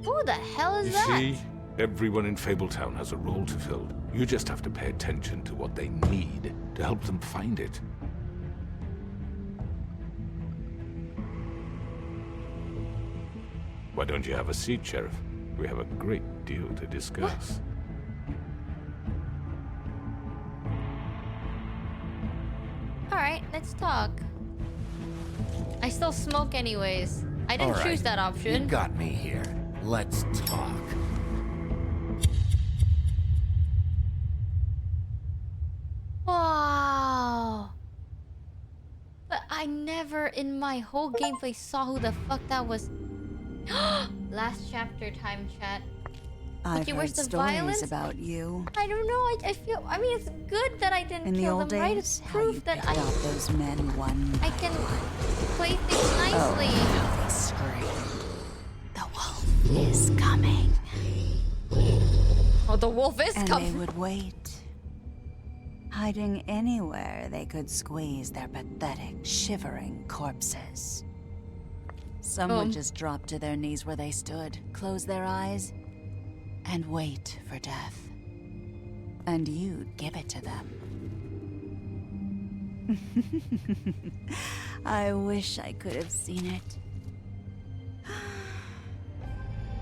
Who the hell is You that? see, everyone in Fabletown has a role to fill. You just have to pay attention to what they need to help them find it. Why don't you have a seat, Sheriff? We have a great deal to discuss. Alright, let's talk. I still smoke anyways. I didn't All right, choose that option. You got me here. Let's talk. Wow. But I never in my whole gameplay saw who the fuck that was. Last chapter time, chat. I've Okay, heard where's the stories violence? about you. I don't know. I feel. I mean, it's good that I didn't In the kill old them, right? days, It's how you proof that picked I out those men one I can play things nicely. Oh, they scream. The wolf is coming. Oh, the wolf is and coming. they would wait. Hiding anywhere they could squeeze their pathetic, shivering corpses. Some would just drop to their knees where they stood, close their eyes, and wait for death. And you'd give it to them. I wish I could have seen it.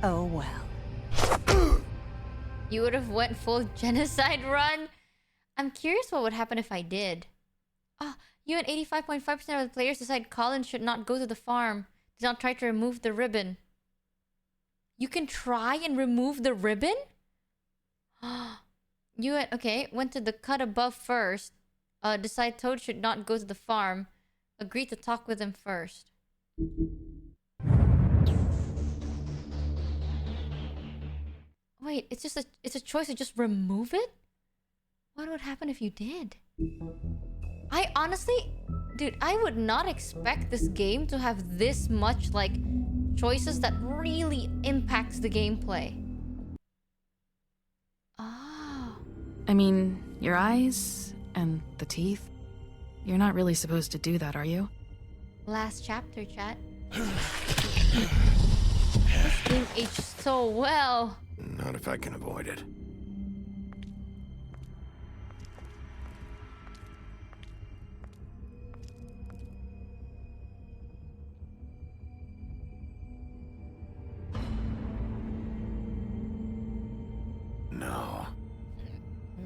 Oh well. You would have went full genocide run? I'm curious what would happen if I did. Ah, you and 85.5% of the players decide Colin should not go to the farm. Do not try to remove the ribbon. You can try and remove the ribbon? You and, okay, went to the cut above first. Decide Toad should not go to the farm. Agree to talk with him first. Wait, it's a choice to just remove it? What would happen if you did? I honestly, dude, I would not expect this game to have this much like choices that really impacts the gameplay. Oh. I mean, your eyes and the teeth. You're not really supposed to do that, are you? Last chapter, chat. This game aged so well. Not if I can avoid it. No.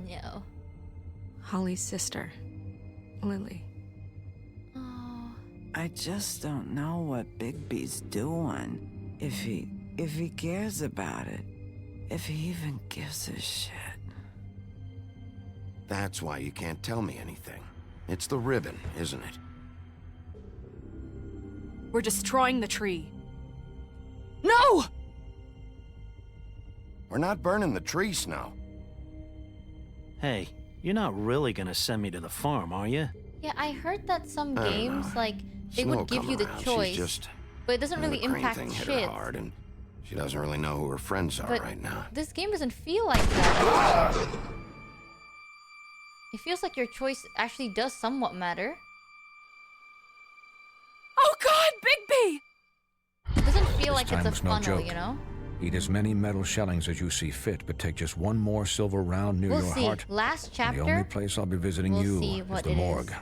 No. Holly's sister, Lily. I just don't know what Bigby's doing. If he cares about it. If he even gives a shit. That's why you can't tell me anything. It's the ribbon, isn't it? We're destroying the tree. No! We're not burning the tree, Snow. Hey, you're not really gonna send me to the farm, are you? Yeah, I heard that some I don't games, know. like, they Snow would give come you the around, she's choice, just- but it doesn't really the crane impact thing hit shit. her hard, and she doesn't really know who her friends are But right now. this game doesn't feel like that. It feels like your choice actually does somewhat matter. Oh God, Bigby! It doesn't feel This like it's time a was no funnel, joke. you know? Eat as many metal shellings as you see fit, but take just one more silver round near We'll your see. heart. Last And chapter, the only place I'll be visiting we'll you see is what the it is. morgue.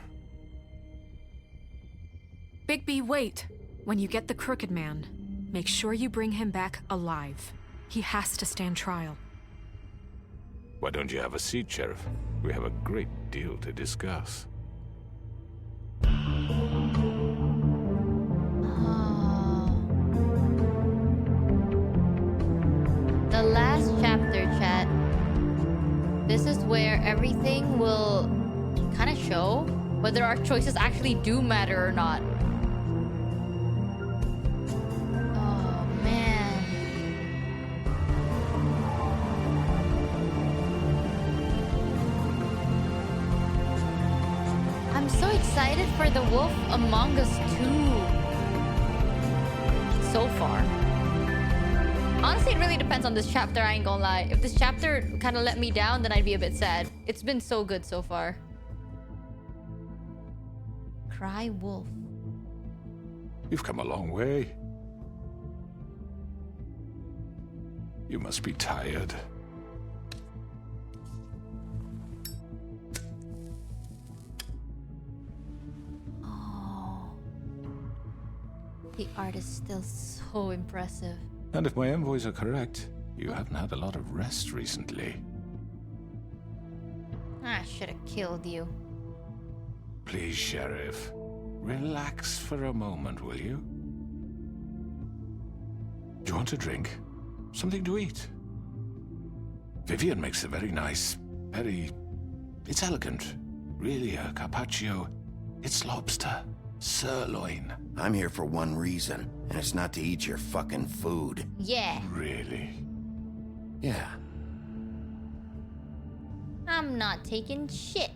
Bigby, wait. When you get the Crooked Man, make sure you bring him back alive. He has to stand trial. Why don't you have a seat, Sheriff? We have a great deal to discuss. the last chapter, chat. This is where everything will kind of show whether our choices actually do matter or not. Oh, man. I'm so excited for The Wolf Among Us 2. So far. Honestly, it really depends on this chapter, I ain't gonna lie. If this chapter kind of let me down, then I'd be a bit sad. It's been so good so far. Cry wolf. You've come a long way. You must be tired. Oh. The art is still so impressive. And if my envoys are correct, you haven't had a lot of rest recently. I should have killed you. Please, Sheriff, relax for a moment, will you? Do you want a drink? Something to eat? Vivian makes a very nice, it's elegant. Really, a carpaccio. It's lobster. Sirloin. I'm here for one reason, and it's not to eat your fucking food. Yeah. Really? Yeah. I'm not taking shit.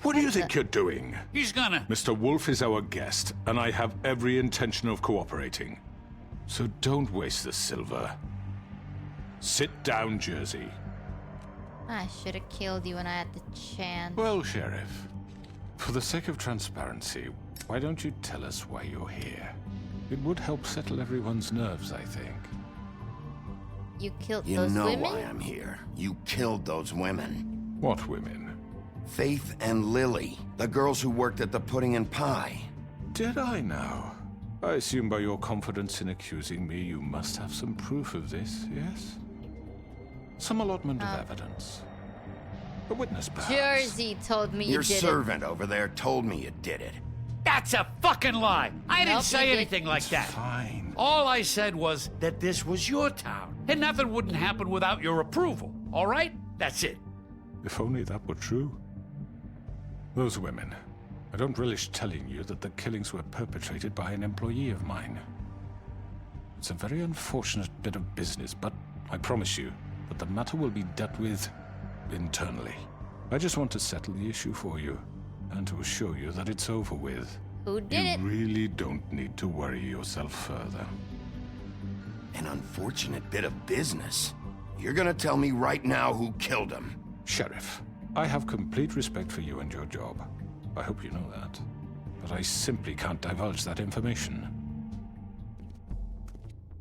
What do you think you're doing? He's gonna... Mr. Wolf is our guest, and I have every intention of cooperating. So don't waste the silver. Sit down, Jersey. I should have killed you when I had the chance. Well, Sheriff, for the sake of transparency, why don't you tell us why you're here? It would help settle everyone's nerves, I think. You killed You those know women? why I'm here. You killed those women. What women? Faith and Lily, the girls who worked at the Pudding and Pie. Did I now? I assume by your confidence in accusing me, you must have some proof of this, yes? Some allotment of evidence. A witness, perhaps. Jersey told me Your you did servant over there told me you did it. That's a fucking lie. I didn't Nope, say you anything like that. Fine. All I said was that this was your town, and nothing wouldn't happen without your approval. All right? That's it. If only that were true. Those women. I don't relish telling you that the killings were perpetrated by an employee of mine. It's a very unfortunate bit of business, but I promise you that the matter will be dealt with internally. I just want to settle the issue for you and to assure you that it's over with. Who did it? You really don't need to worry yourself further. An unfortunate bit of business. You're gonna tell me right now who killed him? Sheriff, I have complete respect for you and your job. I hope you know that. But I simply can't divulge that information.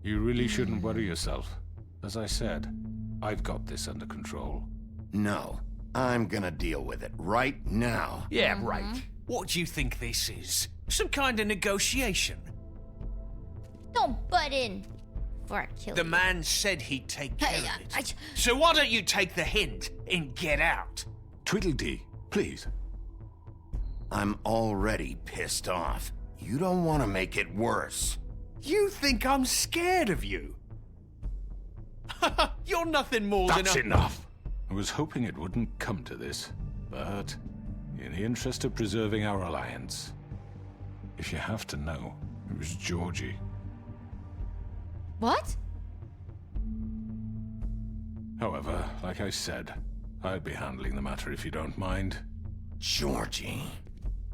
You really shouldn't worry yourself. As I said, I've got this under control. No, I'm gonna deal with it right now. Yeah, right. What do you think this is? Some kind of negotiation? Don't butt in. Before I kill The you. man said he'd take care of it. So why don't you take the hint and get out? Tweedledee, please. I'm already pissed off. You don't want to make it worse. You think I'm scared of you? You're nothing more than That's a... enough! I was hoping it wouldn't come to this, but in the interest of preserving our alliance, if you have to know, it was Georgie. What? However, like I said, I'll be handling the matter if you don't mind. Georgie.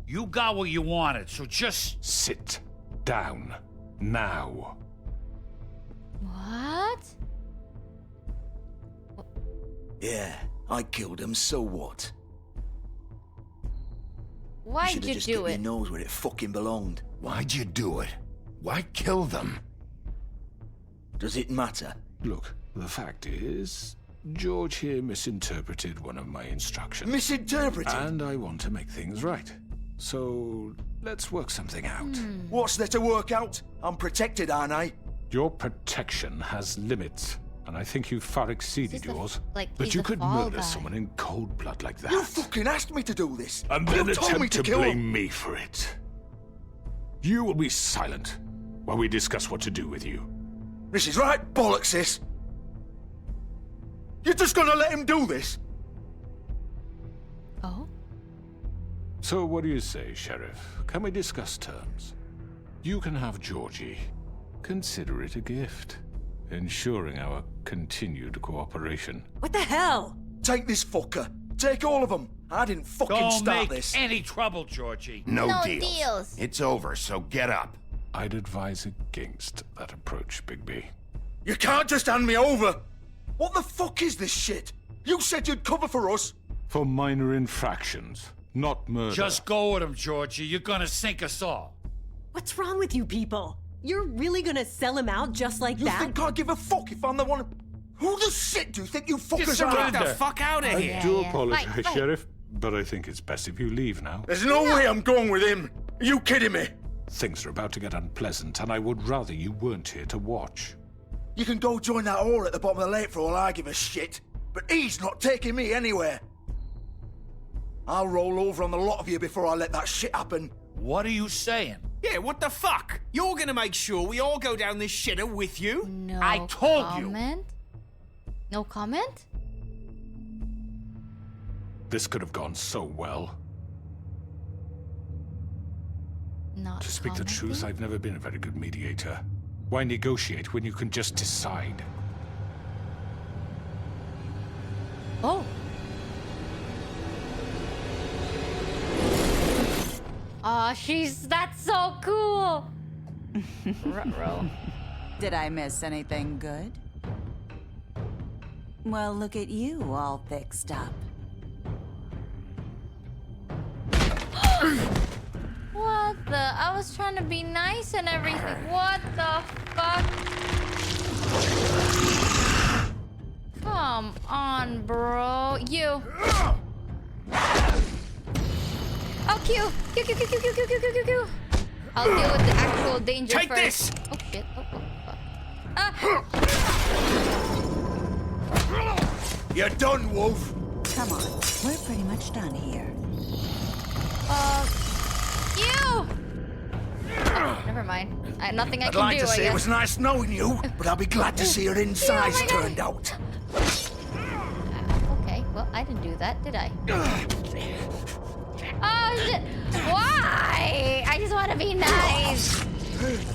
You got what you wanted, so just... Sit down. Now. What? Yeah, I killed him, so what? Why'd Should've you just do get your it? nose where it fucking belonged. Why'd you do it? Why kill them? Does it matter? Look, the fact is, George here misinterpreted one of my instructions. Misinterpreted? And I want to make things right. So, let's work something out. What's there to work out? I'm protected, aren't I? Your protection has limits, and I think you've far exceeded yours. But he's you a could fall murder guy. someone in cold blood like that. You fucking asked me to do this. And then you told me attempt to to kill blame him. me for it. You will be silent while we discuss what to do with you. This is right bollocks, sis. You're just gonna let him do this? Oh? So what do you say, Sheriff? Can we discuss terms? You can have Georgie. Consider it a gift, ensuring our continued cooperation. What the hell? Take this fucker. Take all of them. I didn't fucking Don't start make this. any trouble, Georgie. No, No deals. deals. It's over, so get up. I'd advise against that approach, Bigby. You can't just hand me over. What the fuck is this shit? You said you'd cover for us. For minor infractions, not murder. Just go with him, Georgie. You're gonna sink us all. What's wrong with you people? You're really gonna sell him out just like You that? think I give a fuck if I'm the one? Who the shit do you think you fuckers are? Get the fuck out of here. I do apologize, Sheriff, but I think it's best if you leave now. There's no way I'm going with him. Are you kidding me? Things are about to get unpleasant, and I would rather you weren't here to watch. You can go join that whore at the bottom of the lake for all I give a shit. But he's not taking me anywhere. I'll roll over on the lot of you before I let that shit happen. What are you saying? Yeah, what the fuck? You're gonna make sure we all go down this shitter with you? No I told you. comment? No comment? This could have gone so well. Not To speak the truth, commenting? I've never been a very good mediator. Why negotiate when you can just decide? Oh. Aw, that's so cool. Ruh-roh. Did I miss anything good? Well, look at you all fixed up. What the? I was trying to be nice and everything. What the fuck? Come on, bro. You. Oh, Q. Q, Q, Q, Q, Q, Q, Q, Q, Q, Q. I'll deal with the actual danger Take first. this! Oh, shit. Oh, fuck. You're done, Wolf. Come on, we're pretty much done here. You! Oh, never mind. Nothing I I'd can like do, to I say guess. it was nice knowing you, but I'll be glad to see your insides turned out. Okay, well, I didn't do that, did I? Oh, shit! Why? I just want to be nice.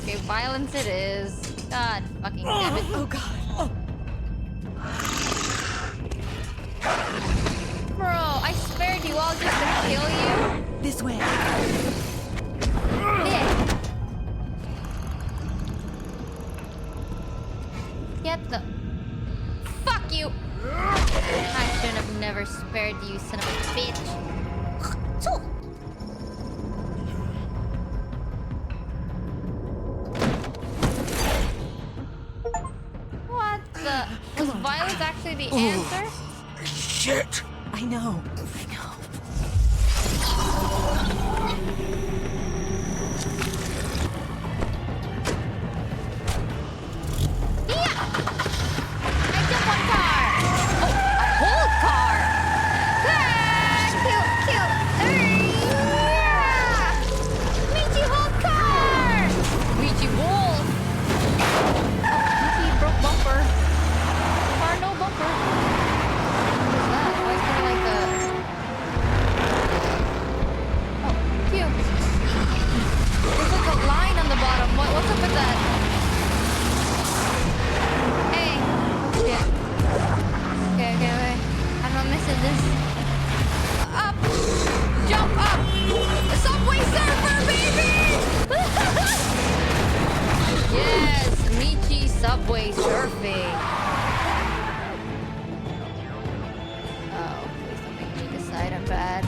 Okay, violence it is. God fucking damn it. Oh, God. you all just to kill you? This way. Get the... Fuck you! I should have never spared you, son of a bitch. What the... Was violence actually the answer? Shit! I know. Subway surfing. Oh, please don't make me decide I'm bad.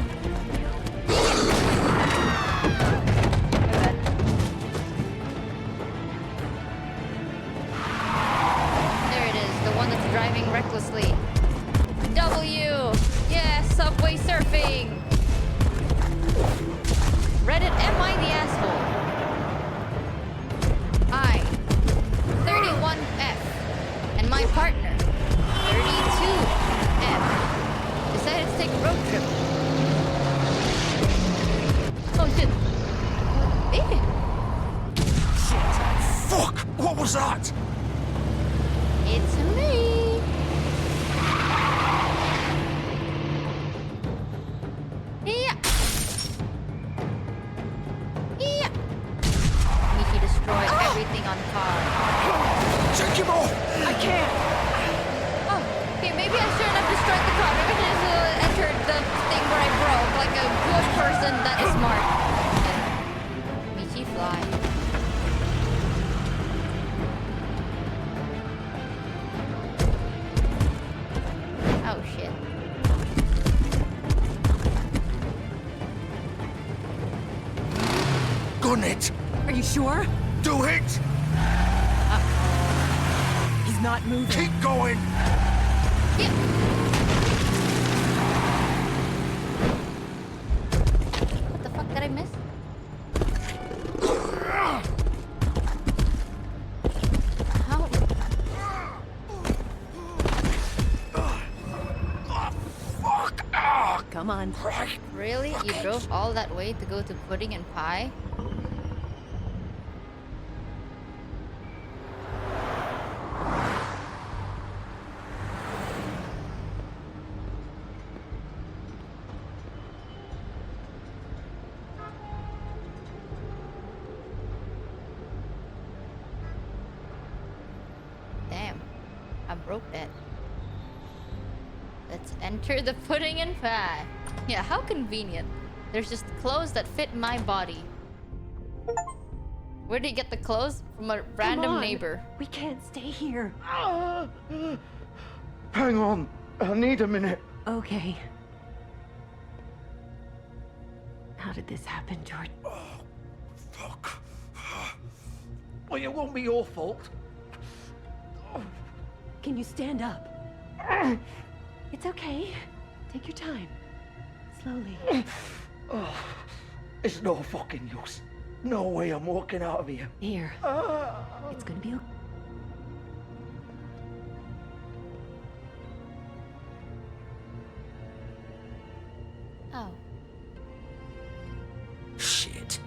There it is, the one that's driving recklessly. W! Yes, subway surfing! Reddit, am I the asshole? I 31F and my partner 32F decided to take a road trip. Oh shit. Shit. Fuck! What was that? It's me. Yeah. Yeah. Michi destroyed everything on car. Take him off! I can't! Oh, okay, maybe I shouldn't have destroyed the car. Maybe I should have entered the thing where I broke, like a good person that is smart. Okay. Michi, fly. Oh, shit. Gun it! Are you sure? Do it! He's not moving. Keep going! Yeah. What the fuck did I miss? How? Fuck! Come on. Really? You drove all that way to go to pudding and pie? Damn, I broke that. Let's enter the pudding and pie. Yeah, how convenient. There's just clothes that fit my body. Where did you get the clothes? From a random neighbor. We can't stay here. Hang on. I need a minute. Okay. How did this happen, George? Fuck. Well, it won't be your fault. Can you stand up? It's okay. Take your time. Slowly. Oh, it's no fucking use. No way I'm walking out of here. Here. It's gonna be okay. Oh. Shit.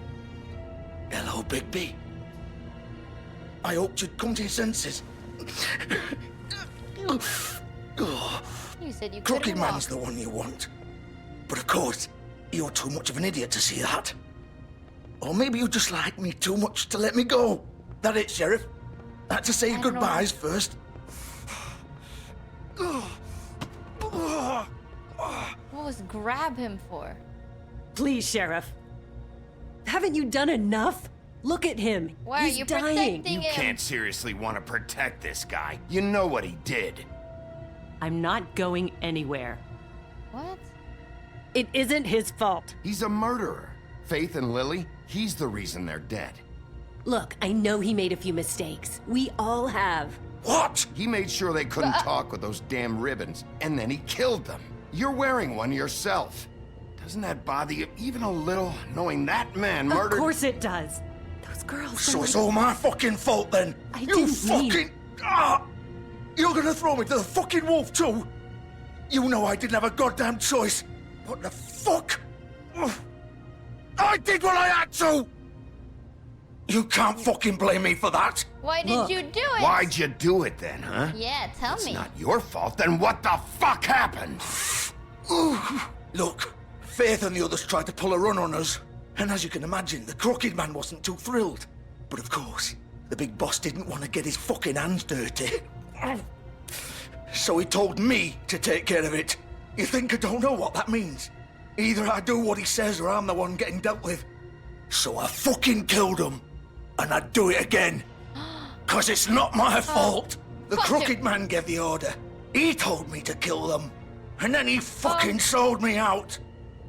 Hello, Bigby. I hoped you'd come to your senses. You said you Crooked couldn't Man's walk. the one you want. But of course, you're too much of an idiot to see that. Or maybe you just like me too much to let me go. That it, Sheriff? Had to say goodbyes first. Whoa. was grab him for? Please, Sheriff. Haven't you done enough? Look at him. Why He's are you dying. protecting You him? can't seriously want to protect this guy. You know what he did. I'm not going anywhere. What? It isn't his fault. He's a murderer. Faith and Lily, he's the reason they're dead. Look, I know he made a few mistakes. We all have. What? He made sure they couldn't talk with those damn ribbons, and then he killed them. You're wearing one yourself. Doesn't that bother you even a little, knowing that man murdered... Of course it does. Those girls... So it's all my fucking fault then? You fucking... You're gonna throw me to the fucking wolf too? You know I didn't have a goddamn choice. What the fuck? Ugh. I did what I had to! You can't fucking blame me for that. Why did you do it? Why'd you do it then, huh? Yeah, tell It's me. not your fault, then what the fuck happened? Look, Faith and the others tried to pull a run on us. And as you can imagine, the Crooked Man wasn't too thrilled. But of course, the big boss didn't want to get his fucking hands dirty. So he told me to take care of it. You think I don't know what that means? Either I do what he says or I'm the one getting dealt with. So I fucking killed him. And I'd do it again. 'Cause it's not my fault. The Crooked Man gave the order. He told me to kill them. And then he fucking sold me out.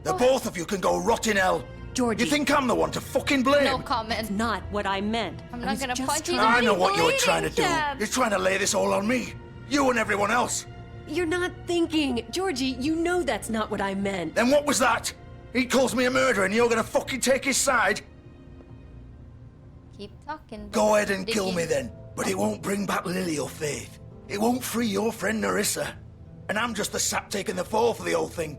The both of you can go rot in hell. Georgie. You think I'm the one to fucking blame? No comment. That's not what I meant. I'm not gonna punch you. I know what you're trying to do. You're trying to lay this all on me. You and everyone else. You're not thinking. Georgie, you know that's not what I meant. Then what was that? He calls me a murderer and you're gonna fucking take his side? Keep talking. Go ahead and kill Dicky. me then. But it won't bring back Lily or Faith. It won't free your friend Narissa. And I'm just the sap taking the fall for the whole thing.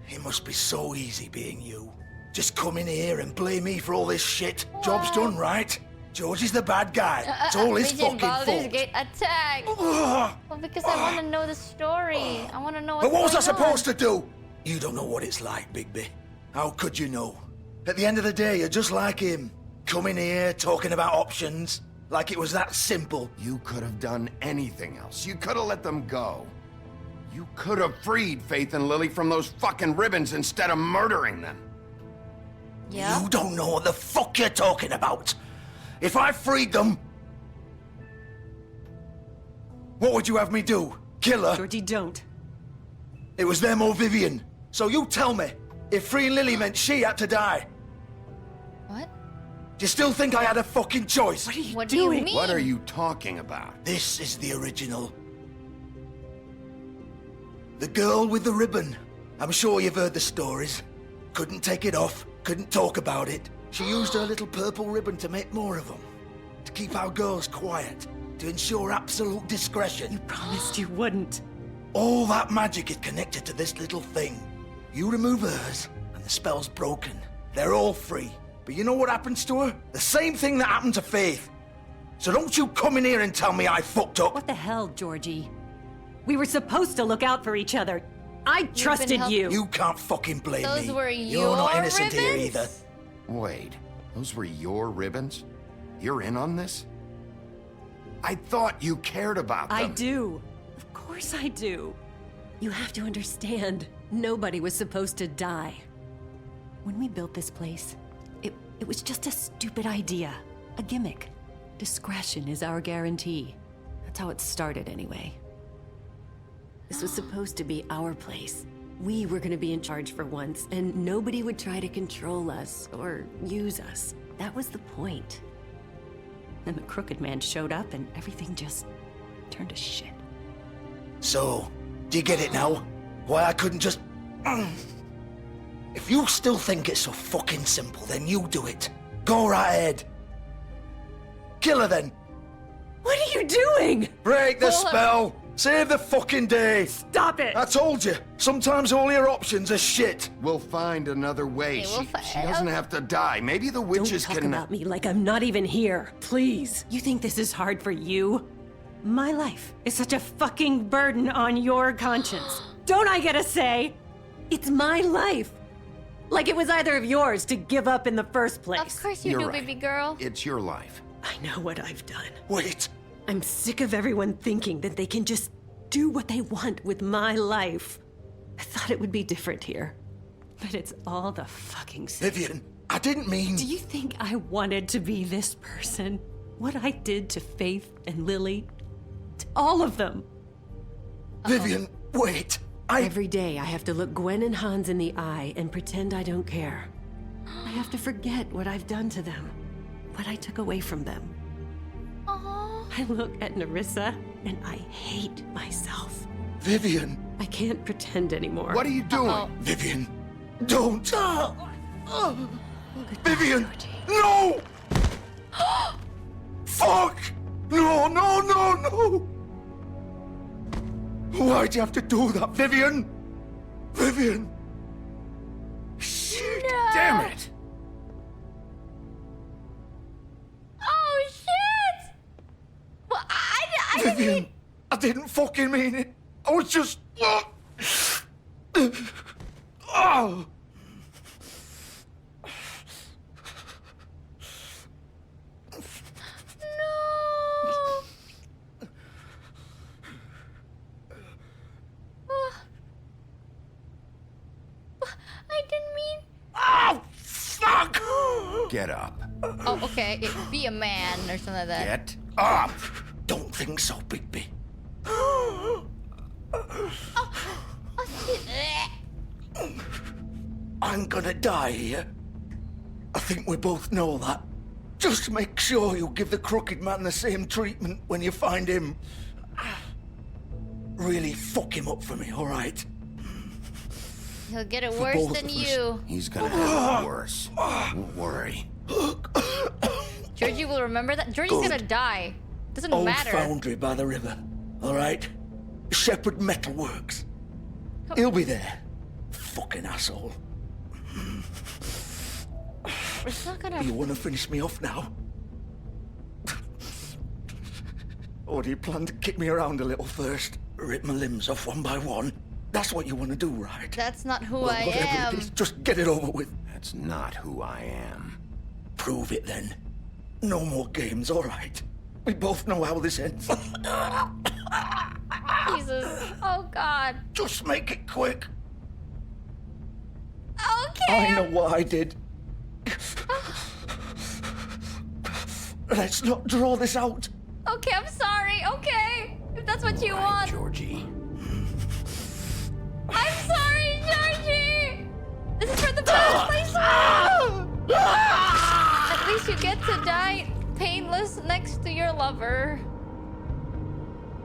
It must be so easy being you. Just come in here and blame me for all this shit. Job's done, right? George is the bad guy. It's all his Vision fucking Baldur's fault. Gate attack. Well, because I want to know the story. I want to know what's But what was I going on. supposed to do? You don't know what it's like, Bigby. How could you know? At the end of the day, you're just like him. Coming here, talking about options. Like it was that simple. You could have done anything else. You could have let them go. You could have freed Faith and Lily from those fucking ribbons instead of murdering them. Yeah. You don't know what the fuck you're talking about. If I freed them... What would you have me do? Kill her? Georgie, don't. It was them or Vivian. So you tell me, if freeing Lily meant she had to die. What? Do you still think I had a fucking choice? What are you What do you doing? mean? What are you talking about? This is the original. The girl with the ribbon. I'm sure you've heard the stories. Couldn't take it off, couldn't talk about it. She used her little purple ribbon to make more of them. To keep our girls quiet. To ensure absolute discretion. You promised you wouldn't. All that magic is connected to this little thing. You remove hers, and the spell's broken. They're all free. But you know what happens to her? The same thing that happened to Faith. So don't you come in here and tell me I fucked up. What the hell, Georgie? We were supposed to look out for each other. I trusted you. You can't fucking blame Those me. were You're not your innocent here ribbons? either. Wait, those were your ribbons? You're in on this? I thought you cared about them. I do. Of course I do. You have to understand, nobody was supposed to die. When we built this place, it was just a stupid idea. A gimmick. Discretion is our guarantee. That's how it started anyway. This was supposed to be our place. We were gonna be in charge for once, and nobody would try to control us or use us. That was the point. Then the Crooked Man showed up and everything just turned to shit. So, do you get it now? Why I couldn't just... If you still think it's so fucking simple, then you do it. Go right ahead. Kill her then. What are you doing? Break the Pull her. spell. Save the fucking day. Stop it. I told you. Sometimes all your options are shit. We'll find another way. Okay, we'll She doesn't have to die. Maybe the witches Don't talk can... about me like I'm not even here, please. You think this is hard for you? My life is such a fucking burden on your conscience. Don't I get a say? It's my life. Like it was either of yours to give up in the first place. Of course you You're do, right. baby girl. It's your life. I know what I've done. Wait. I'm sick of everyone thinking that they can just do what they want with my life. I thought it would be different here. But it's all the fucking same. Vivian, I didn't mean... Do you think I wanted to be this person? What I did to Faith and Lily? To all of them? Vivian, wait. Every day I have to look Gwen and Hans in the eye and pretend I don't care. I have to forget what I've done to them. What I took away from them. I look at Nerissa and I hate myself. Vivian. I can't pretend anymore. What are you doing? Vivian, don't. Vivian, no! Fuck! No, no, no, no! Why'd you have to do that, Vivian? Vivian! Shit! No. Damn it! Oh shit! Well, I didn't Vivian, mean... I didn't fucking mean it. I was just... Oh! I didn't mean... Oh, fuck! Get up. Oh, okay. Be a man or something like that. Get up! Don't think so, Bigby. I'm gonna die here. I think we both know that. Just make sure you give the Crooked Man the same treatment when you find him. Really fuck him up for me, alright? He'll get it For worse both than of us. you. He's gonna have it worse. Don't worry. Georgie will remember that. Georgie's Good. gonna die. Doesn't Old matter. foundry by the river, alright? Shepherd Metalworks. He'll be there. Fucking asshole. It's not gonna... You want to finish me off now? Or do you plan to kick me around a little first? Rip my limbs off one by one? That's what you want to do, right? That's not who Well, I whatever am. it is, just get it over with. That's not who I am. Prove it then. No more games, alright? We both know how this ends. Jesus. Oh, God. Just make it quick. Okay. I know what I did. Let's not draw this out. Okay, I'm sorry. Okay. If that's what you want. Georgie. I'm sorry, Georgie. This is for the best. I swear. At least you get to die painless next to your lover.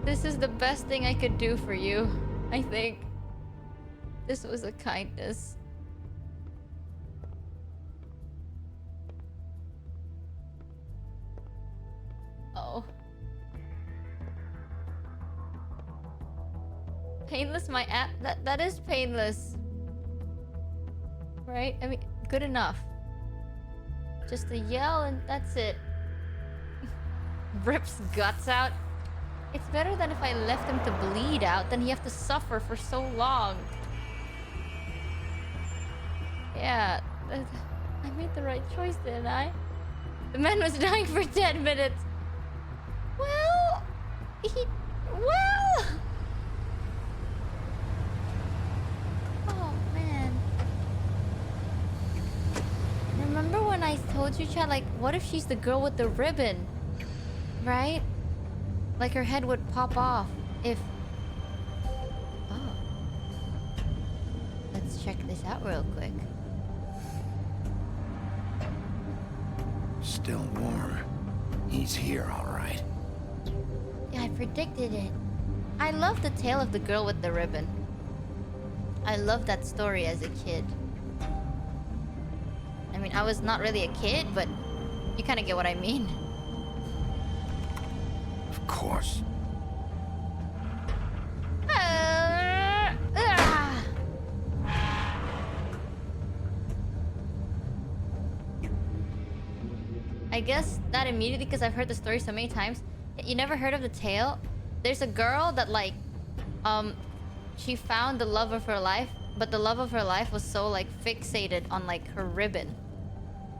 This is the best thing I could do for you, I think. This was a kindness. Oh. Painless, my app. That is painless. Right? I mean, good enough. Just a yell and that's it. Rips guts out. It's better than if I left him to bleed out, then he have to suffer for so long. Yeah, I made the right choice, didn't I? The man was dying for 10 minutes. Well, well. Oh man. Remember when I told you, Chad, like, what if she's the girl with the ribbon? Right? Like her head would pop off if... Oh. Let's check this out real quick. Still warm. He's here, all right. Yeah, I predicted it. I love the tale of the girl with the ribbon. I loved that story as a kid. I mean, I was not really a kid, but you kind of get what I mean. Of course. I guess not immediately because I've heard the story so many times. You never heard of the tale? There's a girl that like, she found the love of her life, but the love of her life was so like fixated on like her ribbon.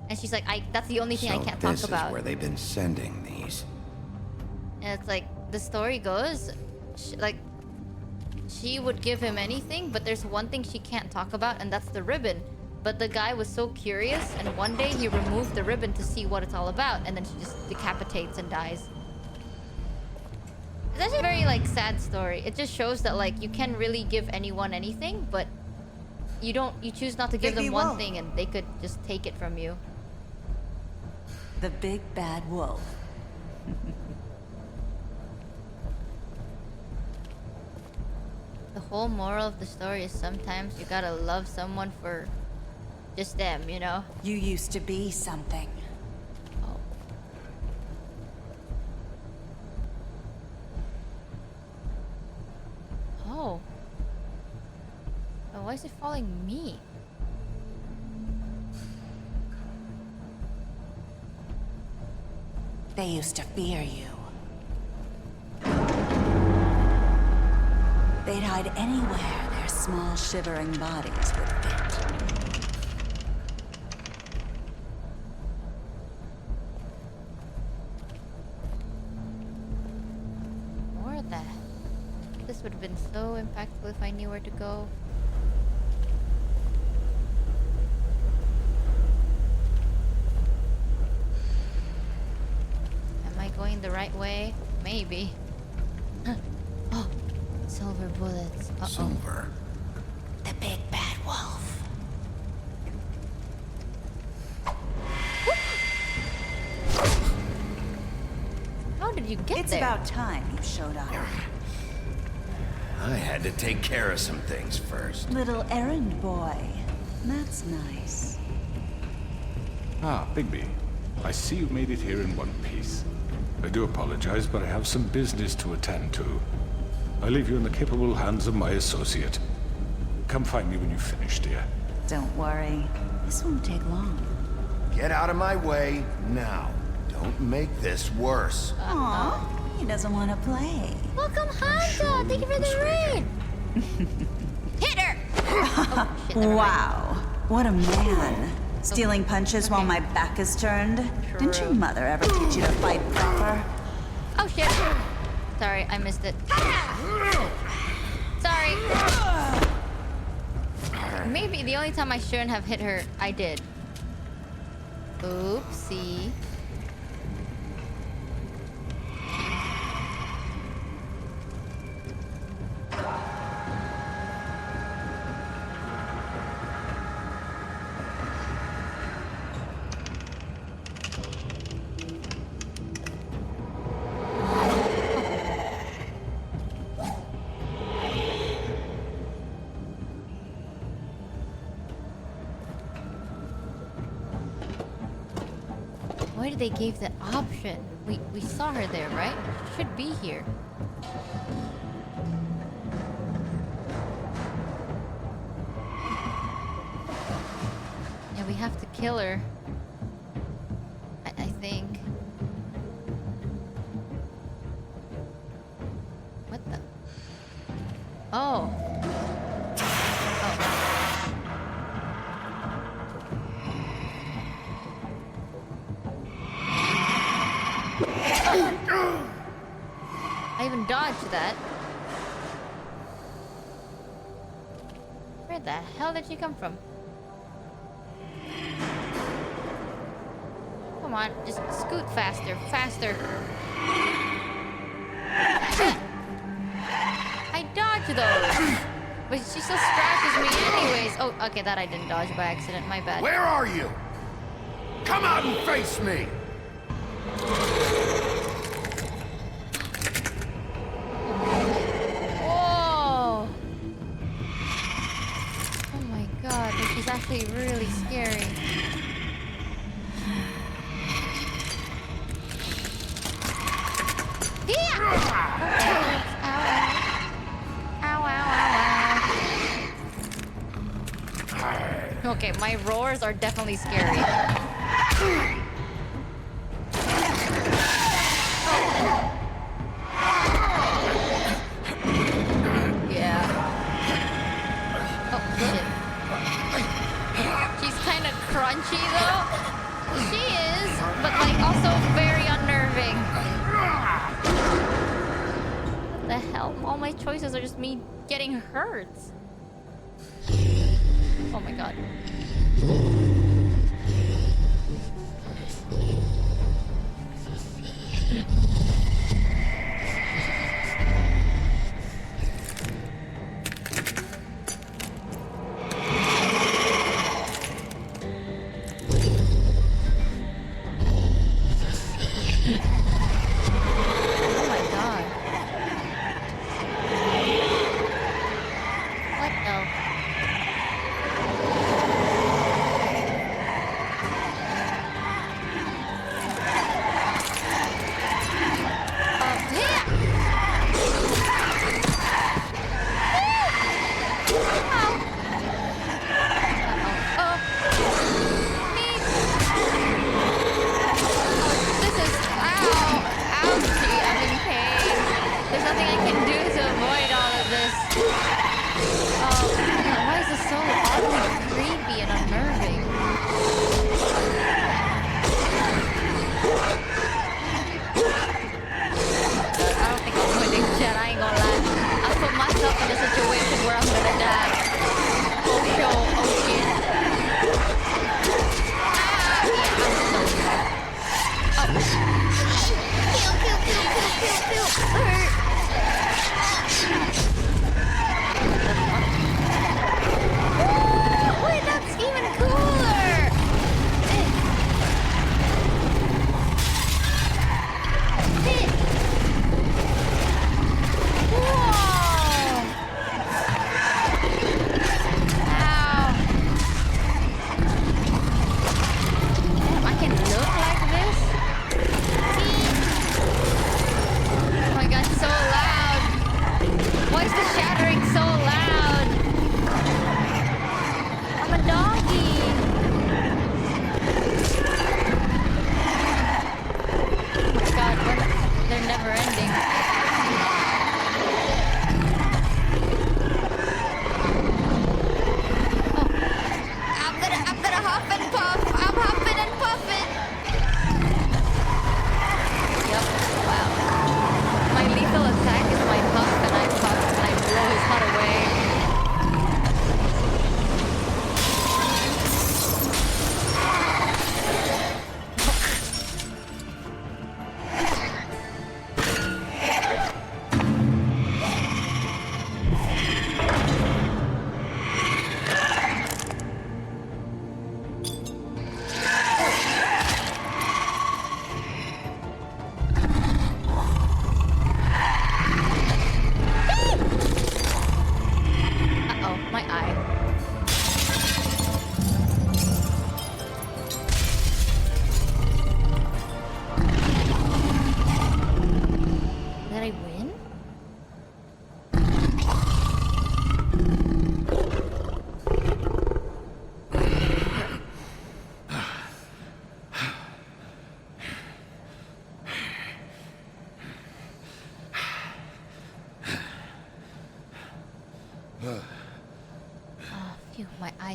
And she's like, that's the only thing I can't talk about. This is where they've been sending these. And it's like, the story goes, she would give him anything, but there's one thing she can't talk about, and that's the ribbon. But the guy was so curious, and one day he removed the ribbon to see what it's all about, and then she just decapitates and dies. It's actually a very, like, sad story. It just shows that, like, you can really give anyone anything, but you choose not to give them one thing, and they could just take it from you. The big bad wolf. The whole moral of the story is sometimes you gotta love someone for just them, you know? You used to be something. Oh. Oh, why is it following me? They used to fear you. They'd hide anywhere their small shivering bodies would fit. More of that. This would have been so impactful if I knew where to go. Am I going the right way? Maybe. Oh, silver bullets. Uh-oh. Silver. The big bad wolf. How did you get It's there? about time you showed up. I had to take care of some things first. Little errand boy. That's nice. Ah, Bigby. I see you made it here in one piece. I do apologize, but I have some business to attend to. I leave you in the capable hands of my associate. Come find me when you finish, dear. Don't worry. This won't take long. Get out of my way now. Don't make this worse. Aw, he doesn't want to play. Welcome, Hanzo! Thank you for the raid! Hit her! Oh, shit, never mind. Wow. What a man. Stealing punches while my back is turned? Didn't your mother ever teach you to fight proper? Oh shit! Sorry, I missed it. Sorry. Maybe the only time I shouldn't have hit her, I did. Oopsie. Why did they give that option? We saw her there, right? She should be here. Yeah, we have to kill her. I think. What the? Oh. I even dodged that. Where the hell did she come from? Come on, just scoot faster, faster. I dodged those. But she still scratches me anyways. Oh, okay, that I didn't dodge by accident. My bad. Where are you? Come out and face me! Whoa! Oh my god, this is actually really scary. Yeah! Ow, ow, ow, ow. Okay, my roars are definitely scary. Yeah. Oh, shit. She's kind of crunchy, though. She is, but, like, also very unnerving. What the hell? All my choices are just me getting hurt. Oh my god.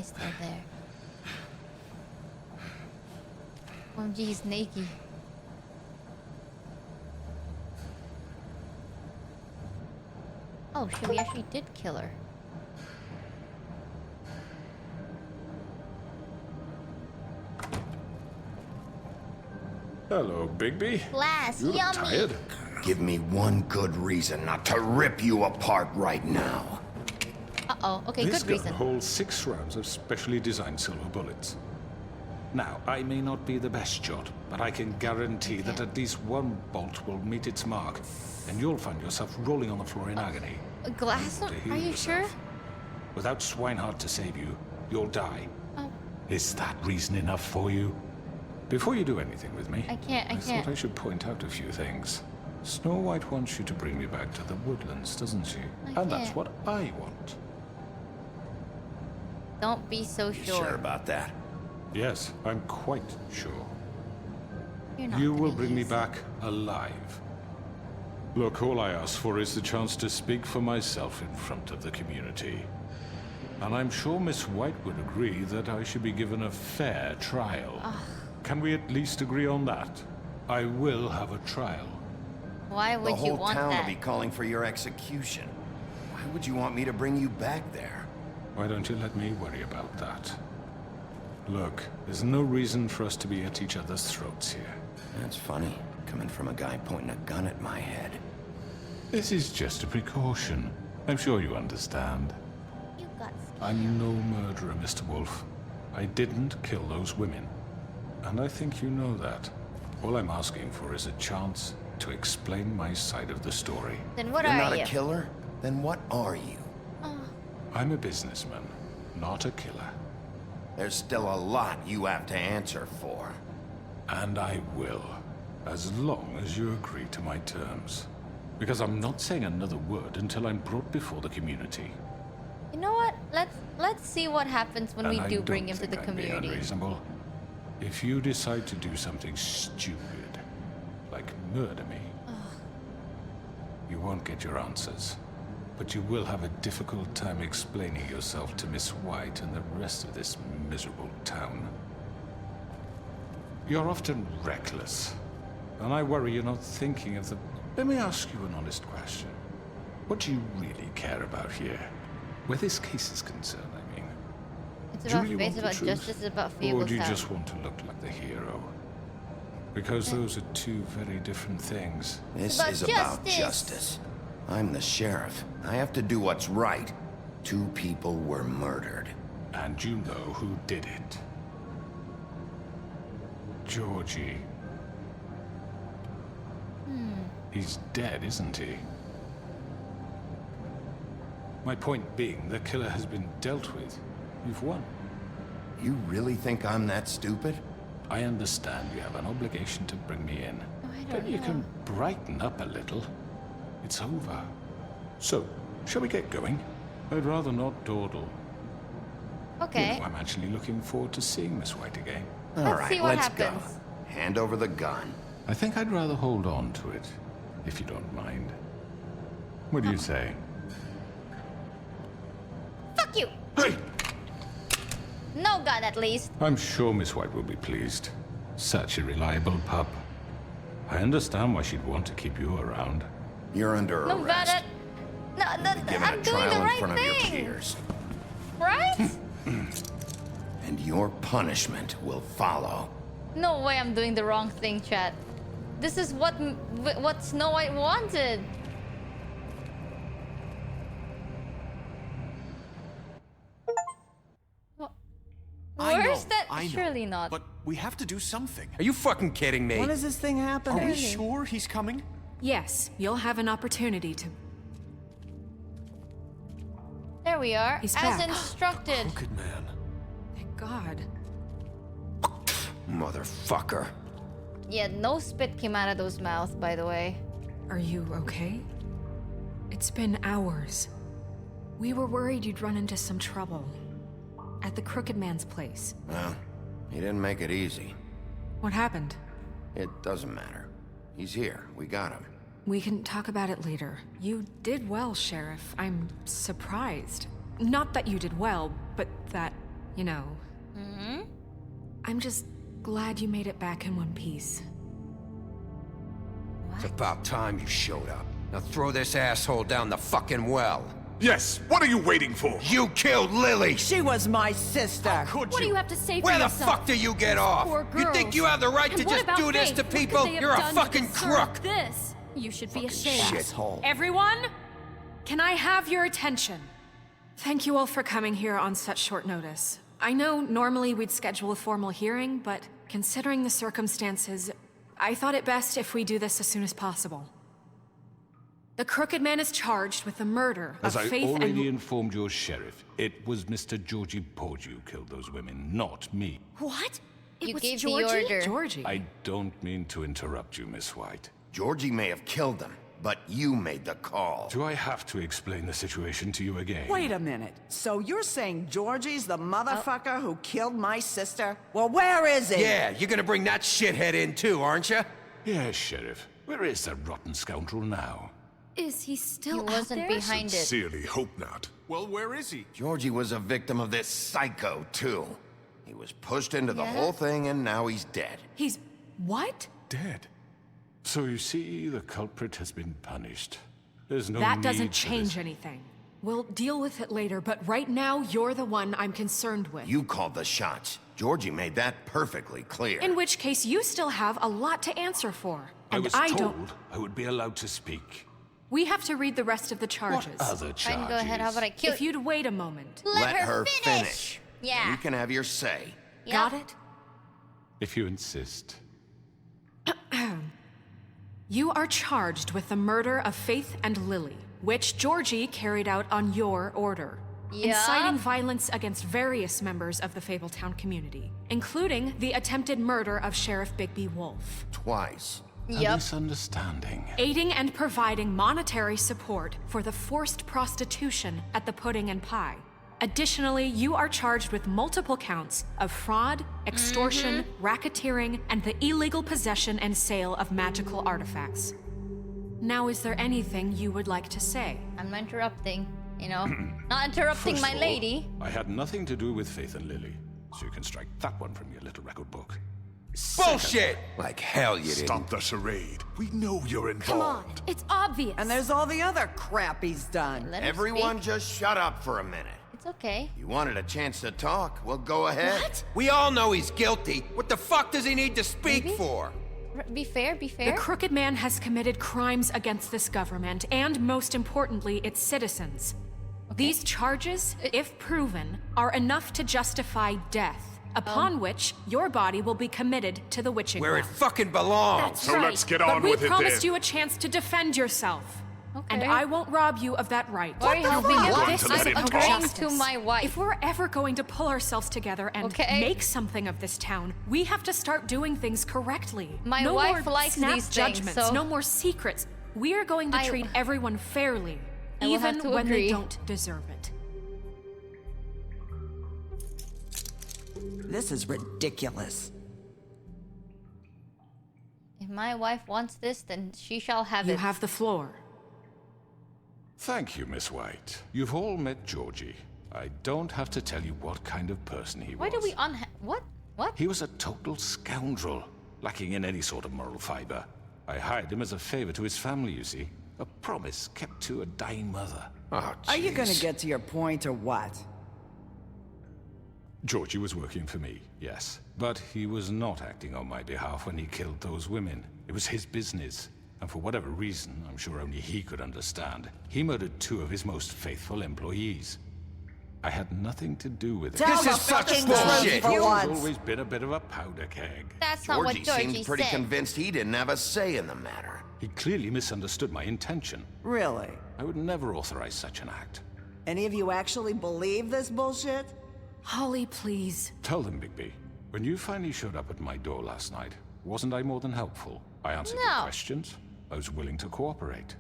Still there. OMG, he's naked. Oh shit, we actually did kill her. Hello, Bigby. Glass, You look yummy. tired. Give me one good reason not to rip you apart right now. Uh-oh, okay, This good gun reason. holds 6 rounds of specially designed silver bullets. Now, I may not be the best shot, but I can guarantee that at least one bolt will meet its mark, and you'll find yourself rolling on the floor in agony. Glass? To heal Are you yourself. sure? Without Swinehart to save you, you'll die. Oh. Is that reason enough for you? Before you do anything with me, I can't. I thought I should point out a few things. Snow White wants you to bring me back to the woodlands, doesn't she? And that's can't. what I want. Don't be so sure. Sure about that? Yes, I'm quite sure. You're not You will gonna bring me use back alive. Look, all I ask for is the chance to speak for myself in front of the community. And I'm sure Miss White would agree that I should be given a fair trial. Can we at least agree on that? I will have a trial. Why would the you whole want town that? will be calling for your execution. Why would you want me to bring you back there? Why don't you let me worry about that? Look, there's no reason for us to be at each other's throats here. That's funny, coming from a guy pointing a gun at my head. This is just a precaution. I'm sure you understand. You got I'm no murderer, Mr. Wolf. I didn't kill those women. And I think you know that. All I'm asking for is a chance to explain my side of the story. Then what You're are not you? a killer? Then what are you? I'm a businessman, not a killer. There's still a lot you have to answer for. And I will, as long as you agree to my terms. Because I'm not saying another word until I'm brought before the community. You know what? Let's see what happens when we And I do bring don't him to the think I'm being community. unreasonable. If you decide to do something stupid, like murder me, you won't get your answers. But you will have a difficult time explaining yourself to Miss White and the rest of this miserable town. You're often reckless, and I worry you're not thinking of the... Let me ask you an honest question. What do you really care about here? Where this case is concerned, I mean. It's Do you about really faith, want it's the about truth? justice, it's about Or Fable's do you house. just want to look like the hero? Because those are two very different things. This about is about justice. justice. I'm the sheriff. I have to do what's right. 2 people were murdered. And you know who did it. Georgie. He's dead, isn't he? My point being, the killer has been dealt with. You've won. You really think I'm that stupid? I understand you have an obligation to bring me in. But you can brighten up a little. It's over. So, shall we get going? I'd rather not dawdle. Okay. You know, I'm actually looking forward to seeing Miss White again. Let's see what let's happens. go. Hand over the gun. I think I'd rather hold on to it, if you don't mind. What do you say? Fuck you! Hey! No gun, at least. I'm sure Miss White will be pleased. Such a reliable pup. I understand why she'd want to keep you around. You're under No arrest. gun. No, Given I'm a doing trial the in right front of your thing. peers. Right? And your punishment will follow. No way I'm doing the wrong thing, chat. This is what Snow White wanted. Where's that? I know, Surely not. But we have to do something. Are you fucking kidding me? When is this thing happening? Are we sure he's coming? Yes, you'll have an opportunity to... There we are. He's As back. instructed. Crooked man. Thank God. Motherfucker. Yeah, no spit came out of those mouths, by the way. Are you okay? It's been hours. We were worried you'd run into some trouble. At the Crooked Man's place. Well, he didn't make it easy. What happened? It doesn't matter. He's here. We got him. We can talk about it later. You did well, Sheriff. I'm surprised. Not that you did well, but that, you know... Mm-hmm. I'm just glad you made it back in one piece. It's about time you showed up. Now throw this asshole down the fucking well. Yes, what are you waiting for? You killed Lily! She was my sister. What do you have to say for Where the yourself? fuck do you get off? Poor You think you have the right And to what just about do this Faith? to What could people? they have You're a done to fucking deserve crook! This. You should be ashamed. Shithole. Everyone, can I have your attention? Thank you all for coming here on such short notice. I know normally we'd schedule a formal hearing, but considering the circumstances, I thought it best if we do this as soon as possible. The Crooked Man is charged with the murder As of I Faith already and... informed your sheriff, it was Mr. Georgie Porge who killed those women, not me. What? It You was gave the Georgie? order. Georgie. I don't mean to interrupt you, Miss White. Georgie may have killed them, but you made the call. Do I have to explain the situation to you again? Wait a minute. So you're saying Georgie's the motherfucker who killed my sister? Well, where is he? Yeah, you're gonna bring that shithead in too, aren't you? Yes, Sheriff. Where is that rotten scoundrel now? Is he still He out wasn't there? behind it. Sincerely hope not. Well, where is he? Georgie was a victim of this psycho, too. He was pushed into the Yeah? whole thing, and now he's dead. He's... what? Dead. So you see, the culprit has been punished. There's no That need doesn't for change this. anything. We'll deal with it later, but right now, you're the one I'm concerned with. You called the shots. Georgie made that perfectly clear. In which case, you still have a lot to answer for. I And was I told don't. I would be allowed to speak. We have to read the rest of the charges. What other charges? Fine, go ahead. How about I kill If you'd wait a moment. Let her finish. Yeah. You can have your say. Yep. Got it? If you insist. You are charged with the murder of Faith and Lily, which Georgie carried out on your order. Yup. Inciting violence against various members of the Fabletown community, including the attempted murder of Sheriff Bigby Wolf. Twice. A Yep. misunderstanding. Aiding and providing monetary support for the forced prostitution at the Pudding and Pie. Additionally, you are charged with multiple counts of fraud, extortion, racketeering, and the illegal possession and sale of magical artifacts. Now, is there anything you would like to say? I'm not interrupting, you know? Not interrupting First my of all, lady. I had nothing to do with Faith and Lily, so you can strike that one from your little record book. Bullshit! Like hell you didn't. Stop the charade. We know you're involved. Come on, it's obvious. And there's all the other crap he's done. Let him Everyone speak. just shut up for a minute. It's okay. You wanted a chance to talk? Well, go ahead. What? We all know he's guilty. What the fuck does he need to speak Maybe? for? Be fair, be The fair. Crooked Man has committed crimes against this government and, most importantly, its citizens. These charges, if proven, are enough to justify death, upon which your body will be committed to the witching Where it well. fucking belongs. That's So right. let's get on but with we it promised then. you a chance to defend yourself. And Okay. I won't rob you of that right. Why are you helping Give us? this to let is him talk. Agreeing justice. to my wife. If we're ever going to pull ourselves together and Okay. make something of this town, we have to start doing things correctly. My no wife more likes snap these things, judgments, so- no more secrets. We are going to I- treat everyone fairly, I will have even to when agree. they don't deserve it. This is ridiculous. If my wife wants this, then she shall have You it. have the floor. Thank you, Miss White. You've all met Georgie. I don't have to tell you what kind of person he Why was. do we what? What? He was a total scoundrel, lacking in any sort of moral fiber. I hired him as a favor to his family, you see. A promise kept to a dying mother. Oh, Are you gonna jeez. get to your point or what? Georgie was working for me, yes. But he was not acting on my behalf when he killed those women. It was his business. And for whatever reason, I'm sure only he could understand, he murdered 2 of his most faithful employees. I had nothing to do with it. Tell This the is such fucking bullshit. truth for Georgie's once. always been a bit of a powder keg. That's not what Georgie Georgie seemed pretty said. convinced he didn't have a say in the matter. He clearly misunderstood my intention. Really? I would never authorize such an act. Any of you actually believe this bullshit? Holly, please. Tell them, Bigby. When you finally showed up at my door last night, wasn't I more than helpful? I answered your No. questions. I was willing to cooperate.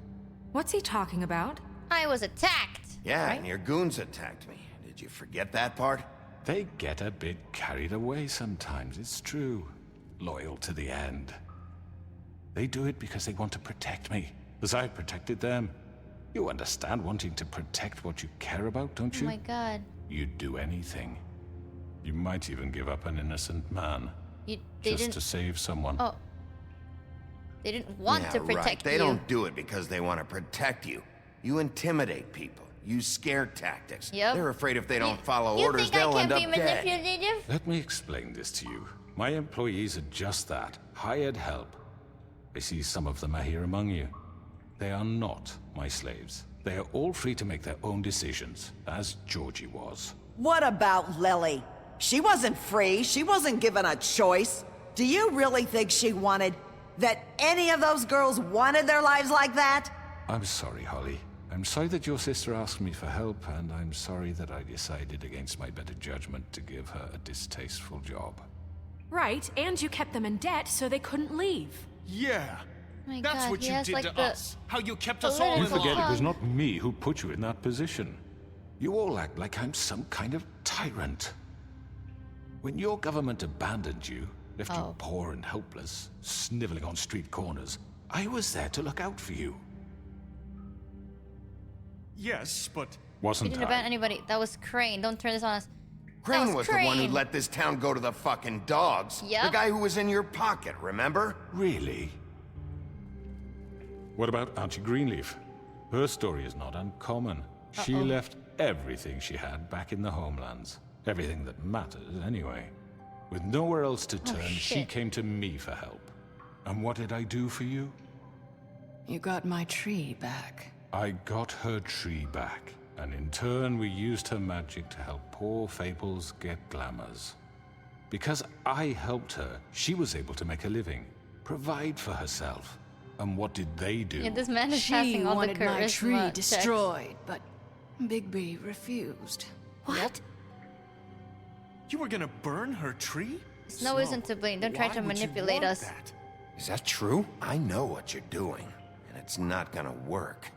What's he talking about? I was attacked. Yeah, and your goons attacked me. Did you forget that part? They get a bit carried away sometimes, it's true. Loyal to the end. They do it because they want to protect me, as I protected them. You understand wanting to protect what you care about, don't Oh you? my god. You'd do anything. You might even give up an innocent man. They just didn't. to save someone. Oh. They didn't want Yeah, to right. protect They you. don't do it because they want to protect you. You intimidate people. Use scare tactics. Yep. They're afraid if they don't follow You orders, think I they'll can't end be up dead. manipulative? Let me explain this to you. My employees are just that, hired help. I see some of them are here among you. They are not my slaves. They are all free to make their own decisions, as Georgie was. What about Lily? She wasn't free. She wasn't given a choice. Do you really think she wanted... that any of those girls wanted their lives like that? I'm sorry, Holly. I'm sorry that your sister asked me for help, and I'm sorry that I decided against my better judgment to give her a distasteful job. Right, and you kept them in debt so they couldn't leave. Yeah. My That's god, what he you has, did like, to the us. How you kept us all You in forget it line. was not me who put you in that position. You all act like I'm some kind of tyrant. When your government abandoned you, left you poor and helpless, sniveling on street corners, I was there to look out for you. Yes, but... We Wasn't didn't I? abandon anybody. That was Crane. Don't turn this on us. Crane That was the one who Crane. let this town go to the fucking dogs. Yep. The guy who was in your pocket, remember? Really? What about Auntie Greenleaf? Her story is not uncommon. She left everything she had back in the homelands. Everything that matters, anyway. With nowhere else to turn, she came to me for help. And what did I do for you? You got my tree back. I got her tree back. And in turn, we used her magic to help poor Fables get glamours. Because I helped her, she was able to make a living, provide for herself. And what did they do? Yeah, this man is She passing all the wanted charisma my tree checks. destroyed, but Bigby refused. What? You were gonna burn her tree? Snow isn't to blame. Don't try to manipulate us. Is that true? I know what you're doing, and it's not gonna work.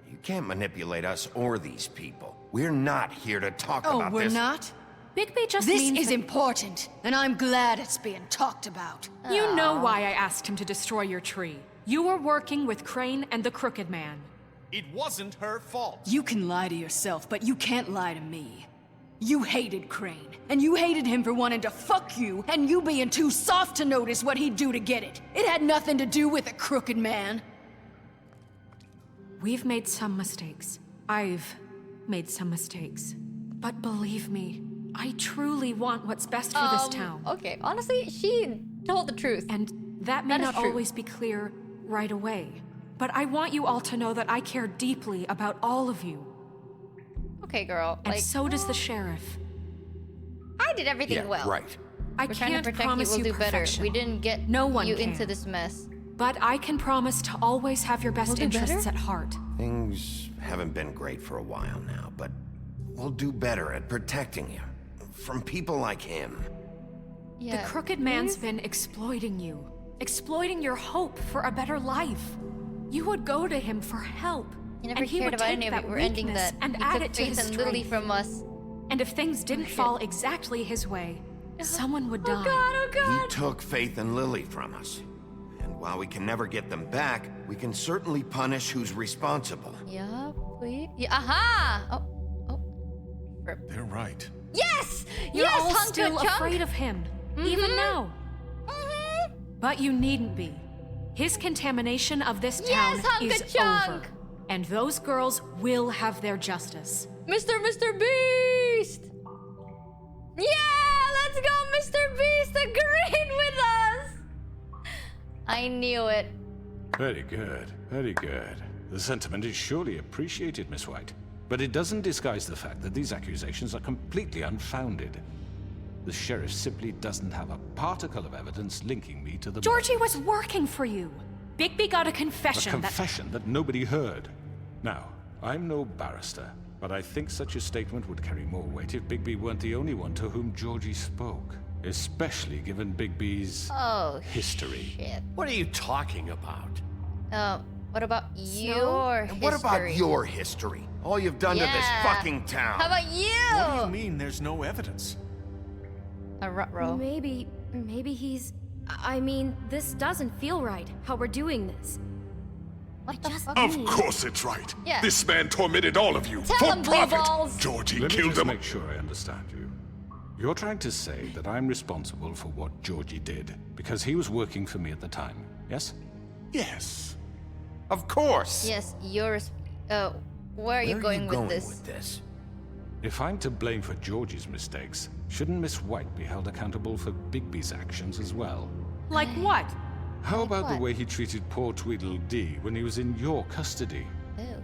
You can't manipulate us or these people. We're not here to talk about we're this. not? Bigby just This means is that- important, and I'm glad it's being talked about. You know why I asked him to destroy your tree. You were working with Crane and the Crooked Man. It wasn't her fault. You can lie to yourself, but you can't lie to me. You hated Crane, and you hated him for wanting to fuck you, and you being too soft to notice what he'd do to get it. It had nothing to do with the Crooked Man. We've made some mistakes. I've made some mistakes. But believe me, I truly want what's best for this town. Okay, honestly, she told the truth. And that may That is not true. always be clear right away. But I want you all to know that I care deeply about all of you. Okay, girl. And Like, so does the sheriff. I did everything well. Right. I We're trying to can't protect promise you. We'll you do better. perfection. We didn't get No one you can. into this mess. But I can promise to always have your best We'll do interests better? at heart. Things haven't been great for a while now, but we'll do better at protecting you. From people like him. The Crooked Man's been exploiting you. Exploiting your hope for a better life. You would go to him for help. He never and he cared would about take any of that it. We're ending weakness that. and He add took it to Faith his and Lily strength. from us. And if things didn't fall exactly his way, someone would die. Oh god, He took Faith and Lily from us. And while we can never get them back, we can certainly punish who's responsible. Yeah, please. Yeah, aha! They're right. Yes! You're yes, all Hunka still Chunk! afraid of him, even now. But you needn't be. His contamination of this town Hunka is Chunk! over. And those girls will have their justice. Mr. Beast! Yeah! Let's go, Mr. Beast! Agreed with us! I knew it. Very good, very good. The sentiment is surely appreciated, Miss White. But it doesn't disguise the fact that these accusations are completely unfounded. The sheriff simply doesn't have a particle of evidence linking me to the Georgie was working for you. Bigby got a confession. A confession that nobody heard. Now, I'm no barrister, but I think such a statement would carry more weight if Bigby weren't the only one to whom Georgie spoke. Especially given Bigby's history. Shit. What are you talking about? What about your history? What about your history? All you've done to this fucking town. How about you? What do you mean there's no evidence? A ruh-roh. Maybe he's... I mean, this doesn't feel right, how we're doing this. What the fuck? Of course it's right. Yeah. This man tormented all of you Tell for him, Blue profit. Balls. Georgie Let me killed just them. make sure I understand you. You're trying to say that I'm responsible for what Georgie did because he was working for me at the time, yes? Yes. Of course. Yes, yours. Where are you going with this? If I'm to blame for Georgie's mistakes, shouldn't Miss White be held accountable for Bigby's actions as well? Like what? How about the way he treated poor Tweedledee when he was in your custody?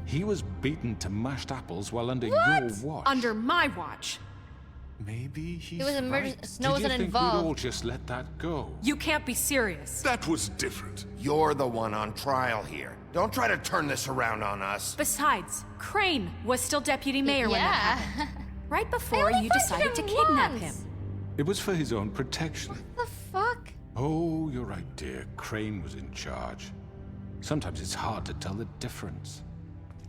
He was beaten to mashed apples while under your watch. Under my watch. Maybe He was emergency. Snow Did you wasn't think involved. we'd all just let that go? You can't be serious. That was different. You're the one on trial here. Don't try to turn this around on us. Besides, Crane was still deputy mayor when that happened. Right before only you fighted decided to him kidnap once. him. It was for his own protection. The fuck? Oh, you're right, dear. Crane was in charge. Sometimes it's hard to tell the difference.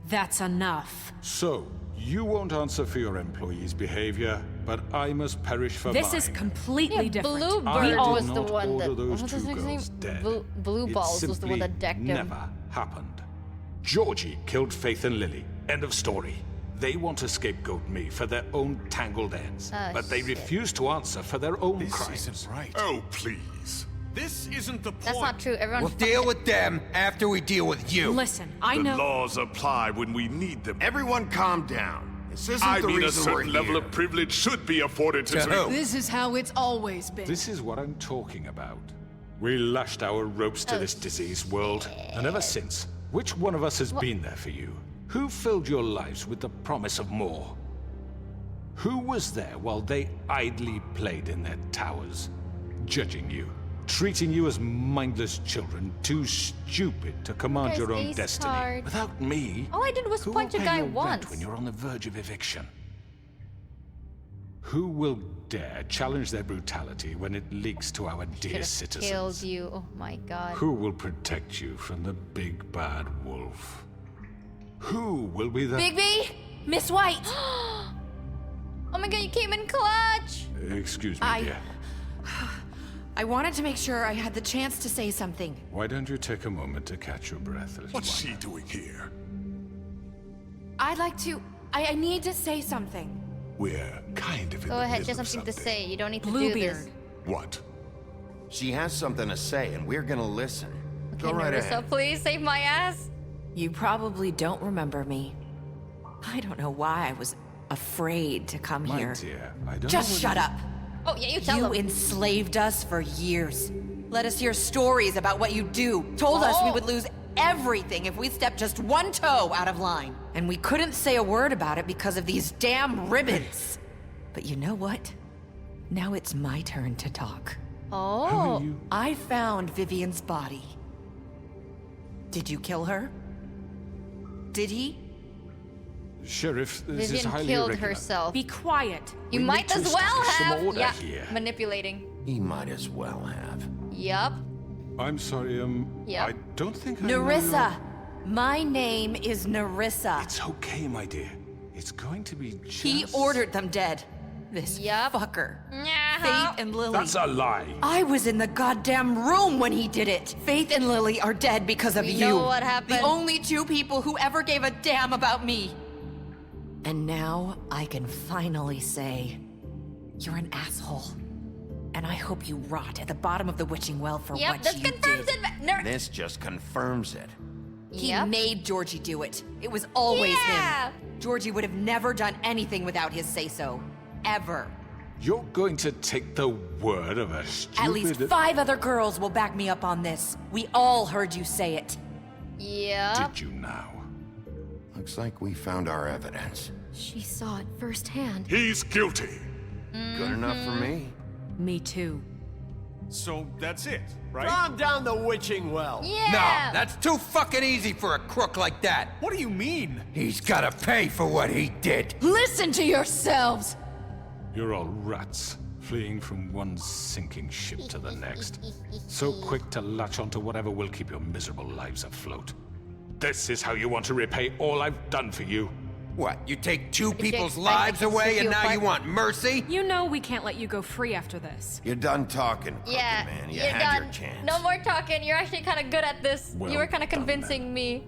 That's enough. So, you won't answer for your employees' behavior, but I must perish for mine. This is completely different. Bluebird I was did the not one that. order those What was two his name? girls dead. Blue It Balls was the one simply that decked him. never happened. Georgie killed Faith and Lily. End of story. They want to scapegoat me for their own tangled ends, Oh, but they shit. refuse to answer for their own This crimes. isn't right. Oh, please. This isn't the point. That's not true. Everyone. We'll deal with them after we deal with you. Listen, I The know. laws apply when we need them. Everyone calm down. This isn't I the mean, a reason we're certain level here. of privilege should be afforded to... This is how it's always been. This is what I'm talking about. We lashed our ropes to this diseased world, and ever since, which one of us has been there for you? Who filled your lives with the promise of more? Who was there while they idly played in their towers, judging you, treating you as mindless children, too stupid to command your own ace destiny? card. Without me, All I did was who punch a will pay guy your rent once. when you're on the verge of eviction? Who will dare challenge their brutality when it leaks to our dear Should've citizens? killed you. Oh my god. Who will protect you from the big bad wolf? Who will be the... Bigby! Miss White! Oh my god, you came in clutch! Excuse me, dear. I wanted to make sure I had the chance to say something. Why don't you take a moment to catch your breath, little What's one? she doing here? I'd like to... I need to say something. We're kind of in Go the ahead, middle just of something to something. say. You don't need to do this. What? She has something to say, and we're gonna listen. Okay, Go right Narissa, ahead. please save my ass. You probably don't remember me. I don't know why I was afraid to come My here. dear, I don't Just know shut up. Oh, yeah, you tell You them. enslaved us for years. Let us hear stories about what you do. Told us we would lose everything if we stepped just one toe out of line. And we couldn't say a word about it because of these damn ribbons. But you know what? Now it's my turn to talk. Oh. I found Vivian's body. Did you kill her? Did he? Sheriff, this is Vivian highly killed irregular. herself. Be quiet. You We might need to as well establish some have. order Yeah, here. manipulating. He might as well have. Yup. I'm sorry, Yep. I don't think I know Narissa. My name is Narissa. It's okay, my dear. It's going to be just... He ordered them dead. This fucker. Faith and Lily. That's a lie. I was in the goddamn room when he did it. Faith and Lily are dead because of We you. know what happened. The only two people who ever gave a damn about me. And now I can finally say, you're an asshole. And I hope you rot at the bottom of the witching well for Yep, what this you confirms did. it. This just confirms it. He made Georgie do it. It was always him. Georgie would have never done anything without his say-so. Ever. You're going to take the word of a stupid... At least 5 other girls will back me up on this. We all heard you say it. Yeah. Did you now? Looks like we found our evidence. She saw it firsthand. He's guilty. Good enough for me. Me too. So that's it, right? Calm down the witching well. Yeah. No, that's too fucking easy for a crook like that. What do you mean? He's gotta pay for what he did. Listen to yourselves! You're all rats, fleeing from one sinking ship to the next. So quick to latch onto whatever will keep your miserable lives afloat. This is how you want to repay all I've done for you? What, you take 2 people's expect lives to away strip and you now apart? you want mercy? You know we can't let you go free after this. You're done talking, Yeah. man. You You're had done. your chance. No more talking. You're actually kind of good at this. Well you were kind of done, convincing me.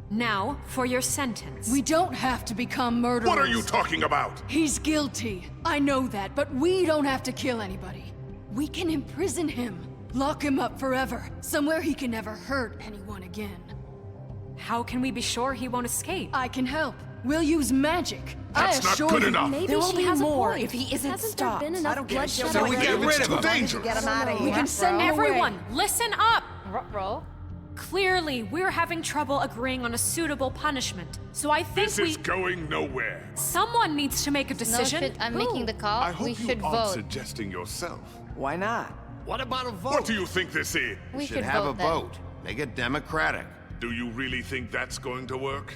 Now, for your sentence. We don't have to become murderers. What are you talking about? He's guilty. I know that, but we don't have to kill anybody. We can imprison him. Lock him up forever. Somewhere he can never hurt anyone again. How can we be sure he won't escape? I can help. We'll use magic. That's I not assure good you. enough. Maybe There will she be has more a point. if he isn't Hasn't stopped. there been enough bloodshed? So we get rid of him. Get him out of here. We can send him Everyone, away. listen up! Roll. Clearly, we're having trouble agreeing on a suitable punishment. So I think This is going nowhere. someone needs to make a No decision. shit. I'm making the call. I hope We you should aren't vote. suggesting yourself. Why not? What about a vote? What do you think this is? We should should have a vote then. vote. Make it democratic. Do you really think that's going to work?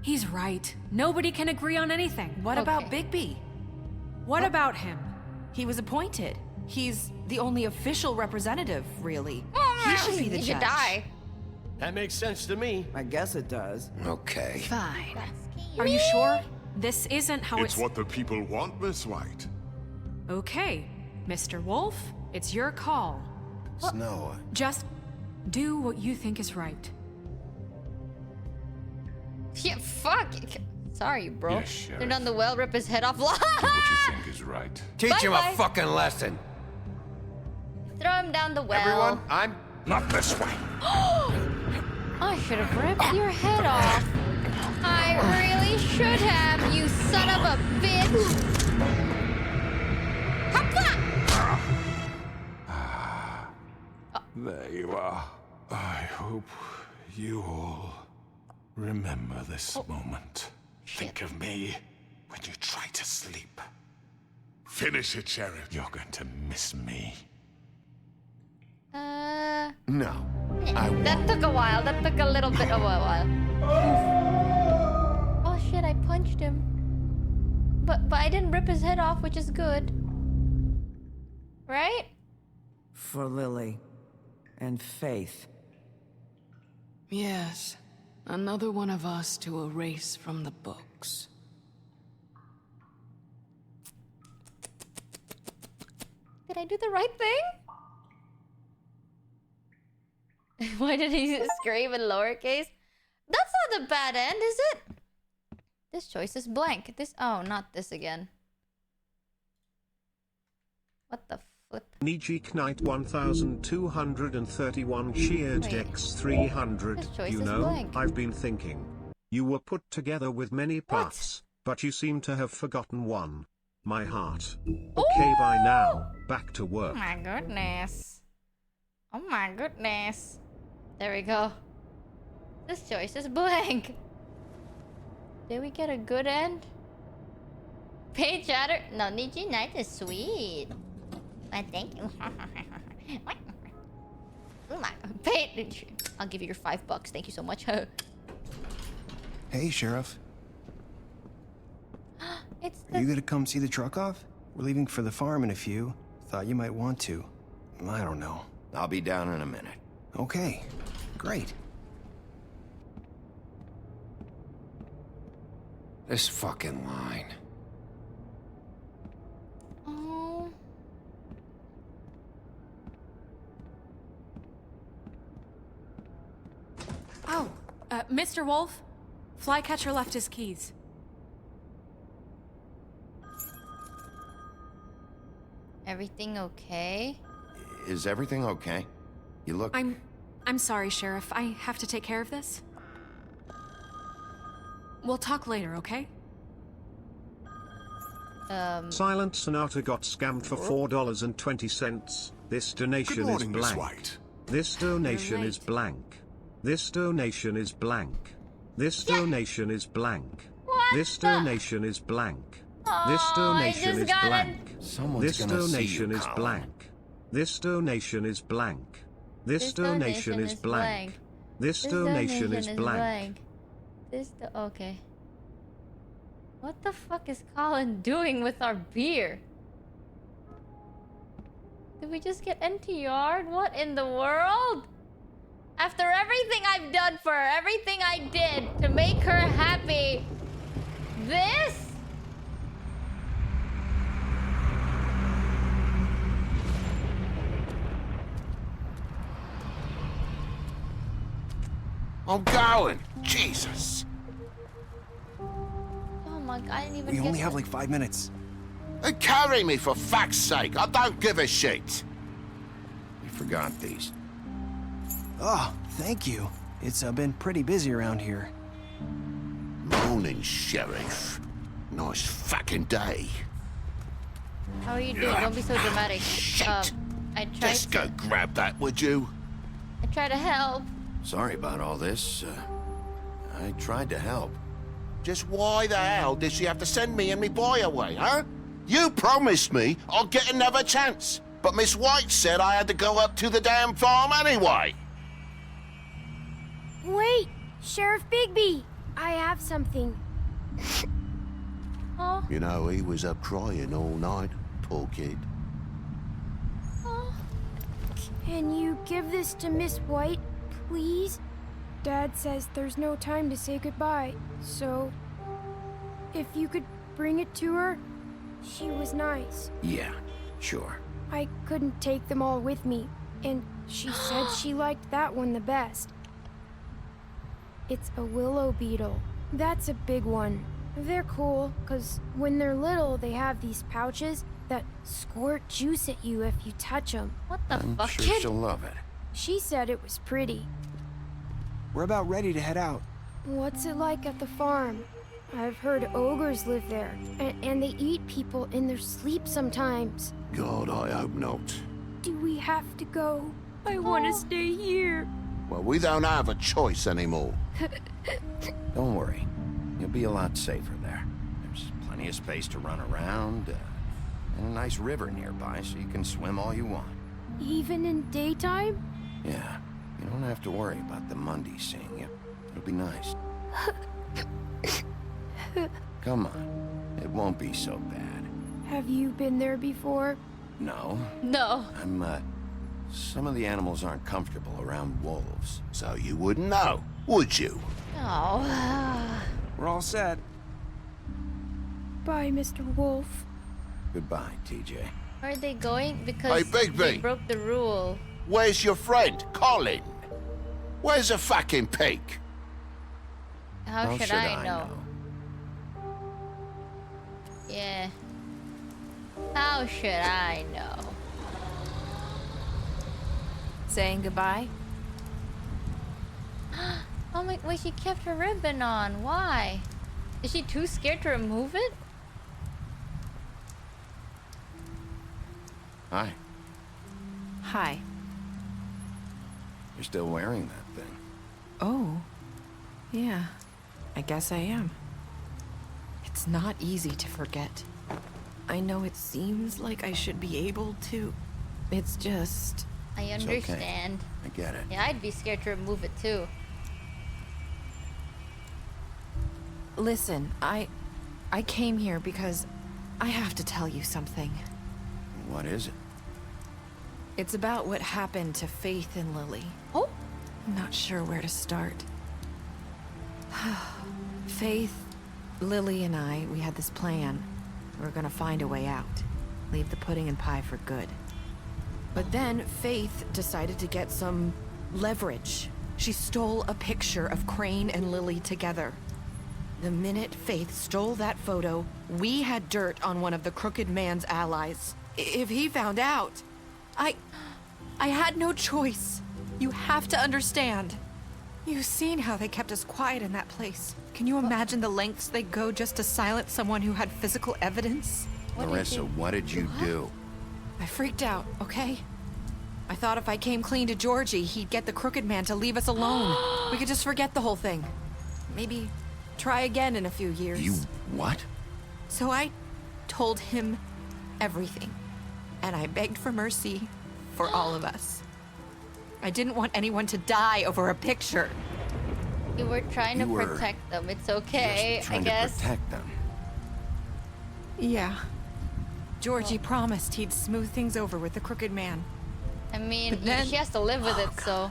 He's right. Nobody can agree on anything. What about Bigby? What about him? He was appointed. He's the only official representative, really. He should be the He judge. should die. That makes sense to me. I guess it does. Okay. Fine. Are you sure? This isn't how It's what the people want, Miss White. Okay, Mr. Wolf, it's your call. Snow. Just do what you think is right. Yeah, fuck. Sorry, bro. Yes, Sheriff. Turn down the well, rip his head off. What you think is right. Teach him Bye-bye. a fucking lesson. Throw him down the well. Everyone, I'm not this way. I should have ripped your head off. I really should have, you son of a bitch. There you are. I hope you all remember this moment. Think of me when you try to sleep. Finish it, Sheriff. You're going to miss me. No, I won't. That took a while. That took a little bit of a while. Oh shit, I punched him. But I didn't rip his head off, which is good. Right? For Lily. And Faith. Yes. Another one of us to erase from the books. Did I do the right thing? Why did he scream in lowercase? That's not a bad end, is it? This choice is blank. Oh, not this again. What the flip? Nijik Knight 1231 Sheared X 300. You know, blank. I've been thinking. You were put together with many parts, but you seem to have forgotten one. My heart. Okay, by now, back to work. Oh my goodness. Oh my goodness. There we go. This choice is blank. Did we get a good end? Page chatter? No, Niji Knight is sweet. But thank you. Oh my god. Page. I'll give you your $5. Thank you so much. Hey, Sheriff. It's Are you gonna come see the truck off? We're leaving for the farm in a few. Thought you might want to. I don't know. I'll be down in a minute. Okay, great. This fucking line. Oh. Oh, Mr. Wolf, Flycatcher left his keys. Everything okay? Is everything okay? You look... I'm sorry, Sheriff. I have to take care of this. We'll talk later, okay? Silent Sonata got scammed for $4.20. This donation Good morning, is Miss blank. White. This donation is blank. This donation is blank. This donation is blank. This donation is blank. This donation is blank. This donation is blank. This donation is blank. This donation is blank. This donation is blank. Okay. What the fuck is Colin doing with our beer? Did we just get NTR'd? What in the world? After everything I've done for her, everything I did to make her happy, this? I'm going. Jesus. Oh my god, I didn't even We only have like 5 minutes. Carry me for fuck's sake. I don't give a shit. You forgot these. Oh, thank you. It's been pretty busy around here. Morning, Sheriff. Nice fucking day. How are you doing? Don't be so dramatic. I tried Just go grab that, would you? I try to help. Sorry about all this. I tried to help. Just why the hell did she have to send me and me boy away, huh? You promised me I'd get another chance, but Miss White said I had to go up to the damn farm anyway. Wait, Sheriff Bigby, I have something. Oh. You know, he was up crying all night, poor kid. Can you give this to Miss White, please? Dad says there's no time to say goodbye, so if you could bring it to her, she was nice. Yeah, sure. I couldn't take them all with me, and she said she liked that one the best. It's a willow beetle. That's a big one. They're cool, because when they're little, they have these pouches that squirt juice at you if you touch them. What the I'm fuck, sure kid? she'll love it. She said it was pretty. We're about ready to head out. What's it like at the farm? I've heard ogres live there, and they eat people in their sleep sometimes. God, I hope not. Do we have to go? I want to stay here. Well, we don't have a choice anymore. Don't worry. You'll be a lot safer there. There's plenty of space to run around, and a nice river nearby, so you can swim all you want. Even in daytime? Yeah, you don't have to worry about the Mundies seeing you. It'll be nice. Come on. It won't be so bad. Have you been there before? No. No. Some of the animals aren't comfortable around wolves. So you wouldn't know, would you? Oh. We're all set. Bye, Mr. Wolf. Goodbye, TJ. Where are they going? Because Hey, Bigby. they broke the rule. Where's your friend, Colin? Where's the fucking pig? How should I know? Yeah. How should I know? Saying goodbye? Oh my, wait, she kept her ribbon on. Why? Is she too scared to remove it? Hi. Hi. You're still wearing that thing. Oh. Yeah. I guess I am. It's not easy to forget. I know it seems like I should be able to. It's just... I It's understand. okay. I get it. Yeah, I'd be scared to remove it too. Listen, I came here because I have to tell you something. What is it? It's about what happened to Faith and Lily. Oh? I'm not sure where to start. Faith, Lily, and I, we had this plan. We were gonna find a way out. Leave the pudding and pie for good. But then Faith decided to get some leverage. She stole a picture of Crane and Lily together. The minute Faith stole that photo, we had dirt on one of the Crooked Man's allies. If he found out, I had no choice. You have to understand. You've seen how they kept us quiet in that place. Can you imagine the lengths they go just to silence someone who had physical evidence? Marissa, what did you do? I freaked out, okay? I thought if I came clean to Georgie, he'd get the Crooked Man to leave us alone. We could just forget the whole thing. Maybe try again in a few years. You what? So I told him everything. And I begged for mercy for all of us. I didn't want anyone to die over a picture. You were trying to protect them. It's okay, I guess. To protect them. Yeah. Georgie promised he'd smooth things over with the Crooked Man. I mean, But then- she has to live with it, so.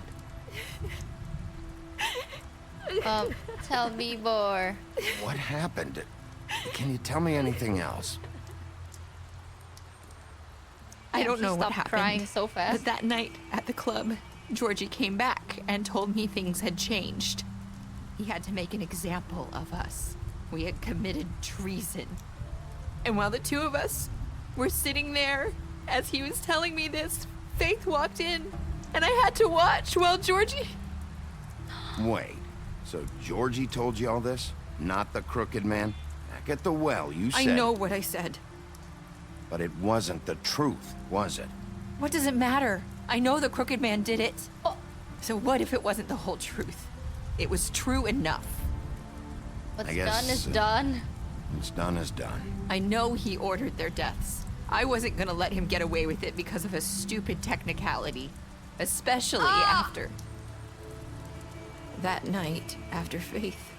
Tell me more. What happened? Can you tell me anything else? I don't She know what stopped happened. crying so fast. But that night at the club, Georgie came back and told me things had changed. He had to make an example of us. We had committed treason. And while the two of us were sitting there, as he was telling me this, Faith walked in, and I had to watch while Georgie... Wait, so Georgie told you all this? Not the Crooked Man? Back at the well, you said... I know what I said. But it wasn't the truth, was it? What does it matter? I know the Crooked Man did it. So what if it wasn't the whole truth? It was true enough. What's I guess, done is done. What's done is done. I know he ordered their deaths. I wasn't gonna let him get away with it because of a stupid technicality. Especially after... That night, after Faith,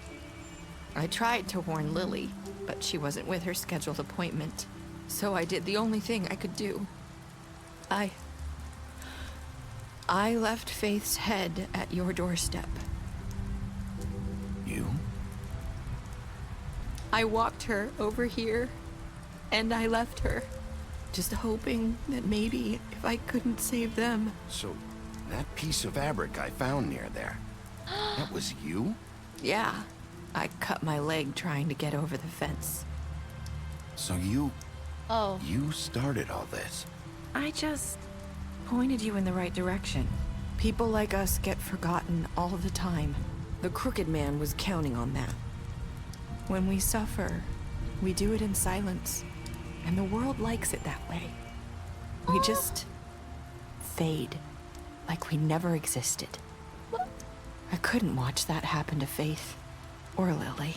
I tried to warn Lily, but she wasn't with her scheduled appointment. So I did the only thing I could do. I left Faith's head at your doorstep. You? I walked her over here, and I left her, just hoping that maybe if I couldn't save them. So, that piece of fabric I found near there, that was you? Yeah, I cut my leg trying to get over the fence. So you Oh. You started all this. I just pointed you in the right direction. People like us get forgotten all the time. The Crooked Man was counting on that. When we suffer, we do it in silence, and the world likes it that way. We just fade, like we never existed. I couldn't watch that happen to Faith or Lily.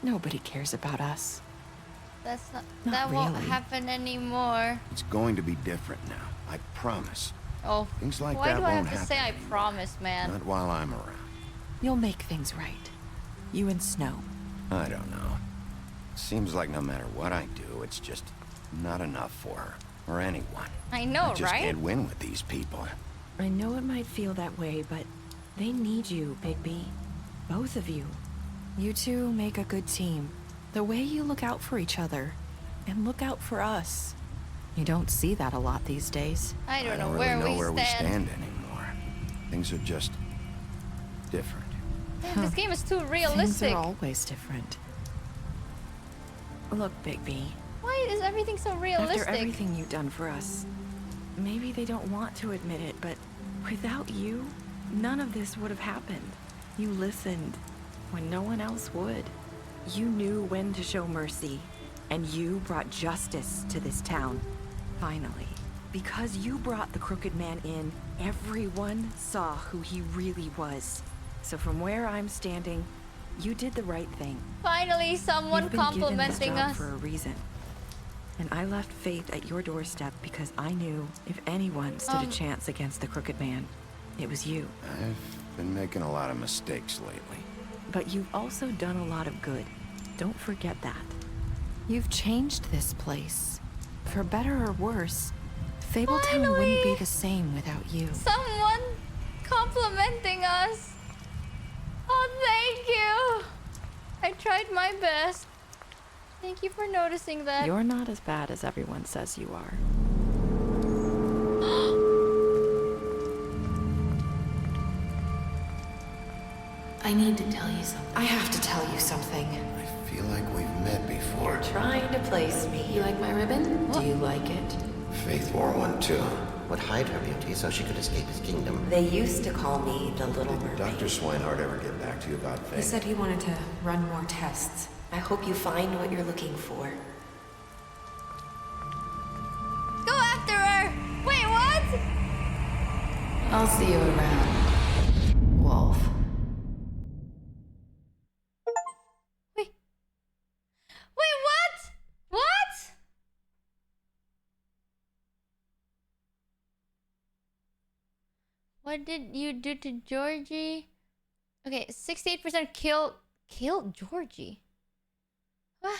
Nobody cares about us. That's not Not that won't really. happen anymore. It's going to be different now. I promise. Oh, Things like why that do I won't have to happen say I anymore. promise, man? Not while I'm around. You'll make things right. You and Snow. I don't know. Seems like no matter what I do, it's just not enough for her. Or anyone. I know, I just right? can't win with these people. I know it might feel that way, but they need you, Bigby. Both of you. You two make a good team. The way you look out for each other, and look out for us. You don't see that a lot these days. I don't know really where know we where stand. we stand anymore. Things are just different. Man, this game is too Things realistic. are always different. Look, Bigby. Why is everything so realistic? After everything you've done for us, maybe they don't want to admit it, but without you, none of this would have happened. You listened when no one else would. You knew when to show mercy, and you brought justice to this town. Finally. Because you brought the Crooked Man in, everyone saw who he really was. So from where I'm standing, you did the right thing. Finally, someone You've been given complimenting this job us. for a reason. And I left Faith at your doorstep because I knew if anyone stood a chance against the Crooked Man, it was you. I've been making a lot of mistakes lately. But you've also done a lot of good. Don't forget that. You've changed this place. For better or worse, Fabletown wouldn't be the same without you. Someone complimenting us. Oh, thank you. I tried my best. Thank you for noticing that. You're not as bad as everyone says you are. I need to tell you something. I have to tell you something. I feel like we've met before. You're trying to place me. You like my ribbon? Do you like it? Faith wore one too. Would hide her beauty so she could escape his kingdom. They used to call me the Little Did Mermaid. Dr. Swinehart ever get back to you about He Faith? said he wanted to run more tests. I hope you find what you're looking for. Go after her. Wait, what? I'll see you around, Wolf. Wait, what? What? What did you do to Georgie? Okay, 68% killed Georgie. What?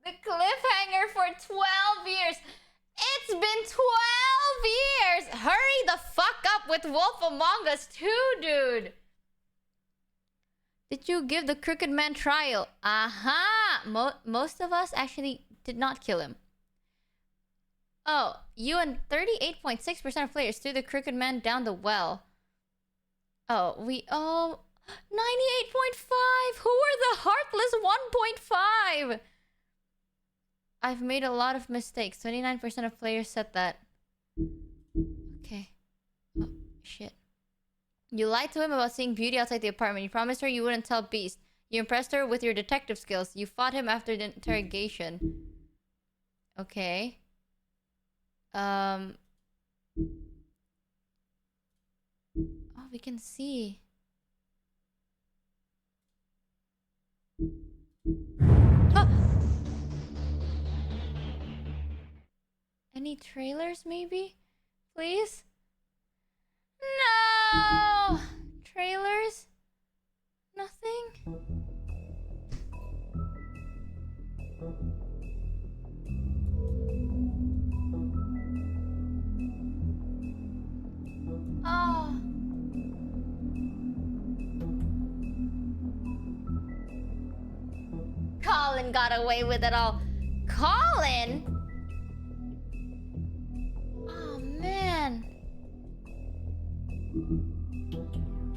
The cliffhanger for 12 years. It's been 12 years. Hurry the fuck up with Wolf Among Us 2, dude. Did you give the Crooked Man trial? Aha! Most of us actually did not kill him. Oh, you and 38.6% of players threw the Crooked Man down the well. Oh, 98.5! Who are the heartless 1.5? I've made a lot of mistakes. 29% of players said that. Okay. Oh, shit. You lied to him about seeing Beauty outside the apartment. You promised her you wouldn't tell Beast. You impressed her with your detective skills. You fought him after the interrogation. Okay. Oh, we can see. Ah! Any trailers, maybe? Please? No! Trailers? Nothing? Oh. Colin got away with it all. Colin? Oh, man.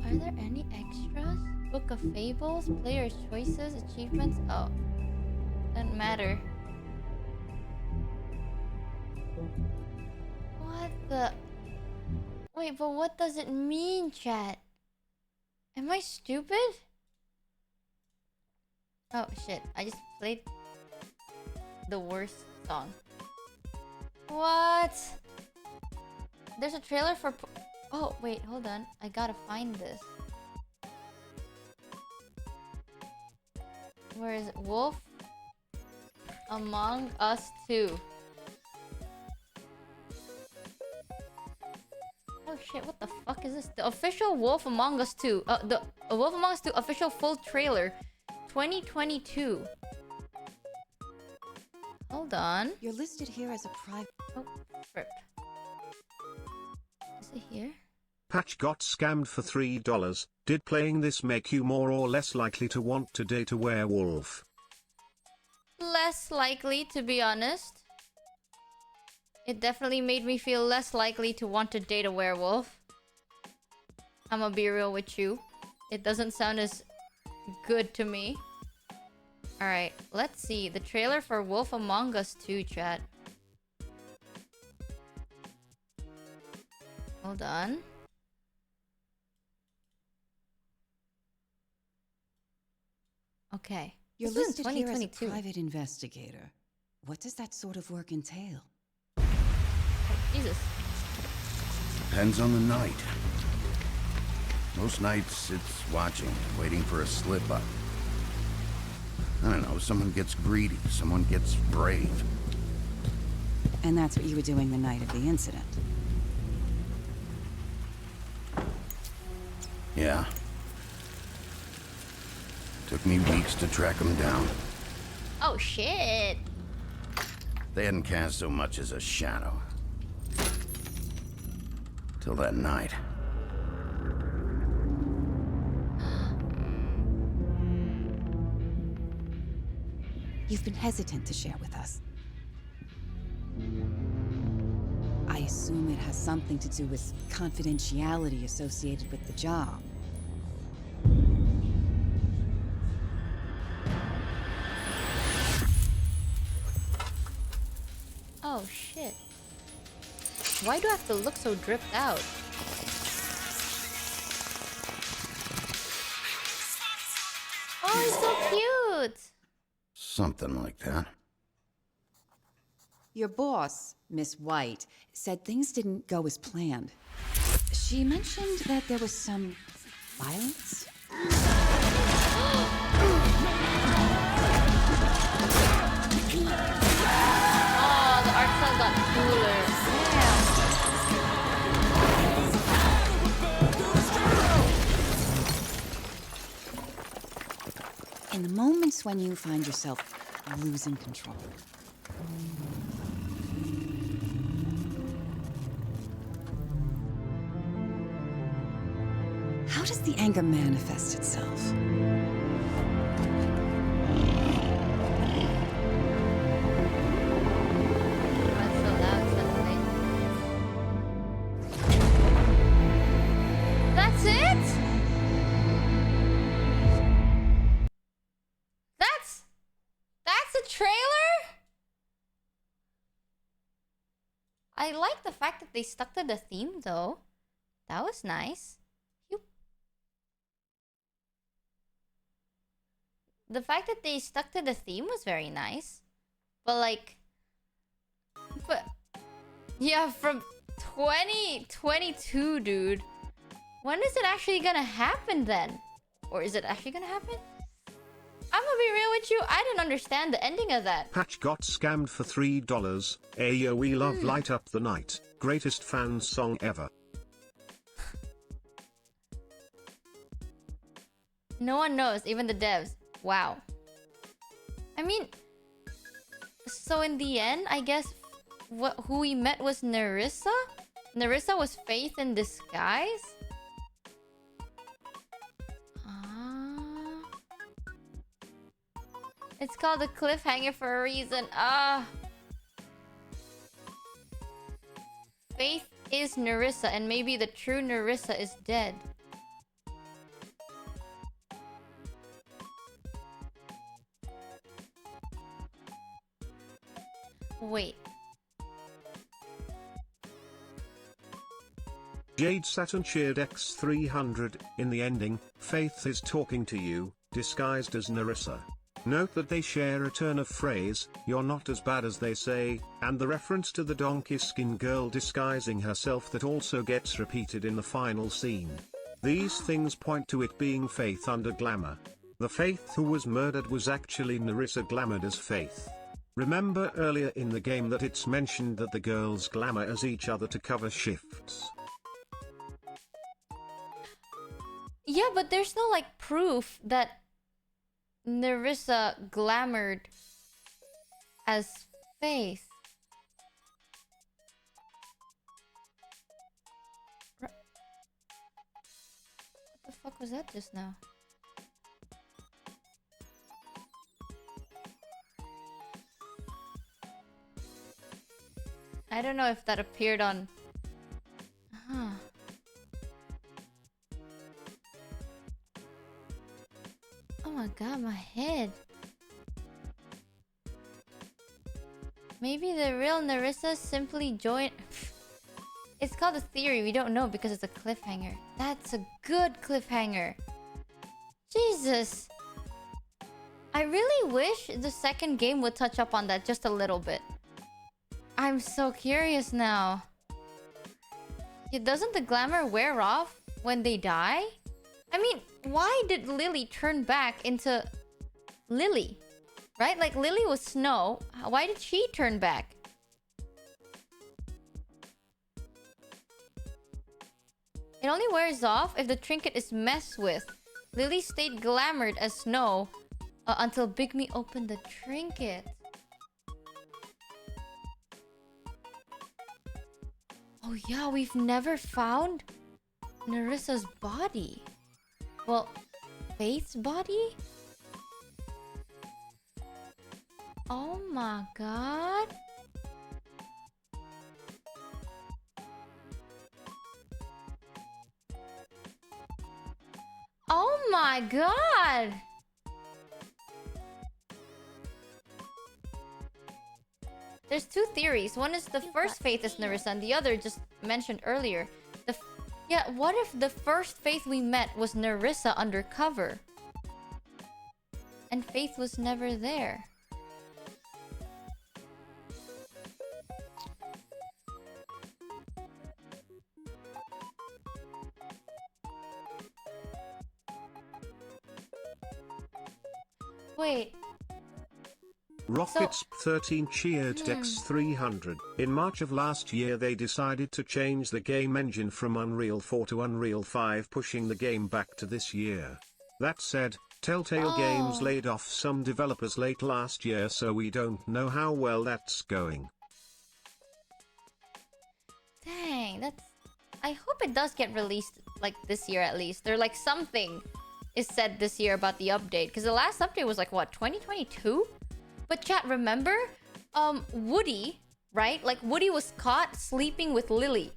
Are there any Book of Fables, player choices, achievements. Oh, doesn't matter. What the? Wait, but what does it mean, chat? Am I stupid? Oh shit, I just played the worst song. What? There's a trailer for... Oh, wait, hold on. I gotta find this. Where is it? Wolf Among Us 2. Oh shit, what the fuck is this? The official Wolf Among Us 2. The Wolf Among Us 2 official full trailer. 2022. Hold on. You're listed here as a private... Oh, frick. Is it here? Patch got scammed for $3. Did playing this make you more or less likely to want to date a werewolf? Less likely, to be honest. It definitely made me feel less likely to want to date a werewolf. I'ma be real with you. It doesn't sound as good to me. Alright, let's see. The trailer for Wolf Among Us 2, chat. Hold on. Okay. You're This is listed in here as a 2022. private investigator. What does that sort of work entail? Jesus. Depends on the night. Most nights it's watching, waiting for a slip up. I don't know, someone gets greedy, someone gets brave. And that's what you were doing the night of the incident. Yeah. Took me weeks to track them down. Oh shit. They hadn't cast so much as a shadow. Till that night. You've been hesitant to share with us. I assume it has something to do with confidentiality associated with the job. Oh shit. Why do I have to look so dripped out? Oh, he's so cute! Something like that. Your boss, Miss White, said things didn't go as planned. She mentioned that there was some violence. Oh, the art style got cooler. In the moments when you find yourself losing control. How does the anger manifest itself? That's it? That's a trailer? I like the fact that they stuck to the theme though. That was nice. The fact that they stuck to the theme was very nice. But yeah, from 2022, dude. When is it actually gonna happen then? Or is it actually gonna happen? I'm gonna be real with you, I didn't understand the ending of that. Patch got scammed for $3. Ayo, we love Light Up the Night. Greatest fan song ever. No one knows, even the devs. Wow. I mean, so in the end, I guess who we met was Nerissa? Nerissa was Faith in disguise? It's called a cliffhanger for a reason. Faith is Nerissa, and maybe the true Nerissa is dead. Wait. Jade Saturn cheered X300. In the ending, Faith is talking to you, disguised as Nerissa. Note that they share a turn of phrase, "You're not as bad as they say," and the reference to the donkey skin girl disguising herself that also gets repeated in the final scene. These things point to it being Faith under glamour. The Faith who was murdered was actually Nerissa glamored as Faith. Remember earlier in the game that it's mentioned that the girls glamour as each other to cover shifts. Yeah, but there's no like proof that Nerissa glamored as Faith. What the fuck was that just now? I don't know if that appeared on... Huh. Oh my god, my head. Maybe the real Nerissa simply joined... It's called a theory, we don't know because it's a cliffhanger. That's a good cliffhanger. Jesus. I really wish the second game would touch up on that just a little bit. I'm so curious now. Yeah, doesn't the glamour wear off when they die? I mean, why did Lily turn back into Lily? Right? Like, Lily was Snow. Why did she turn back? It only wears off if the trinket is messed with. Lily stayed glamored as Snow until Bigme opened the trinket. Oh yeah, we've never found Nerissa's body. Well, Faith's body? Oh my god. Oh my god. There's two theories. One is the first Faith is Nerissa, and the other just mentioned earlier. Yeah, what if the first Faith we met was Nerissa undercover? And Faith was never there. Wait. Rockets 13 cheered X300. In March of last year they decided to change the game engine from Unreal 4 to Unreal 5, pushing the game back to this year. That said, Telltale Games laid off some developers late last year, so we don't know how well that's going. Dang, that's... I hope it does get released, like, this year at least. Or, like, something is said this year about the update. Because the last update was, like, what, 2022? But chat, remember? Woody, right? Like, Woody was caught sleeping with Lily.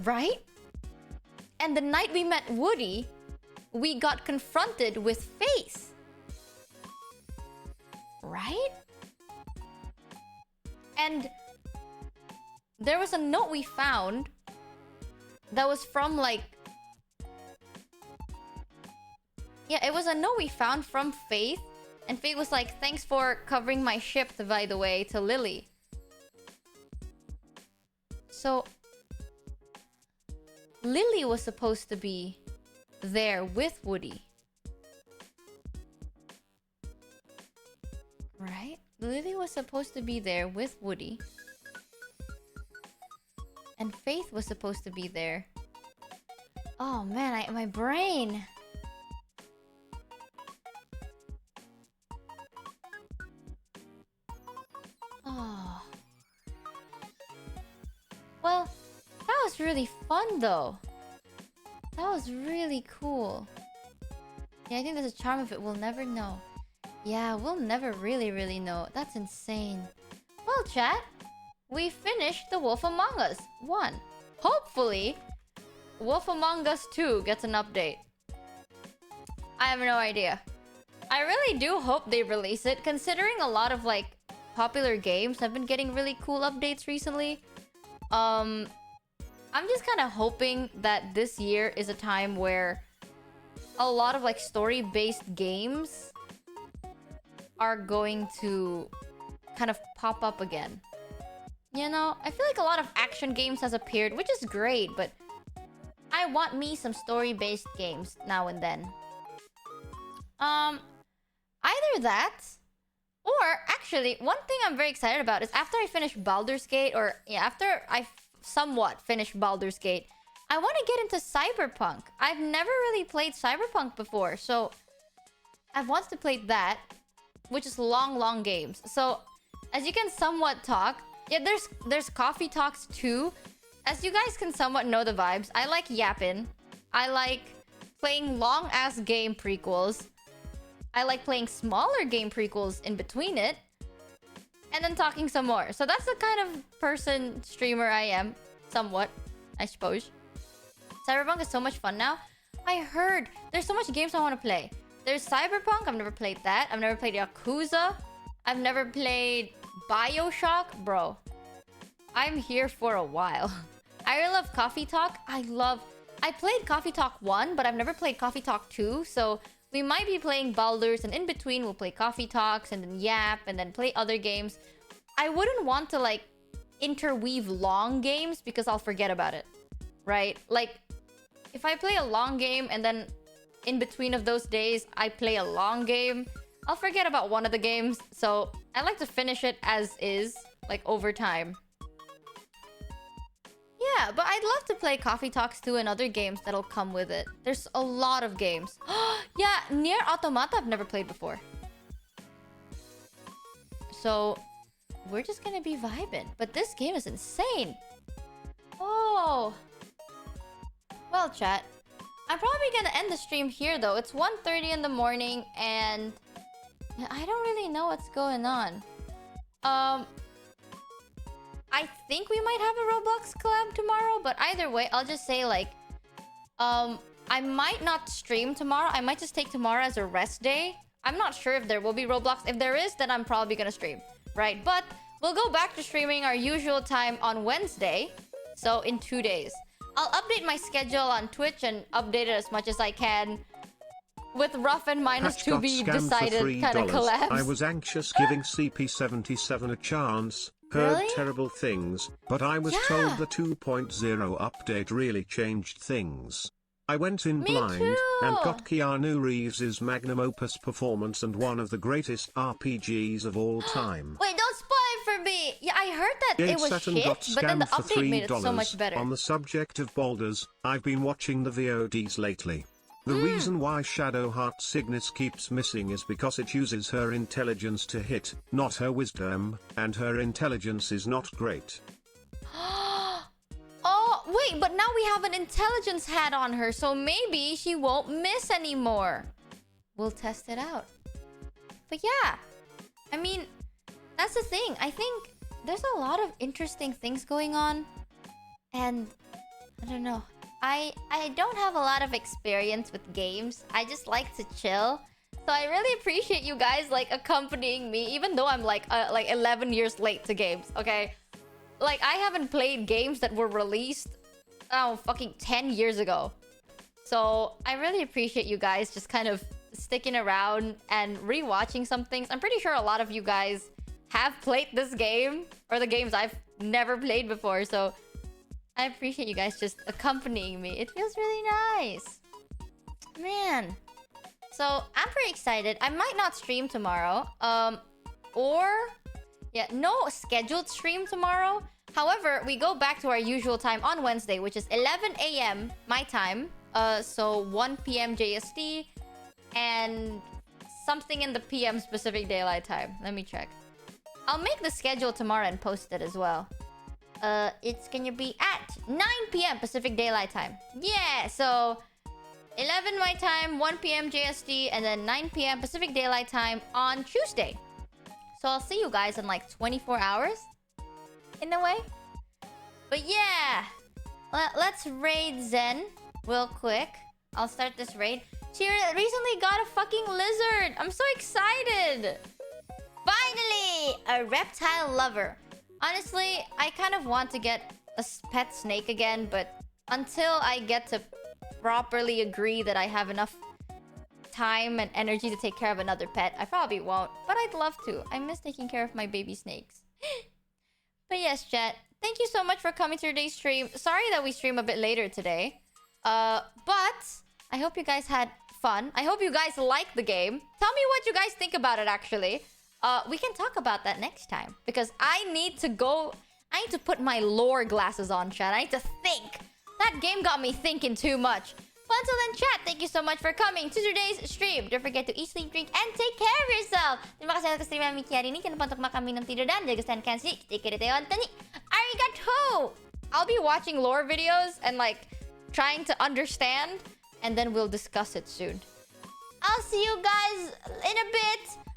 Right? And the night we met Woody, we got confronted with Faith. Right? And there was a note we found that was from, like... Yeah, it was a note we found from Faith. And Faith was like, "Thanks for covering my ship, by the way," to Lily. So... Lily was supposed to be there with Woody. Right? Lily was supposed to be there with Woody. And Faith was supposed to be there. Oh man, my brain... Oh. Well, that was really fun though. That was really cool. Yeah, I think there's a charm of it. We'll never know. Yeah, we'll never really know. That's insane. Well, chat, we finished The Wolf Among Us 1. Hopefully, Wolf Among Us 2 gets an update. I have no idea. I really do hope they release it, considering a lot of, like, popular games have been getting really cool updates recently. I'm just kind of hoping that this year is a time where a lot of like story-based games are going to kind of pop up again. You know, I feel like a lot of action games has appeared, which is great, but I want me some story-based games now and then. Either that, or actually, one thing I'm very excited about is after I finish Baldur's Gate, or yeah, after I somewhat finish Baldur's Gate, I want to get into Cyberpunk. I've never really played Cyberpunk before, so I've wanted to play that, which is long games. So, as you can somewhat talk, yeah, there's coffee talks too. As you guys can somewhat know the vibes, I like yapping. I like playing long-ass game prequels. I like playing smaller game prequels in between it. And then talking some more. So that's the kind of person, streamer I am. Somewhat, I suppose. Cyberpunk is so much fun now. I heard there's so much games I want to play. There's Cyberpunk, I've never played that. I've never played Yakuza. I've never played BioShock. Bro, I'm here for a while. I really love Coffee Talk. I played Coffee Talk 1, but I've never played Coffee Talk 2. So we might be playing Baldur's, and in between we'll play Coffee Talks and then Yap and then play other games. I wouldn't want to like interweave long games because I'll forget about it, right? Like if I play a long game and then in between of those days I play a long game, I'll forget about one of the games. So I like to finish it as is, like over time. Yeah, but I'd love to play Coffee Talks 2 and other games that'll come with it. There's a lot of games. Yeah, Nier Automata I've never played before. So we're just gonna be vibing. But this game is insane. Oh. Well, chat. I'm probably gonna end the stream here though. It's 1:30 in the morning and I don't really know what's going on. I think we might have a Roblox collab tomorrow, but either way, I'll just say like, I might not stream tomorrow. I might just take tomorrow as a rest day. I'm not sure if there will be Roblox. If there is, then I'm probably gonna stream, right? But we'll go back to streaming our usual time on Wednesday. So in 2 days. I'll update my schedule on Twitch and update it as much as I can. With rough and minus Patch to got be scammed decided for kind of $3. collabs. I was anxious giving CP77 a chance. Heard Really? terrible things, but I was told the 2.0 update really changed things. I went in blind and got Keanu Reeves' magnum opus performance and one of the greatest RPGs of all time. Wait, don't spoil it for me! Yeah, I heard that it was Saturn shit, got but then the scammed for update made it so much $3. better. On the subject of boulders, I've been watching the VODs lately. The reason why Shadowheart Cygnus keeps missing is because it uses her intelligence to hit, not her wisdom, and her intelligence is not great. Oh, wait, but now we have an intelligence hat on her, so maybe she won't miss anymore. We'll test it out. But yeah, I mean, that's the thing. I think there's a lot of interesting things going on. And I don't know. I don't have a lot of experience with games. I just like to chill. So I really appreciate you guys like accompanying me, even though I'm like 11 years late to games, okay? Like I haven't played games that were released, fucking 10 years ago. So I really appreciate you guys just kind of sticking around and rewatching some things. I'm pretty sure a lot of you guys have played this game or the games I've never played before. So I appreciate you guys just accompanying me. It feels really nice. Man. So, I'm pretty excited. I might not stream tomorrow. No scheduled stream tomorrow. However, we go back to our usual time on Wednesday, which is 11 a.m. my time. So 1 p.m. JST and something in the PM Pacific Daylight Time. Let me check. I'll make the schedule tomorrow and post it as well. It's gonna be at 9 p.m. Pacific Daylight Time. Yeah, so 11 my time, 1 p.m. JST, and then 9 p.m. Pacific Daylight Time on Tuesday. So I'll see you guys in like 24 hours, in a way. But yeah, let's raid Zen real quick. I'll start this raid. She recently got a fucking lizard. I'm so excited. Finally! Yay! A reptile lover. Honestly, I kind of want to get a pet snake again, but until I get to properly agree that I have enough time and energy to take care of another pet, I probably won't. But I'd love to. I miss taking care of my baby snakes. But yes, chat. Thank you so much for coming to today's stream. Sorry that we stream a bit later today. But I hope you guys had fun. I hope you guys like the game. Tell me what you guys think about it, actually. We can talk about that next time. Because I need to put my lore glasses on, chat. I need to think. That game got me thinking too much. But until then, chat, thank you so much for coming to today's stream. Don't forget to eat, sleep, drink, and take care of yourself. Terima kasih atas stream Michi hari ini. Jangan lupa untuk makan, minum, tidur, dan jaga kesehatan kalian sendiri. Take care and arigato! I'll be watching lore videos and like trying to understand, and then we'll discuss it soon. I'll see you guys in a bit.